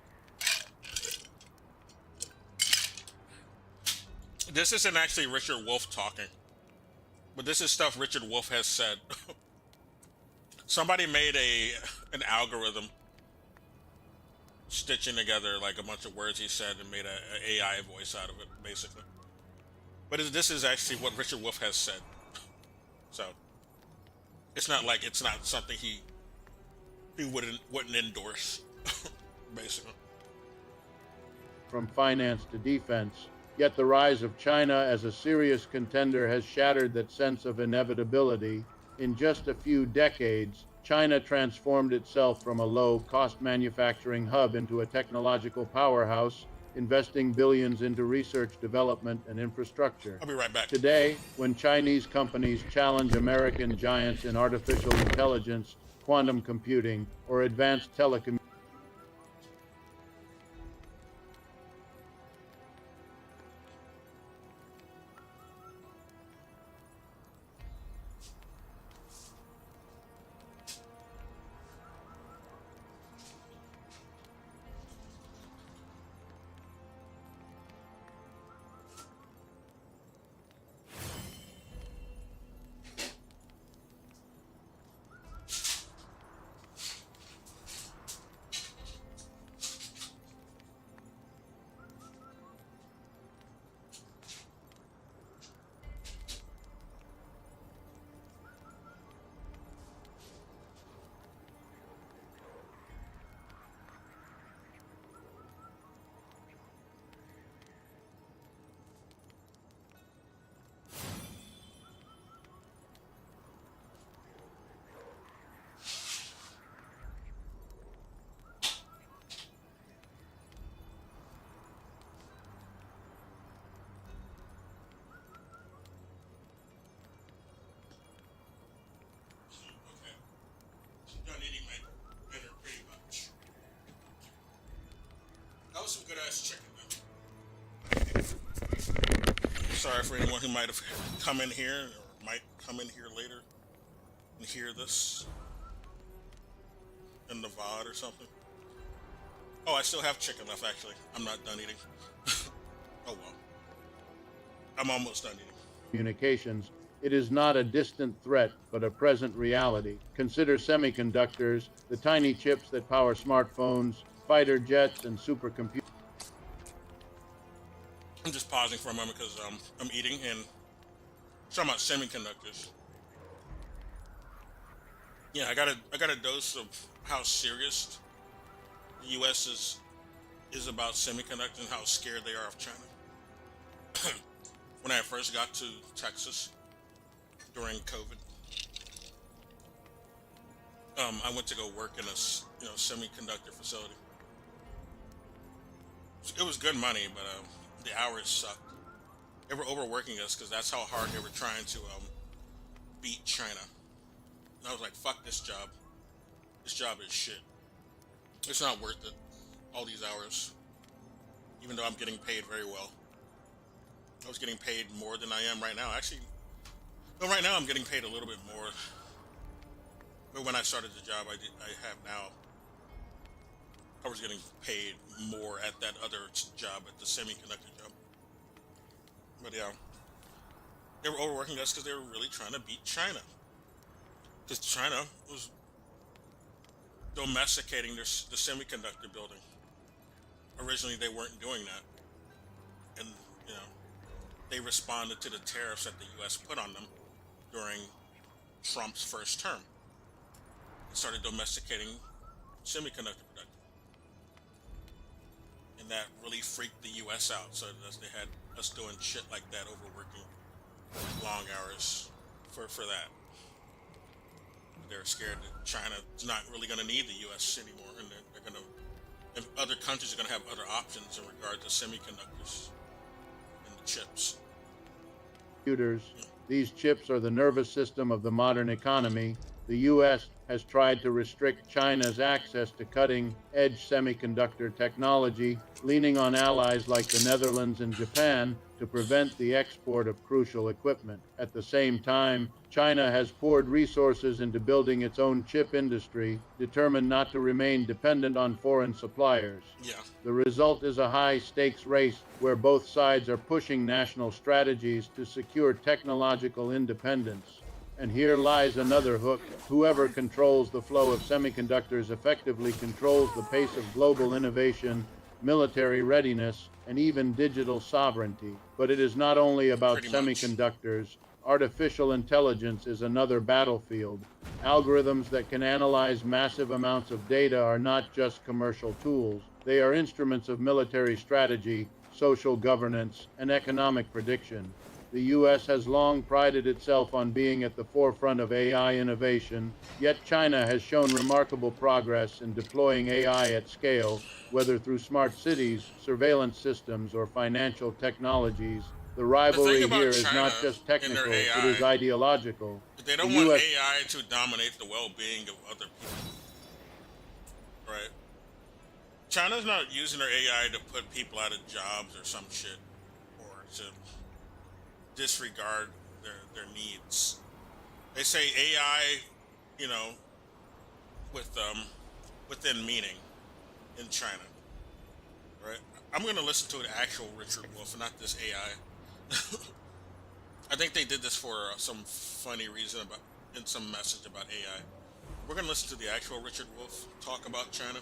Speaker 2: This isn't actually Richard Wolff talking, but this is stuff Richard Wolff has said. Somebody made an algorithm stitching together like a bunch of words he said and made an AI voice out of it, basically. But this is actually what Richard Wolff has said. So it's not like it's not something he wouldn't endorse, basically.
Speaker 17: From finance to defense, yet the rise of China as a serious contender has shattered that sense of inevitability. In just a few decades, China transformed itself from a low-cost manufacturing hub into a technological powerhouse, investing billions into research, development, and infrastructure.
Speaker 2: I'll be right back.
Speaker 17: Today, when Chinese companies challenge American giants in artificial intelligence, quantum computing, or advanced telecommunications,
Speaker 2: That was some good ass chicken, though. Sorry for anyone who might have come in here or might come in here later and hear this in the VOD or something. Oh, I still have chicken left, actually. I'm not done eating. Oh well. I'm almost done eating.
Speaker 17: Communications, it is not a distant threat, but a present reality. Consider semiconductors, the tiny chips that power smartphones, fighter jets, and supercomputers.
Speaker 2: I'm just pausing for a moment because I'm eating and talking about semiconductors. Yeah, I got a dose of how serious the U.S. is about semiconductors and how scared they are of China. When I first got to Texas during COVID, I went to go work in a semiconductor facility. It was good money, but the hours sucked. They were overworking us because that's how hard they were trying to beat China. And I was like, fuck this job. This job is shit. It's not worth it. All these hours. Even though I'm getting paid very well. I was getting paid more than I am right now. Actually, no, right now I'm getting paid a little bit more. But when I started the job I have now, I was getting paid more at that other job, at the semiconductor job. But yeah, they were overworking us because they were really trying to beat China. Because China was domesticating the semiconductor building. Originally, they weren't doing that, and you know, they responded to the tariffs that the U.S. put on them during Trump's first term. They started domesticating semiconductor production, and that really freaked the U.S. out. So they had us doing shit like that, overworking long hours for that. They're scared that China's not really going to need the U.S. anymore, and they're going to. And other countries are going to have other options in regard to semiconductors and the chips.
Speaker 17: Computers. These chips are the nervous system of the modern economy. The U.S. has tried to restrict China's access to cutting-edge semiconductor technology, leaning on allies like the Netherlands and Japan to prevent the export of crucial equipment. At the same time, China has poured resources into building its own chip industry, determined not to remain dependent on foreign suppliers.
Speaker 2: Yeah.
Speaker 17: The result is a high-stakes race where both sides are pushing national strategies to secure technological independence. And here lies another hook. Whoever controls the flow of semiconductors effectively controls the pace of global innovation, military readiness, and even digital sovereignty. But it is not only about semiconductors. Artificial intelligence is another battlefield. Algorithms that can analyze massive amounts of data are not just commercial tools. They are instruments of military strategy, social governance, and economic prediction. The U.S. has long prided itself on being at the forefront of AI innovation, yet China has shown remarkable progress in deploying AI at scale, whether through smart cities, surveillance systems, or financial technologies. The rivalry here is not just technical, it is ideological.
Speaker 2: They don't want AI to dominate the well-being of other people, right? China's not using their AI to put people out of jobs or some shit, or to disregard their needs. They say AI, you know, within meaning in China, right? I'm gonna listen to an actual Richard Wolff, not this AI. I think they did this for some funny reason in some message about AI. We're gonna listen to the actual Richard Wolff talk about China,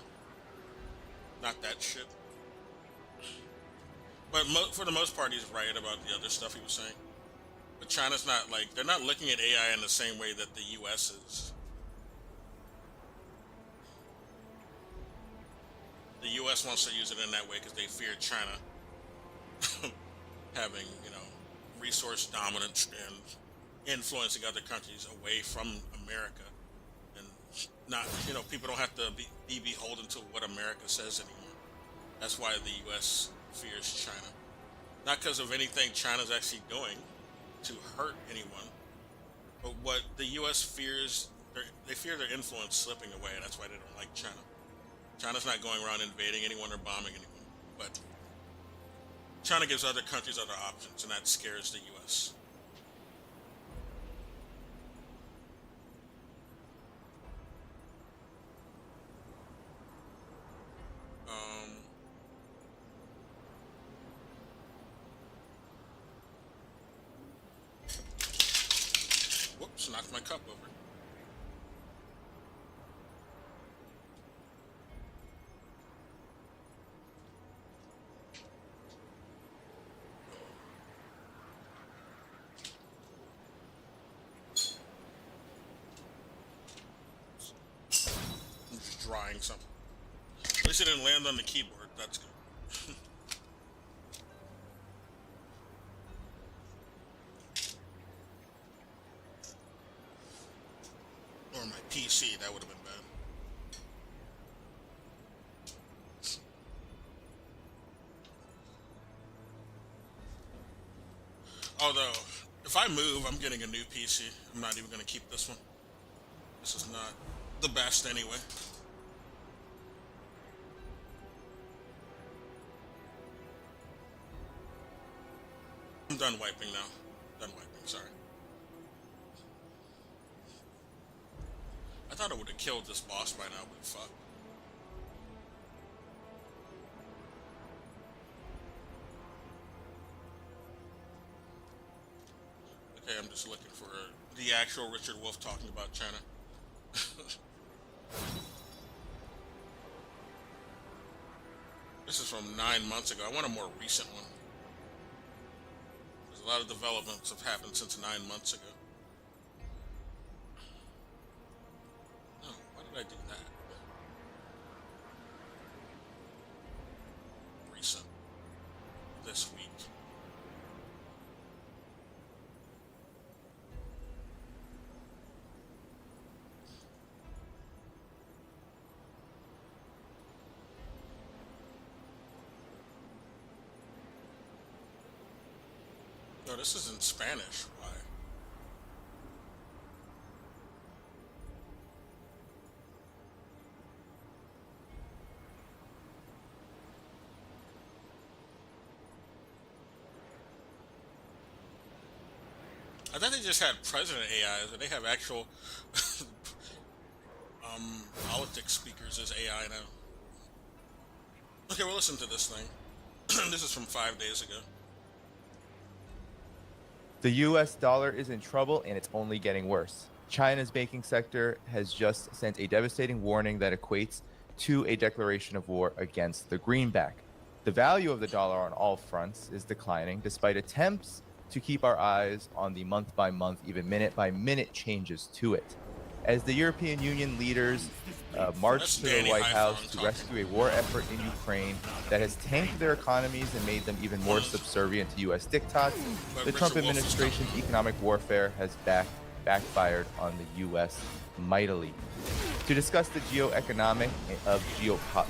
Speaker 2: not that shit. But for the most part, he's right about the other stuff he was saying. But China's not like, they're not looking at AI in the same way that the U.S. is. The U.S. wants to use it in that way because they fear China having, you know, resource dominance and influencing other countries away from America. And not, you know, people don't have to be beholden to what America says anymore. That's why the U.S. fears China. Not because of anything China's actually doing to hurt anyone, but what the U.S. fears, they fear their influence slipping away. That's why they don't like China. China's not going around invading anyone or bombing anyone, but China gives other countries other options, and that scares the U.S. Whoops, knocked my cup over. I'm just drying something. At least it didn't land on the keyboard. That's good. Or my PC, that would have been bad. Although, if I move, I'm getting a new PC. I'm not even going to keep this one. This is not the best anyway. I'm I'm done wiping now. Done wiping, sorry. I thought I would have killed this boss by now, but fuck. Okay, I'm just looking for the actual Richard Wolf talking about China. This is from 9 months ago. I want a more recent one. There's a lot of developments have happened since 9 months ago. No, why did I do that? Recent. This week. No, this is in Spanish. Why? I thought they just had president AIs, but they have actual politics speakers as AI now. Okay, well, listen to this thing. This is from 5 days ago.
Speaker 18: The US dollar is in trouble and it's only getting worse. China's banking sector has just sent a devastating warning that equates to a declaration of war against the greenback. The value of the dollar on all fronts is declining despite attempts to keep our eyes on the month-by-month, even minute-by-minute changes to it. As the European Union leaders march to the White House to rescue a war effort in Ukraine that has tanked their economies and made them even more subservient to U.S. diktats, the Trump administration's economic warfare has backfired on the U.S. mightily. To discuss the geoeconomic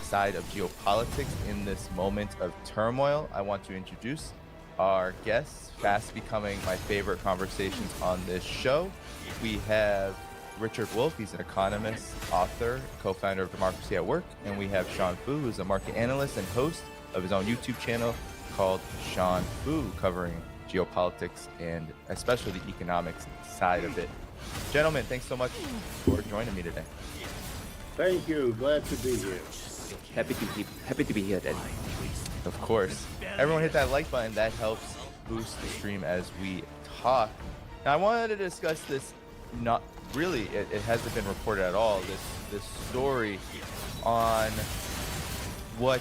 Speaker 18: side of geopolitics in this moment of turmoil, I want to introduce our guests, fast becoming my favorite conversations on this show. We have Richard Wolf, he's an economist, author, co-founder of Democracy at Work, and we have Sean Fu, who's a market analyst and host of his own YouTube channel called Sean Fu, covering geopolitics and especially the economics side of it. Gentlemen, thanks so much for joining me today.
Speaker 17: Thank you. Glad to be here.
Speaker 4: Happy to be here, Daddy.
Speaker 18: Of course. Everyone hit that like button. That helps boost the stream as we talk. Now, I wanted to discuss this, not really, it hasn't been reported at all, this story on what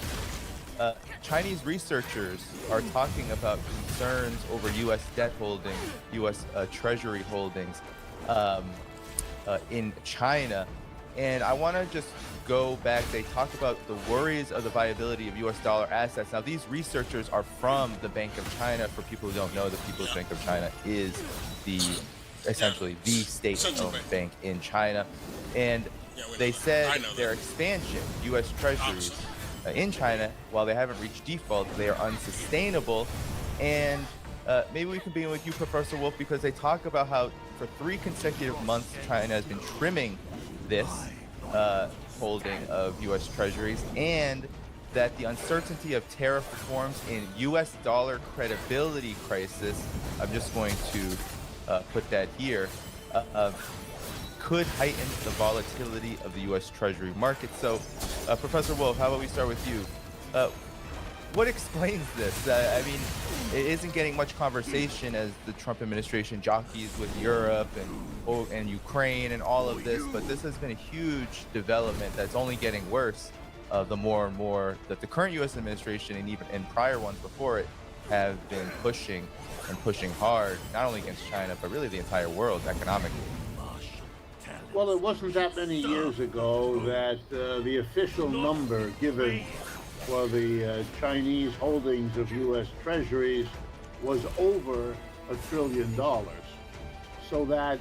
Speaker 18: Chinese researchers are talking about concerns over U.S. debt holdings, U.S. Treasury holdings in China. And I want to just go back. They talk about the worries of the viability of U.S. dollar assets. Now, these researchers are from the Bank of China. For people who don't know, the People's Bank of China is essentially the state-owned bank in China. And they said their expansion, U.S. Treasuries in China, while they haven't reached default, they are unsustainable. And maybe we can begin with you, Professor Wolf, because they talk about how for 3 consecutive months, China has been trimming this holding of U.S. Treasuries, and that the uncertainty of tariff reforms in U.S. dollar credibility crisis, I'm just going to put that here, could heighten the volatility of the U.S. Treasury market. So, Professor Wolf, how about we start with you? What explains this? I mean, it isn't getting much conversation as the Trump administration jockeys with Europe and Ukraine and all of this, but this has been a huge development that's only getting worse the more and more that the current U.S. administration and prior ones before it have been pushing hard, not only against China, but really the entire world economically.
Speaker 17: Well, it wasn't that many years ago that the official number given for the Chinese holdings of U.S. Treasuries was over $1 trillion. So that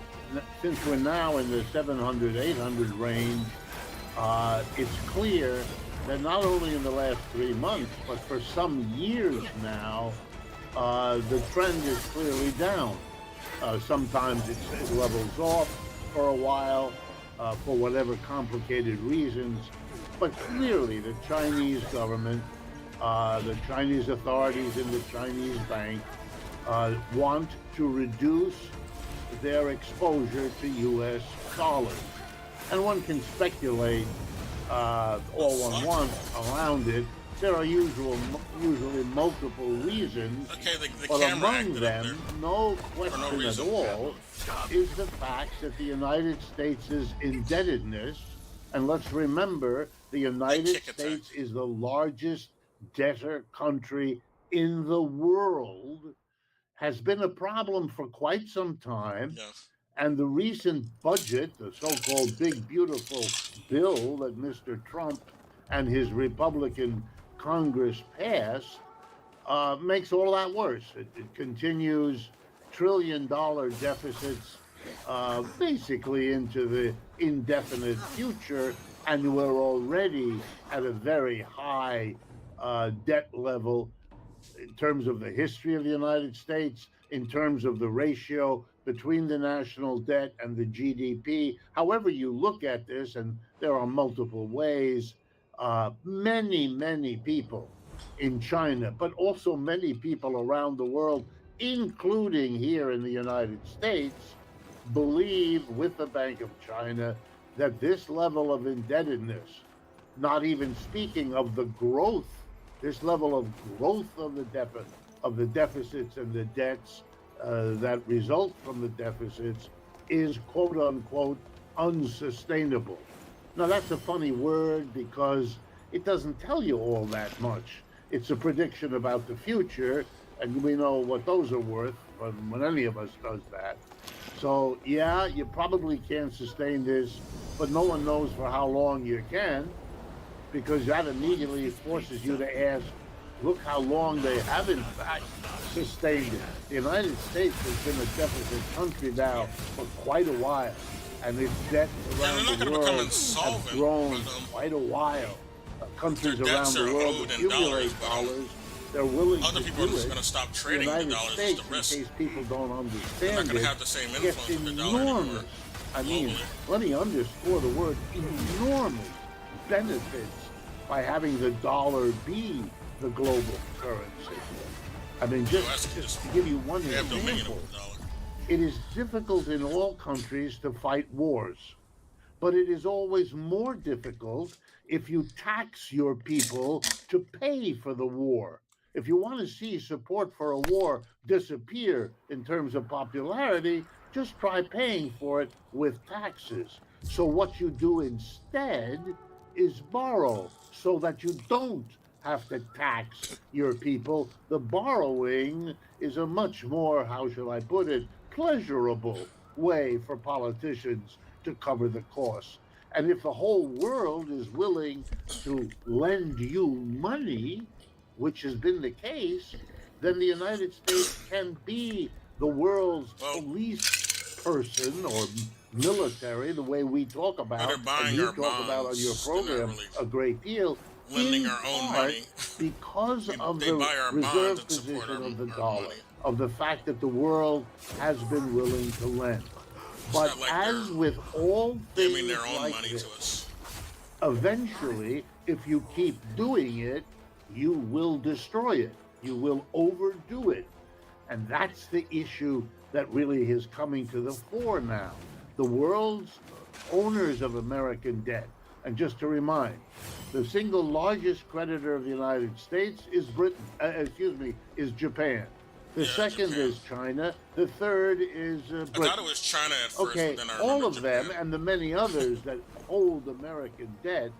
Speaker 17: since we're now in the 700, 800 range, it's clear that not only in the last 3 months, but for some years now, the trend is clearly down. Sometimes it levels off for a while for whatever complicated reasons. But clearly the Chinese government, the Chinese authorities in the Chinese bank want to reduce their exposure to U.S. dollars. And one can speculate all one wants around it. There are usually multiple reasons, but among them, no question at all, is the fact that the United States' indebtedness, and let's remember, the United States is the largest debtor country in the world, has been a problem for quite some time. And the recent budget, the so-called big, beautiful bill that Mr. Trump and his Republican Congress passed, makes all that worse. It continues trillion-dollar deficits basically into the indefinite future, and we're already at a very high debt level in terms of the history of the United States, in terms of the ratio between the national debt and the GDP. However you look at this, and there are multiple ways, many people in China, but also many people around the world, including here in the United States, believe with the Bank of China that this level of indebtedness, not even speaking of the growth, this level of growth of the deficits and the debts that result from the deficits is quote unquote unsustainable. Now that's a funny word because it doesn't tell you all that much. It's a prediction about the future, and we know what those are worth when any of us does that. So yeah, you probably can't sustain this, but no one knows for how long you can, because that immediately forces you to ask, look how long they have in fact sustained it. The United States has been a deficit country now for quite a while, and its debts around the world have grown quite a while. Countries around the world accumulate dollars. They're willing to do it.
Speaker 2: Other people are going to stop trading the dollars as the risk.
Speaker 17: In case people don't understand,
Speaker 2: they're not going to have the same influence with the dollar anymore.
Speaker 17: I mean, let me underscore the word enormous benefits by having the dollar be the global currency. I mean, just to give you one example, it is difficult in all countries to fight wars, but it is always more difficult if you tax your people to pay for the war. If you want to see support for a war disappear in terms of popularity, just try paying for it with taxes. So what you do instead is borrow so that you don't have to tax your people. The borrowing is a much more, how shall I put it, pleasurable way for politicians to cover the costs. And if the whole world is willing to lend you money, which has been the case, then the United States can be the world's police person or military, the way we talk about, and you talk about on your program a great deal,
Speaker 2: lending our own money
Speaker 17: because of the reserve position of the dollar, of the fact that the world has been willing to lend. But like as with all things like this, eventually, if you keep doing it, you will destroy it. You will overdo it. And that's the issue that really is coming to the fore now. The world's owners of American debt, and just to remind, the single largest creditor of the United States is is Japan. The second is China. The third is Britain.
Speaker 2: I thought it was China at first,
Speaker 17: okay,
Speaker 2: but then I
Speaker 17: all of
Speaker 2: Japan.
Speaker 17: them and the many others that hold American debt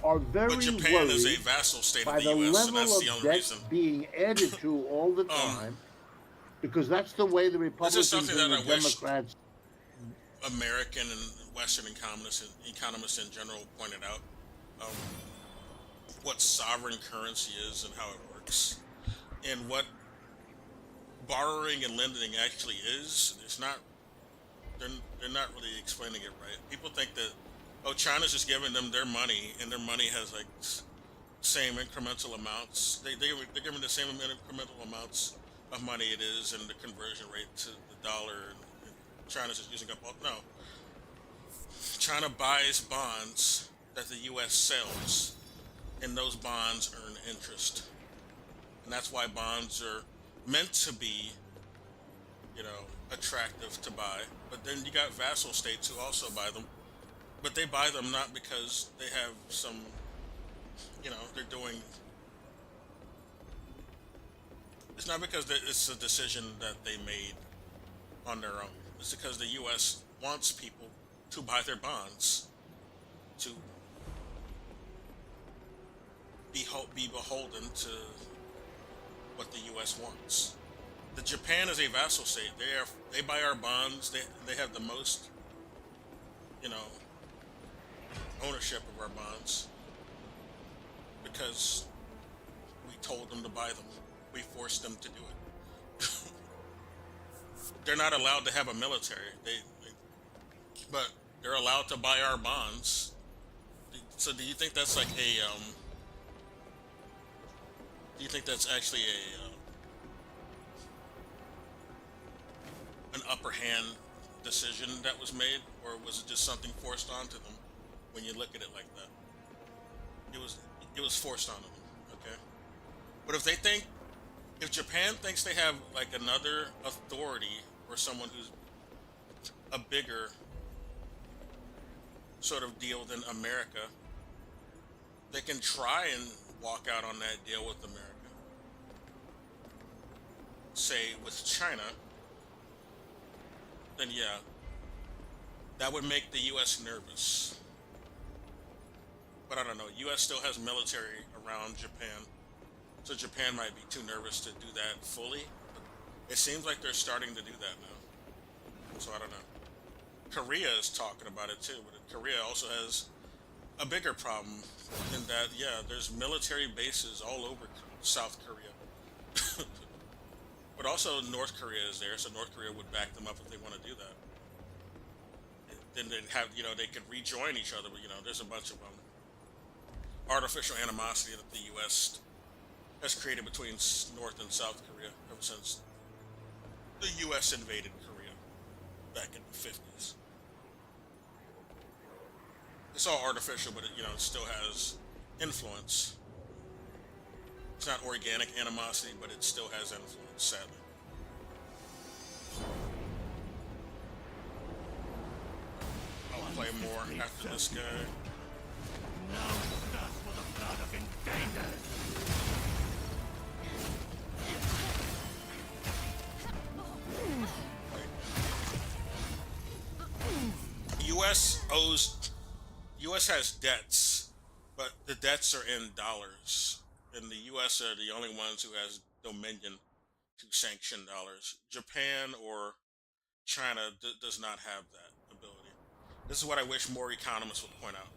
Speaker 17: are very
Speaker 2: but Japan
Speaker 17: worried
Speaker 2: is a vassal state
Speaker 17: by
Speaker 2: of the
Speaker 17: the
Speaker 2: U.S.,
Speaker 17: level
Speaker 2: and that's
Speaker 17: of
Speaker 2: the only
Speaker 17: debt
Speaker 2: reason.
Speaker 17: being added to all the time, because that's the way the Republicans and the Democrats.
Speaker 2: American and Western economists in general pointed out what sovereign currency is and how it works, and what borrowing and lending actually is. It's not. They're not really explaining it right. People think that China's just giving them their money, and their money has like same incremental amounts. They're giving the same incremental amounts of money it is, and the conversion rate to the dollar. And China's just using up. No, China buys bonds that the U.S. sells, and those bonds earn interest, and that's why bonds are meant to be attractive to buy. But then you got vassal states who also buy them, but they buy them not because they have some, they're doing. It's not because it's a decision that they made on their own. It's because the U.S. wants people to buy their bonds to be beholden to what the U.S. wants. The Japan is a vassal state. They buy our bonds. They have the most, ownership of our bonds because we told them to buy them. We forced them to do it. They're not allowed to have a military. But they're allowed to buy our bonds. So do you think that's like do you think that's actually an upper hand decision that was made, or was it just something forced onto them? When you look at it like that, it was forced onto them. Okay, but if Japan thinks they have like another authority or someone who's a bigger sort of deal than America, they can try and walk out on that deal with America. Say with China, then yeah, that would make the U.S. nervous. But I don't know, U.S. still has military around Japan, so Japan might be too nervous to do that fully. But it seems like they're starting to do that now, so I don't know. Korea is talking about it too, but Korea also has a bigger problem in that, yeah, there's military bases all over South Korea. But also North Korea is there, so North Korea would back them up if they want to do that. Then they'd have, they could rejoin each other, but there's a bunch of artificial animosity that the U.S. has created between North and South Korea ever since the U.S. invaded Korea back in the 50s. It's all artificial, but it still has influence. It's not organic animosity, but it still has influence, sadly. I'll play more after this guy. U.S. has debts, but the debts are in dollars, and the U.S. are the only ones who has dominion to sanction dollars. Japan or China does not have that ability. This is what I wish more economists would point out.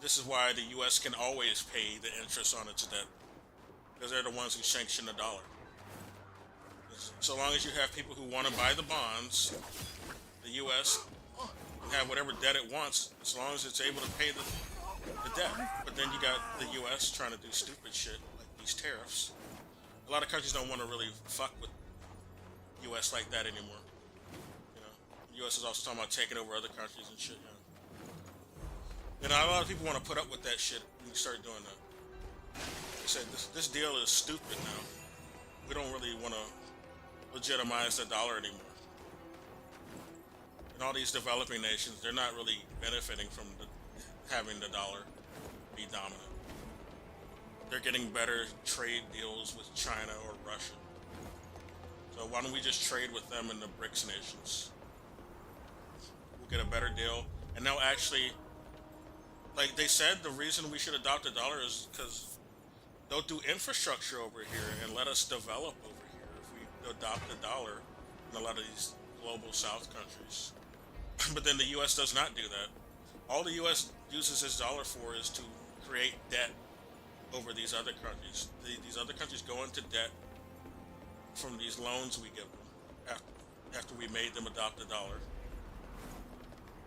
Speaker 2: This is why the U.S. can always pay the interest on its debt, because they're the ones who sanction the dollar. So long as you have people who want to buy the bonds, the U.S. can have whatever debt it wants, as long as it's able to pay the debt. But then you got the U.S. trying to do stupid shit like these tariffs. A lot of countries don't want to really fuck with U.S. like that anymore. The U.S. is also talking about taking over other countries and shit. A lot of people want to put up with that shit when you start doing that. They said this deal is stupid now. We don't really want to legitimize the dollar anymore. And all these developing nations, they're not really benefiting from having the dollar be dominant. They're getting better trade deals with China or Russia. So why don't we just trade with them and the BRICS nations? We'll get a better deal. And they'll actually, like they said, the reason we should adopt the dollar is because they'll do infrastructure over here and let us develop over here if we adopt the dollar in a lot of these global South countries. But then the U.S. does not do that. All the U.S. uses its dollar for is to create debt over these other countries. These other countries go into debt from these loans we give them after we made them adopt the dollar.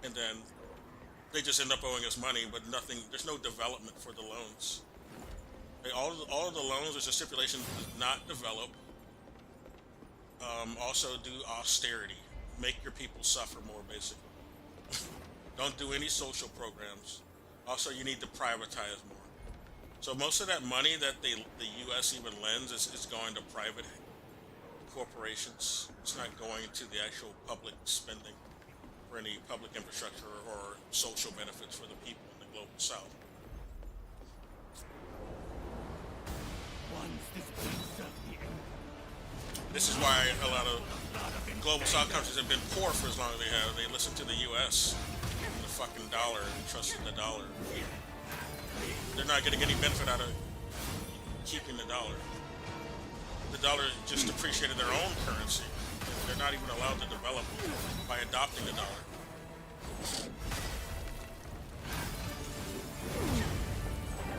Speaker 2: And then they just end up owing us money, but nothing, there's no development for the loans. All of the loans, there's a stipulation to not develop. Also do austerity. Make your people suffer more, basically. Don't do any social programs. Also, you need to privatize more. So most of that money that the U.S. even lends is going to private corporations. It's not going to the actual public spending for any public infrastructure or social benefits for the people in the global south. This is why a lot of global south countries have been poor for as long as they have. They listen to the U.S. and the fucking dollar and trusted the dollar. They're not getting any benefit out of keeping the dollar. The dollar just depreciated their own currency. They're not even allowed to develop by adopting the dollar.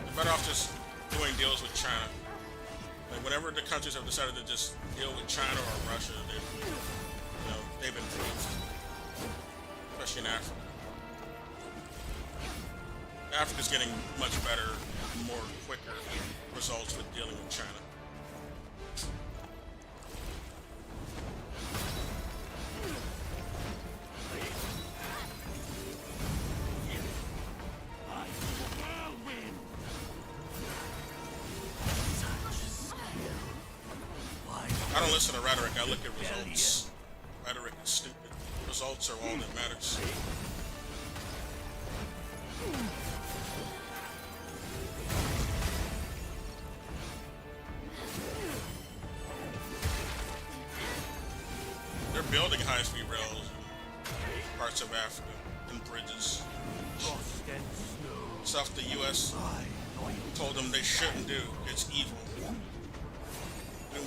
Speaker 2: They're better off just doing deals with China. Like whenever the countries have decided to just deal with China or Russia, they've improved, especially in Africa. Africa's getting much better, more quicker results with dealing with China. I don't listen to rhetoric, I look at results. Rhetoric is stupid. Results are all that matters. They're building high-speed rails in parts of Africa and bridges. Stuff the U.S. told them they shouldn't do. It's evil.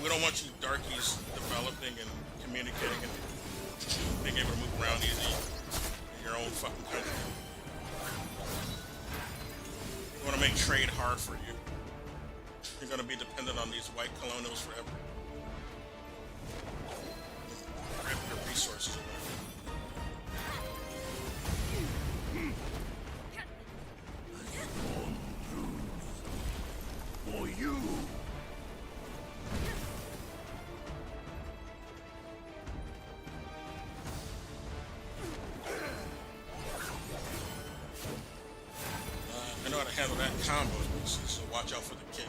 Speaker 2: We don't want you darkies developing and communicating and being able to move around easy in your own fucking country. We want to make trade hard for you. You're going to be dependent on these white colonials forever. Grab your resources away.
Speaker 7: For you.
Speaker 2: I know how to handle that combo, so watch out for the kick.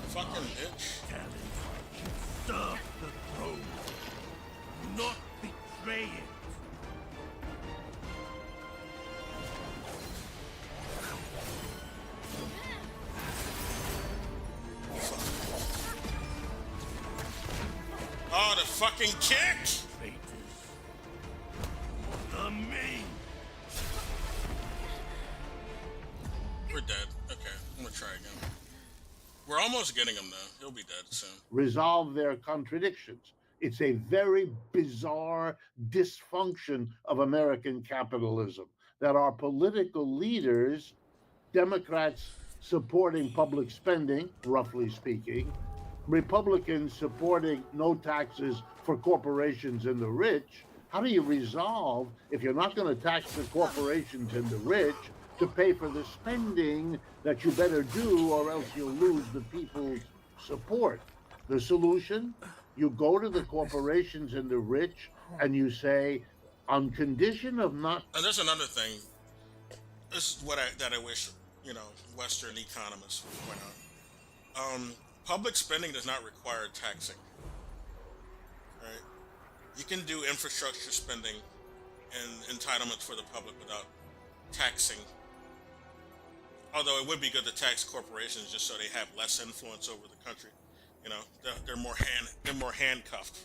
Speaker 2: Fucking bitch.
Speaker 7: Serve the throne. Not betray it.
Speaker 2: Oh, the fucking kick!
Speaker 7: The main.
Speaker 2: We're dead. Okay, I'm gonna try again. We're almost getting him though. He'll be dead soon.
Speaker 17: Resolve their contradictions. It's a very bizarre dysfunction of American capitalism that our political leaders, Democrats supporting public spending, roughly speaking, Republicans supporting no taxes for corporations and the rich. How do you resolve, if you're not going to tax the corporations and the rich, to pay for the spending that you better do, or else you'll lose the people's support? The solution? You go to the corporations and the rich and you say, on condition of not...
Speaker 2: And there's another thing. This is what I wish, Western economists would point out. Public spending does not require taxing. Right? You can do infrastructure spending and entitlements for the public without taxing. Although it would be good to tax corporations just so they have less influence over the country. They're more handcuffed.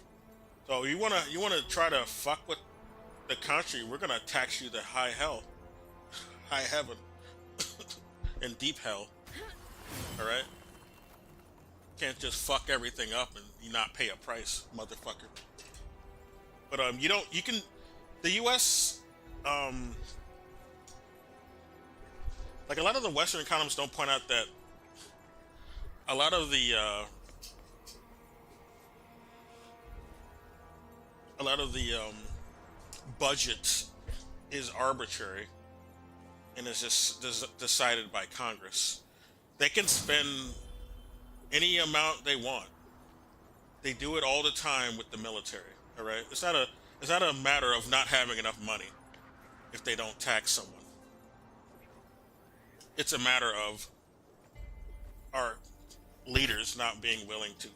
Speaker 2: So you wanna try to fuck with the country, we're gonna tax you to high hell, high heaven, and deep hell. All right. Can't just fuck everything up and you not pay a price, motherfucker. But the U.S. Like a lot of the Western economists don't point out that a lot of the budget is arbitrary. and it's just decided by Congress. They can spend any amount they want. They do it all the time with the military. All right, it's not a matter of not having enough money if they don't tax someone. It's a matter of our leaders not being willing to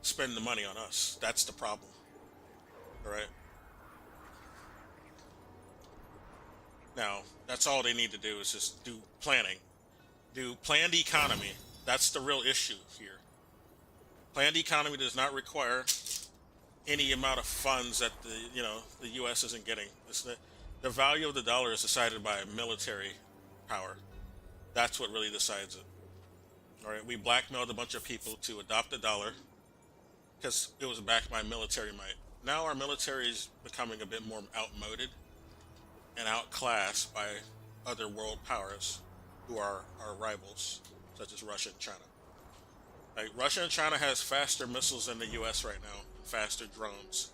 Speaker 2: spend the money on us. That's the problem. All right. Now, that's all they need to do is just do planning. Do planned economy. That's the real issue here. Planned economy does not require any amount of funds that the U.S. isn't getting. The value of the dollar is decided by military power. That's what really decides it. All right, we blackmailed a bunch of people to adopt the dollar because it was backed by military might. Now our military is becoming a bit more outmoded and outclassed by other world powers who are our rivals, such as Russia and China. Like, Russia and China has faster missiles than the U.S. right now, faster drones,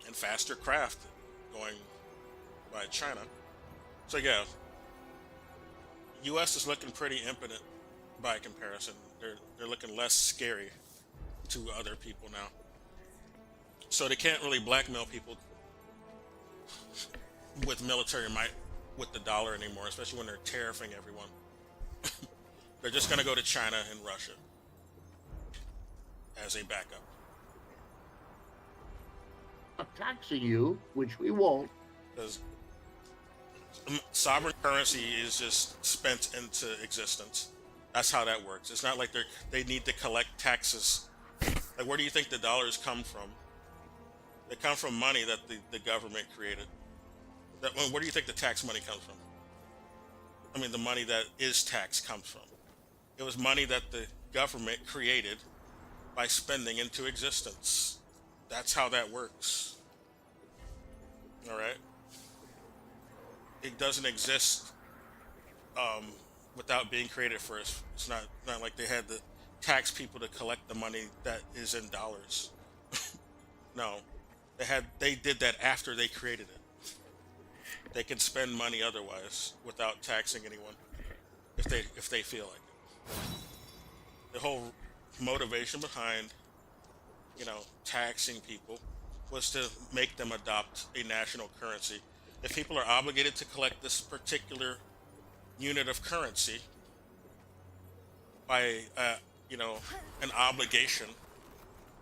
Speaker 2: and faster craft going by China. So yeah, U.S. is looking pretty impotent by comparison. They're looking less scary to other people now. So they can't really blackmail people with military might with the dollar anymore, especially when they're tariffing everyone. They're just going to go to China and Russia as a backup.
Speaker 9: Taxing you, which we won't.
Speaker 2: Because sovereign currency is just spent into existence. That's how that works. It's not like they need to collect taxes. Like, where do you think the dollars come from? They come from money that the government created. Where do you think the tax money comes from? I mean, the money that is taxed comes from. It was money that the government created by spending into existence. That's how that works. All right? It doesn't exist without being created first. It's not like they had to tax people to collect the money that is in dollars. No, they did that after they created it. They can spend money otherwise without taxing anyone if they feel like it. The whole motivation behind taxing people was to make them adopt a national currency. If people are obligated to collect this particular unit of currency by an obligation,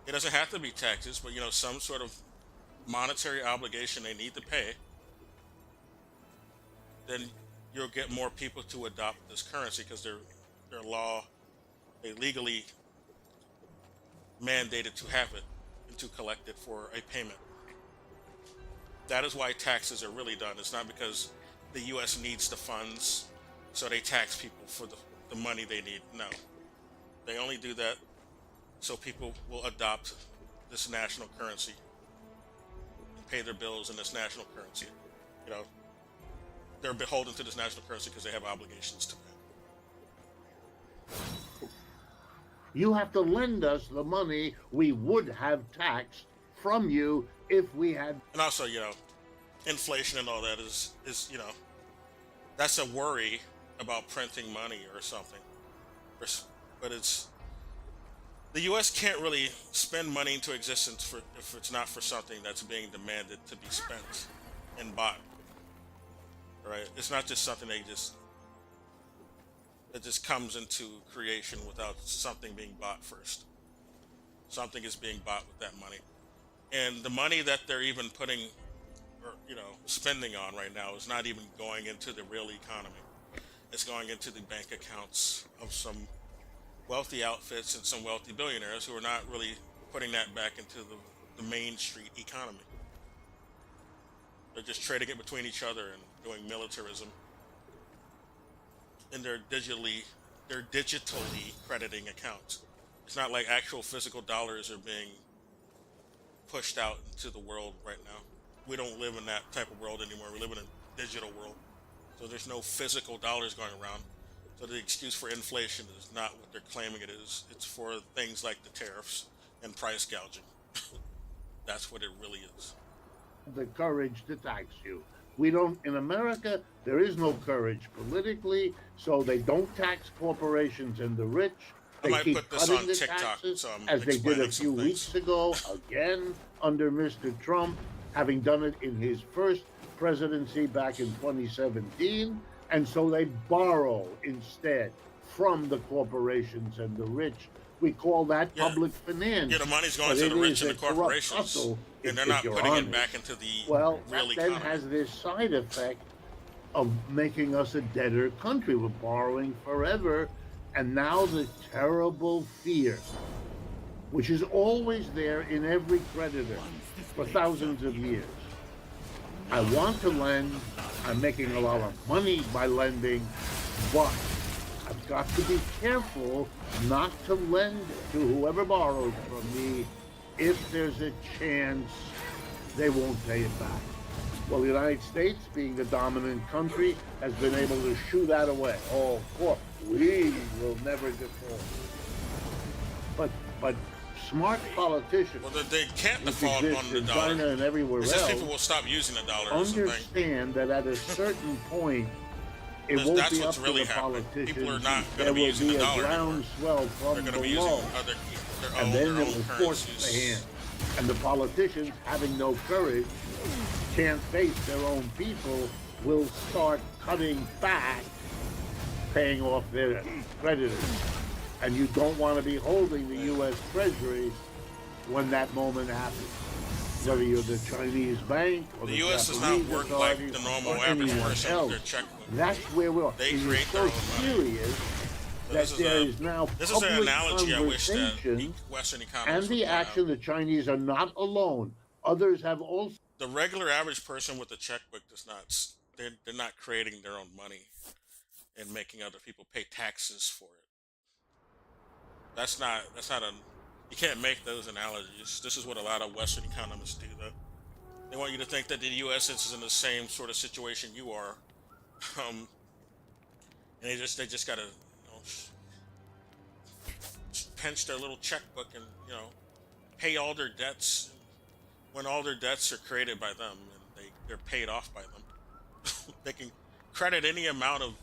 Speaker 2: it doesn't have to be taxes, but some sort of monetary obligation they need to pay, then you'll get more people to adopt this currency because they legally mandated to have it and to collect it for a payment. That is why taxes are really done. It's not because the U.S. needs the funds, so they tax people for the money they need. No. They only do that so people will adopt this national currency and pay their bills in this national currency. They're beholden to this national currency because they have obligations to pay.
Speaker 9: You have to lend us the money we would have taxed from you if we had.
Speaker 2: And also, inflation and all that is that's a worry about printing money or something. But the U.S. can't really spend money into existence if it's not for something that's being demanded to be spent and bought. Right? It's not just something that just comes into creation without something being bought first. Something is being bought with that money. And the money that they're even putting or spending on right now is not even going into the real economy. It's going into the bank accounts of some wealthy outfits and some wealthy billionaires who are not really putting that back into the Main Street economy. They're just trading it between each other and doing militarism. And they're digitally crediting accounts. It's not like actual physical dollars are being pushed out into the world right now. We don't live in that type of world anymore. We live in a digital world. So there's no physical dollars going around. So the excuse for inflation is not what they're claiming it is. It's for things like the tariffs and price gouging. That's what it really is.
Speaker 9: The courage to tax you. We don't, in America, there is no courage politically, so they don't tax corporations and the rich. They
Speaker 2: might
Speaker 9: keep
Speaker 2: put this
Speaker 9: cutting
Speaker 2: on
Speaker 9: the
Speaker 2: TikTok,
Speaker 9: taxes,
Speaker 2: so I'm
Speaker 9: as they did a
Speaker 2: explaining some
Speaker 9: few
Speaker 2: things.
Speaker 9: weeks ago, again under Mr. Trump, having done it in his first presidency back in 2017. And so they borrow instead from the corporations and the rich. We call that public finance.
Speaker 2: Yeah, the money's going
Speaker 9: but
Speaker 2: to
Speaker 9: it
Speaker 2: the rich
Speaker 9: is
Speaker 2: and
Speaker 9: a
Speaker 2: the
Speaker 9: corrupt
Speaker 2: corporations,
Speaker 9: hustle,
Speaker 2: and they're
Speaker 9: if
Speaker 2: not
Speaker 9: you're
Speaker 2: putting
Speaker 9: honest.
Speaker 2: it back into the
Speaker 9: Well,
Speaker 2: real
Speaker 9: that then
Speaker 2: economy.
Speaker 9: has this side effect of making us a debtor country. We're borrowing forever. And now the terrible fear, which is always there in every creditor for thousands of years. I want to lend, I'm making a lot of money by lending, but I've got to be careful not to lend to whoever borrows from me if there's a chance they won't pay it back. Well, the United States, being the dominant country, has been able to shoo that away. Oh, of course, we will never default. But smart politicians,
Speaker 2: Well, they can't
Speaker 9: which
Speaker 2: default
Speaker 9: exist
Speaker 2: on the
Speaker 9: in
Speaker 2: dollar.
Speaker 9: China and everywhere
Speaker 2: It's
Speaker 9: else,
Speaker 2: just people will stop using the dollar or something.
Speaker 9: understand that at a certain point, it
Speaker 2: Because
Speaker 9: won't
Speaker 2: that's
Speaker 9: be up
Speaker 2: what's
Speaker 9: to
Speaker 2: really
Speaker 9: the
Speaker 2: happening.
Speaker 9: politicians.
Speaker 2: People are not
Speaker 9: There
Speaker 2: going to be
Speaker 9: will
Speaker 2: using
Speaker 9: be
Speaker 2: the
Speaker 9: a
Speaker 2: dollar anymore.
Speaker 9: groundswell
Speaker 2: They're
Speaker 9: from
Speaker 2: going to be using
Speaker 9: below, and then
Speaker 2: their
Speaker 9: it
Speaker 2: own
Speaker 9: will force the
Speaker 2: currencies.
Speaker 9: hand. And the politicians, having no courage, can't face their own people, will start cutting back, paying off their creditors. And you don't want to be holding the U.S. Treasury when that moment happens. Whether you're the Chinese bank or
Speaker 2: The
Speaker 9: the
Speaker 2: U.S. does not
Speaker 9: Japanese
Speaker 2: work like
Speaker 9: authorities
Speaker 2: the normal
Speaker 9: or
Speaker 2: average
Speaker 9: anyone
Speaker 2: person
Speaker 9: else.
Speaker 2: with their checkbook.
Speaker 9: That's where we are.
Speaker 2: They
Speaker 9: It is
Speaker 2: create
Speaker 9: so
Speaker 2: their own money.
Speaker 9: serious that there is now
Speaker 2: This is an
Speaker 9: public
Speaker 2: analogy I wish that
Speaker 9: conversation
Speaker 2: Western
Speaker 9: and
Speaker 2: economies
Speaker 9: the
Speaker 2: would point out.
Speaker 9: action. The Chinese are not alone. Others have also.
Speaker 2: The regular average person with a checkbook does not. They're not creating their own money and making other people pay taxes for it. That's not a. You can't make those analogies. This is what a lot of Western economists do, though. They want you to think that the U.S. is in the same sort of situation you are, and they just gotta pinch their little checkbook and pay all their debts when all their debts are created by them and they're paid off by them. They can credit any amount of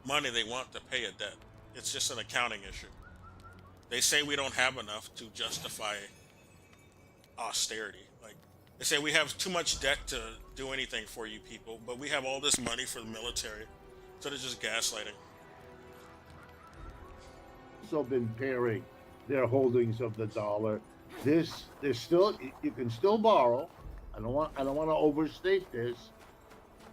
Speaker 2: money they want to pay a debt. It's just an accounting issue. They say we don't have enough to justify austerity. Like, they say we have too much debt to do anything for you people, but we have all this money for the military. So they're just gaslighting.
Speaker 9: also been pairing their holdings of the dollar. There's still, you can still borrow. I don't want to overstate this,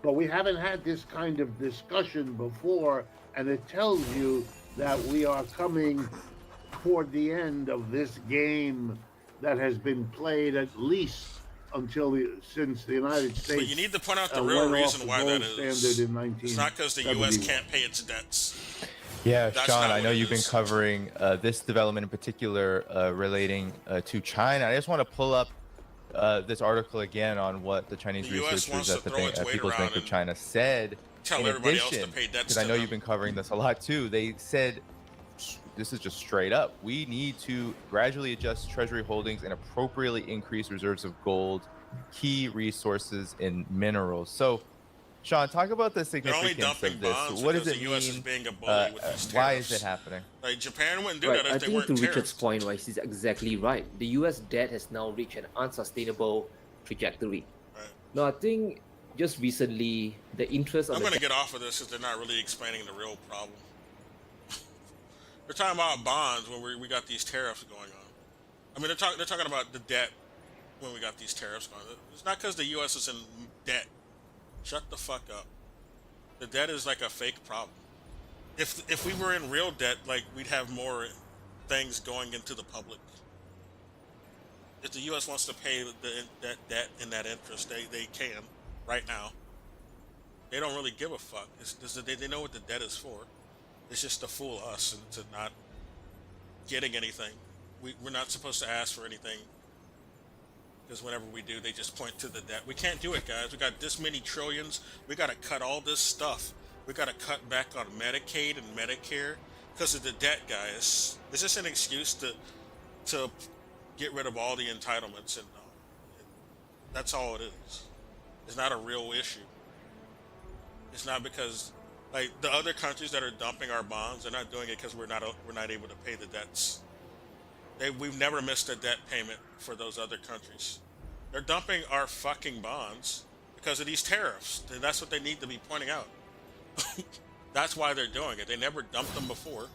Speaker 9: but we haven't had this kind of discussion before, and it tells you that we are coming toward the end of this game that has been played at least since the United States.
Speaker 2: But you need to point out the real reason why that is. It's not because the U.S.
Speaker 9: 1971.
Speaker 2: can't pay its debts.
Speaker 18: Yeah,
Speaker 2: That's
Speaker 18: Sean,
Speaker 2: not
Speaker 18: I
Speaker 2: what
Speaker 18: know
Speaker 2: it
Speaker 18: you've been
Speaker 2: is.
Speaker 18: covering this development in particular relating to China. I just want to pull up this article again on what the Chinese
Speaker 2: The US wants
Speaker 18: researchers
Speaker 2: to
Speaker 18: at the
Speaker 2: throw its weight
Speaker 18: People's
Speaker 2: around
Speaker 18: Bank of
Speaker 2: and
Speaker 18: China said.
Speaker 2: tell
Speaker 18: in
Speaker 2: everybody else to
Speaker 18: addition,
Speaker 2: pay debts
Speaker 18: because I
Speaker 2: to
Speaker 18: know
Speaker 2: them.
Speaker 18: you've been covering this a lot too. They said, this is just straight up, we need to gradually adjust Treasury holdings and appropriately increase reserves of gold, key resources in minerals. So, Sean, talk about the
Speaker 2: They're only
Speaker 18: significance
Speaker 2: dumping
Speaker 18: of this.
Speaker 2: bonds
Speaker 18: What
Speaker 2: because
Speaker 18: does it
Speaker 2: the U.S. is
Speaker 18: mean?
Speaker 2: being a bully with these tariffs.
Speaker 18: Why is it happening?
Speaker 2: Like, Japan wouldn't do
Speaker 19: Right,
Speaker 2: that if
Speaker 19: I
Speaker 2: they
Speaker 19: think
Speaker 2: weren't
Speaker 19: to
Speaker 2: tariffed.
Speaker 19: Richard's point, right, he's exactly right. The U.S. debt has now reached an unsustainable trajectory. Now, I think just recently, the interest of
Speaker 2: I'm
Speaker 19: the
Speaker 2: going to get off of this because they're not really explaining the real problem. They're talking about bonds when we got these tariffs going on. I mean, they're talking about the debt when we got these tariffs going on. It's not because the U.S. is in debt. Shut the fuck up. The debt is like a fake problem. If we were in real debt, like, we'd have more things going into the public. If the U.S. wants to pay that debt and that interest, they can right now. They don't really give a fuck. They know what the debt is for. It's just to fool us and to not getting anything. We're not supposed to ask for anything because whenever we do, they just point to the debt. We can't do it, guys. We got this many trillions. We got to cut all this stuff. We got to cut back on Medicaid and Medicare because of the debt, guys. It's just an excuse to get rid of all the entitlements, and that's all it is. It's not a real issue. It's not because like the other countries that are dumping our bonds, they're not doing it because we're not able to pay the debts. We've never missed a debt payment for those other countries. They're dumping our fucking bonds because of these tariffs. And that's what they need to be pointing out. That's why they're doing it. They never dumped them before,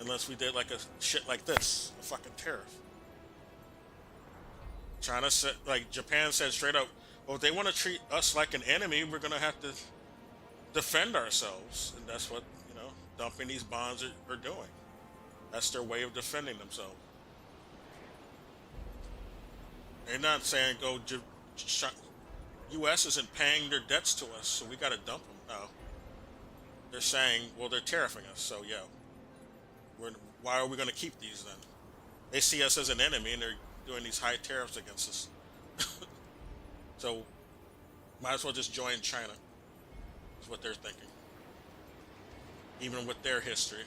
Speaker 2: unless we did like a shit like this, a fucking tariff. China said, like Japan said straight up, well, if they want to treat us like an enemy, we're gonna have to defend ourselves, and that's what dumping these bonds are doing. That's their way of defending themselves. They're not saying U.S. isn't paying their debts to us, so we got to dump them. No, they're saying, well, they're tariffing us, so yeah, why are we going to keep these then? They see us as an enemy, and they're doing these high tariffs against us. So might as well just join China. Is what they're thinking, even with their history.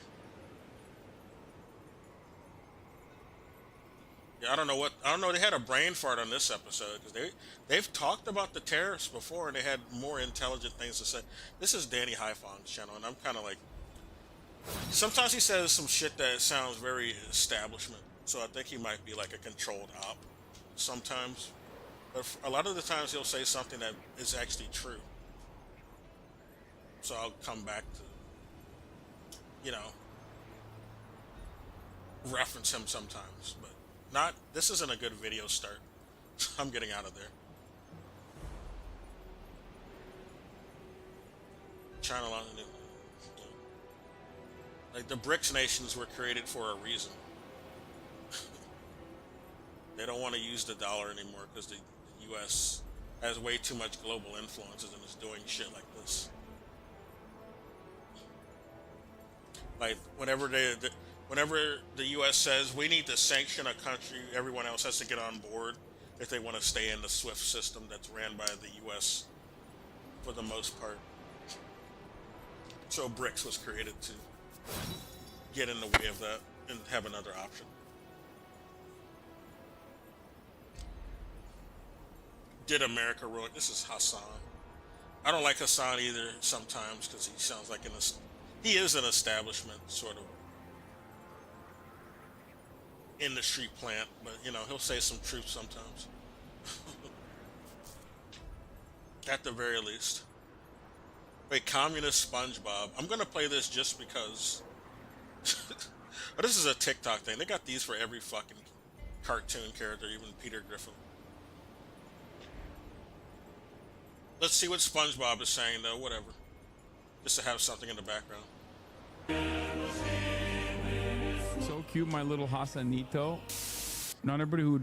Speaker 2: Yeah, I don't know. They had a brain fart on this episode because they've talked about the tariffs before and they had more intelligent things to say. This is Danny Haifong's channel, and I'm kind of like, sometimes he says some shit that sounds very establishment. So I think he might be like a controlled op sometimes, but a lot of the times he'll say something that is actually true. So I'll come back to, reference him sometimes, but this isn't a good video start. I'm getting out of there. China, like the BRICS nations were created for a reason. They don't want to use the dollar anymore because the U.S. has way too much global influences and is doing shit like this. Like whenever the U.S. says we need to sanction a country, everyone else has to get on board if they want to stay in the SWIFT system that's ran by the U.S. for the most part. So BRICS was created to get in the way of that and have another option. Did America ruin? This is Hassan. I don't like Hassan either sometimes because he sounds like he is an establishment sort of industry plant, but he'll say some truth sometimes. At the very least. Wait, communist SpongeBob. I'm gonna play this just because. Oh, this is a TikTok thing. They got these for every fucking cartoon character, even Peter Griffin. Let's see what SpongeBob is saying, though. Whatever. Just to have something in the background.
Speaker 20: So cute, my little Hassanito. Not everybody who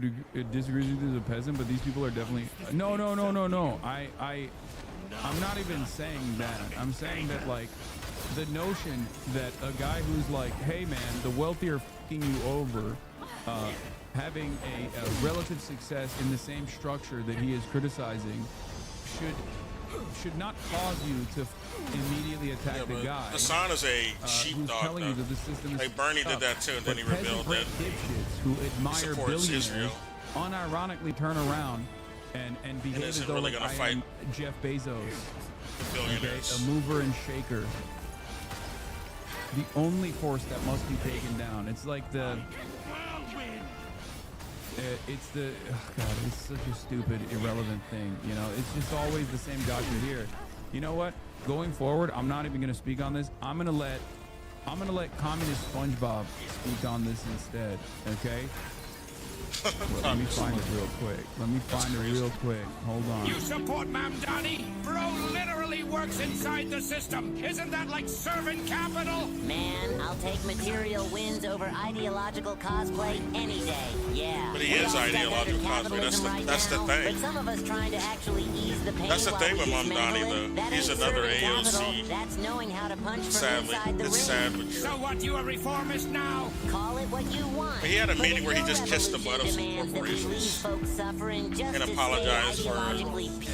Speaker 20: disagrees with you is a peasant, but these people are definitely... No. I'm not even saying that. I'm saying that, like, the notion that a guy who's like, hey, man, the wealthy are fucking you over, having a relative success in the same structure that he is criticizing should not cause you to immediately attack the guy.
Speaker 2: Hassan is a sheepdog,
Speaker 20: telling you that the system is
Speaker 2: like Bernie did that too, and then he revealed that
Speaker 20: who admire billionaires
Speaker 2: Israel.
Speaker 20: Unironically turn around and behave as though like I am Jeff Bezos, okay, a mover and shaker. The only force that must be taken down. It's like the... God, it's such a stupid, irrelevant thing, It's just always the same gotcha here. You know what? Going forward, I'm not even gonna speak on this. I'm gonna let communist SpongeBob speak on this instead, okay? Let me find it real quick. Hold on.
Speaker 21: You support Mamdani? Bro literally works inside the system. Isn't that like servant capital?
Speaker 22: Man, I'll take material wins over ideological cosplay any day. Yeah.
Speaker 2: But he is ideological cosplay. That's the thing.
Speaker 22: But some of us trying to actually ease the pain.
Speaker 2: That's the thing with Mamdani, though. He's another AOC.
Speaker 22: That's knowing how to punch from
Speaker 2: Sadly,
Speaker 22: inside the
Speaker 2: it's
Speaker 22: ring.
Speaker 2: sad but true.
Speaker 21: So what? You a reformist now?
Speaker 22: Call it what you want.
Speaker 2: But he had a meeting where he just kissed the butt of some corporations and apologized for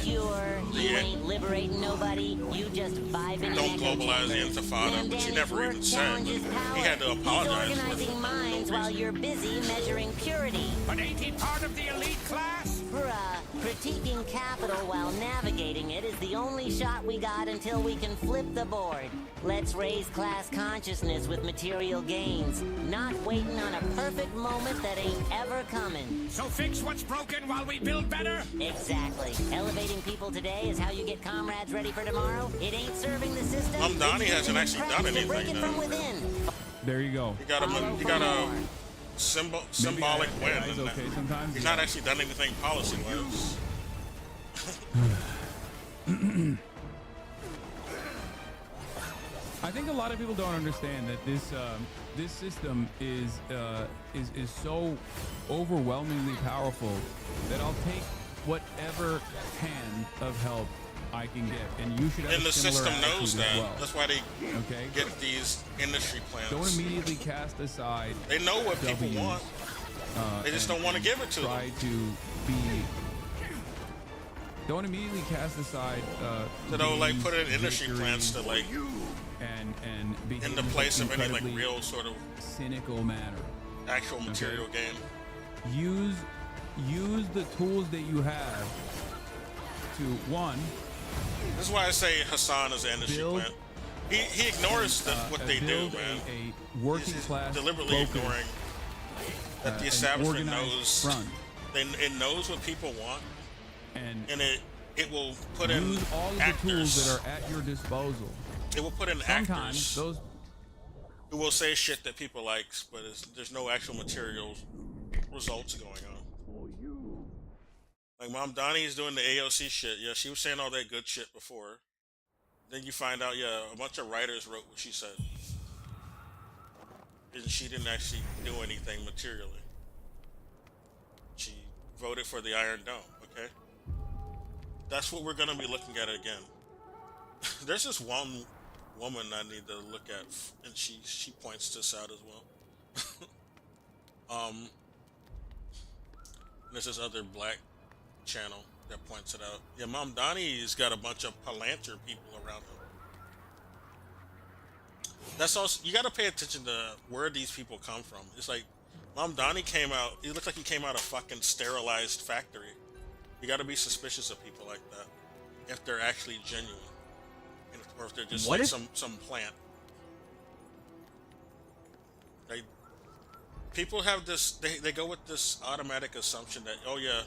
Speaker 22: pure. You ain't liberating nobody. You just vibing.
Speaker 2: Don't globalize the Intifada, which he never even said. But he had to apologize
Speaker 22: He's organizing minds while you're busy measuring purity.
Speaker 21: But ain't he part of the elite class?
Speaker 22: Bruh, critiquing capital while navigating it is the only shot we got until we can flip the board. Let's raise class consciousness with material gains, not waiting on a perfect moment that ain't ever coming.
Speaker 21: So fix what's broken while we build better?
Speaker 22: Exactly. Elevating people today is how you get comrades ready for tomorrow. It ain't serving the system.
Speaker 2: Donnie
Speaker 22: it's
Speaker 2: hasn't
Speaker 22: using
Speaker 2: actually done
Speaker 22: cracks to break
Speaker 2: anything,
Speaker 22: it from within.
Speaker 20: There you go.
Speaker 2: He got a symbolic win.
Speaker 20: He's okay sometimes.
Speaker 2: He's not actually done anything policy-wise.
Speaker 20: I think a lot of people don't understand that this system is so overwhelmingly powerful that I'll take whatever hand of help I can get, and you should have
Speaker 2: And
Speaker 20: a
Speaker 2: the
Speaker 20: similar
Speaker 2: system knows
Speaker 20: attitude as
Speaker 2: that.
Speaker 20: well.
Speaker 2: That's why they get these industry plans.
Speaker 20: Don't immediately cast aside.
Speaker 2: They know what people
Speaker 20: W's,
Speaker 2: want. They just don't want to give it to
Speaker 20: try
Speaker 2: them.
Speaker 20: to be. Don't immediately cast aside.
Speaker 2: So they'll like
Speaker 20: gains,
Speaker 2: put in industry
Speaker 20: victories,
Speaker 2: plans to like
Speaker 20: and behave
Speaker 2: in the place of any like
Speaker 20: incredibly
Speaker 2: real sort of
Speaker 20: cynical manner.
Speaker 2: actual material gain.
Speaker 20: Use the tools that you have to one.
Speaker 2: This is why I say Hassan is an industry plan. He ignores what they do, man.
Speaker 20: A working class
Speaker 2: deliberately
Speaker 20: focus,
Speaker 2: ignoring that the
Speaker 20: an
Speaker 2: establishment
Speaker 20: organized
Speaker 2: knows.
Speaker 20: front.
Speaker 2: It knows what people want, and it will put
Speaker 20: use
Speaker 2: in
Speaker 20: all of the
Speaker 2: actors.
Speaker 20: tools that are at your disposal.
Speaker 2: It will put in
Speaker 20: Sometimes
Speaker 2: actors
Speaker 20: those
Speaker 2: who will say shit that people like, but there's no actual material results going on. Like Mom Donnie is doing the AOC shit. Yeah, she was saying all that good shit before. Then you find out, yeah, a bunch of writers wrote what she said. And she didn't actually do anything materially. She voted for the Iron Dome, okay? That's what we're going to be looking at again. There's this one woman I need to look at, and she points this out as well. There's this other black channel that points it out. Yeah, Mom Donnie's got a bunch of Palantir people around him. That's also, you got to pay attention to where these people come from. It's like Mom Donnie came out. He looked like he came out of fucking sterilized factory. You got to be suspicious of people like that if they're actually genuine, or if they're just like some plant. Like people have this. They go with this automatic assumption that, oh yeah,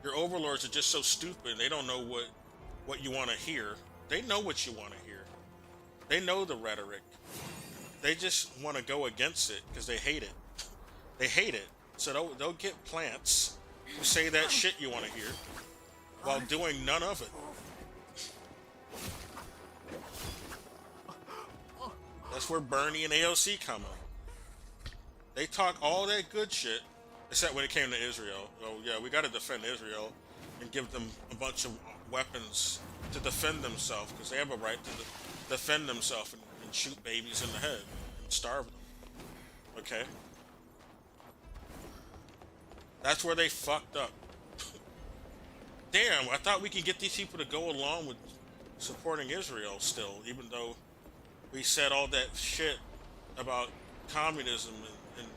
Speaker 2: your overlords are just so stupid. They don't know what you want to hear. They know what you want to hear. They know the rhetoric. They just want to go against it because they hate it. They hate it. So they'll get plants who say that shit you want to hear while doing none of it. That's where Bernie and AOC come in. They talk all that good shit, except when it came to Israel. Oh yeah, we got to defend Israel and give them a bunch of weapons to defend themselves, because they have a right to defend themselves and shoot babies in the head and starve them. Okay? That's where they fucked up. Damn, I thought we could get these people to go along with supporting Israel still, even though we said all that shit about communism, and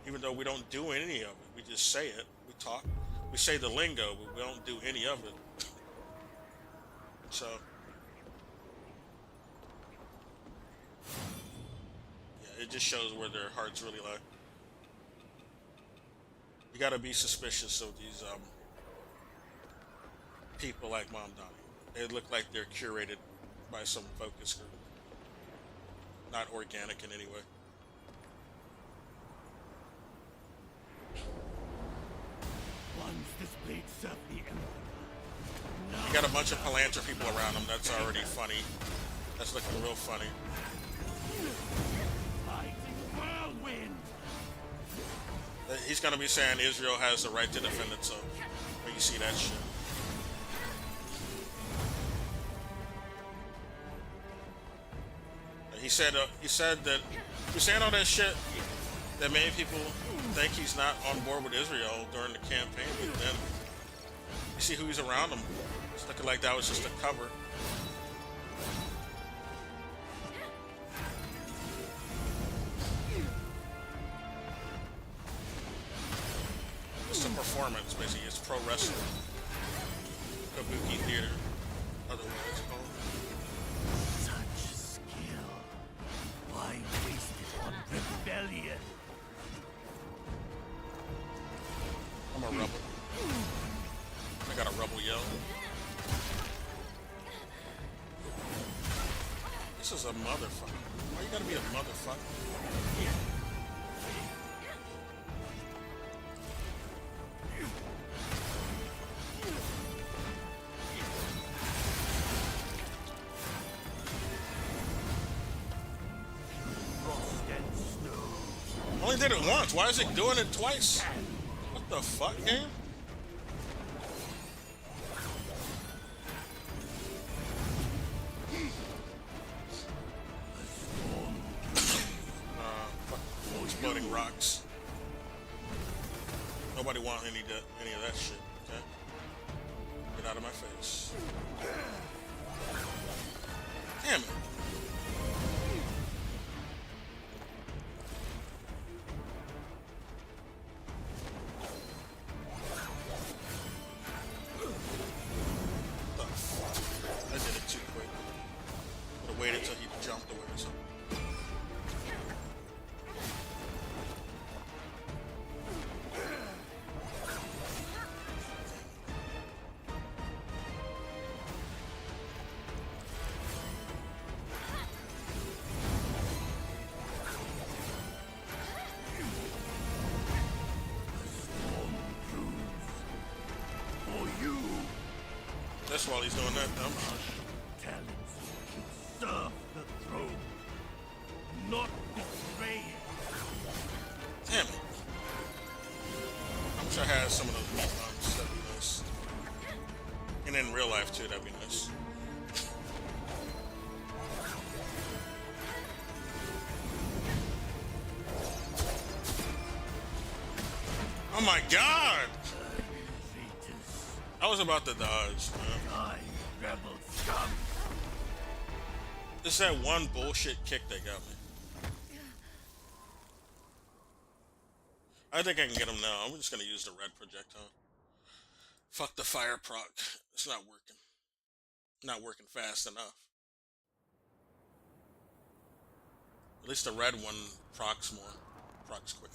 Speaker 2: even though we don't do any of it, we just say it. We talk, we say the lingo, but we don't do any of it. So, yeah, it just shows where their hearts really lie. You gotta be suspicious of these people like Mom Donnie. They look like they're curated by some focus group. Not organic in any way. You got a bunch of Palantir people around him. That's already funny. That's looking real funny. He's gonna be saying Israel has the right to defend itself when you see that shit. He said that he's saying all that shit that made people think he's not on board with Israel during the campaign, but then you see who he's around him. It's looking like that was just a cover. The performance, basically. It's pro wrestling. Kabuki theater, otherwise called.
Speaker 7: Such skill. Why waste it on rebellion?
Speaker 2: I'm a rebel. I got a rebel yell. This is a motherfucker. Why you gotta be a motherfucker? Only did it once. Why is it doing it twice? What the fuck, game? Fuck. Exploding rocks. Nobody want any of that shit. Okay? Get out of my face. Damn it. Waited till he jumped away or something. That's while he's doing that dumb shit.
Speaker 7: Serve the throne, not betray it.
Speaker 2: Damn it. I wish I had some of those meat buns. That'd be nice. And in real life too, that'd be nice. Oh my god! I was about to dodge, man.
Speaker 7: Rebel scum.
Speaker 2: It's that one bullshit kick that got me. I think I can get him now. I'm just gonna use the red projectile. Fuck the fire proc. It's not working. Not working fast enough. At least the red one procs more. Procs quick.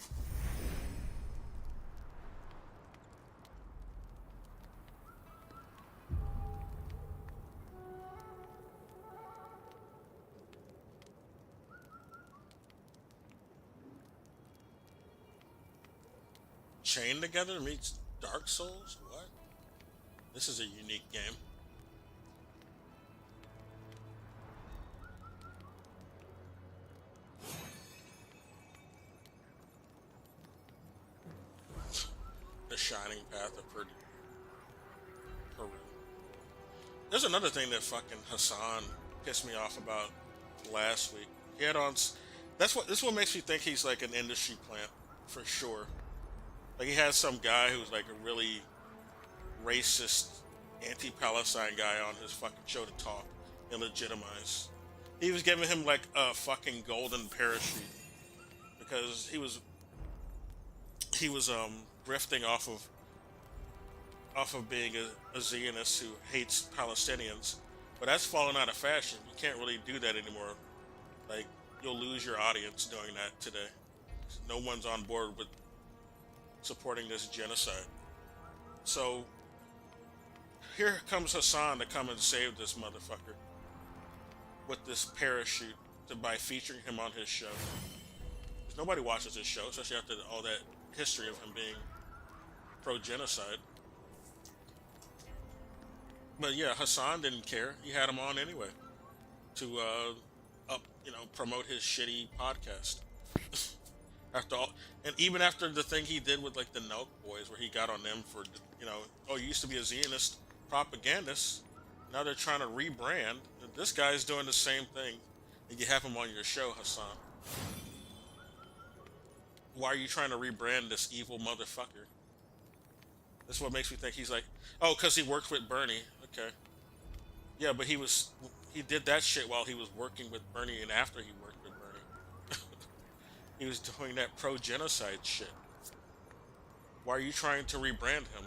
Speaker 2: Chained Together meets Dark Souls? What? This is a unique game. The Shining Path of Peru. There's another thing that fucking Hassan pissed me off about last week. He had on... This is what makes me think he's like an industry plant, for sure. Like, he has some guy who's like a really racist, anti-Palestine guy on his fucking show to talk and legitimize. He was giving him like a fucking golden parachute because he was grifting off of being a Zionist who hates Palestinians. But that's fallen out of fashion. You can't really do that anymore. Like, you'll lose your audience doing that today. No one's on board with supporting this genocide. So here comes Hassan to come and save this motherfucker with this parachute by featuring him on his show. Because nobody watches his show, especially after all that history of him being pro-genocide. But yeah, Hassan didn't care. He had him on anyway to promote his shitty podcast. After all, and even after the thing he did with like the Nelk Boys, where he got on them for, you used to be a Zionist propagandist, now they're trying to rebrand. This guy's doing the same thing, and you have him on your show, Hassan. Why are you trying to rebrand this evil motherfucker? That's what makes me think he's like, oh, because he worked with Bernie. Okay. Yeah, but he did that shit while he was working with Bernie and after he worked with Bernie. He was doing that pro-genocide shit. Why are you trying to rebrand him?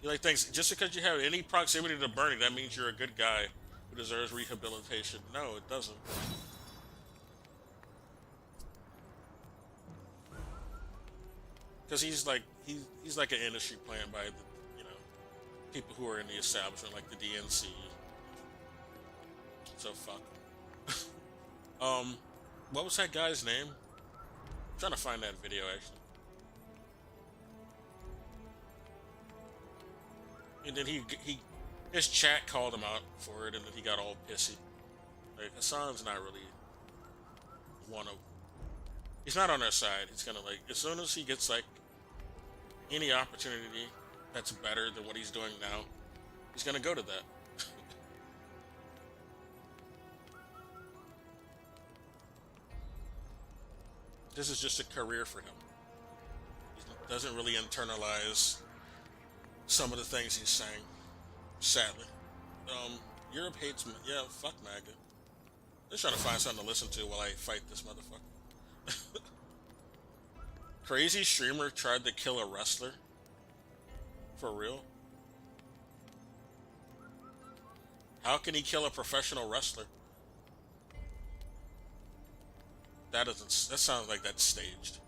Speaker 2: He like thinks just because you have any proximity to Bernie, that means you're a good guy who deserves rehabilitation. No, it doesn't. Because he's like an industry plan by the people who are in the establishment, like the DNC. So fuck. What was that guy's name? I'm trying to find that video actually. And then his chat called him out for it, and then he got all pissy. Like Hassan's not really one of. He's not on their side. He's gonna like as soon as he gets like any opportunity that's better than what he's doing now, he's gonna go to that. This is just a career for him. He doesn't really internalize some of the things he's saying, sadly. Europe hates me. Yeah, fuck MAGA. Just trying to find something to listen to while I fight this motherfucker. Crazy streamer tried to kill a wrestler? For real? How can he kill a professional wrestler? That sounds like that's staged.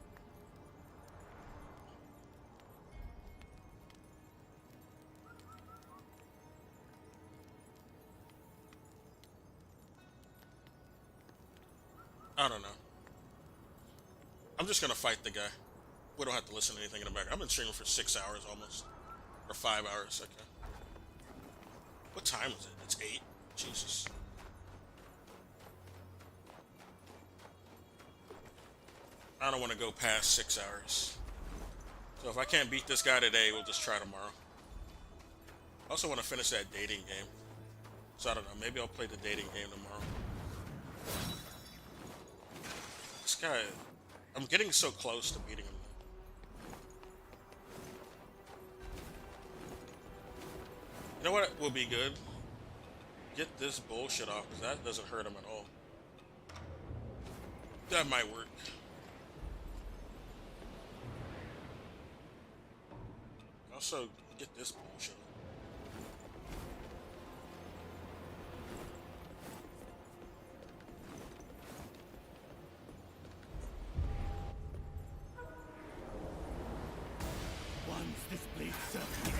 Speaker 2: I don't know. I'm just gonna fight the guy. We don't have to listen to anything in the back. I've been streaming for 6 hours almost. Or 5 hours, okay. What time is it? It's 8? Jesus. I don't want to go past 6 hours. So if I can't beat this guy today, we'll just try tomorrow. I also want to finish that dating game. So I don't know, maybe I'll play the dating game tomorrow. This guy, I'm getting so close to beating him. You know what will be good? Get this bullshit off, because that doesn't hurt him at all. That might work. Also, get this bullshit off.
Speaker 7: Once this blade circles,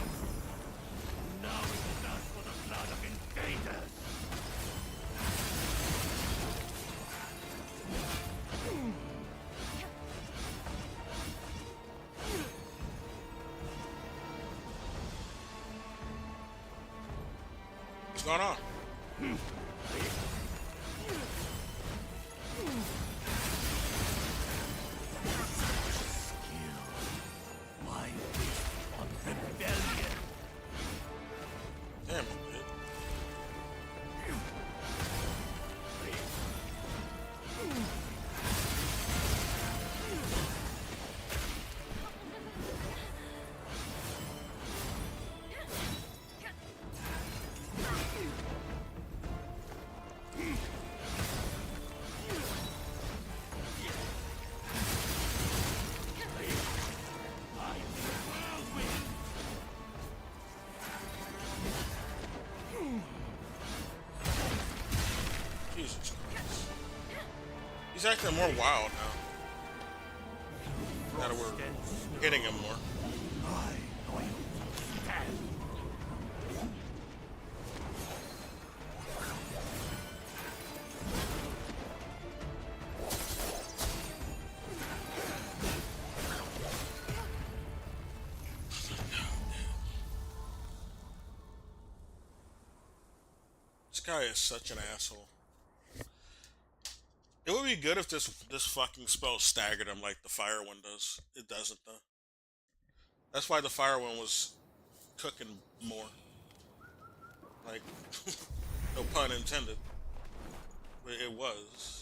Speaker 7: now it is us for the blood of invaders.
Speaker 2: What's going on?
Speaker 7: My wish on rebellion.
Speaker 2: Damn it, dude. Jesus Christ. He's acting more wild now. Now that we're hitting him more. This guy is such an asshole. It would be good if this fucking spell staggered him like the fire one does. It doesn't though. That's why the fire one was cooking more. Like, no pun intended. But it was.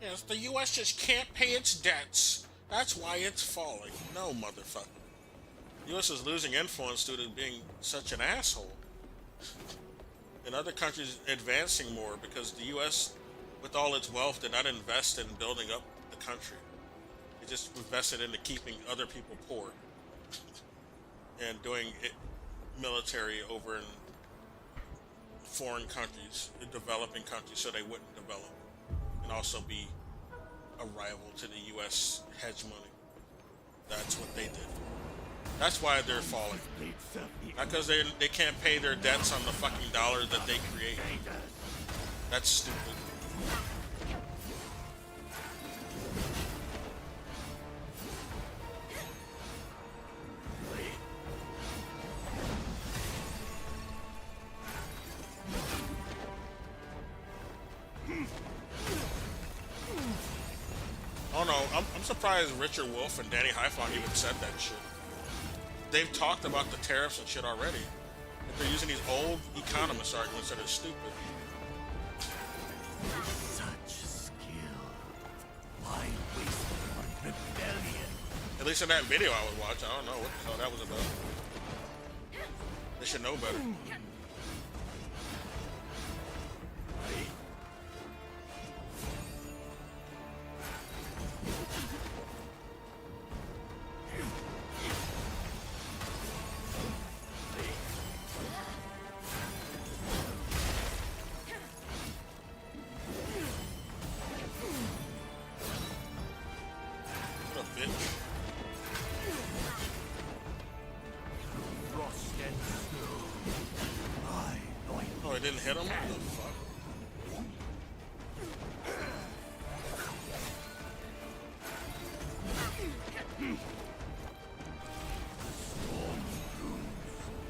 Speaker 2: Yes, the U.S. just can't pay its debts. That's why it's falling. No, motherfucker. The U.S. is losing influence due to being such an asshole. And other countries advancing more because the U.S., with all its wealth, did not invest in building up the country. It just invested into keeping other people poor and doing it military over in foreign countries, in developing countries, so they wouldn't develop and also be a rival to the U.S. hegemony. That's what they did. That's why they're falling. Not because they can't pay their debts on the fucking dollar that they create. That's stupid. Oh no, I'm surprised Richard Wolff and Danny Haiphong even said that shit. They've talked about the tariffs and shit already. But they're using these old economist arguments that are stupid.
Speaker 7: Such skill. Why waste it on rebellion?
Speaker 2: At least in that video I would watch, I don't know what the hell that was about. They should know better. Oh, it didn't hit him? What the fuck?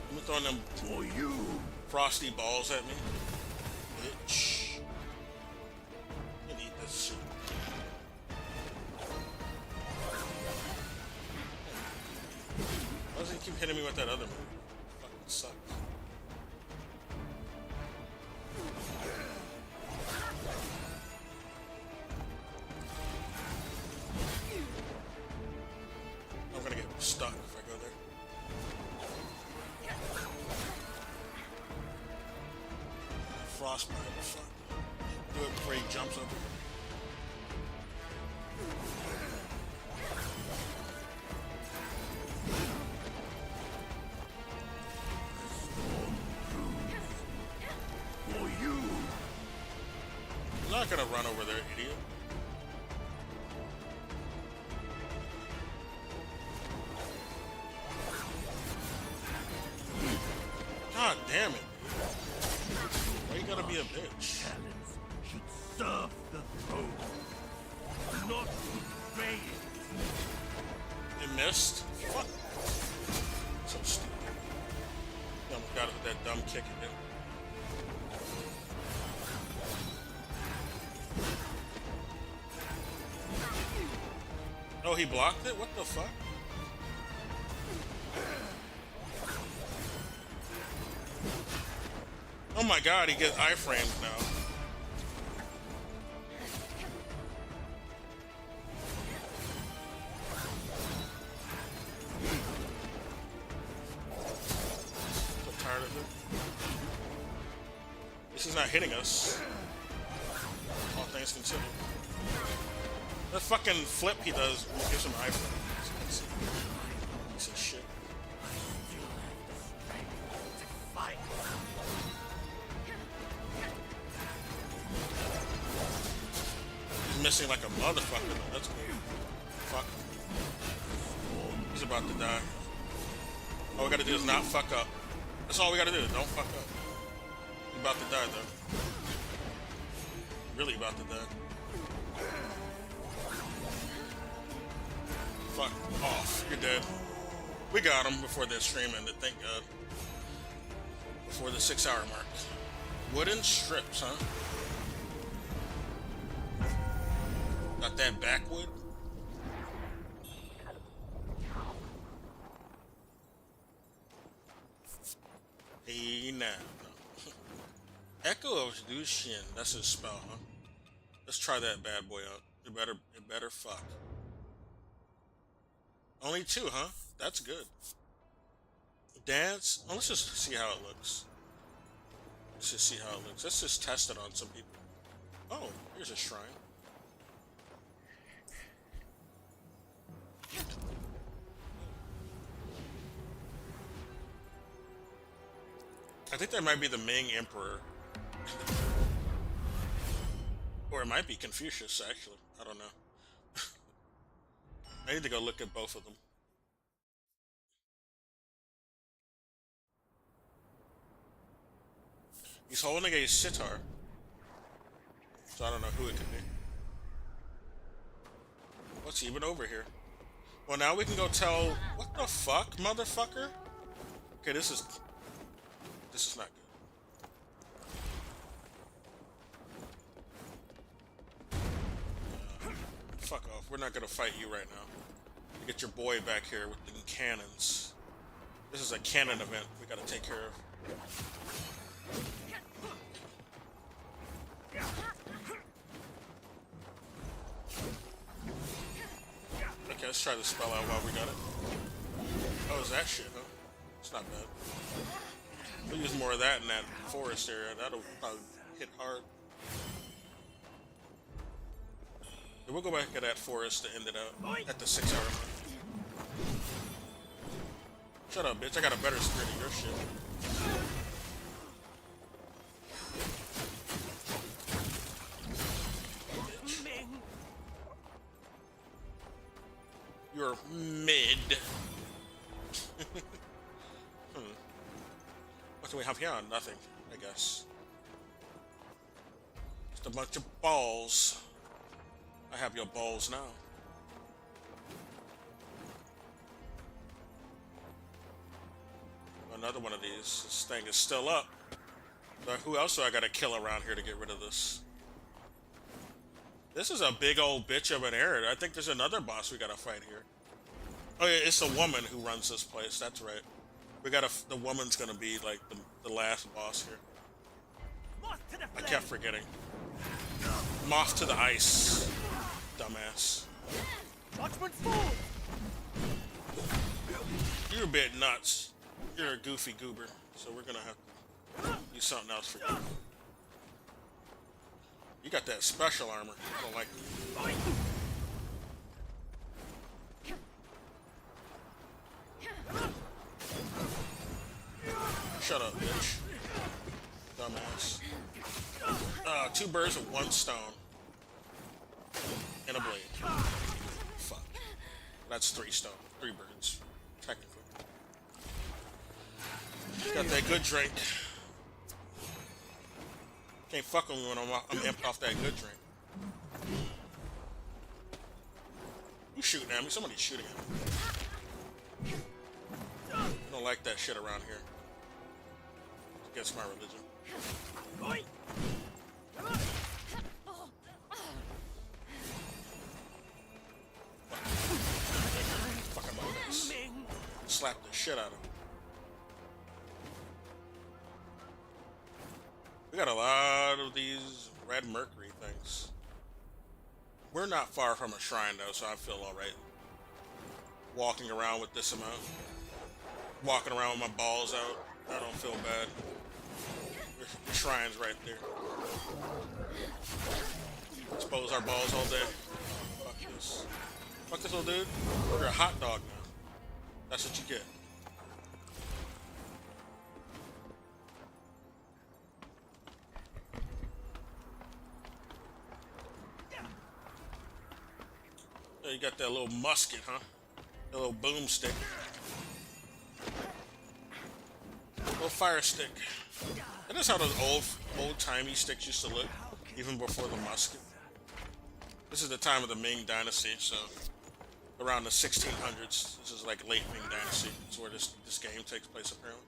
Speaker 2: I'm throwing them frosty balls at me. Bitch. I need this shit. Why does he keep hitting me with that other move? Fucking sucks. I'm gonna get stuck if I go there. Frostbite, fuck. Do it before he jumps over. I'm not gonna run over there, idiot. God damn it. Why you gotta be a bitch?
Speaker 7: Should serve the throne, not betray it.
Speaker 2: You missed? Fuck. So stupid. You almost got it with that dumb kick again. Oh, he blocked it? What the fuck? Oh my god, he gets iframes now. So tired of it. This is not hitting us. All things considered. That fucking flip he does gives him iframes. Piece of shit. Missing like a motherfucker though. That's cool. Fuck. He's about to die. All we gotta do is not fuck up. That's all we gotta do. Don't fuck up. He's about to die though. Really about to die. Fuck off. You're dead. We got him before the stream ended, thank God. Before the 6-hour mark. Wooden strips, huh? Got that backwood? Hey, now. Echo of Lucian, that's his spell, huh? Let's try that bad boy out. It better fuck. Only 2, huh? That's good. Dance? Oh, let's just see how it looks. Let's just see how it looks. Let's just test it on some people. Oh, here's a shrine. I think that might be the Ming Emperor. Or it might be Confucius, actually. I don't know. I need to go look at both of them. He's holding a sitar. So I don't know who it could be. What's even over here? Well, now we can go tell... What the fuck, motherfucker? Okay, this is not good. Fuck off. We're not gonna fight you right now. You get your boy back here with the cannons. This is a cannon event we gotta take care of. Okay, let's try the spell out while we got it. Oh, is that shit, huh? It's not bad. We'll use more of that in that forest area. That'll probably hit hard. We'll go back to that forest to end it out at the 6-hour mark. Shut up, bitch. I got a better spirit than your shit. You're mid. What do we have here? Nothing, I guess. Just a bunch of balls. I have your balls now. Another one of these. This thing is still up. But who else do I gotta kill around here to get rid of this? This is a big old bitch of an area. I think there's another boss we gotta fight here. Oh yeah, it's a woman who runs this place. That's right. We gotta. The woman's gonna be like the last boss here. I kept forgetting. Moth to the ice, dumbass. You're a bit nuts. You're a goofy goober. So we're gonna have to do something else for you. You got that special armor. I don't like it. Shut up, bitch. Dumbass. 2 birds with 1 stone. And a blade. Fuck. That's 3 stone. 3 birds. Technically. Got that good drink. Can't fuck with me when I'm amped off that good drink. Who's shooting at me? Somebody's shooting at me. I don't like that shit around here. It's against my religion. Fuck him my face. Slap the shit out of him. We got a lot of these red mercury things. We're not far from a shrine though, so I feel alright. Walking around with this amount. Walking around with my balls out. I don't feel bad. The shrine's right there. Expose our balls all day. Fuck this. Fuck this little dude. You're a hot dog now. That's what you get. Oh, you got that little musket, huh? That little boomstick. Little fire stick. That is how those old-timey sticks used to look, even before the musket. This is the time of the Ming Dynasty, so around the 1600s. This is like late Ming Dynasty. It's where this game takes place, apparently.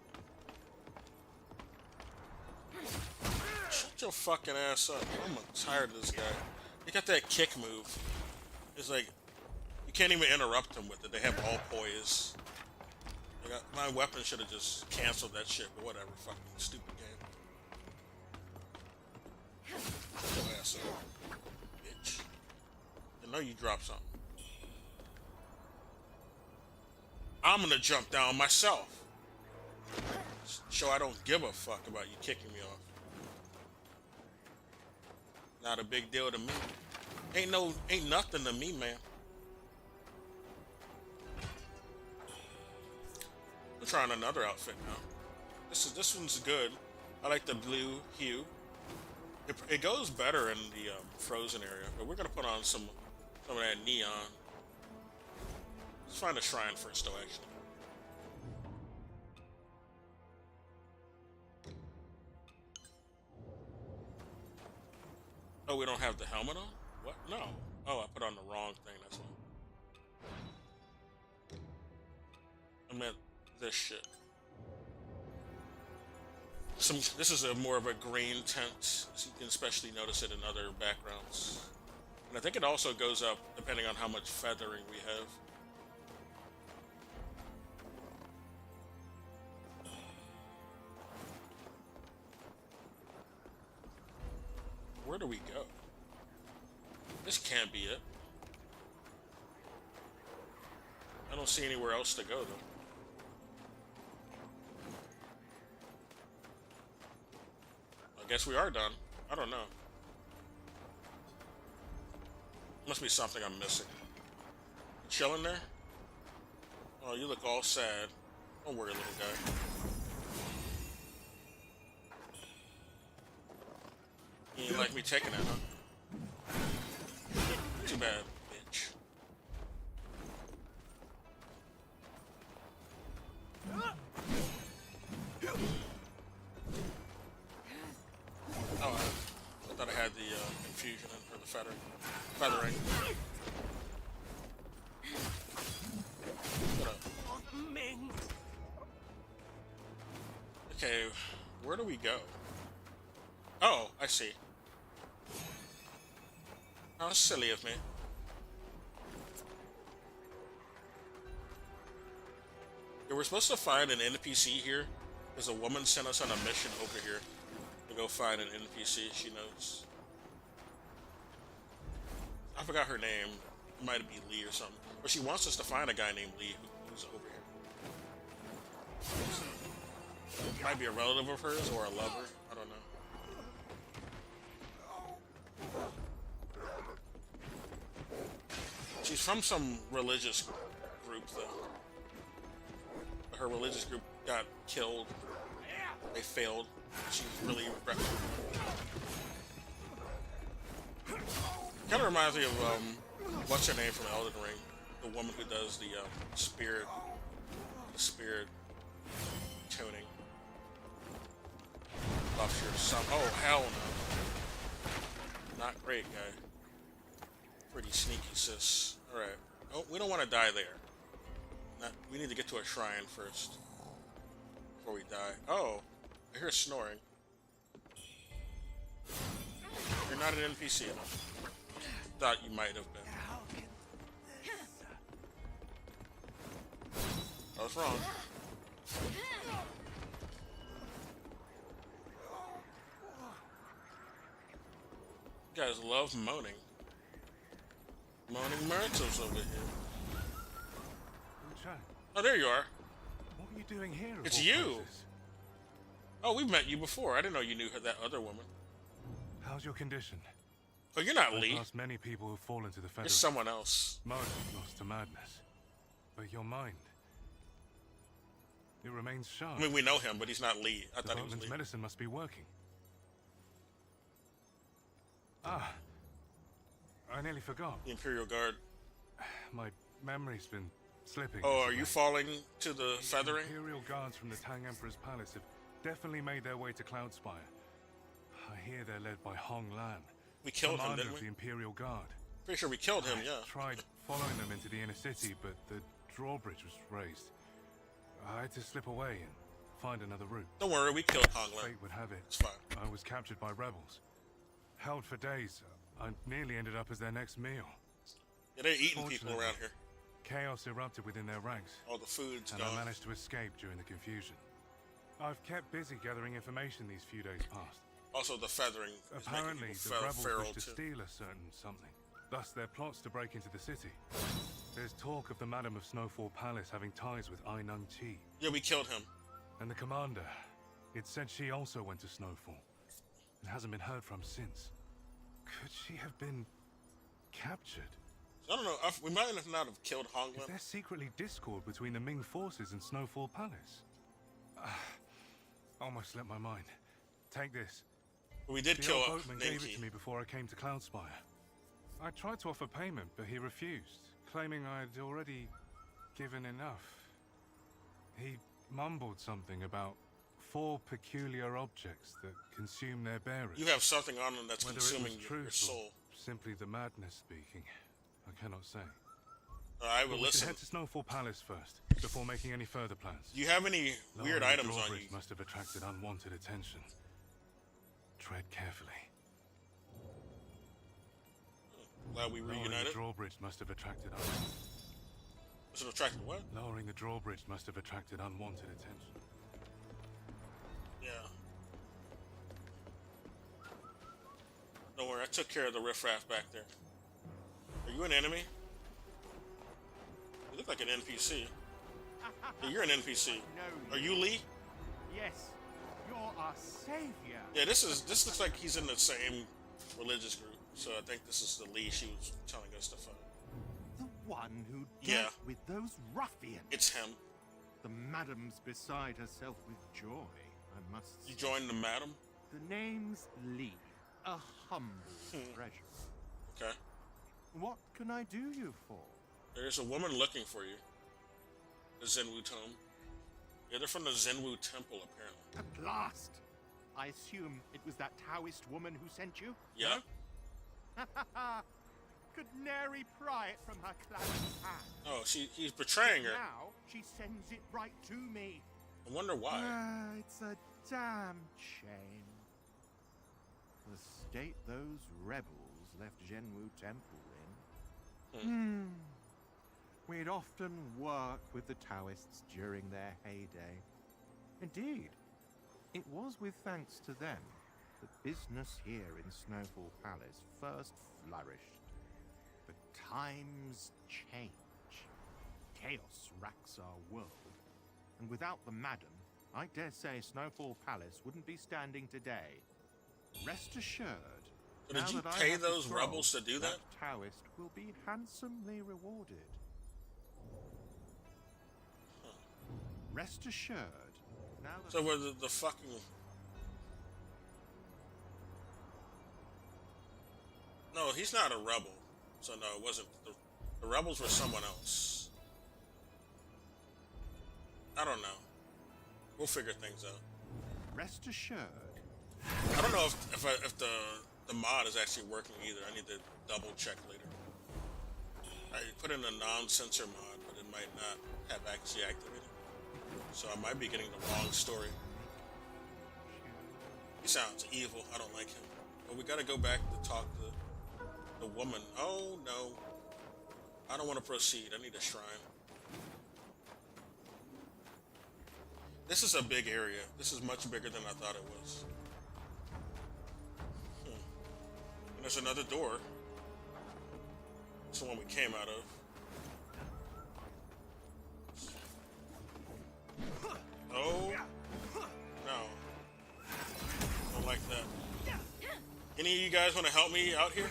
Speaker 2: Shut your fucking ass up. I'm tired of this guy. He got that kick move. It's like, you can't even interrupt them with it. They have all poise. My weapon should have just canceled that shit, but whatever. Fucking stupid game. Shut your ass up. know you dropped something. I'm gonna jump down myself. So I don't give a fuck about you kicking me off. Not a big deal to me. Ain't nothing to me, man. I'm trying another outfit now. This one's good. I like the blue hue. It goes better in the frozen area, but we're gonna put on some of that neon. Let's find a shrine first, though. Actually. Oh, we don't have the helmet on? What? No. Oh, I put on the wrong thing. That's why. I meant this shit. This is more of a green tint, so you can especially notice it in other backgrounds. And I think it also goes up depending on how much feathering we have. Where do we go? This can't be it. I don't see anywhere else to go, though. I guess we are done. I don't know. Must be something I'm missing. You chilling there? Oh, you look all sad. Don't worry, little guy. You didn't like me taking it, huh? Too bad, bitch. Oh, I thought I had the infusion in for the feathering. What up? Okay, where do we go? Oh, I see. How silly of me. Yeah, we're supposed to find an NPC here. There's a woman sent us on a mission over here to go find an NPC she knows. I forgot her name. It might be Lee or something. But she wants us to find a guy named Lee who's over here. Might be a relative of hers or a lover. I don't know. She's from some religious group, though. Her religious group got killed. They failed. She's really kind of reminds me of what's her name from Elden Ring, the woman who does the spirit tuning. Buffs your son. Oh hell no! Not great, guy. Pretty sneaky, sis. All right. Oh, we don't want to die there. We need to get to a shrine first before we die. Oh, I hear snoring. You're not an NPC. Thought you might have been. I was wrong. You guys love moaning. Moaning Myrtles over here.
Speaker 1: Wuchang.
Speaker 2: Oh, there you are.
Speaker 1: What are you doing here?
Speaker 2: It's you. Oh, we've met you before. I didn't know you knew that other woman.
Speaker 1: How's your condition?
Speaker 2: Oh, you're not
Speaker 1: I've
Speaker 2: Lee.
Speaker 1: lost many people who fall into the
Speaker 2: You're
Speaker 1: Federation.
Speaker 2: someone else.
Speaker 1: Most lost to madness. But your mind, it remains sharp.
Speaker 2: I mean, we know him, but he's not Lee. I thought he was
Speaker 1: Department's
Speaker 2: Lee.
Speaker 1: medicine must be working. Ah, I nearly forgot.
Speaker 2: The Imperial Guard.
Speaker 1: My memory's been slipping.
Speaker 2: Oh, are you falling to the feathering?
Speaker 1: Imperial guards from the Tang Emperor's palace have definitely made their way to Cloudspire. I hear they're led by Hong Lan.
Speaker 2: We killed him,
Speaker 1: commander
Speaker 2: didn't
Speaker 1: of
Speaker 2: we?
Speaker 1: the Imperial Guard.
Speaker 2: Pretty sure we killed him, yeah.
Speaker 1: I tried following them into the inner city, but the drawbridge was raised. I had to slip away and find another route.
Speaker 2: Don't worry, we killed Hong Lan.
Speaker 1: Fate would have it.
Speaker 2: It's fine.
Speaker 1: I was captured by rebels. Held for days. I nearly ended up as their next meal.
Speaker 2: Yeah, they're eating people around here.
Speaker 1: Chaos erupted within their ranks.
Speaker 2: All the food's
Speaker 1: and
Speaker 2: gone.
Speaker 1: I managed to escape during the confusion. I've kept busy gathering information these few days past.
Speaker 2: Also, the feathering. is making people
Speaker 1: Apparently, the rebels wish to
Speaker 2: feral, too.
Speaker 1: steal a certain something. Thus their plots to break into the city. There's talk of the Madam of Snowfall Palace having ties with Ainung Chi.
Speaker 2: Yeah, we killed him.
Speaker 1: And the commander. It said she also went to Snowfall. And hasn't been heard from since. Could she have been captured?
Speaker 2: I don't know. We might not have killed Honglim.
Speaker 1: Is there secretly discord between the Ming forces and Snowfall Palace? Almost slipped my mind. Take this.
Speaker 2: We did
Speaker 1: the
Speaker 2: kill
Speaker 1: old boatman gave
Speaker 2: Ninki.
Speaker 1: it to me before I came to Cloudspire. I tried to offer payment, but he refused, claiming I'd already given enough. He mumbled something about 4 peculiar objects that consume their bearers.
Speaker 2: You have something on them that's
Speaker 1: Whether
Speaker 2: consuming
Speaker 1: it was
Speaker 2: your
Speaker 1: truth
Speaker 2: soul.
Speaker 1: or simply the madness speaking, I cannot say.
Speaker 2: I will
Speaker 1: But we should
Speaker 2: listen.
Speaker 1: head to Snowfall Palace first, before making any further plans.
Speaker 2: Do you have any weird
Speaker 1: Lowering the
Speaker 2: items on
Speaker 1: drawbridge
Speaker 2: you?
Speaker 1: must have attracted unwanted attention. Tread carefully.
Speaker 2: Glad we
Speaker 1: Lowering
Speaker 2: reunited.
Speaker 1: the drawbridge must have attracted
Speaker 2: Does it attract what?
Speaker 1: Lowering the drawbridge must have attracted unwanted attention.
Speaker 2: Yeah. Don't worry, I took care of the riffraff back there. Are you an enemy? You look like an NPC. Yeah, you're an NPC. Are you Lee?
Speaker 5: Yes, you're our savior.
Speaker 2: Yeah, this looks like he's in the same religious group. So I think this is the Lee she was telling us to find.
Speaker 5: The one who
Speaker 2: Yeah.
Speaker 5: dealt with those ruffians.
Speaker 2: It's him.
Speaker 5: The madam's beside herself with joy, I must say.
Speaker 2: You joined the madam?
Speaker 5: The name's Lee, a humble treasurer.
Speaker 2: Okay.
Speaker 5: What can I do you for?
Speaker 2: There's a woman looking for you. The Zenwu Tomb. Yeah, they're from the Zenwu Temple, apparently.
Speaker 5: At last! I assume it was that Taoist woman who sent you?
Speaker 2: Yeah.
Speaker 5: Could nary pry it from her clan's hand.
Speaker 2: Oh, he's betraying her.
Speaker 5: Now she sends it right to me.
Speaker 2: I wonder why.
Speaker 5: It's a damn shame. The state those rebels left Zhenwu Temple in. We'd often work with the Taoists during their heyday. Indeed, it was with thanks to them that business here in Snowfall Palace first flourished. But times change. Chaos racks our world. And without the madam, I dare say Snowfall Palace wouldn't be standing today. Rest assured,
Speaker 2: But did
Speaker 5: now
Speaker 2: you
Speaker 5: that I
Speaker 2: pay
Speaker 5: have the
Speaker 2: those
Speaker 5: scroll,
Speaker 2: rebels to do that?
Speaker 5: Taoist will be handsomely rewarded. Rest assured, now that
Speaker 2: So were the fucking... No, he's not a rebel. So no, it wasn't. The rebels were someone else. I don't know. We'll figure things out.
Speaker 5: Rest assured.
Speaker 2: I don't know if the mod is actually working either. I need to double check later. I put in a non-censor mod, but it might not have actually activated. So I might be getting the wrong story. He sounds evil. I don't like him. But we gotta go back to talk to the woman. Oh no. I don't want to proceed. I need a shrine. This is a big area. This is much bigger than I thought it was. And there's another door. It's the one we came out of. Oh. No. Don't like that. Any of you guys want to help me out here?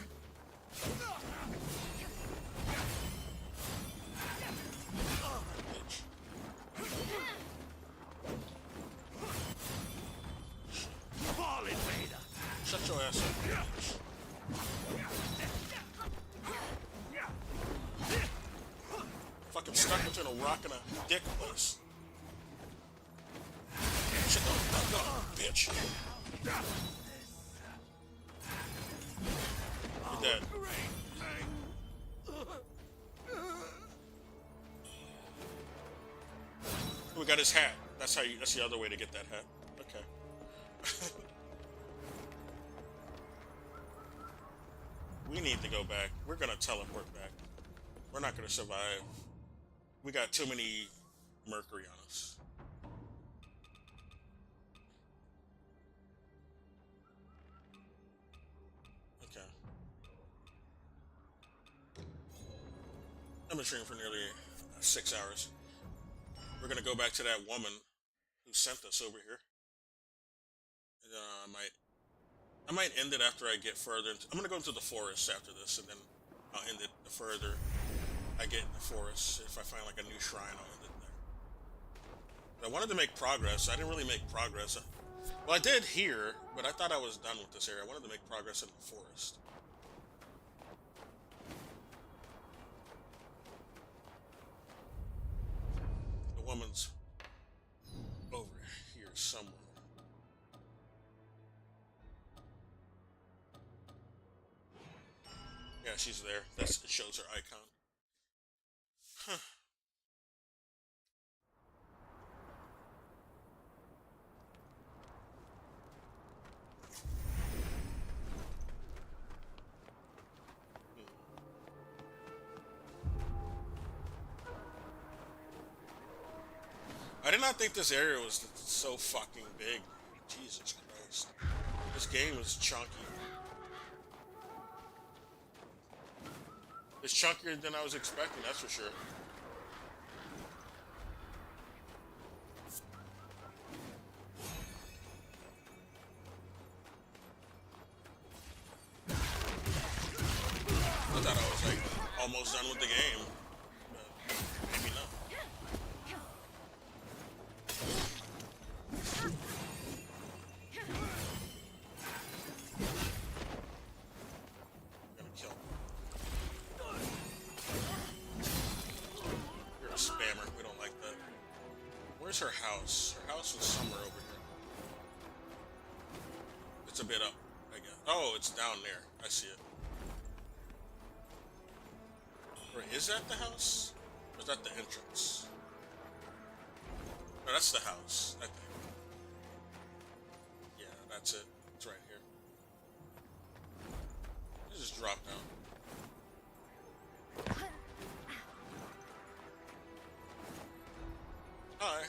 Speaker 5: Ball invader.
Speaker 2: Shut your ass up. Fucking stuck between a rock and a dick place. Shut the fuck up, bitch. You're dead. We got his hat. That's the other way to get that hat. Okay. We need to go back. We're gonna teleport back. We're not gonna survive. We got too many mercury on us. Okay. I've been streaming for nearly 6 hours. We're gonna go back to that woman who sent us over here. And, I might end it after I get further. I'm gonna go into the forest after this, and then I'll end it the further I get in the forest. If I find like a new shrine, I'll end it there. I wanted to make progress. I didn't really make progress. Well, I did here, but I thought I was done with this area. I wanted to make progress in the forest. The woman's over here somewhere. Yeah, she's there. It shows her icon. Huh. I did not think this area was so fucking big. Jesus Christ. This game is chunky. It's chunkier than I was expecting, that's for sure. I thought I was like almost done with the game. But maybe not. Where's her house? Her house was somewhere over here. It's a bit up, I guess. Oh, it's down there. I see it. Or is that the house? Or is that the entrance? No, that's the house, I think. Yeah, that's it. It's right here. It just dropped down. Hi.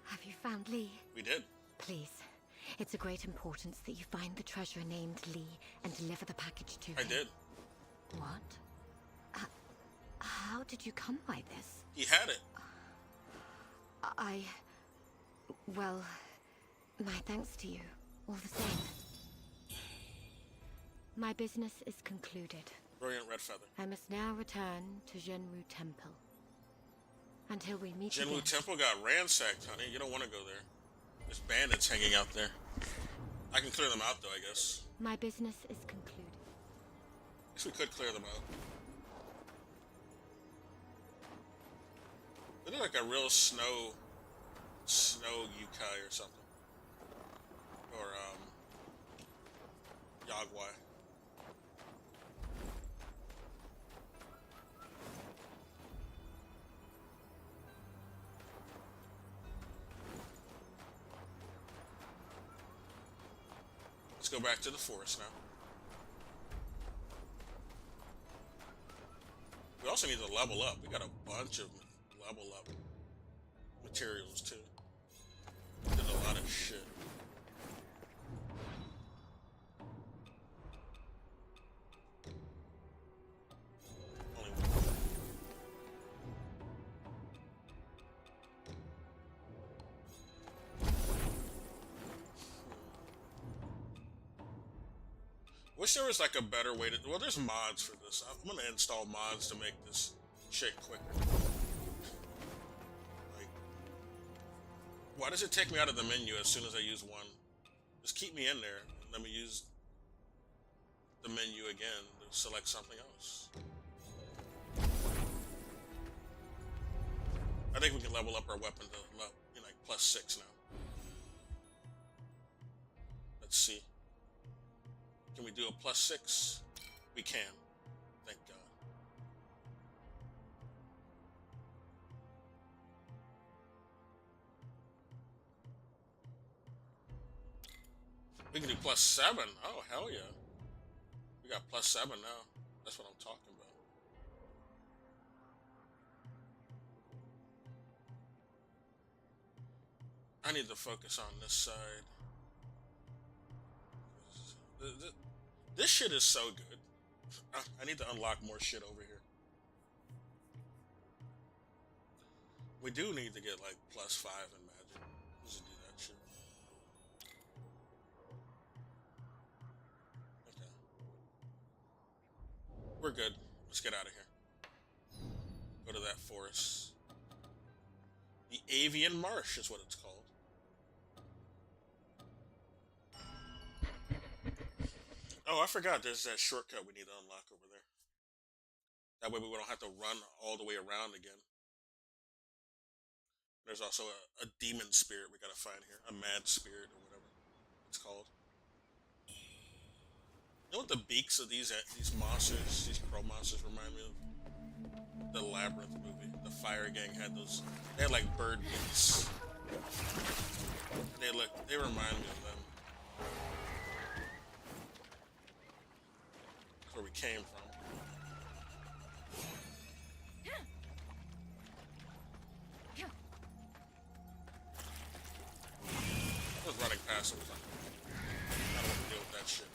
Speaker 8: Have you found Lee?
Speaker 2: We did.
Speaker 8: Please. It's of great importance that you find the treasure named Lee and deliver the package to him.
Speaker 2: I did.
Speaker 8: What? How did you come by this?
Speaker 2: He had it.
Speaker 8: Well, my thanks to you, all the same. My business is concluded.
Speaker 2: Brilliant red feather.
Speaker 8: I must now return to Zhenwu Temple. Until we meet
Speaker 2: Zhenwu
Speaker 8: again.
Speaker 2: Temple got ransacked, honey. You don't want to go there. There's bandits hanging out there. I can clear them out, though, I guess.
Speaker 8: My business is concluded.
Speaker 2: I guess we could clear them out. They look like a real snow yukai or something. Or, Yagwai. Let's go back to the forest now. We also need to level up. We got a bunch of level up materials too. Did a lot of shit. Only one. Wish there was like a better way to. Well, there's mods for this. I'm gonna install mods to make this shit quicker. Like, why does it take me out of the menu as soon as I use one? Just keep me in there and let me use the menu again to select something else. I think we can level up our weapon to like +6 now. Let's see. Can we do a +6? We can. Thank God. We can do +7. Oh, hell yeah. We got +7 now. That's what I'm talking about. I need to focus on this side. This shit is so good. I need to unlock more shit over here. We do need to get like +5 in magic. Let's just do that shit. Okay. We're good. Let's get out of here. Go to that forest. The Avian Marsh is what it's called. Oh, I forgot there's that shortcut we need to unlock over there. That way we don't have to run all the way around again. There's also a demon spirit we gotta find here. A mad spirit or whatever it's called. You know what the beaks of these monsters, these crow monsters remind me of? The Labyrinth movie. The Fire Gang had those, they had like bird beaks. They remind me of them. That's where we came from. I was running past it. I don't want to deal with that shit.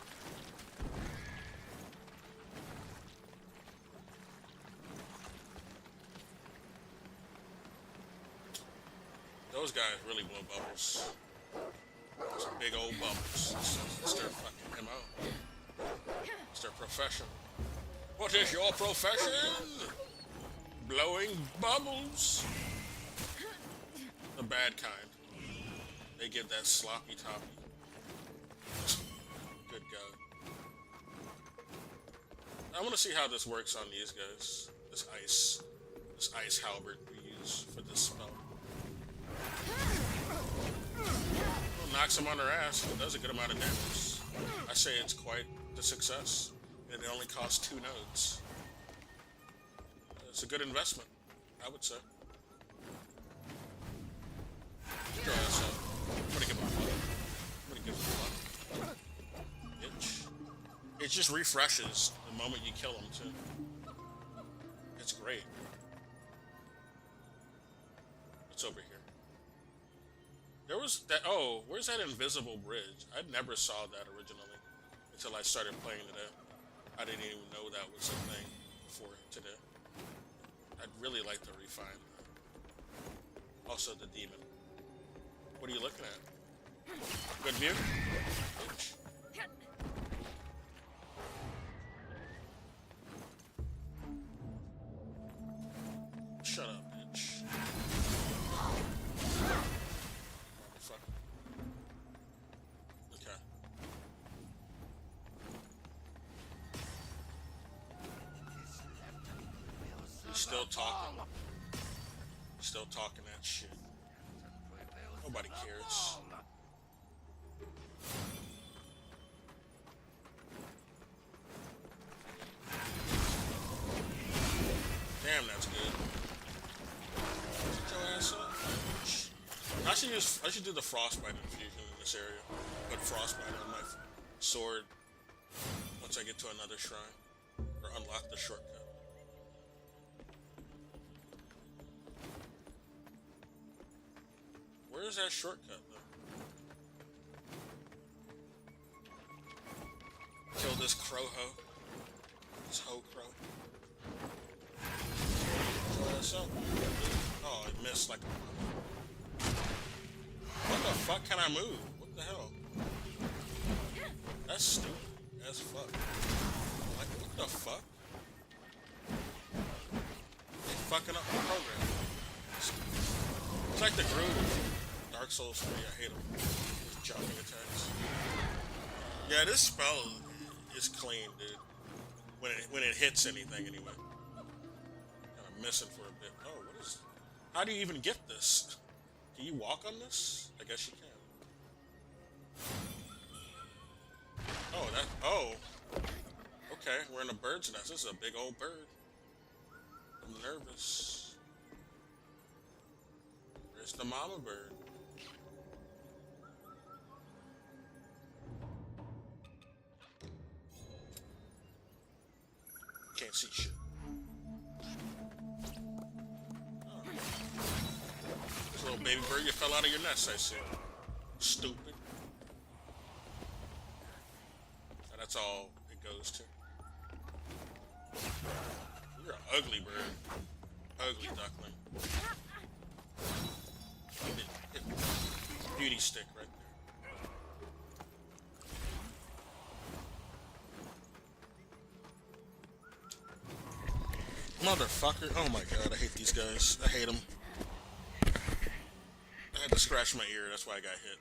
Speaker 2: Those guys really blow bubbles. Those big old bubbles. It's their fucking MO. It's their profession. What is your profession? Blowing bubbles. The bad kind. They give that sloppy toppy. Good God. I want to see how this works on these guys. This ice halberd we use for this spell. Well, knocks them on their ass. It does a good amount of damage. I say it's quite the success. And it only costs 2 nodes. It's a good investment, I would say. Throw this up. I'm gonna give him a fuck. Bitch. It just refreshes the moment you kill him, too. It's great. What's over here? There was that. Oh, where's that invisible bridge? I never saw that originally until I started playing today. I didn't even know that was a thing before today. I'd really like to refine that. Also, the demon. What are you looking at? Good view? Bitch. Shut up, bitch. Motherfucker. Okay. He's still talking. Still talking that shit. Nobody cares. Damn, that's good. Get your ass up. I should do the frostbite infusion in this area. Put frostbite on my sword once I get to another shrine. Or unlock the shortcut. Where is that shortcut, though? Kill this crow hoe. This hoe crow. Throw this up. Oh, it missed like a... What the fuck can I move? What the hell? That's stupid as fuck. Like, what the fuck? They fucking up the program. It's like the groove. Dark Souls 3, I hate them. These jumping attacks. Yeah, this spell is clean, dude. When it hits anything, anyway. Kind of missing for a bit. Oh, what is... How do you even get this? Can you walk on this? I guess you can. Oh, that... Oh. Okay, we're in a bird's nest. This is a big old bird. I'm nervous. Where's the mama bird? Can't see shit. Oh. This little baby bird, you fell out of your nest, I see. Stupid. And that's all it goes to. You're an ugly bird. Ugly duckling. Beauty stick right there. Motherfucker. Oh my god, I hate these guys. I hate them. I had to scratch my ear, that's why I got hit.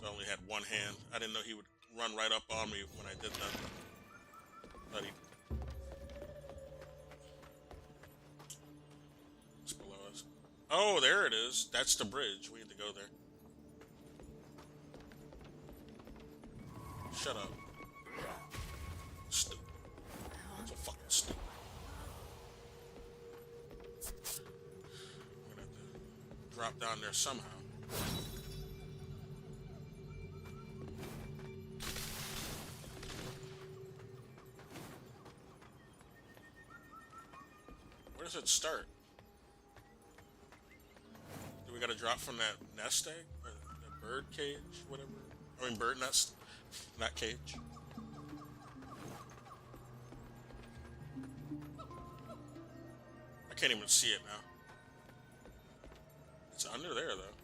Speaker 2: So I only had one hand. I didn't know he would run right up on me when I did that. Thought he... It's below us. Oh, there it is. That's the bridge. We need to go there. Shut up. Stupid. So fucking stupid. I'm gonna have to drop down there somehow. Where does it start? Do we gotta drop from that nest egg? Or that bird cage? Whatever. I mean bird nest, not cage. I can't even see it now. It's under there though.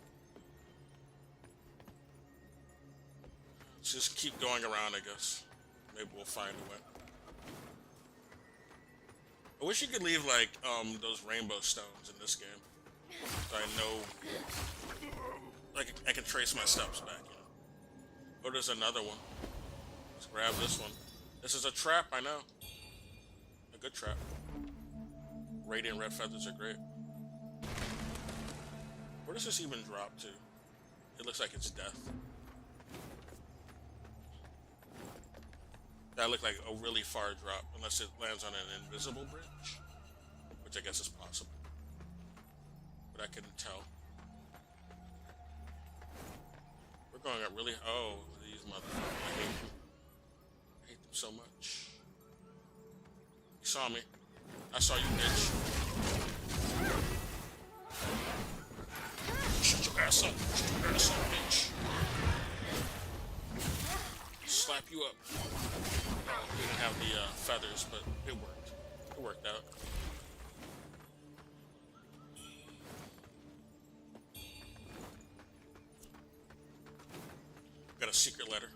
Speaker 2: Let's just keep going around, I guess. Maybe we'll find a way. I wish you could leave like those rainbow stones in this game, so I know, like I can trace my steps back. You know. Oh, there's another one. Let's grab this one. This is a trap, I know. A good trap. Radiant red feathers are great. Where does this even drop to? It looks like it's death. That looked like a really far drop, unless it lands on an invisible bridge, which I guess is possible. But I couldn't tell. We're going up really. Oh, these motherfuckers! I hate them. I hate them so much. You saw me. I saw you, bitch. Shut your ass up. Shut your ass up, bitch. Slap you up. Oh, we didn't have the feathers, but it worked. It worked out. Got a secret letter.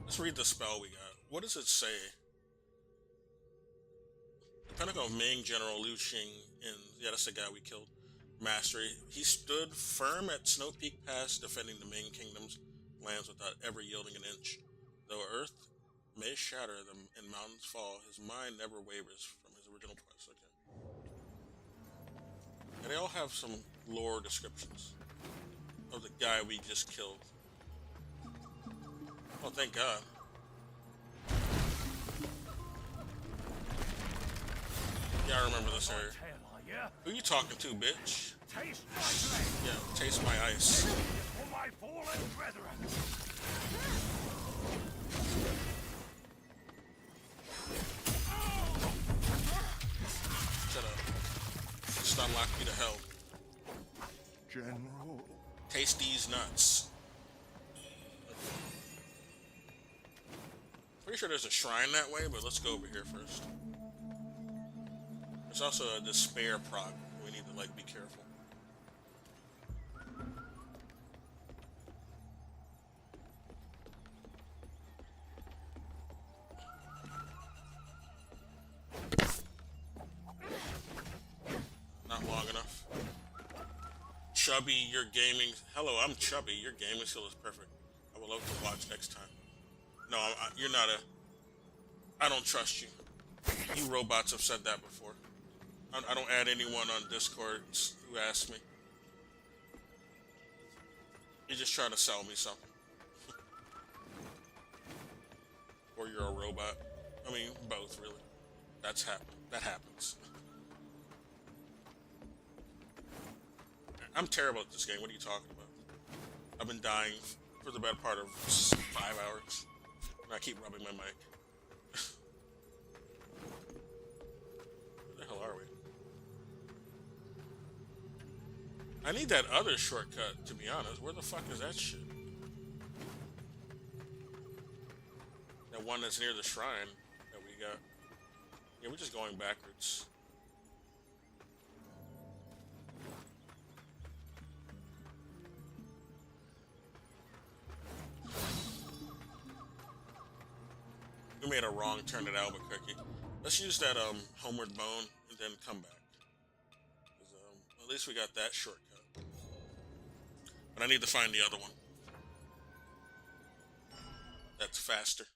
Speaker 2: Let's read the spell we got. What does it say? The Pinnacle of Ming General Wuchang, yeah, that's the guy we killed. Mastery. He stood firm at Snow Peak Pass, defending the Ming Kingdom's lands without ever yielding an inch. Though earth may shatter them and mountains fall, his mind never wavers from his original quest. Okay. And they all have some lore descriptions of the guy we just killed. Oh, thank God. Yeah, I remember this area. Who you talking to, bitch? Yeah, taste my ice.
Speaker 21: For my fallen brethren.
Speaker 2: Shut up. Just unlock me to hell.
Speaker 5: General.
Speaker 2: Taste these nuts. Pretty sure there's a shrine that way, but let's go over here first. There's also a despair proc. We need to, like, be careful. Not long enough. Chubby, your gaming... Hello, I'm Chubby. Your gaming skill is perfect. I would love to watch next time. No, you're not a... I don't trust you. You robots have said that before. I don't add anyone on Discord who asks me. You're just trying to sell me something. Or you're a robot. I mean, both, really. That happens. I'm terrible at this game. What are you talking about? I've been dying for the better part of 5 hours. And I keep rubbing my mic. Where the hell are we? I need that other shortcut, to be honest. Where the fuck is that shit? That one that's near the shrine that we got. Yeah, we're just going backwards. We made a wrong turn at Albuquerque. Let's use that homeward bone and then come back. 'Cause, at least we got that shortcut. But I need to find the other one. That's faster.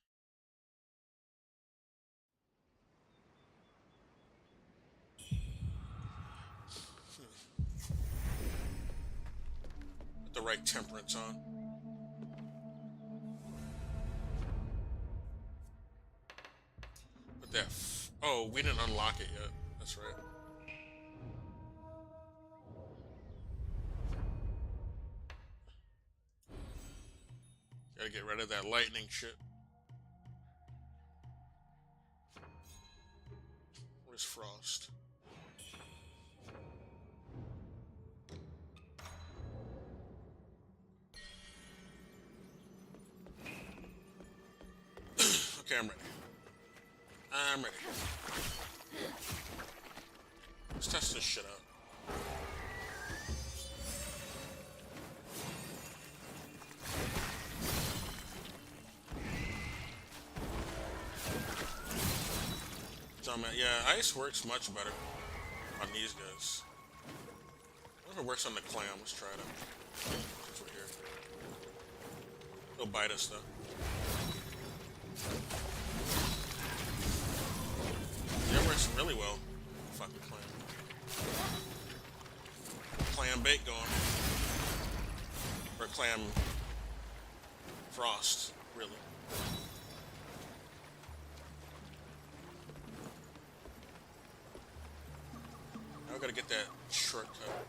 Speaker 2: Put the right temperance on. Put that. Oh, we didn't unlock it yet. That's right. Gotta get rid of that lightning shit. Where's Frost? Okay, I'm ready. I'm ready. Let's test this shit out. So, man, yeah, ice works much better on these guys. I wonder if it works on the clam. Let's try it out. Since we're here. He'll bite us, though. Yeah, it works really well. Fucking clam. Clam bait going. Or clam frost, really. Now we gotta get that shortcut.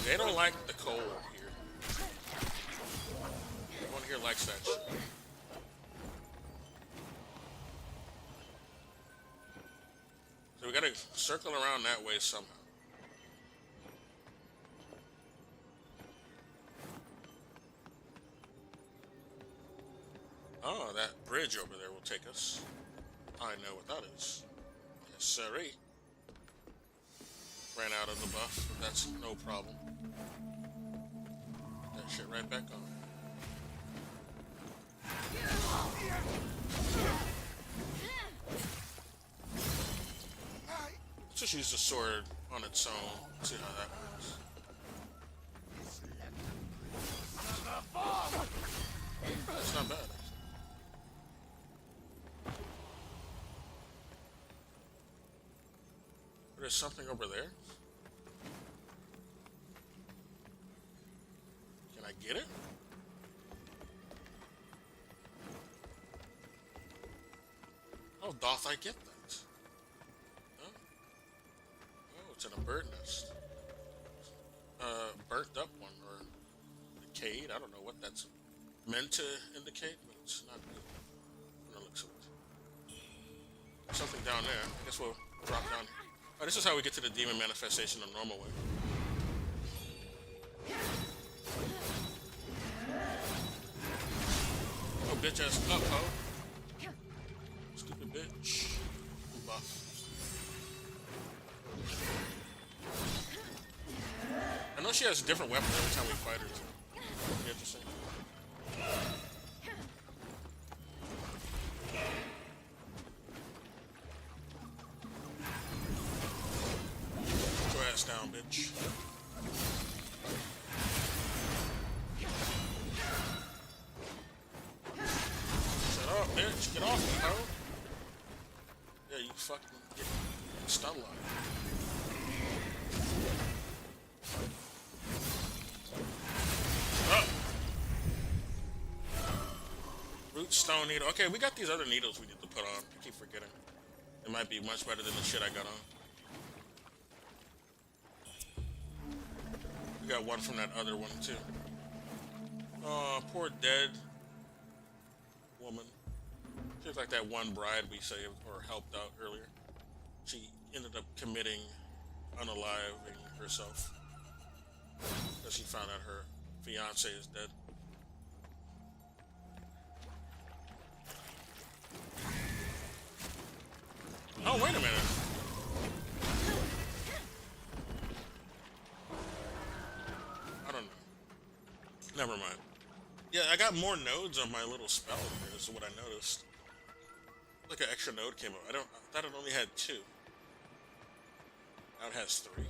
Speaker 2: They don't like the cold here. Everyone here likes that shit. So we gotta circle around that way somehow. Oh, that bridge over there will take us. I know what that is. Yes, sirree. Ran out of the buff, but that's no problem. Put that shit right back on. Let's just use the sword on its own. See how that works. That's not bad. There's something over there. Can I get it? Oh, doth I get that? Oh, oh, it's in a bird nest. Burnt up one or decayed. I don't know what that's meant to indicate, but it's not good. From the looks of it. Something down there. I guess we'll drop down here. Oh, this is how we get to the demon manifestation the normal way. Oh, bitch ass up, ho. Stupid bitch. Buff. I know she has a different weapon every time we fight her, too. Interesting. Down, bitch. Shut up, bitch. Get off me, bro. Yeah, you fucking get stun locked. Oh. Root stone needle. Okay, we got these other needles we need to put on. I keep forgetting. It might be much better than the shit I got on. Got one from that other one too. Oh, poor dead woman. She looks like that one bride we saved or helped out earlier. She ended up committing unaliving herself because she found out her fiance is dead. Oh, wait a minute. I don't know. Never mind. Yeah, I got more nodes on my little spell here, is what I noticed. Like an extra node came up. I thought it only had 2. Now it has 3.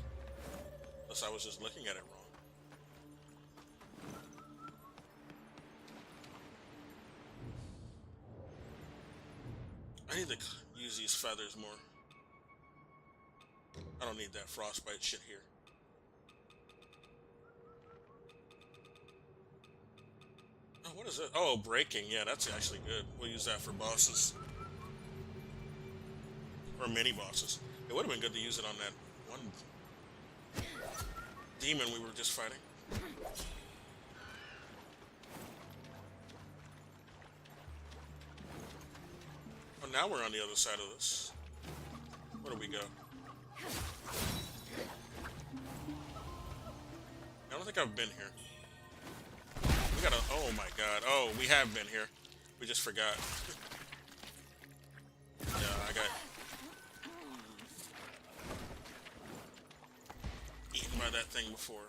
Speaker 2: Unless I was just looking at it wrong. I need to use these feathers more. I don't need that frostbite shit here. Oh, what is it? Oh, breaking. Yeah, that's actually good. We'll use that for bosses. Or mini bosses. It would have been good to use it on that one demon we were just fighting. Oh, now we're on the other side of this. Where do we go? I don't think I've been here. We gotta... Oh my god. Oh, we have been here. We just forgot. Yeah, I got... eaten by that thing before.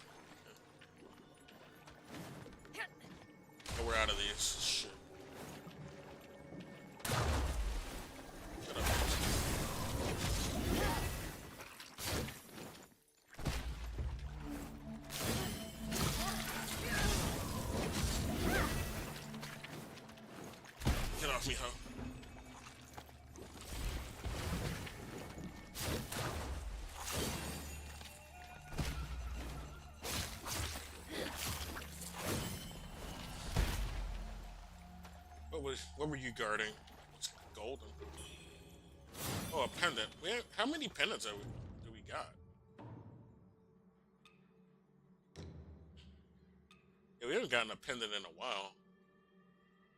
Speaker 2: Oh, we're out of these. Shit. Shut up. Get off me, ho. What were you guarding? It's golden. Oh, a pendant. How many pendants do we got? Yeah, we haven't gotten a pendant in a while.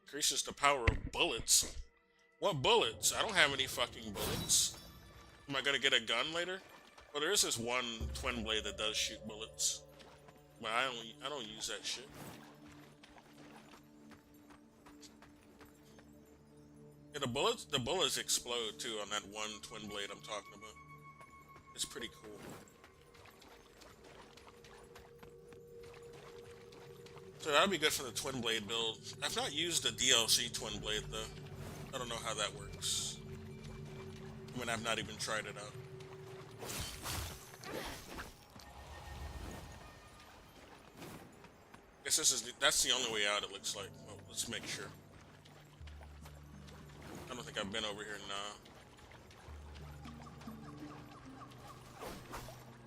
Speaker 2: Increases the power of bullets. What bullets? I don't have any fucking bullets. Am I gonna get a gun later? Well, there is this one twin blade that does shoot bullets. But I don't use that shit. Yeah, the bullets explode too on that one twin blade I'm talking about. It's pretty cool. So that'd be good for the twin blade build. I've not used the DLC twin blade though. I don't know how that works. I mean, I've not even tried it out. Guess that's the only way out. It looks like. Well, let's make sure. I don't think I've been over here now.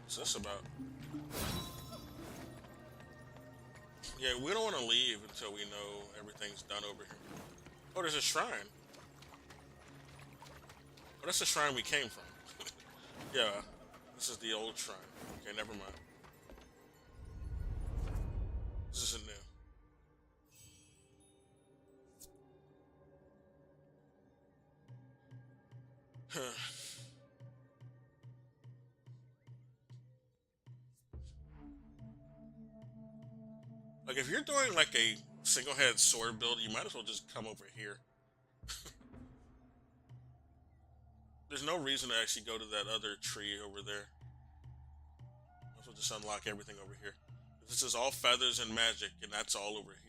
Speaker 2: What's this about? Yeah, we don't want to leave until we know everything's done over here. Oh, there's a shrine. Oh, that's the shrine we came from. Yeah, this is the old shrine. Okay, never mind. This isn't new. Like, if you're doing like a single-head sword build, you might as well just come over here. There's no reason to actually go to that other tree over there. Might as well just unlock everything over here. This is all feathers and magic, and that's all over here.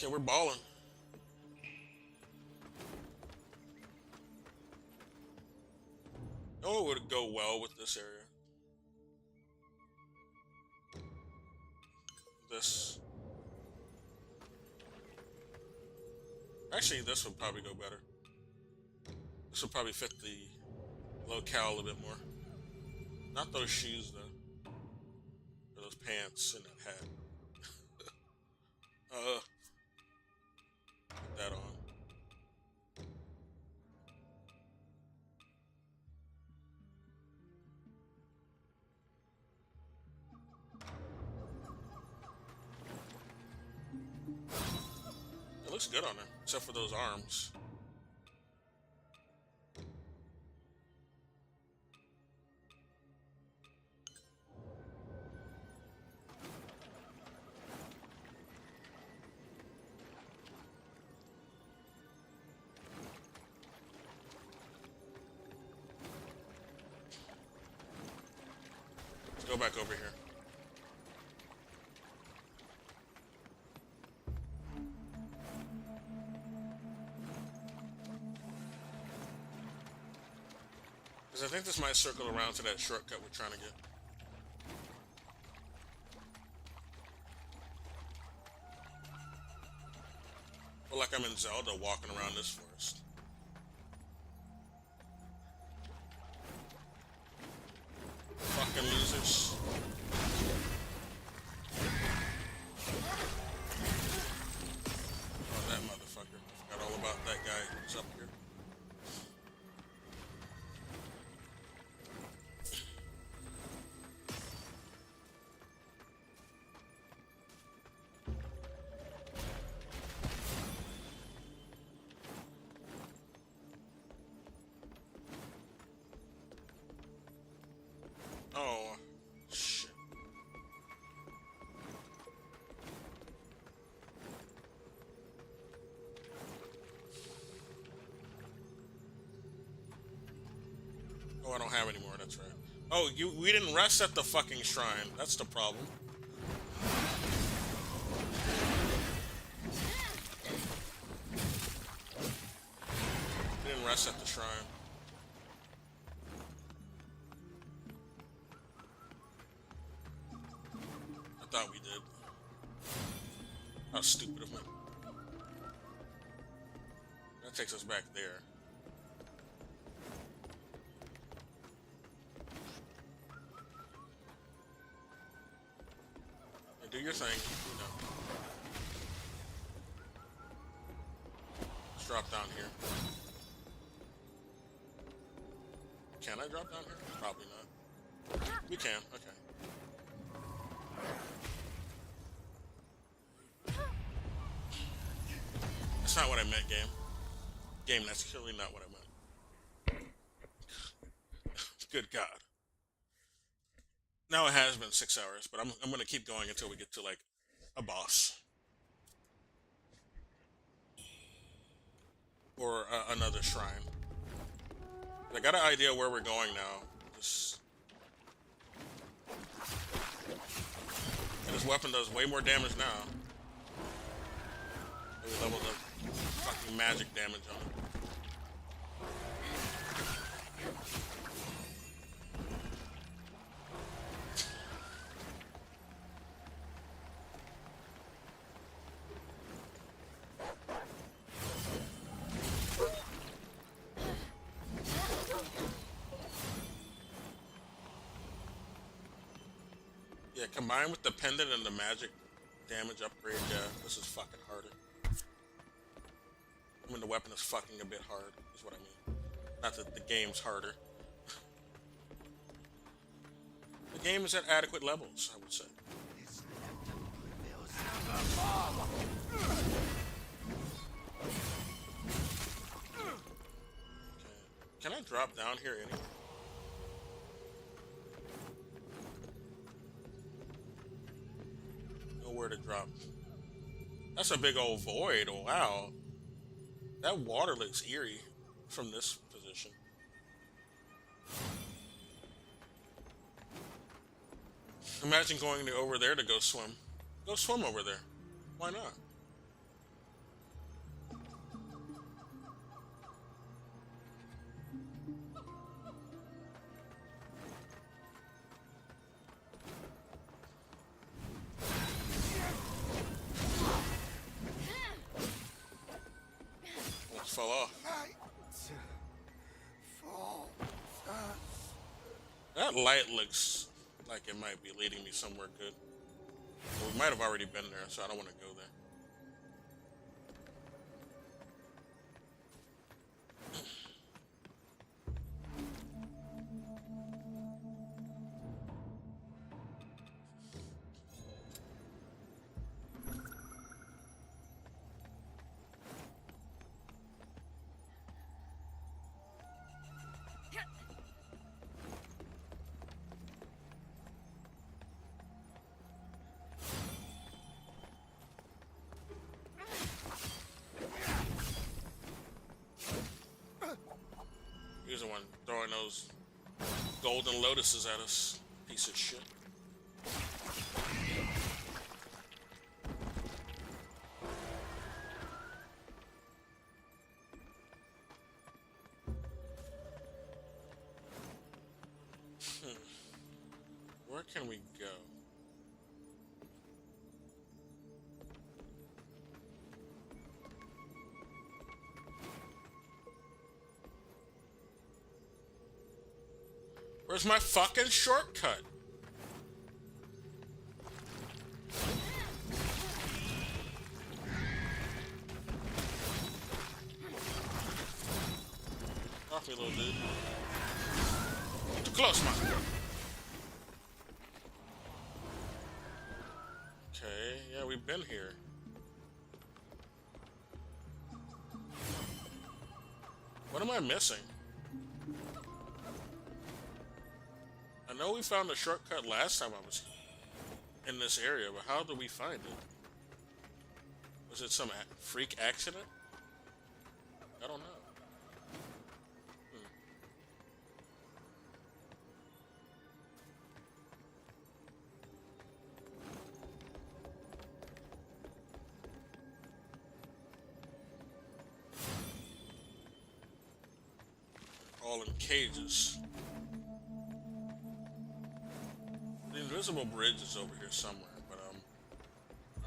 Speaker 2: Okay, we're balling. Oh, it would go well with this area. This. Actually, this would probably go better. This would probably fit the locale a bit more. Not those shoes, though. Or those pants and that hat. Put that on. looks good on her, except for those arms. Let's go back over here. Because I think this might circle around to that shortcut we're trying to get. Feel like I'm in Zelda walking around this forest. Fucking losers. Oh, that motherfucker. I forgot all about that guy who's up here. Oh, shit. Oh, I don't have any more, that's right. Oh, we didn't rest at the fucking shrine. That's the problem. We didn't rest at the shrine. I thought we did. How stupid of me. That takes us back there. And do your thing, you know. Let's drop down here. Can I drop down here? Probably not. We can, okay. That's not what I meant, game. Game, that's clearly not what I meant. Good God. Now it has been 6 hours, but I'm gonna keep going until we get to, like, a boss. Or another shrine. I got an idea where we're going now. Just... And this weapon does way more damage now. We leveled up fucking magic damage on it. Yeah, combined with the pendant and the magic damage upgrade, yeah, this is fucking harder. I mean, the weapon is fucking a bit hard, is what I mean. Not that the game's harder. The game is at adequate levels, I would say. Okay. Can I drop down here anyway? Nowhere to drop. That's a big old void, wow. That water looks eerie from this position. Imagine going over there to go swim. Go swim over there. Why not? Almost fell off. That light looks like it might be leading me somewhere good. Well, we might have already been there, so I don't want to go there. throwing those golden lotuses at us. Piece of shit. Where can we go? Where's my fucking shortcut? Off me, little dude. Too close, man. Okay, yeah, we've been here. What am I missing? I know we found a shortcut last time I was in this area, but how did we find it? Was it some freak accident? I don't know. All in cages. The invisible bridge is over here somewhere, but I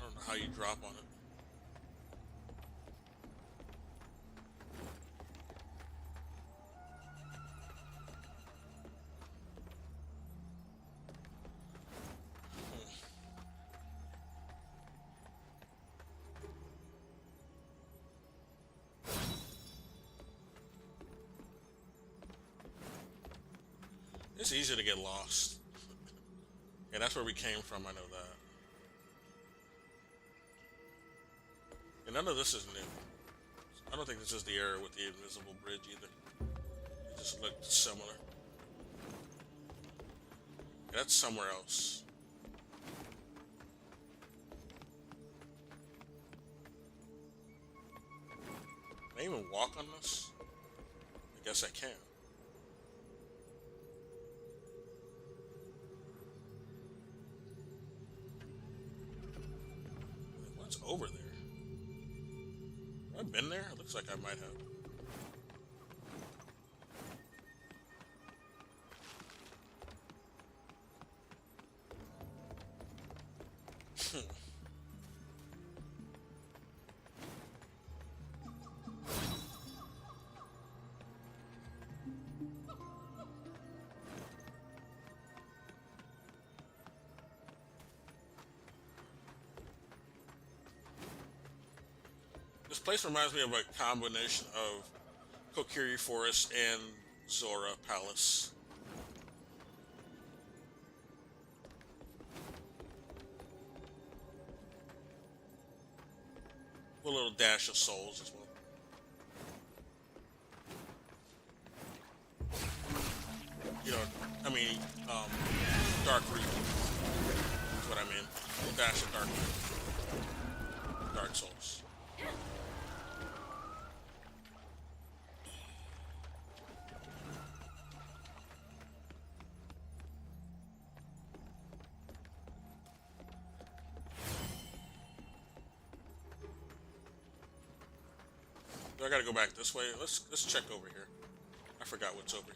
Speaker 2: don't know how you drop on it. It's easy to get lost. Yeah, that's where we came from, I know that. And none of this is new. I don't think this is the area with the invisible bridge either. It just looked similar. Yeah, that's somewhere else. Can I even walk on this? I guess I can. Over there. Have I been there? It looks like I might have. This place reminds me of a combination of Kokiri Forest and Zora Palace. A little dash of Souls as well. You know, I mean, Dark Reef. That's what I mean. A dash of Dark Reef. Dark Souls. I gotta go back this way. Let's check over here. I forgot what's over here.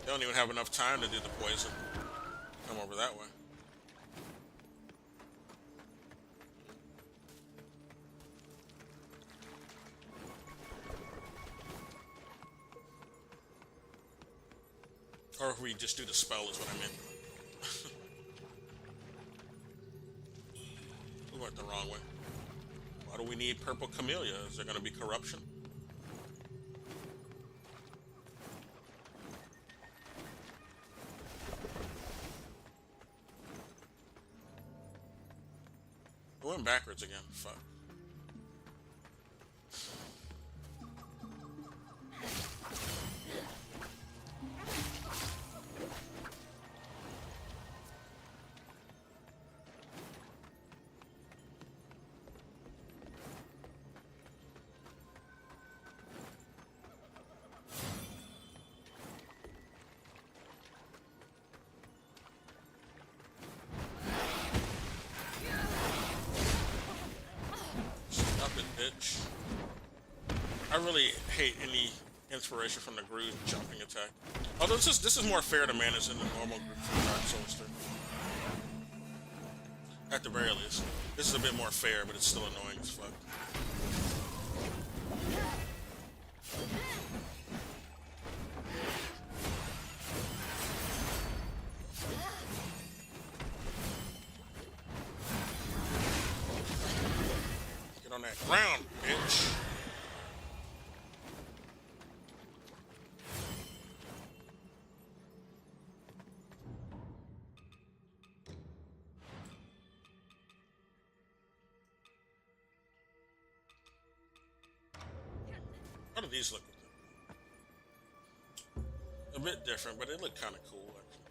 Speaker 2: They don't even have enough time to do the poison. Come over that way. Or if we just do the spell is what I meant. We went the wrong way. Why do we need purple camellia? Is there going to be corruption? We went backwards again. Fuck. I really hate any inspiration from the groove jumping attack. Although this is more fair to manage than the normal group from Dark Souls 3. At the very least. This is a bit more fair, but it's still annoying as fuck. Get on that ground, bitch. How do these look with it? A bit different, but they look kind of cool, actually.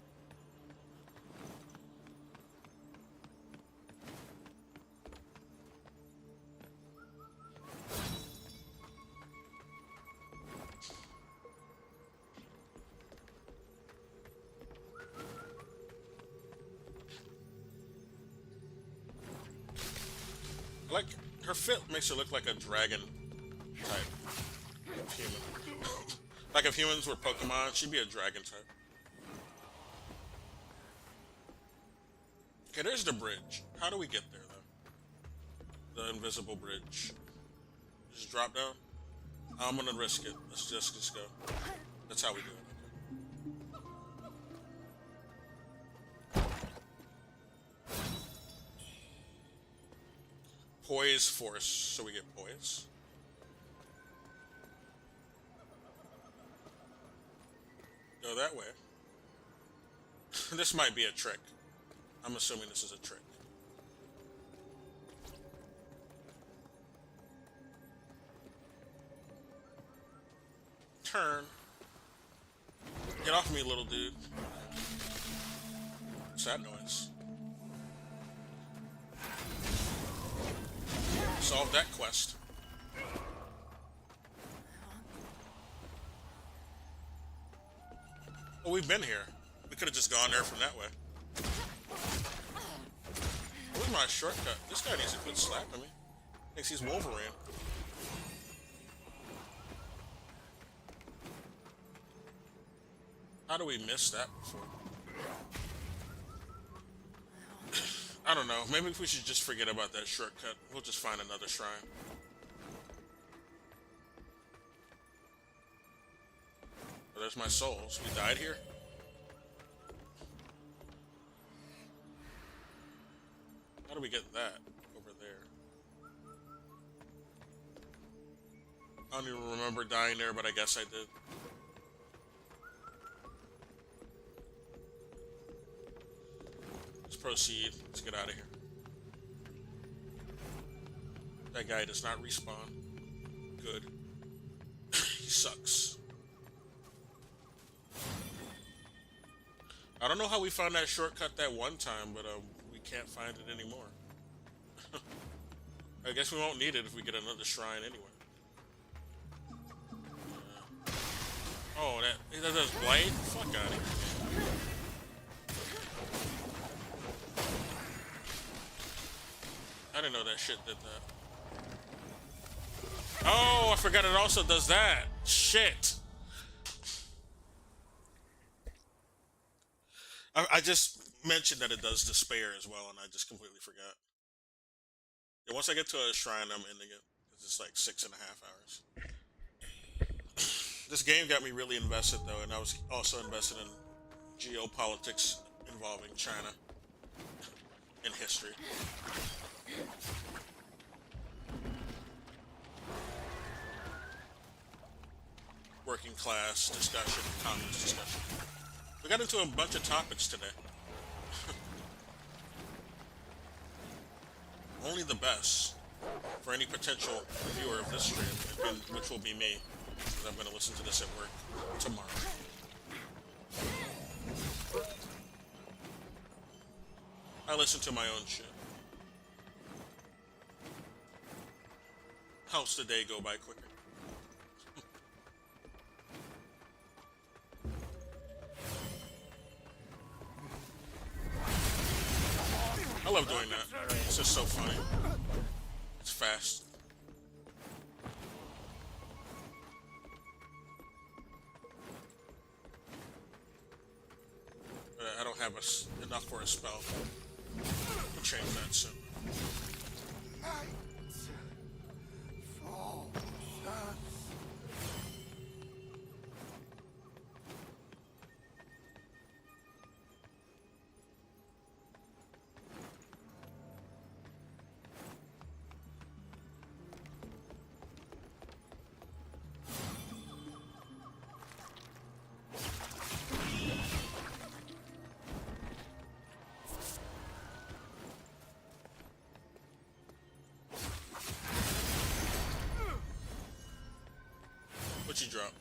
Speaker 2: I like her fit makes her look like a dragon type of human. Like if humans were Pokemon, she'd be a dragon type. Okay, there's the bridge. How do we get there, though? The invisible bridge. Just drop down? I'm gonna risk it. Let's just go. That's how we do it. Poise force, so we get poise. Go that way. This might be a trick. I'm assuming this is a trick. Turn. Get off me, little dude. What's that noise? Solve that quest. Well, we've been here. We could have just gone there from that way. Where's my shortcut? This guy needs to quit slapping me. Thinks he's Wolverine. How do we miss that before? I don't know. Maybe we should just forget about that shortcut. We'll just find another shrine. Oh, there's my souls. We died here? How do we get that over there? I don't even remember dying there, but I guess I did. Let's proceed. Let's get out of here. That guy does not respawn. Good. He sucks. I don't know how we found that shortcut that one time, but we can't find it anymore. I guess we won't need it if we get another shrine anyway. Oh, that does blade? Fuck out of here. I didn't know that shit did that. Oh, I forgot it also does that. Shit. I just mentioned that it does despair as well, and I just completely forgot. Yeah, once I get to a shrine, I'm ending it. It's like 6.5 hours. This game got me really invested, though, and I was also invested in geopolitics involving China in history. Working class discussion, communist discussion. We got into a bunch of topics today. Only the best for any potential viewer of this stream, which will be me, because I'm going to listen to this at work tomorrow. I listen to my own shit. Helps the day go by quicker. I love doing that. It's just so funny. It's fast. have enough for a spell. We'll change that soon. What you drop?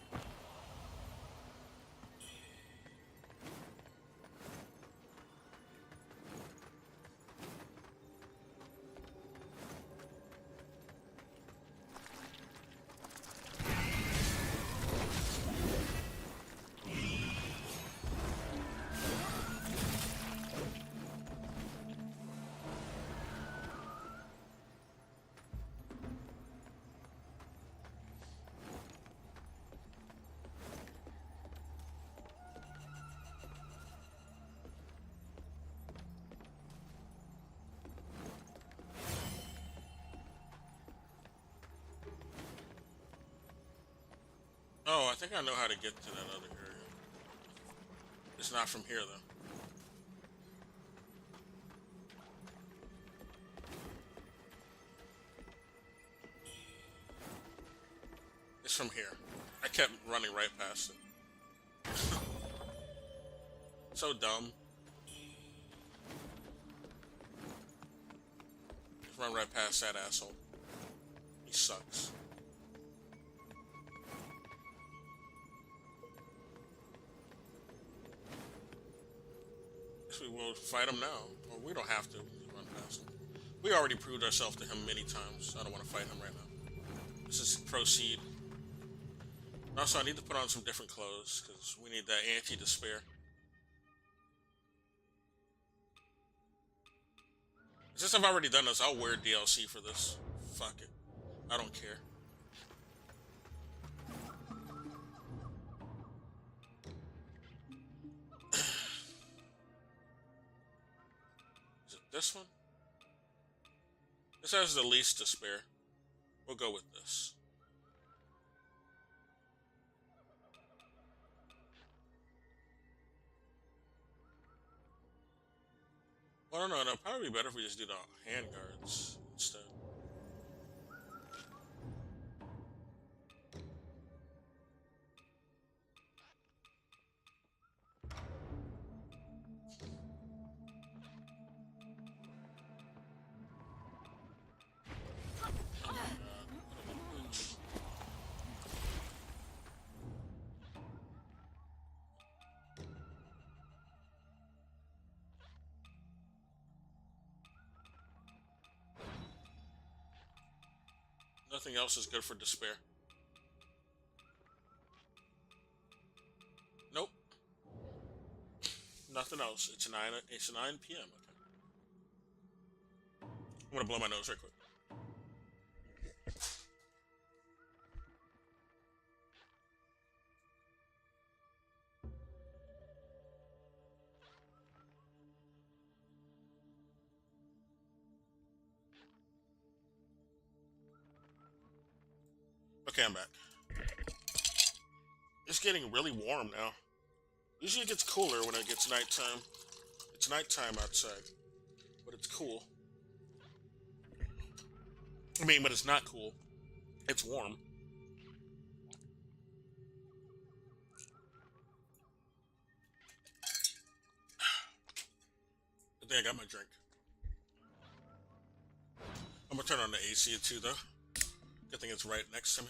Speaker 2: Oh, I think I know how to get to that other area. It's not from here, though. It's from here. I kept running right past it. So dumb. Just run right past that asshole. He sucks. We will fight him now. Well, we don't have to. We run past him. We already proved ourselves to him many times. I don't want to fight him right now. Let's just proceed. Also, I need to put on some different clothes because we need that anti-despair. Since I've already done this, I'll wear DLC for this. Fuck it. I don't care. This one? This has the least despair. We'll go with this. Well, no, it'll probably be better if we just do the handguards instead. Nothing else is good for despair. Nope. Nothing else. It's 9 p.m. Okay. I'm gonna blow my nose right quick. Okay, I'm back. It's getting really warm now. Usually it gets cooler when it gets nighttime. It's nighttime outside, but it's cool. I mean, but it's not cool. It's warm. I think I got my drink. I'm gonna turn on the AC too, though. Good thing it's right next to me.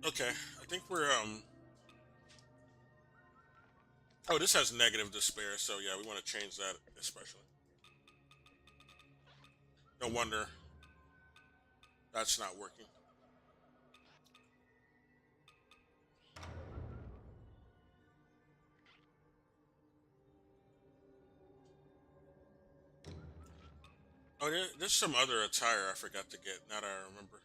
Speaker 2: Okay, I think we're, oh, this has negative despair, so yeah, we want to change that especially. No wonder that's not working. Oh, there's some other attire I forgot to get, now that I remember.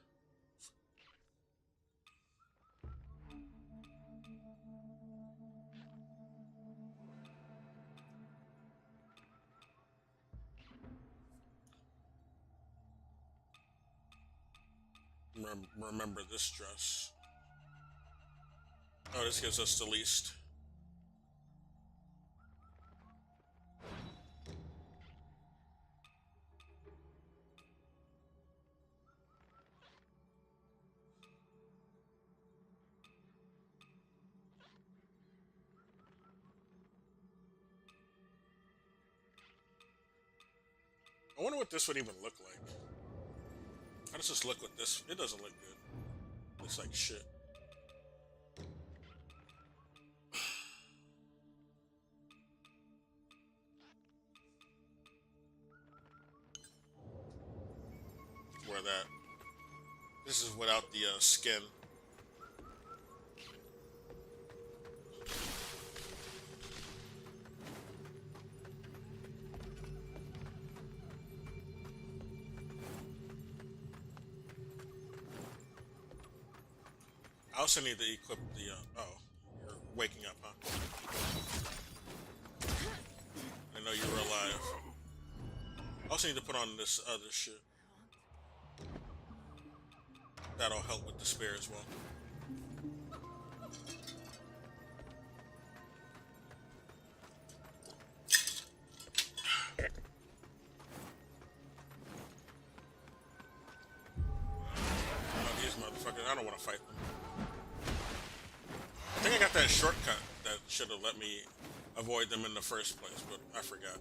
Speaker 2: remember this dress. Oh, this gives us the least. I wonder what this would even look like. How does this look with this? It doesn't look good. Looks like shit. Wear that. This is without the skin. I also need to equip the, oh, you're waking up, huh? I know you were alive. I also need to put on this other shit. That'll help with the spear as well. Oh, these motherfuckers, I don't want to fight them. I think I got that shortcut that should have let me avoid them in the first place, but I forgot.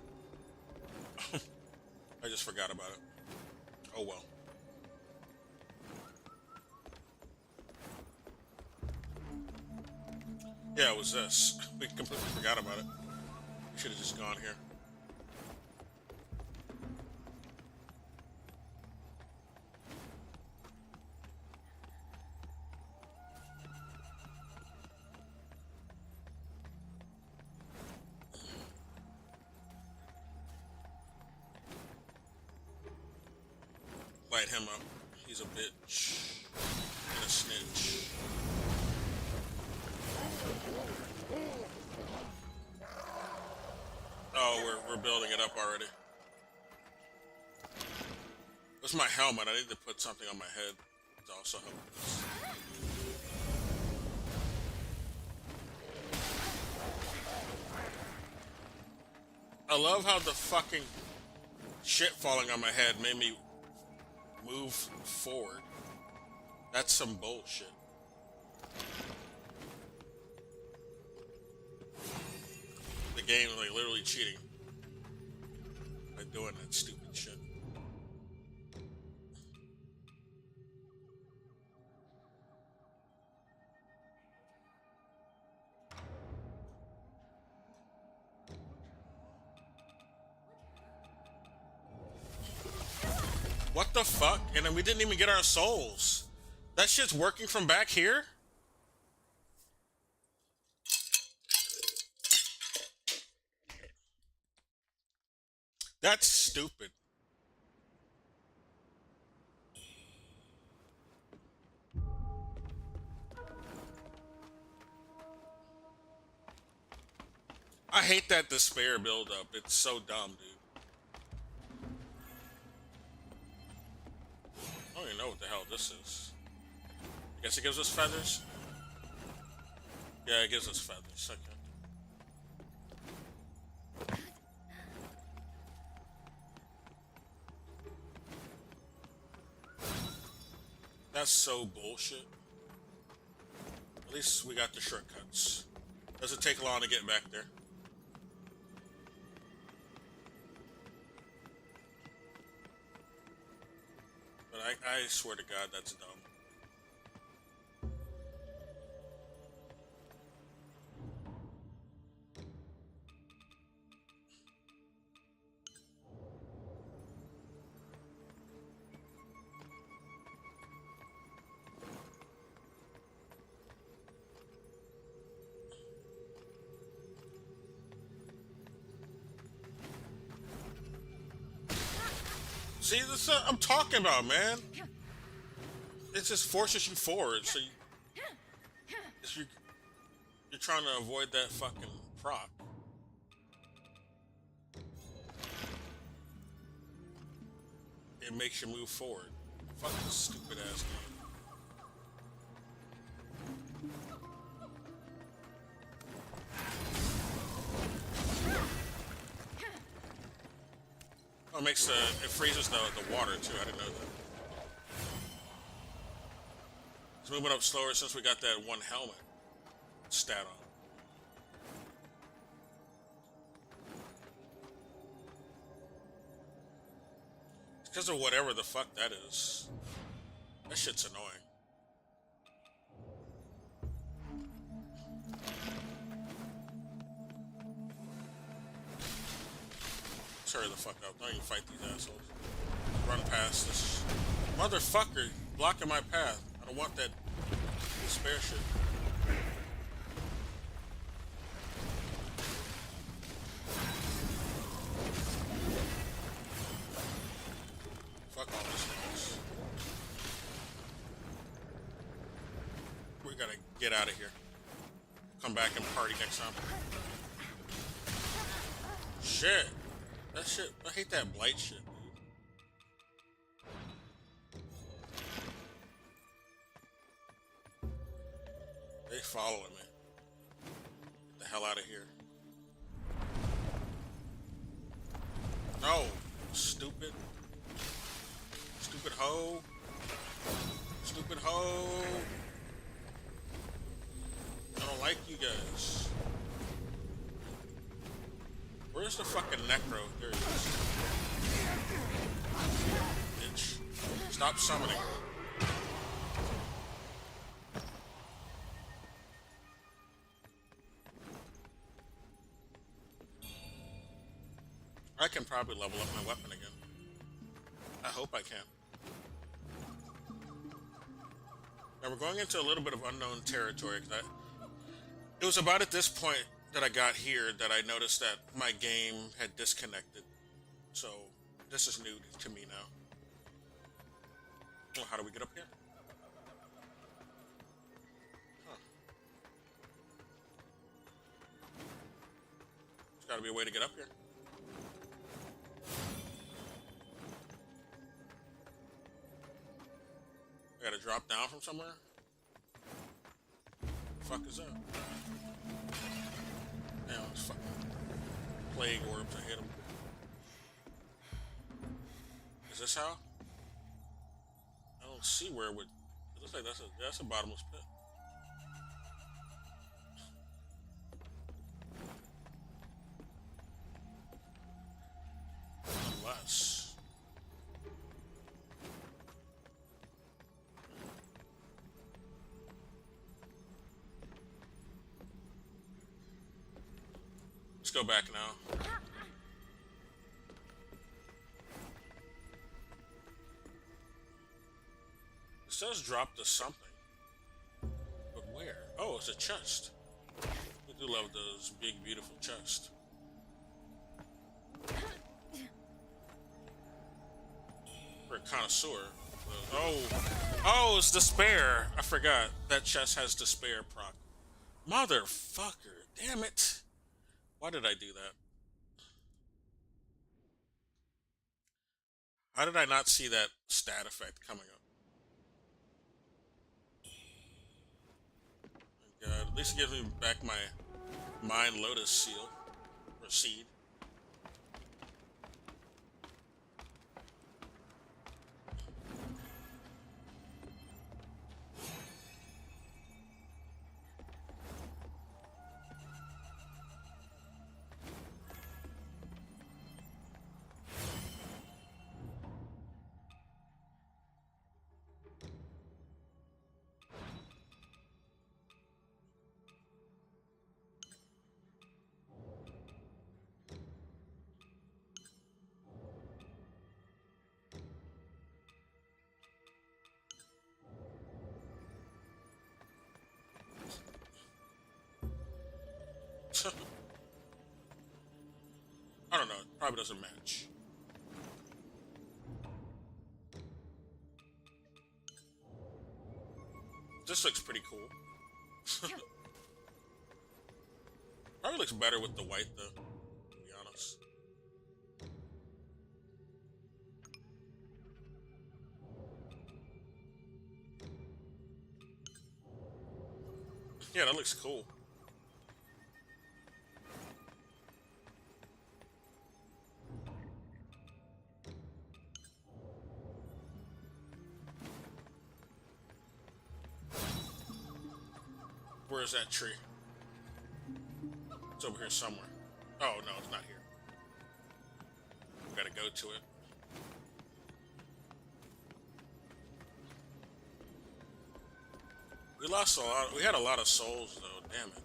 Speaker 2: I just forgot about it. Oh well. Yeah, it was this. We completely forgot about it. We should have just gone here. Light him up. He's a bitch. And a snitch. Oh, we're building it up already. What's my helmet? I need to put something on my head to also help with this. I love how the fucking shit falling on my head made me move forward. That's some bullshit. The game is like literally cheating by doing that stupid shit. What the fuck? And then we didn't even get our souls. That shit's working from back here? That's stupid. I hate that despair buildup. It's so dumb, dude. I don't even know what the hell this is. I guess it gives us feathers? Yeah, it gives us feathers. Okay. That's so bullshit. At least we got the shortcuts. Doesn't take long to get back there. But I swear to God, that's dumb. See, this I'm talking about, man. It just forces you forward, so you're trying to avoid that fucking proc. It makes you move forward. Fuck this stupid ass game. makes it freezes the water too. I didn't know that. It's moving up slower since we got that one helmet stat on. It's because of whatever the fuck that is. That shit's annoying. Let's hurry the fuck up. Don't even fight these assholes. Run past this motherfucker blocking my path. I don't want that spare shit. Fuck all this noise. We gotta get out of here. Come back and party next time. Shit. That shit. I hate that blight shit, dude. They following me. Get the hell out of here. No. Stupid. Stupid hoe. Stupid hoe. I don't like you guys. Where's the fucking necro? There he is. Bitch. Stop summoning. I can probably level up my weapon again. I hope I can. Now we're going into a little bit of unknown territory. It was about at this point that I got here that I noticed that my game had disconnected. So this is new to me now. Well, how do we get up here? Huh. There's gotta be a way to get up here. I gotta drop down from somewhere? The fuck is that? Damn, it's fucking plague orbs. I hit them. Is this how? I don't see where it would. It looks like that's a bottomless pit. Unless. Let's go back now. It says drop to something. But where? Oh, it's a chest. We do love those big, beautiful chests. For a connoisseur. Oh, it's despair. I forgot. That chest has despair proc. Motherfucker. Damn it. Why did I do that? How did I not see that stat effect coming up? Oh God, at least it gives me back my Mind Lotus seal. Or seed. I don't know. It probably doesn't match. This looks pretty cool. Probably looks better with the white though, to be honest. Yeah, that looks cool. Where's that tree? It's over here somewhere. Oh, no, it's not here. We gotta go to it. We lost a lot. We had a lot of souls, though. Damn it.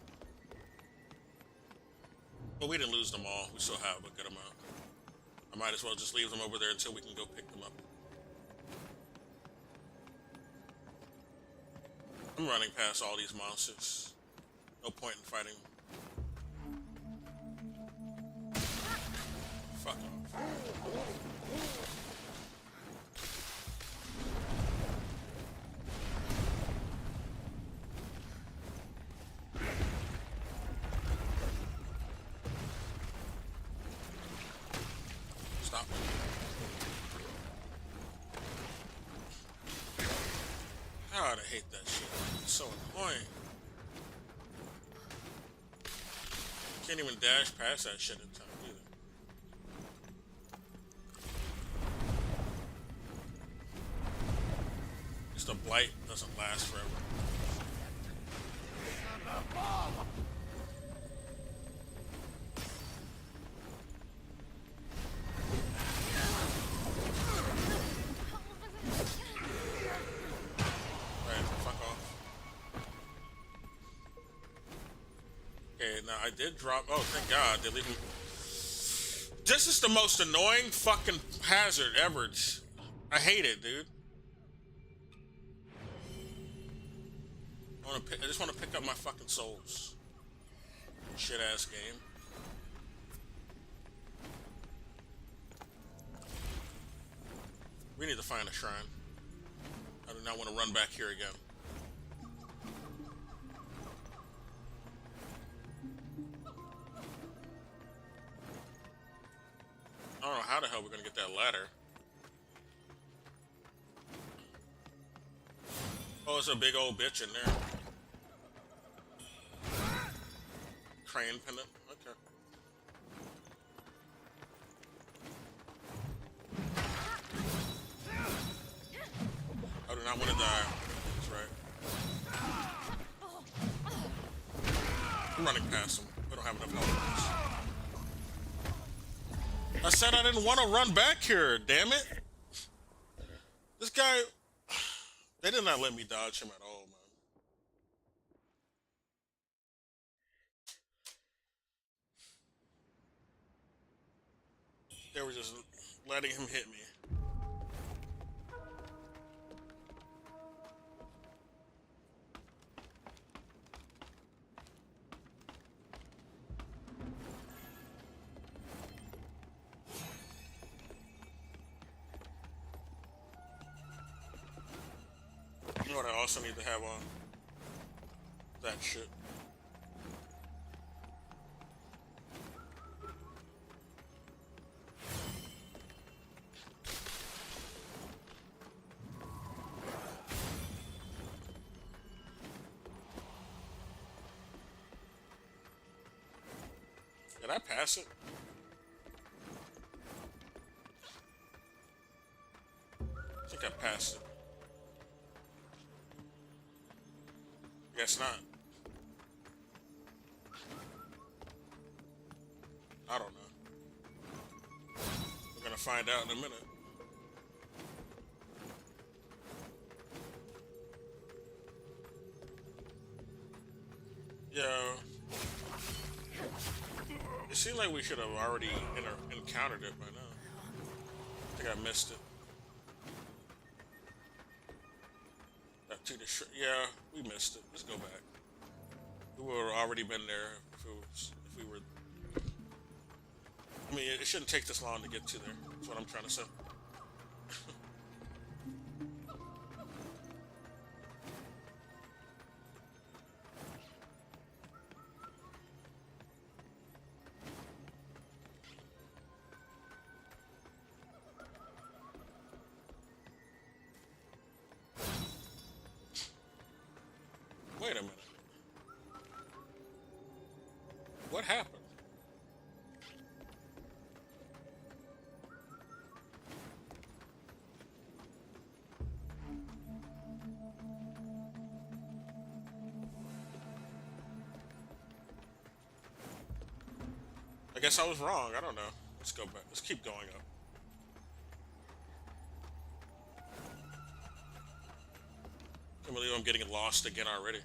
Speaker 2: Well, we didn't lose them all. We still have a good amount. I might as well just leave them over there until we can go pick them up. I'm running past all these monsters. No point in fighting. Fuck off. Stop. God, I hate that shit. It's so annoying. Can't even dash past that shit in time either. Just the blight doesn't last forever. Now I did drop. Oh, thank God! They leave me. This is the most annoying fucking hazard ever. I hate it, dude. I just want to pick up my fucking souls. Shit ass game. We need to find a shrine. I do not want to run back here again. I don't know how the hell we're gonna get that ladder. Oh, there's a big old bitch in there. Crane pendant. Okay. I do not want to die. That's right. I'm running past them. We don't have enough health. I said I didn't want to run back here, damn it. This guy, they did not let me dodge him at all, man. They were just letting him hit me. You know what I also need to have on? That shit. Did I pass it? I think I passed it. Guess not. I don't know. We're gonna find out in a minute. Yeah. It seemed like we should have already encountered it by now. I think I missed it. Yeah, we missed it. Let's go back. We would have already been there if we were. I mean, it shouldn't take this long to get to there. That's what I'm trying to say. Wait a minute. What happened? I guess I was wrong. I don't know. Let's go back. Let's keep going up. Can't believe I'm getting lost again already.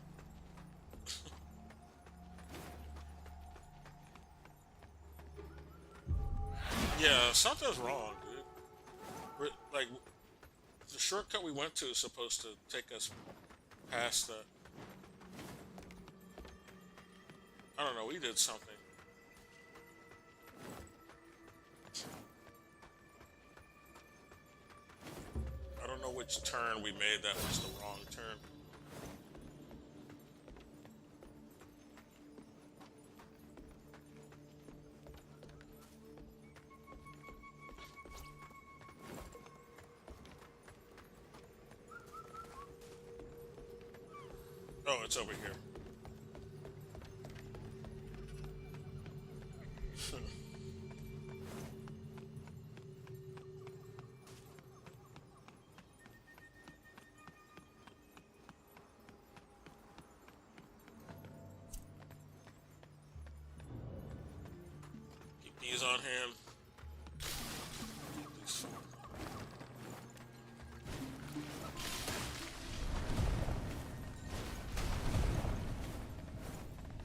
Speaker 2: Yeah, something's wrong, dude. Like, the shortcut we went to is supposed to take us past that. I don't know, we did something. I don't know which turn we made that was the wrong turn. Oh, it's over here. Keep these on hand.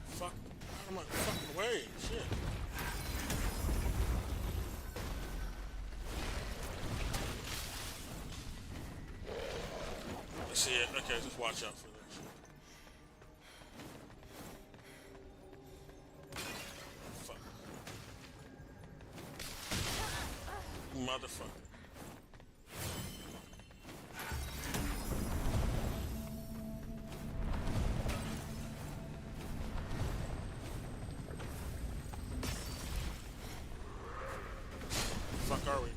Speaker 2: Fuck, out of my fucking way, shit. I see it. Okay, just watch out for this. Fuck. Motherfucker. Fuck are we?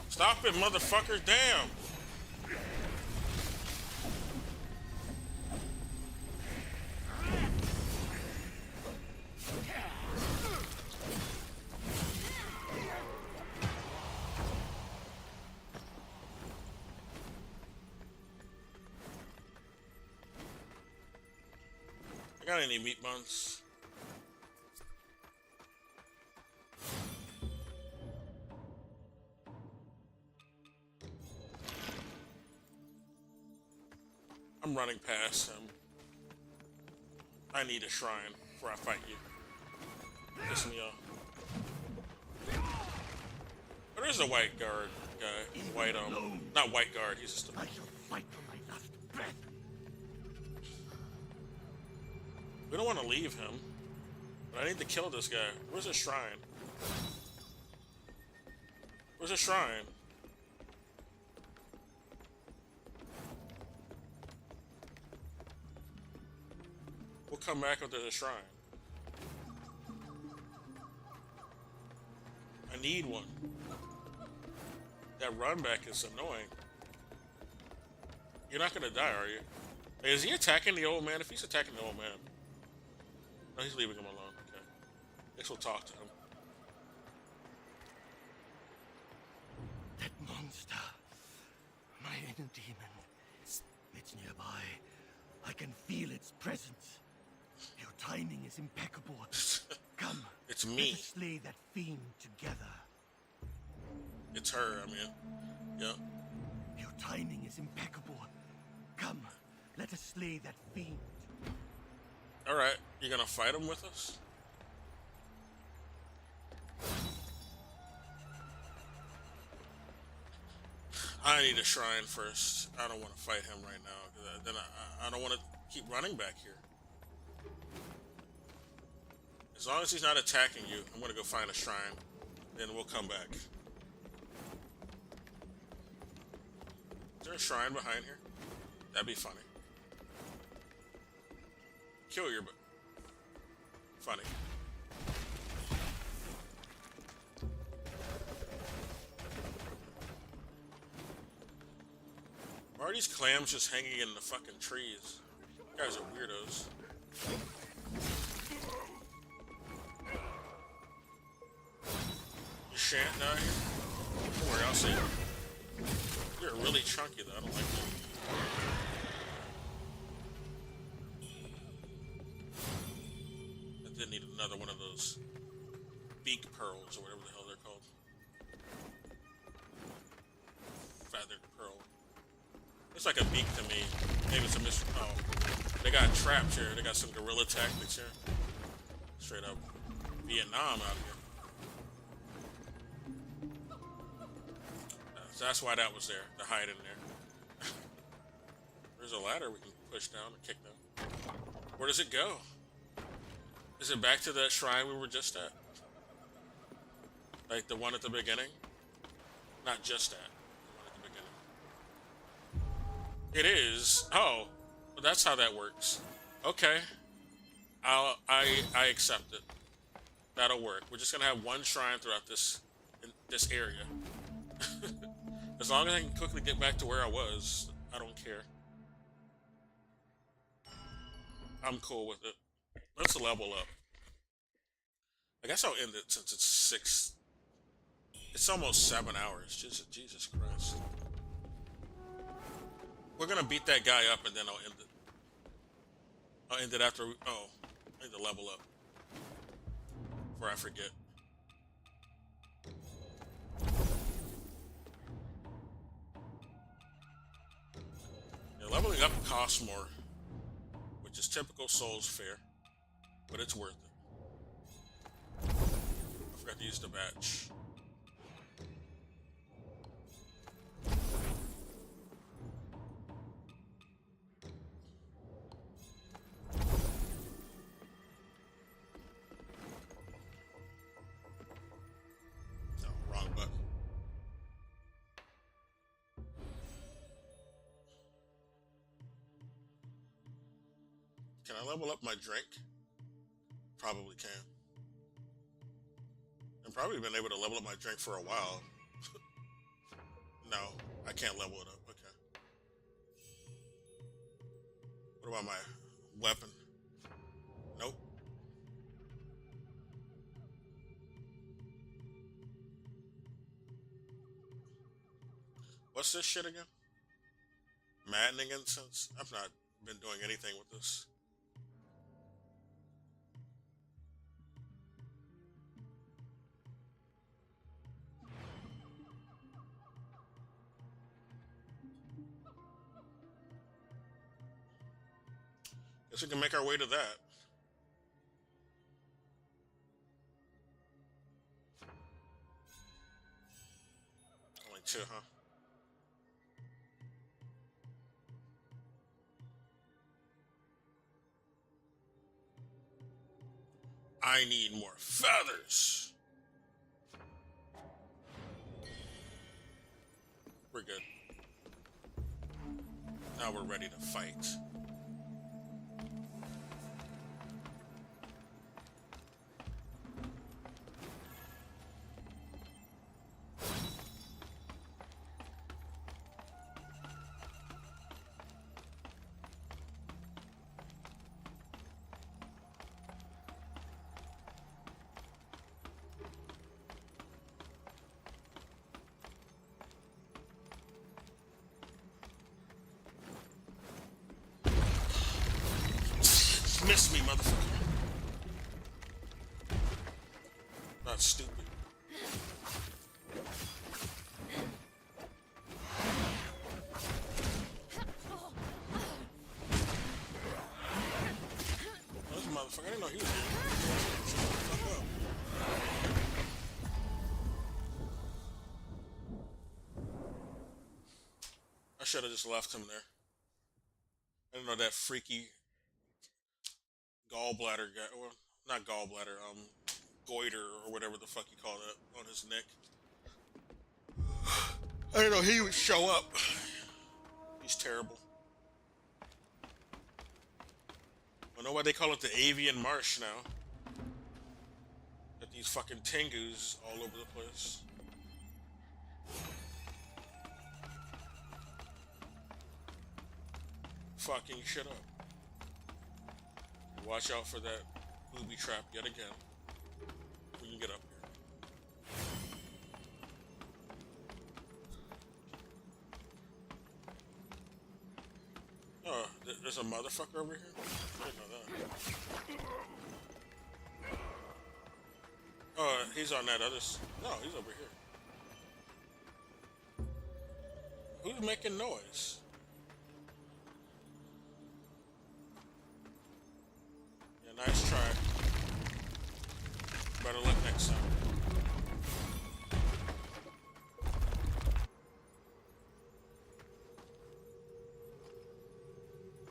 Speaker 2: Stop it, motherfucker! Damn! I got any meat buns? I'm running past him. I need a shrine before I fight you. Piss me off. But there's a white guard guy. White, not white guard, he's just a...
Speaker 7: I shall fight for my last breath.
Speaker 2: We don't want to leave him. But I need to kill this guy. Where's his shrine? Where's his shrine? We'll come back if there's a shrine. I need one. That run back is annoying. You're not gonna die, are you? Hey, is he attacking the old man? If he's attacking the old man. No, he's leaving him alone. Okay. Guess we'll talk to him.
Speaker 7: That monster. My inner demon. It's nearby. I can feel its presence. Your timing is impeccable. Come.
Speaker 2: It's me.
Speaker 7: Let us slay that fiend together.
Speaker 2: It's her, I mean. Yeah.
Speaker 7: Your timing is impeccable. Come. Let us slay that fiend.
Speaker 2: Alright, you gonna fight him with us? I need a shrine first. I don't want to fight him right now. Cause then I don't want to keep running back here. As long as he's not attacking you, I'm gonna go find a shrine. Then we'll come back. Is there a shrine behind here? That'd be funny. Kill your... Funny. Why are these clams just hanging in the fucking trees? You guys are weirdos. You shan't die here? Don't worry, I'll see you. You're really chunky though, I don't like that. pearls. Beak pearls, or whatever the hell they're called. Feathered pearl. It's like a beak to me. Maybe it's a mystery. Oh, they got traps here. They got some guerrilla tactics here. Straight up Vietnam out here. So that's why that was there, to hide in there. There's a ladder we can push down and kick down. Where does it go? Is it back to that shrine we were just at? Like the one at the beginning? Not just at. The one at the beginning. It is. Oh, well, that's how that works. Okay. I accept it. That'll work. We're just gonna have one shrine throughout this area. As long as I can quickly get back to where I was, I don't care. I'm cool with it. Let's level up. I guess I'll end it since it's 6. It's almost 7 hours. Jesus Christ. We're gonna beat that guy up and then I'll end it. I'll end it after. Oh, I need to level up before I forget. Yeah, leveling up costs more, which is typical Souls fare, but it's worth it. I forgot to use the batch. No, wrong button. Can I level up my drink? Probably can. I've probably been able to level up my drink for a while. No, I can't level it up. Okay. What about my weapon? Nope. What's this shit again? Maddening incense? I've not been doing anything with this. Guess we can make our way to that. Only 2, huh? I need more feathers. We're good. Now we're ready to fight. Miss me, motherfucker. Not stupid. This motherfucker, I didn't know he was here. Fuck up. I should have just left him there. I didn't know that freaky gallbladder guy, well, not gallbladder, goiter or whatever the fuck you call that on his neck. I didn't know he would show up. He's terrible. I know why they call it the avian marsh now. Got these fucking tengus all over the place. Fucking shit up. Watch out for that booby trap yet again. We can get up here. Oh, there's a motherfucker over here? I didn't know that. Oh, he's on that other. No, he's over here. Who's making noise? Yeah, nice try. Better luck next time.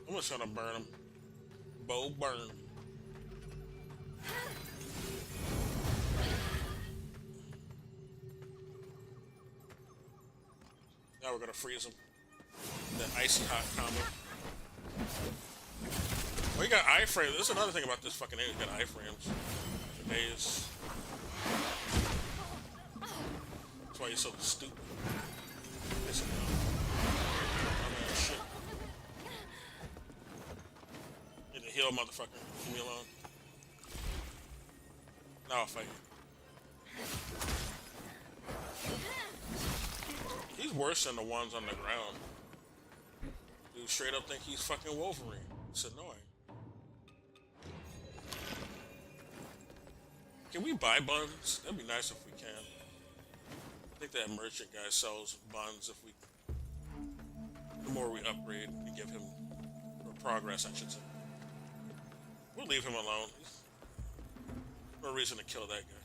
Speaker 2: I'm just gonna burn him. Bow burn. Now we're gonna freeze him. That icy hot combo. Well, you got iframes. This is another thing about this fucking game. You got iframes for days. That's why you're so stupid. Listen, I'm in shit. Get the heal, motherfucker. Leave me alone. Now I'll fight you. He's worse than the ones on the ground. Dude straight up think he's fucking Wolverine. It's annoying. Can we buy buns? That'd be nice if we can. I think that merchant guy sells buns if we... The more we upgrade and give him... Or progress, I should say. We'll leave him alone. No reason to kill that guy.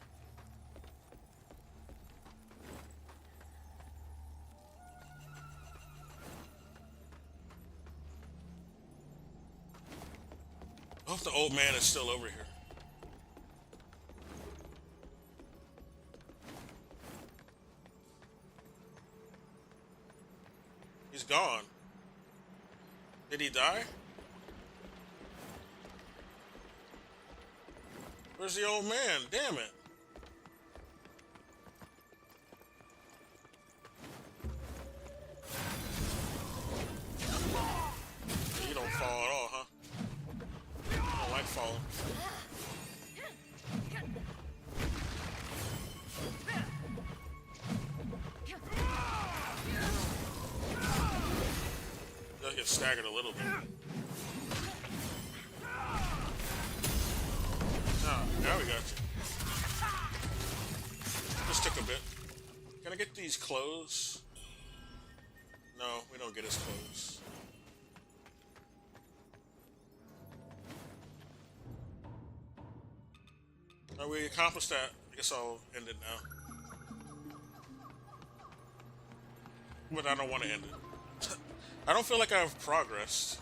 Speaker 2: I hope the old man is still over here. He's gone. Did he die? Where's the old man? Damn it. You don't fall at all, huh? I don't like falling. They'll get staggered a little bit. Now we got you. This took a bit. Can I get these clothes? No, we don't get his clothes. We accomplished that. I guess I'll end it now. But I don't want to end it. I don't feel like I've progressed.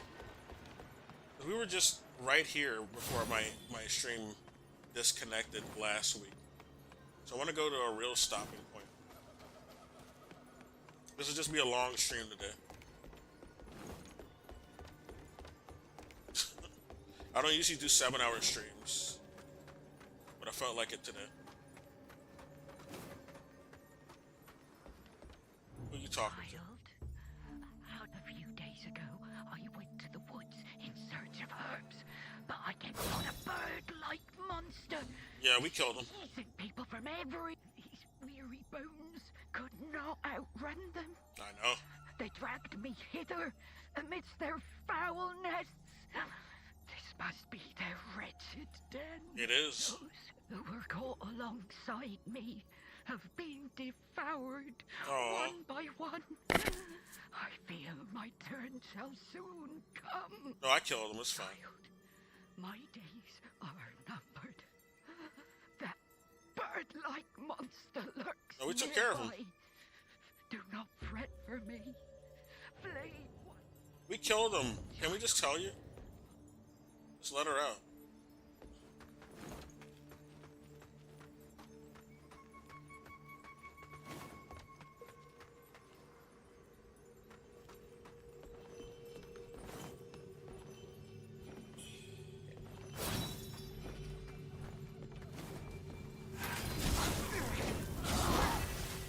Speaker 2: We were just right here before my stream disconnected last week. So I want to go to a real stopping point. This will just be a long stream today. I don't usually do 7-hour streams, but I felt like it today. Who are you talking to?
Speaker 11: A few days ago, I went to the woods in search of herbs, but I came upon a bird-like monster.
Speaker 2: Yeah, we killed him.
Speaker 11: Chasing people from every... These weary bones could not outrun them.
Speaker 2: I know.
Speaker 11: They dragged me hither amidst their foul nests. This must be their wretched den.
Speaker 2: It is.
Speaker 11: Those who were caught alongside me have been devoured,
Speaker 2: Aww.
Speaker 11: one by one. I feel my turn shall soon come.
Speaker 2: No, I killed him. It's fine.
Speaker 11: My days are numbered. That bird-like monster lurks
Speaker 2: No, we took care of him.
Speaker 11: nearby. Do not fret for me. Flee.
Speaker 2: We killed him. Can we just tell you? Just let her out.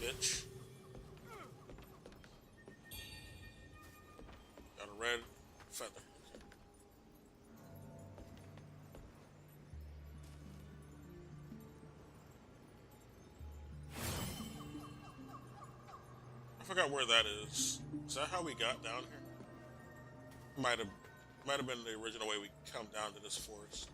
Speaker 2: Bitch. Got a red feather. I forgot where that is. Is that how we got down here? Might have been the original way we come down to this forest.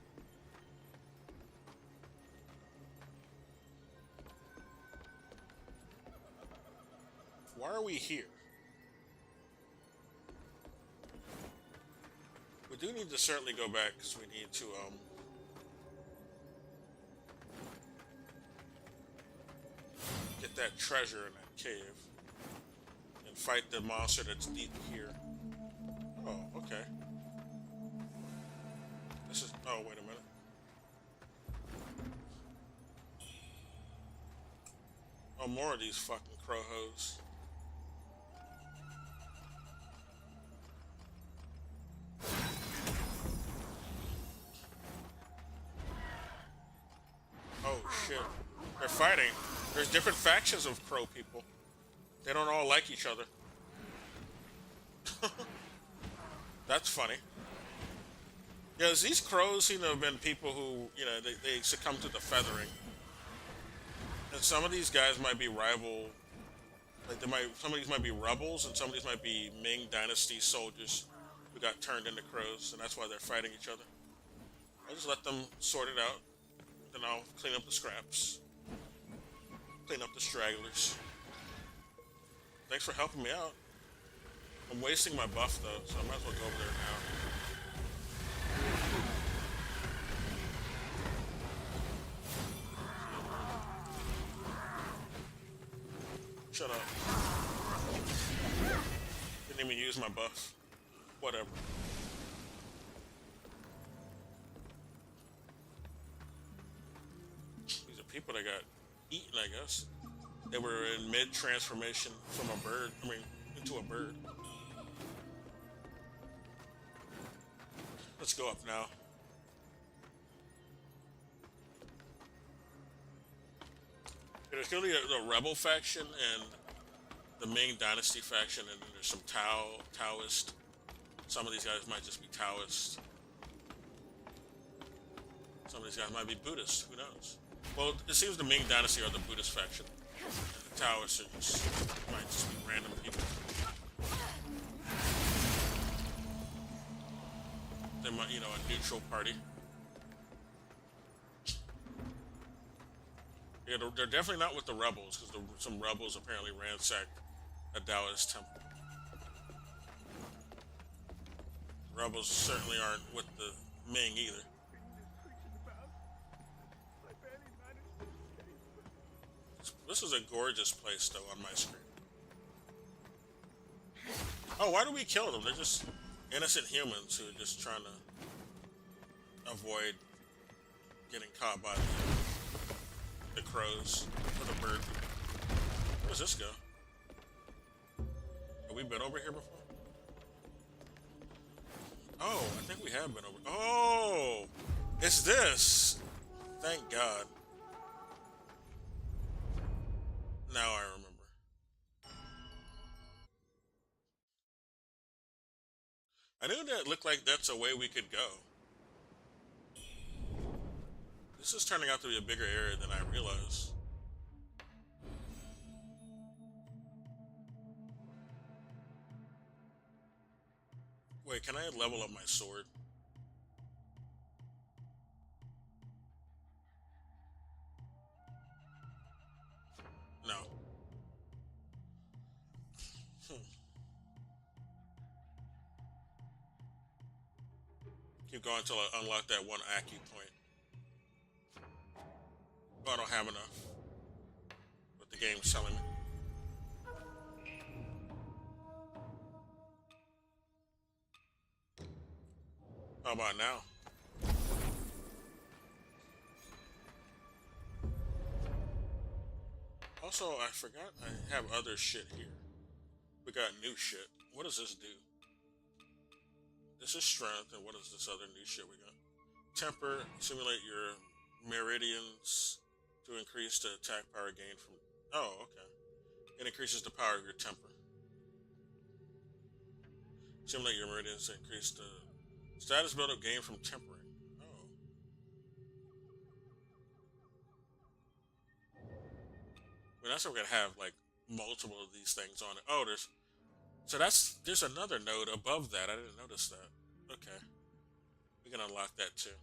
Speaker 2: why are we here? We do need to certainly go back because we need to get that treasure in that cave and fight the monster that's deep here. Oh, okay. This is. Oh, wait a minute. Oh, more of these fucking crow hoes. Oh shit. They're fighting. There's different factions of crow people. They don't all like each other. That's funny. Yes, these crows seem to have been people who, you know, they succumb to the feathering. And some of these guys might be rival, like some of these might be rebels, and some of these might be Ming Dynasty soldiers who got turned into crows, and that's why they're fighting each other. I'll just let them sort it out, then I'll clean up the scraps, clean up the stragglers. Thanks for helping me out. I'm wasting my buff though, so I might as well go over there now. Shut up. Didn't even use my buff. Whatever. These are people that got eaten, I guess. They were in mid-transformation from a bird, into a bird. Let's go up now. There's going to be the Rebel faction and the Ming Dynasty faction, and then there's some Taoist. Some of these guys might just be Taoist. Some of these guys might be Buddhist. Who knows? Well, it seems the Ming Dynasty are the Buddhist faction. And the Taoists might just be random people. They might, you know, a neutral party. Yeah, they're definitely not with the rebels, because some rebels apparently ransacked a Taoist temple. Rebels certainly aren't with the Ming either. This is a gorgeous place, though, on my screen. Oh, why do we kill them? They're just innocent humans who are just trying to avoid getting caught by the crows or the bird. Where does this go? Have we been over here before? Oh, I think we have been over. Oh, it's this. Thank God. Now I remember. I knew that looked like that's a way we could go. This is turning out to be a bigger area than I realized. Wait, can I level up my sword? No. Keep going until I unlock that one Acu point. Oh, I don't have enough. But the game's telling me. How about now? Also, I forgot I have other shit here. We got new shit. What does this do? This is strength, and what is this other new shit we got? Temper, simulate your meridians to increase the attack power gain from... Oh, okay. It increases the power of your temper. Simulate your meridians to increase the status build-up gain from tempering. Oh. I mean, that's what we're gonna have, like, multiple of these things on it. Oh, there's another node above that. I didn't notice that. Okay. We can unlock that too.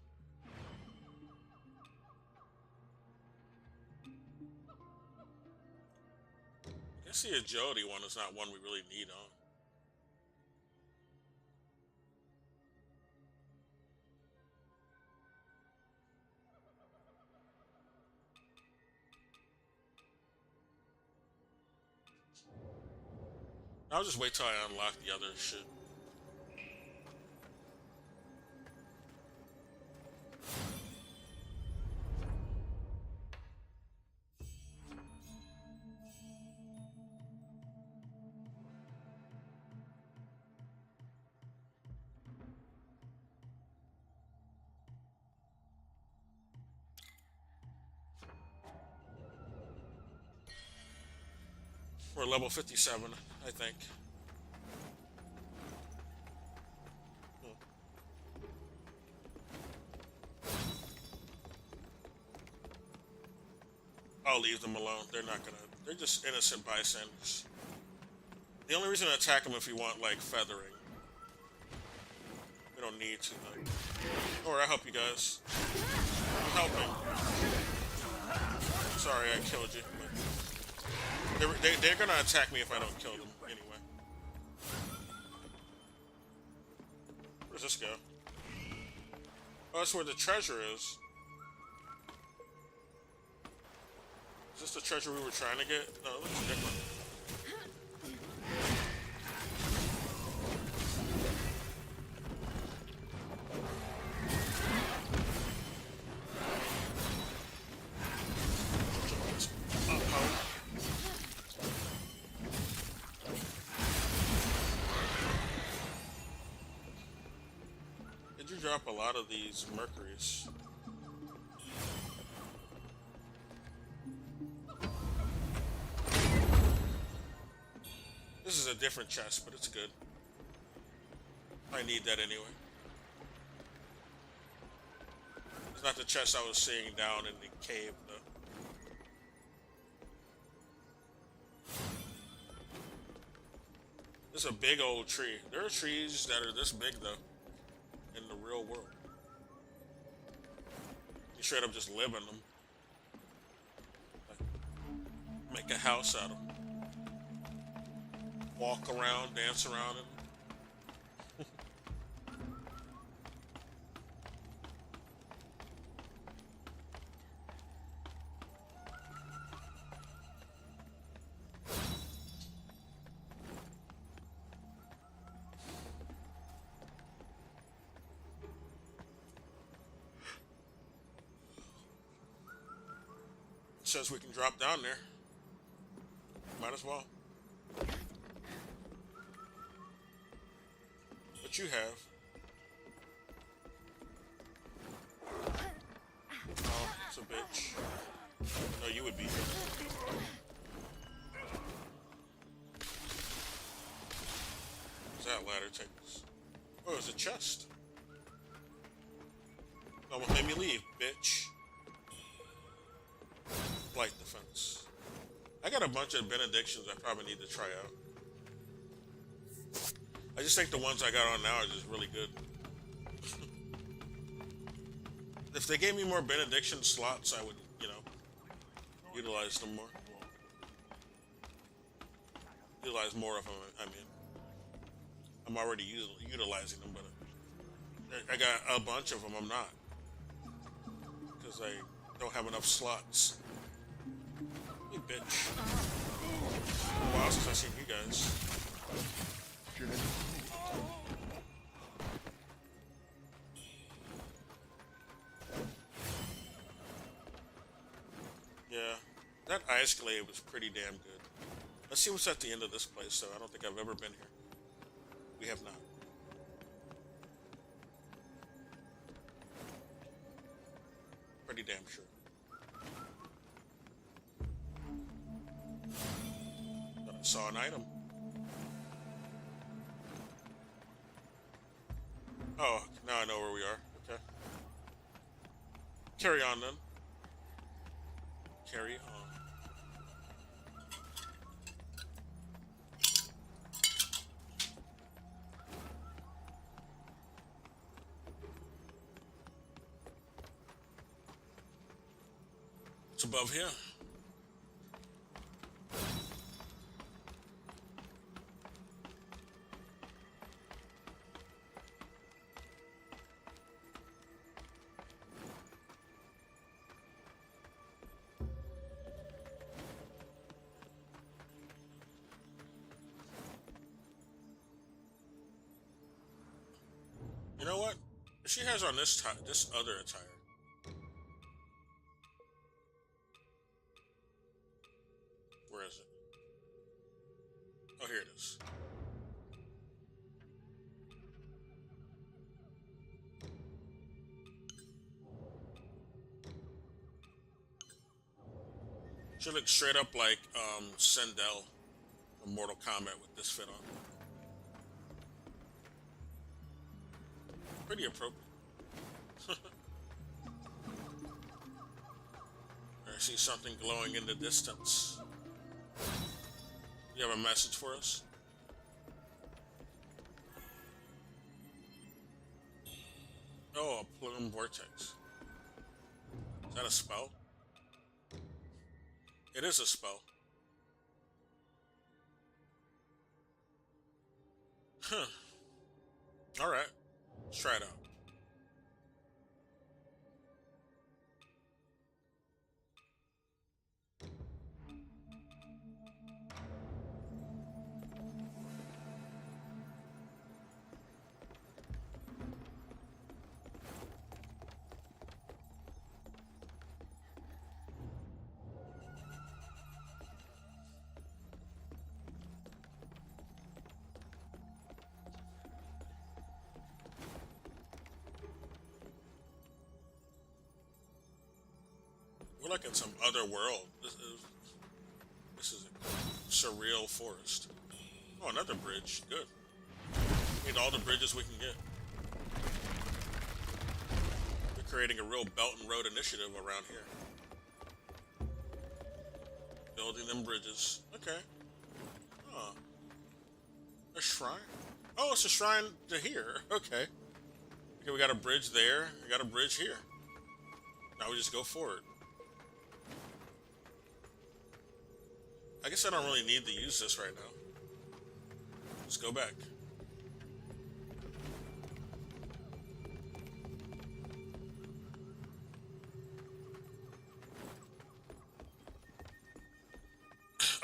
Speaker 2: We guess the agility one is not one we really need on. I'll just wait till I unlock the other shit. We're level 57, I think. I'll leave them alone. They're not gonna. They're just innocent bystanders. The only reason to attack them if you want, like, feathering. We don't need to, though. Or I'll help you guys. I'm helping. Sorry, I killed you. They're gonna attack me if I don't kill them anyway. Where's this go? Oh, that's where the treasure is. Is this the treasure we were trying to get? No, it looks different. Did you drop a lot of these mercuries? This is a different chest, but it's good. I need that anyway. It's not the chest I was seeing down in the cave, though. This is a big old tree. There are trees that are this big, though, in the real world. You straight up just live in them. Like, make a house out of them. Walk around, dance around it. Says we can drop down there. Might as well. What you have? Oh, it's a bitch. No, you would be. What's that ladder take us? Oh, it's a chest. Almost made me leave, bitch. Light defense. I got a bunch of benedictions I probably need to try out. I just think the ones I got on now are just really good. If they gave me more benediction slots, I would, you know, utilize them more. Utilize more of them, I mean. I'm already utilizing them, but I got a bunch of them I'm not. Because I don't have enough slots. You bitch. A while since I've seen you guys. Yeah, that ice glade was pretty damn good. Let's see what's at the end of this place, though. I don't think I've ever been here. We have not. Pretty damn sure. But I saw an item. Oh, now I know where we are. Okay. Carry on then. Carry on. It's above here. You know what? She has on this this other attire. Where is it? Oh, here it is. She looks straight up like Sindel from Mortal Kombat with this fit on. Pretty appropriate. I see something glowing in the distance. You have a message for us? Oh, a plume vortex. Is that a spell? It is a spell. Huh. Alright. Let's try it out. We're like in some other world. This is a surreal forest. Oh, another bridge. Good. Need all the bridges we can get. We're creating a real Belt and Road initiative around here. Building them bridges. Okay. Huh. A shrine? Oh, it's a shrine to here. Okay. Okay, we got a bridge there. We got a bridge here. Now we just go forward. I guess I don't really need to use this right now. Let's go back.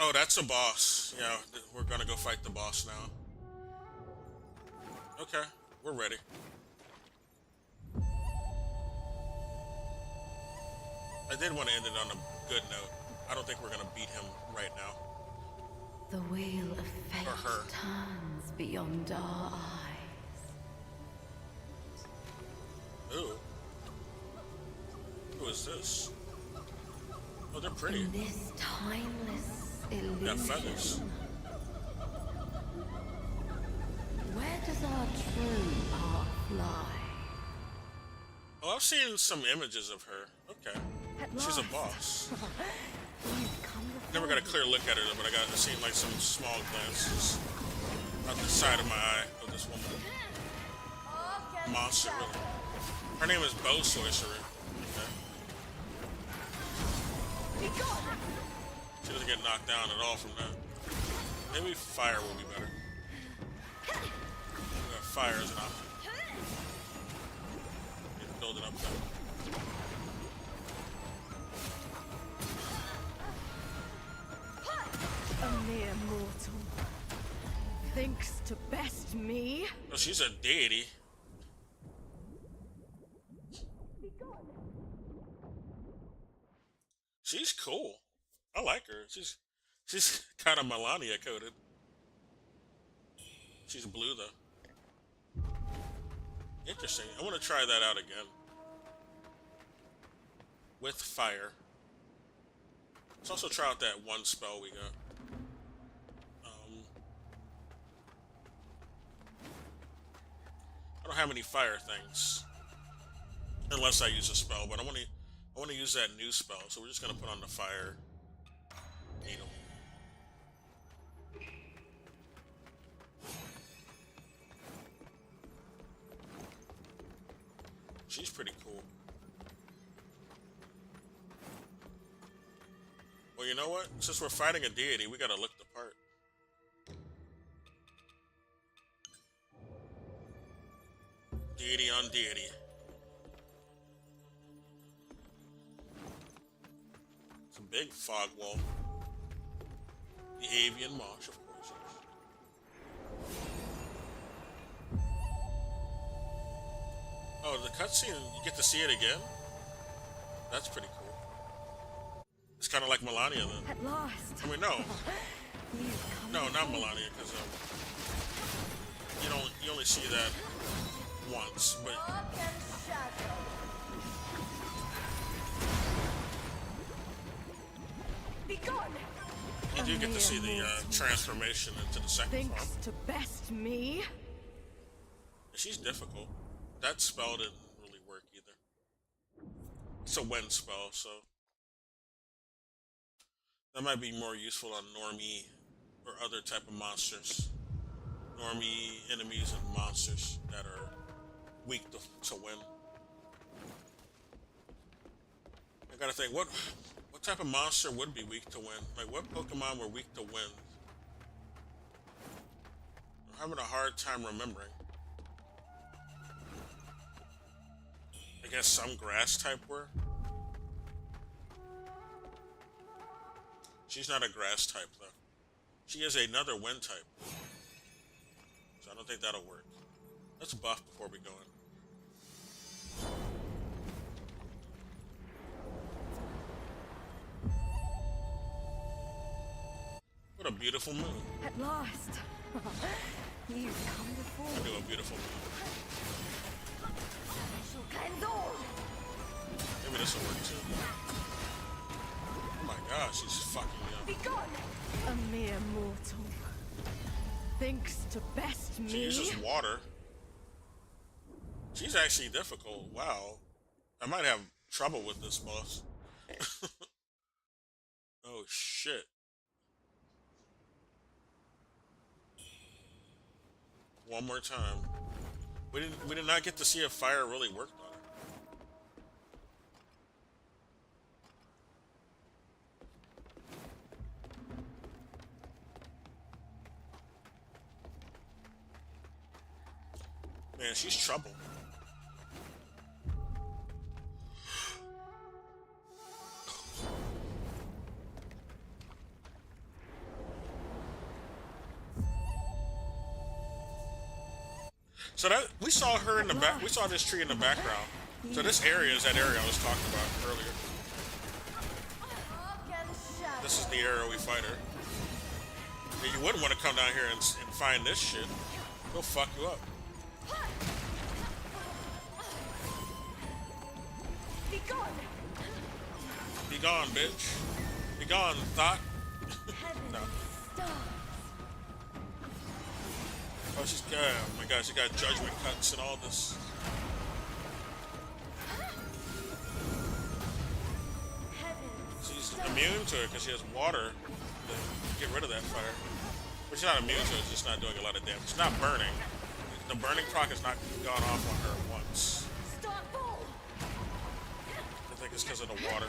Speaker 2: Oh, that's a boss. Yeah, we're gonna go fight the boss now. Okay, we're ready. I did want to end it on a good note. I don't think we're gonna beat him right now.
Speaker 11: The wheel of fate
Speaker 2: Or her.
Speaker 11: turns beyond our eyes.
Speaker 2: Ooh. Who is this? Oh, they're pretty.
Speaker 11: In this timeless illusion,
Speaker 2: Got feathers.
Speaker 11: where does our true path lie?
Speaker 2: Oh, I've seen some images of her. Okay. She's a boss. Never got a clear look at her though, but I've seen like some small glances out the side of my eye of this woman. Monster, really. Her name is Bow Sorcerer. Okay. She doesn't get knocked down at all from that. Maybe fire will be better. We got fire as an option. Need to build it up though.
Speaker 11: A mere mortal thinks to best me.
Speaker 2: Oh, she's a deity. She's cool. I like her. She's kind of Melania coded. She's blue though. Interesting. I want to try that out again. With fire. Let's also try out that one spell we got. I don't have any fire things. Unless I use a spell, but I want to use that new spell, so we're just gonna put on the fire needle. She's pretty cool. Well, you know what? Since we're fighting a deity, we gotta look the part. Deity on deity. It's a big fog wall. The avian marsh, of course. the cutscene, you get to see it again. That's pretty cool. It's kind of like Melania, then.
Speaker 8: At last.
Speaker 2: I mean, no.
Speaker 8: You've come
Speaker 2: No,
Speaker 8: to
Speaker 2: not
Speaker 8: see.
Speaker 2: Melania, because you only see that once, but
Speaker 8: Be gone.
Speaker 2: you do get to see the transformation into the second form.
Speaker 8: Thinks to best me.
Speaker 2: She's difficult. That spell didn't really work either. It's a wind spell, so that might be more useful on normie or other type of monsters. Normie enemies and monsters that are weak to wind. I gotta think, what type of monster would be weak to wind? Like, what Pokemon were weak to wind? I'm having a hard time remembering. I guess some grass type were. She's not a grass type though. She is another wind type. So I don't think that'll work. Let's buff before we go in. What a beautiful moon.
Speaker 8: At last. You've come before.
Speaker 2: I do a beautiful moon.
Speaker 8: Cleanse all.
Speaker 2: Maybe this will work too. Oh my gosh, she's fucking young.
Speaker 8: Be gone. A mere mortal. Thinks to best me.
Speaker 2: She uses water. She's actually difficult. Wow. I might have trouble with this boss. Oh shit. One more time. We did not get to see if fire really worked on her. Man, she's trouble. So that we saw her in the back. We saw this tree in the background. So this area is that area I was talking about earlier. This is the area we fight her. And you wouldn't want to come down here and find this shit. It'll fuck you up.
Speaker 8: Be gone.
Speaker 2: Be gone, bitch. Be gone, thought. No. Oh, she's got, oh my god, she got judgment cuts and all this. She's immune to it because she has water to get rid of that fire. But she's not immune to it, it's just not doing a lot of damage. It's not burning. The burning proc has not gone off on her once. I think it's because of the water.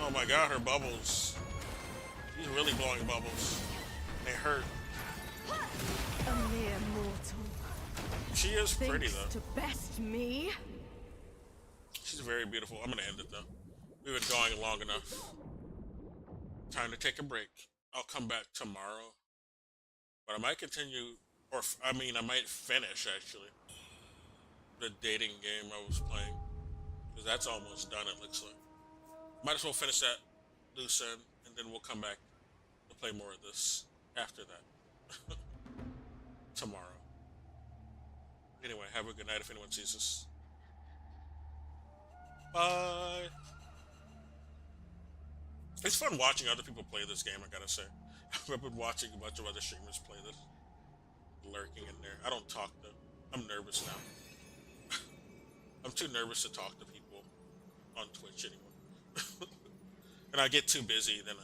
Speaker 2: Oh my god, her bubbles. She's really blowing bubbles. They hurt.
Speaker 8: A mere mortal.
Speaker 2: She is pretty though.
Speaker 8: To best me.
Speaker 2: She's very beautiful. I'm gonna end it though. We've been going long enough. Time to take a break. I'll come back tomorrow. But I might continue, or I might finish actually the dating game I was playing. Because that's almost done, it looks like. Might as well finish that loose end, and then we'll come back to play more of this after that. Tomorrow. Anyway, have a good night if anyone sees this. Bye! It's fun watching other people play this game, I gotta say. I've been watching a bunch of other streamers play this. Lurking in there. I don't talk though. I'm nervous now. I'm too nervous to talk to people on Twitch anymore. And I get too busy, then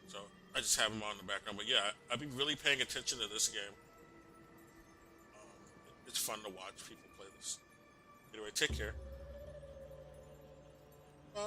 Speaker 2: so I just have them on in the background. But yeah, I've been really paying attention to this game. It's fun to watch people play this. Anyway, take care. Bye.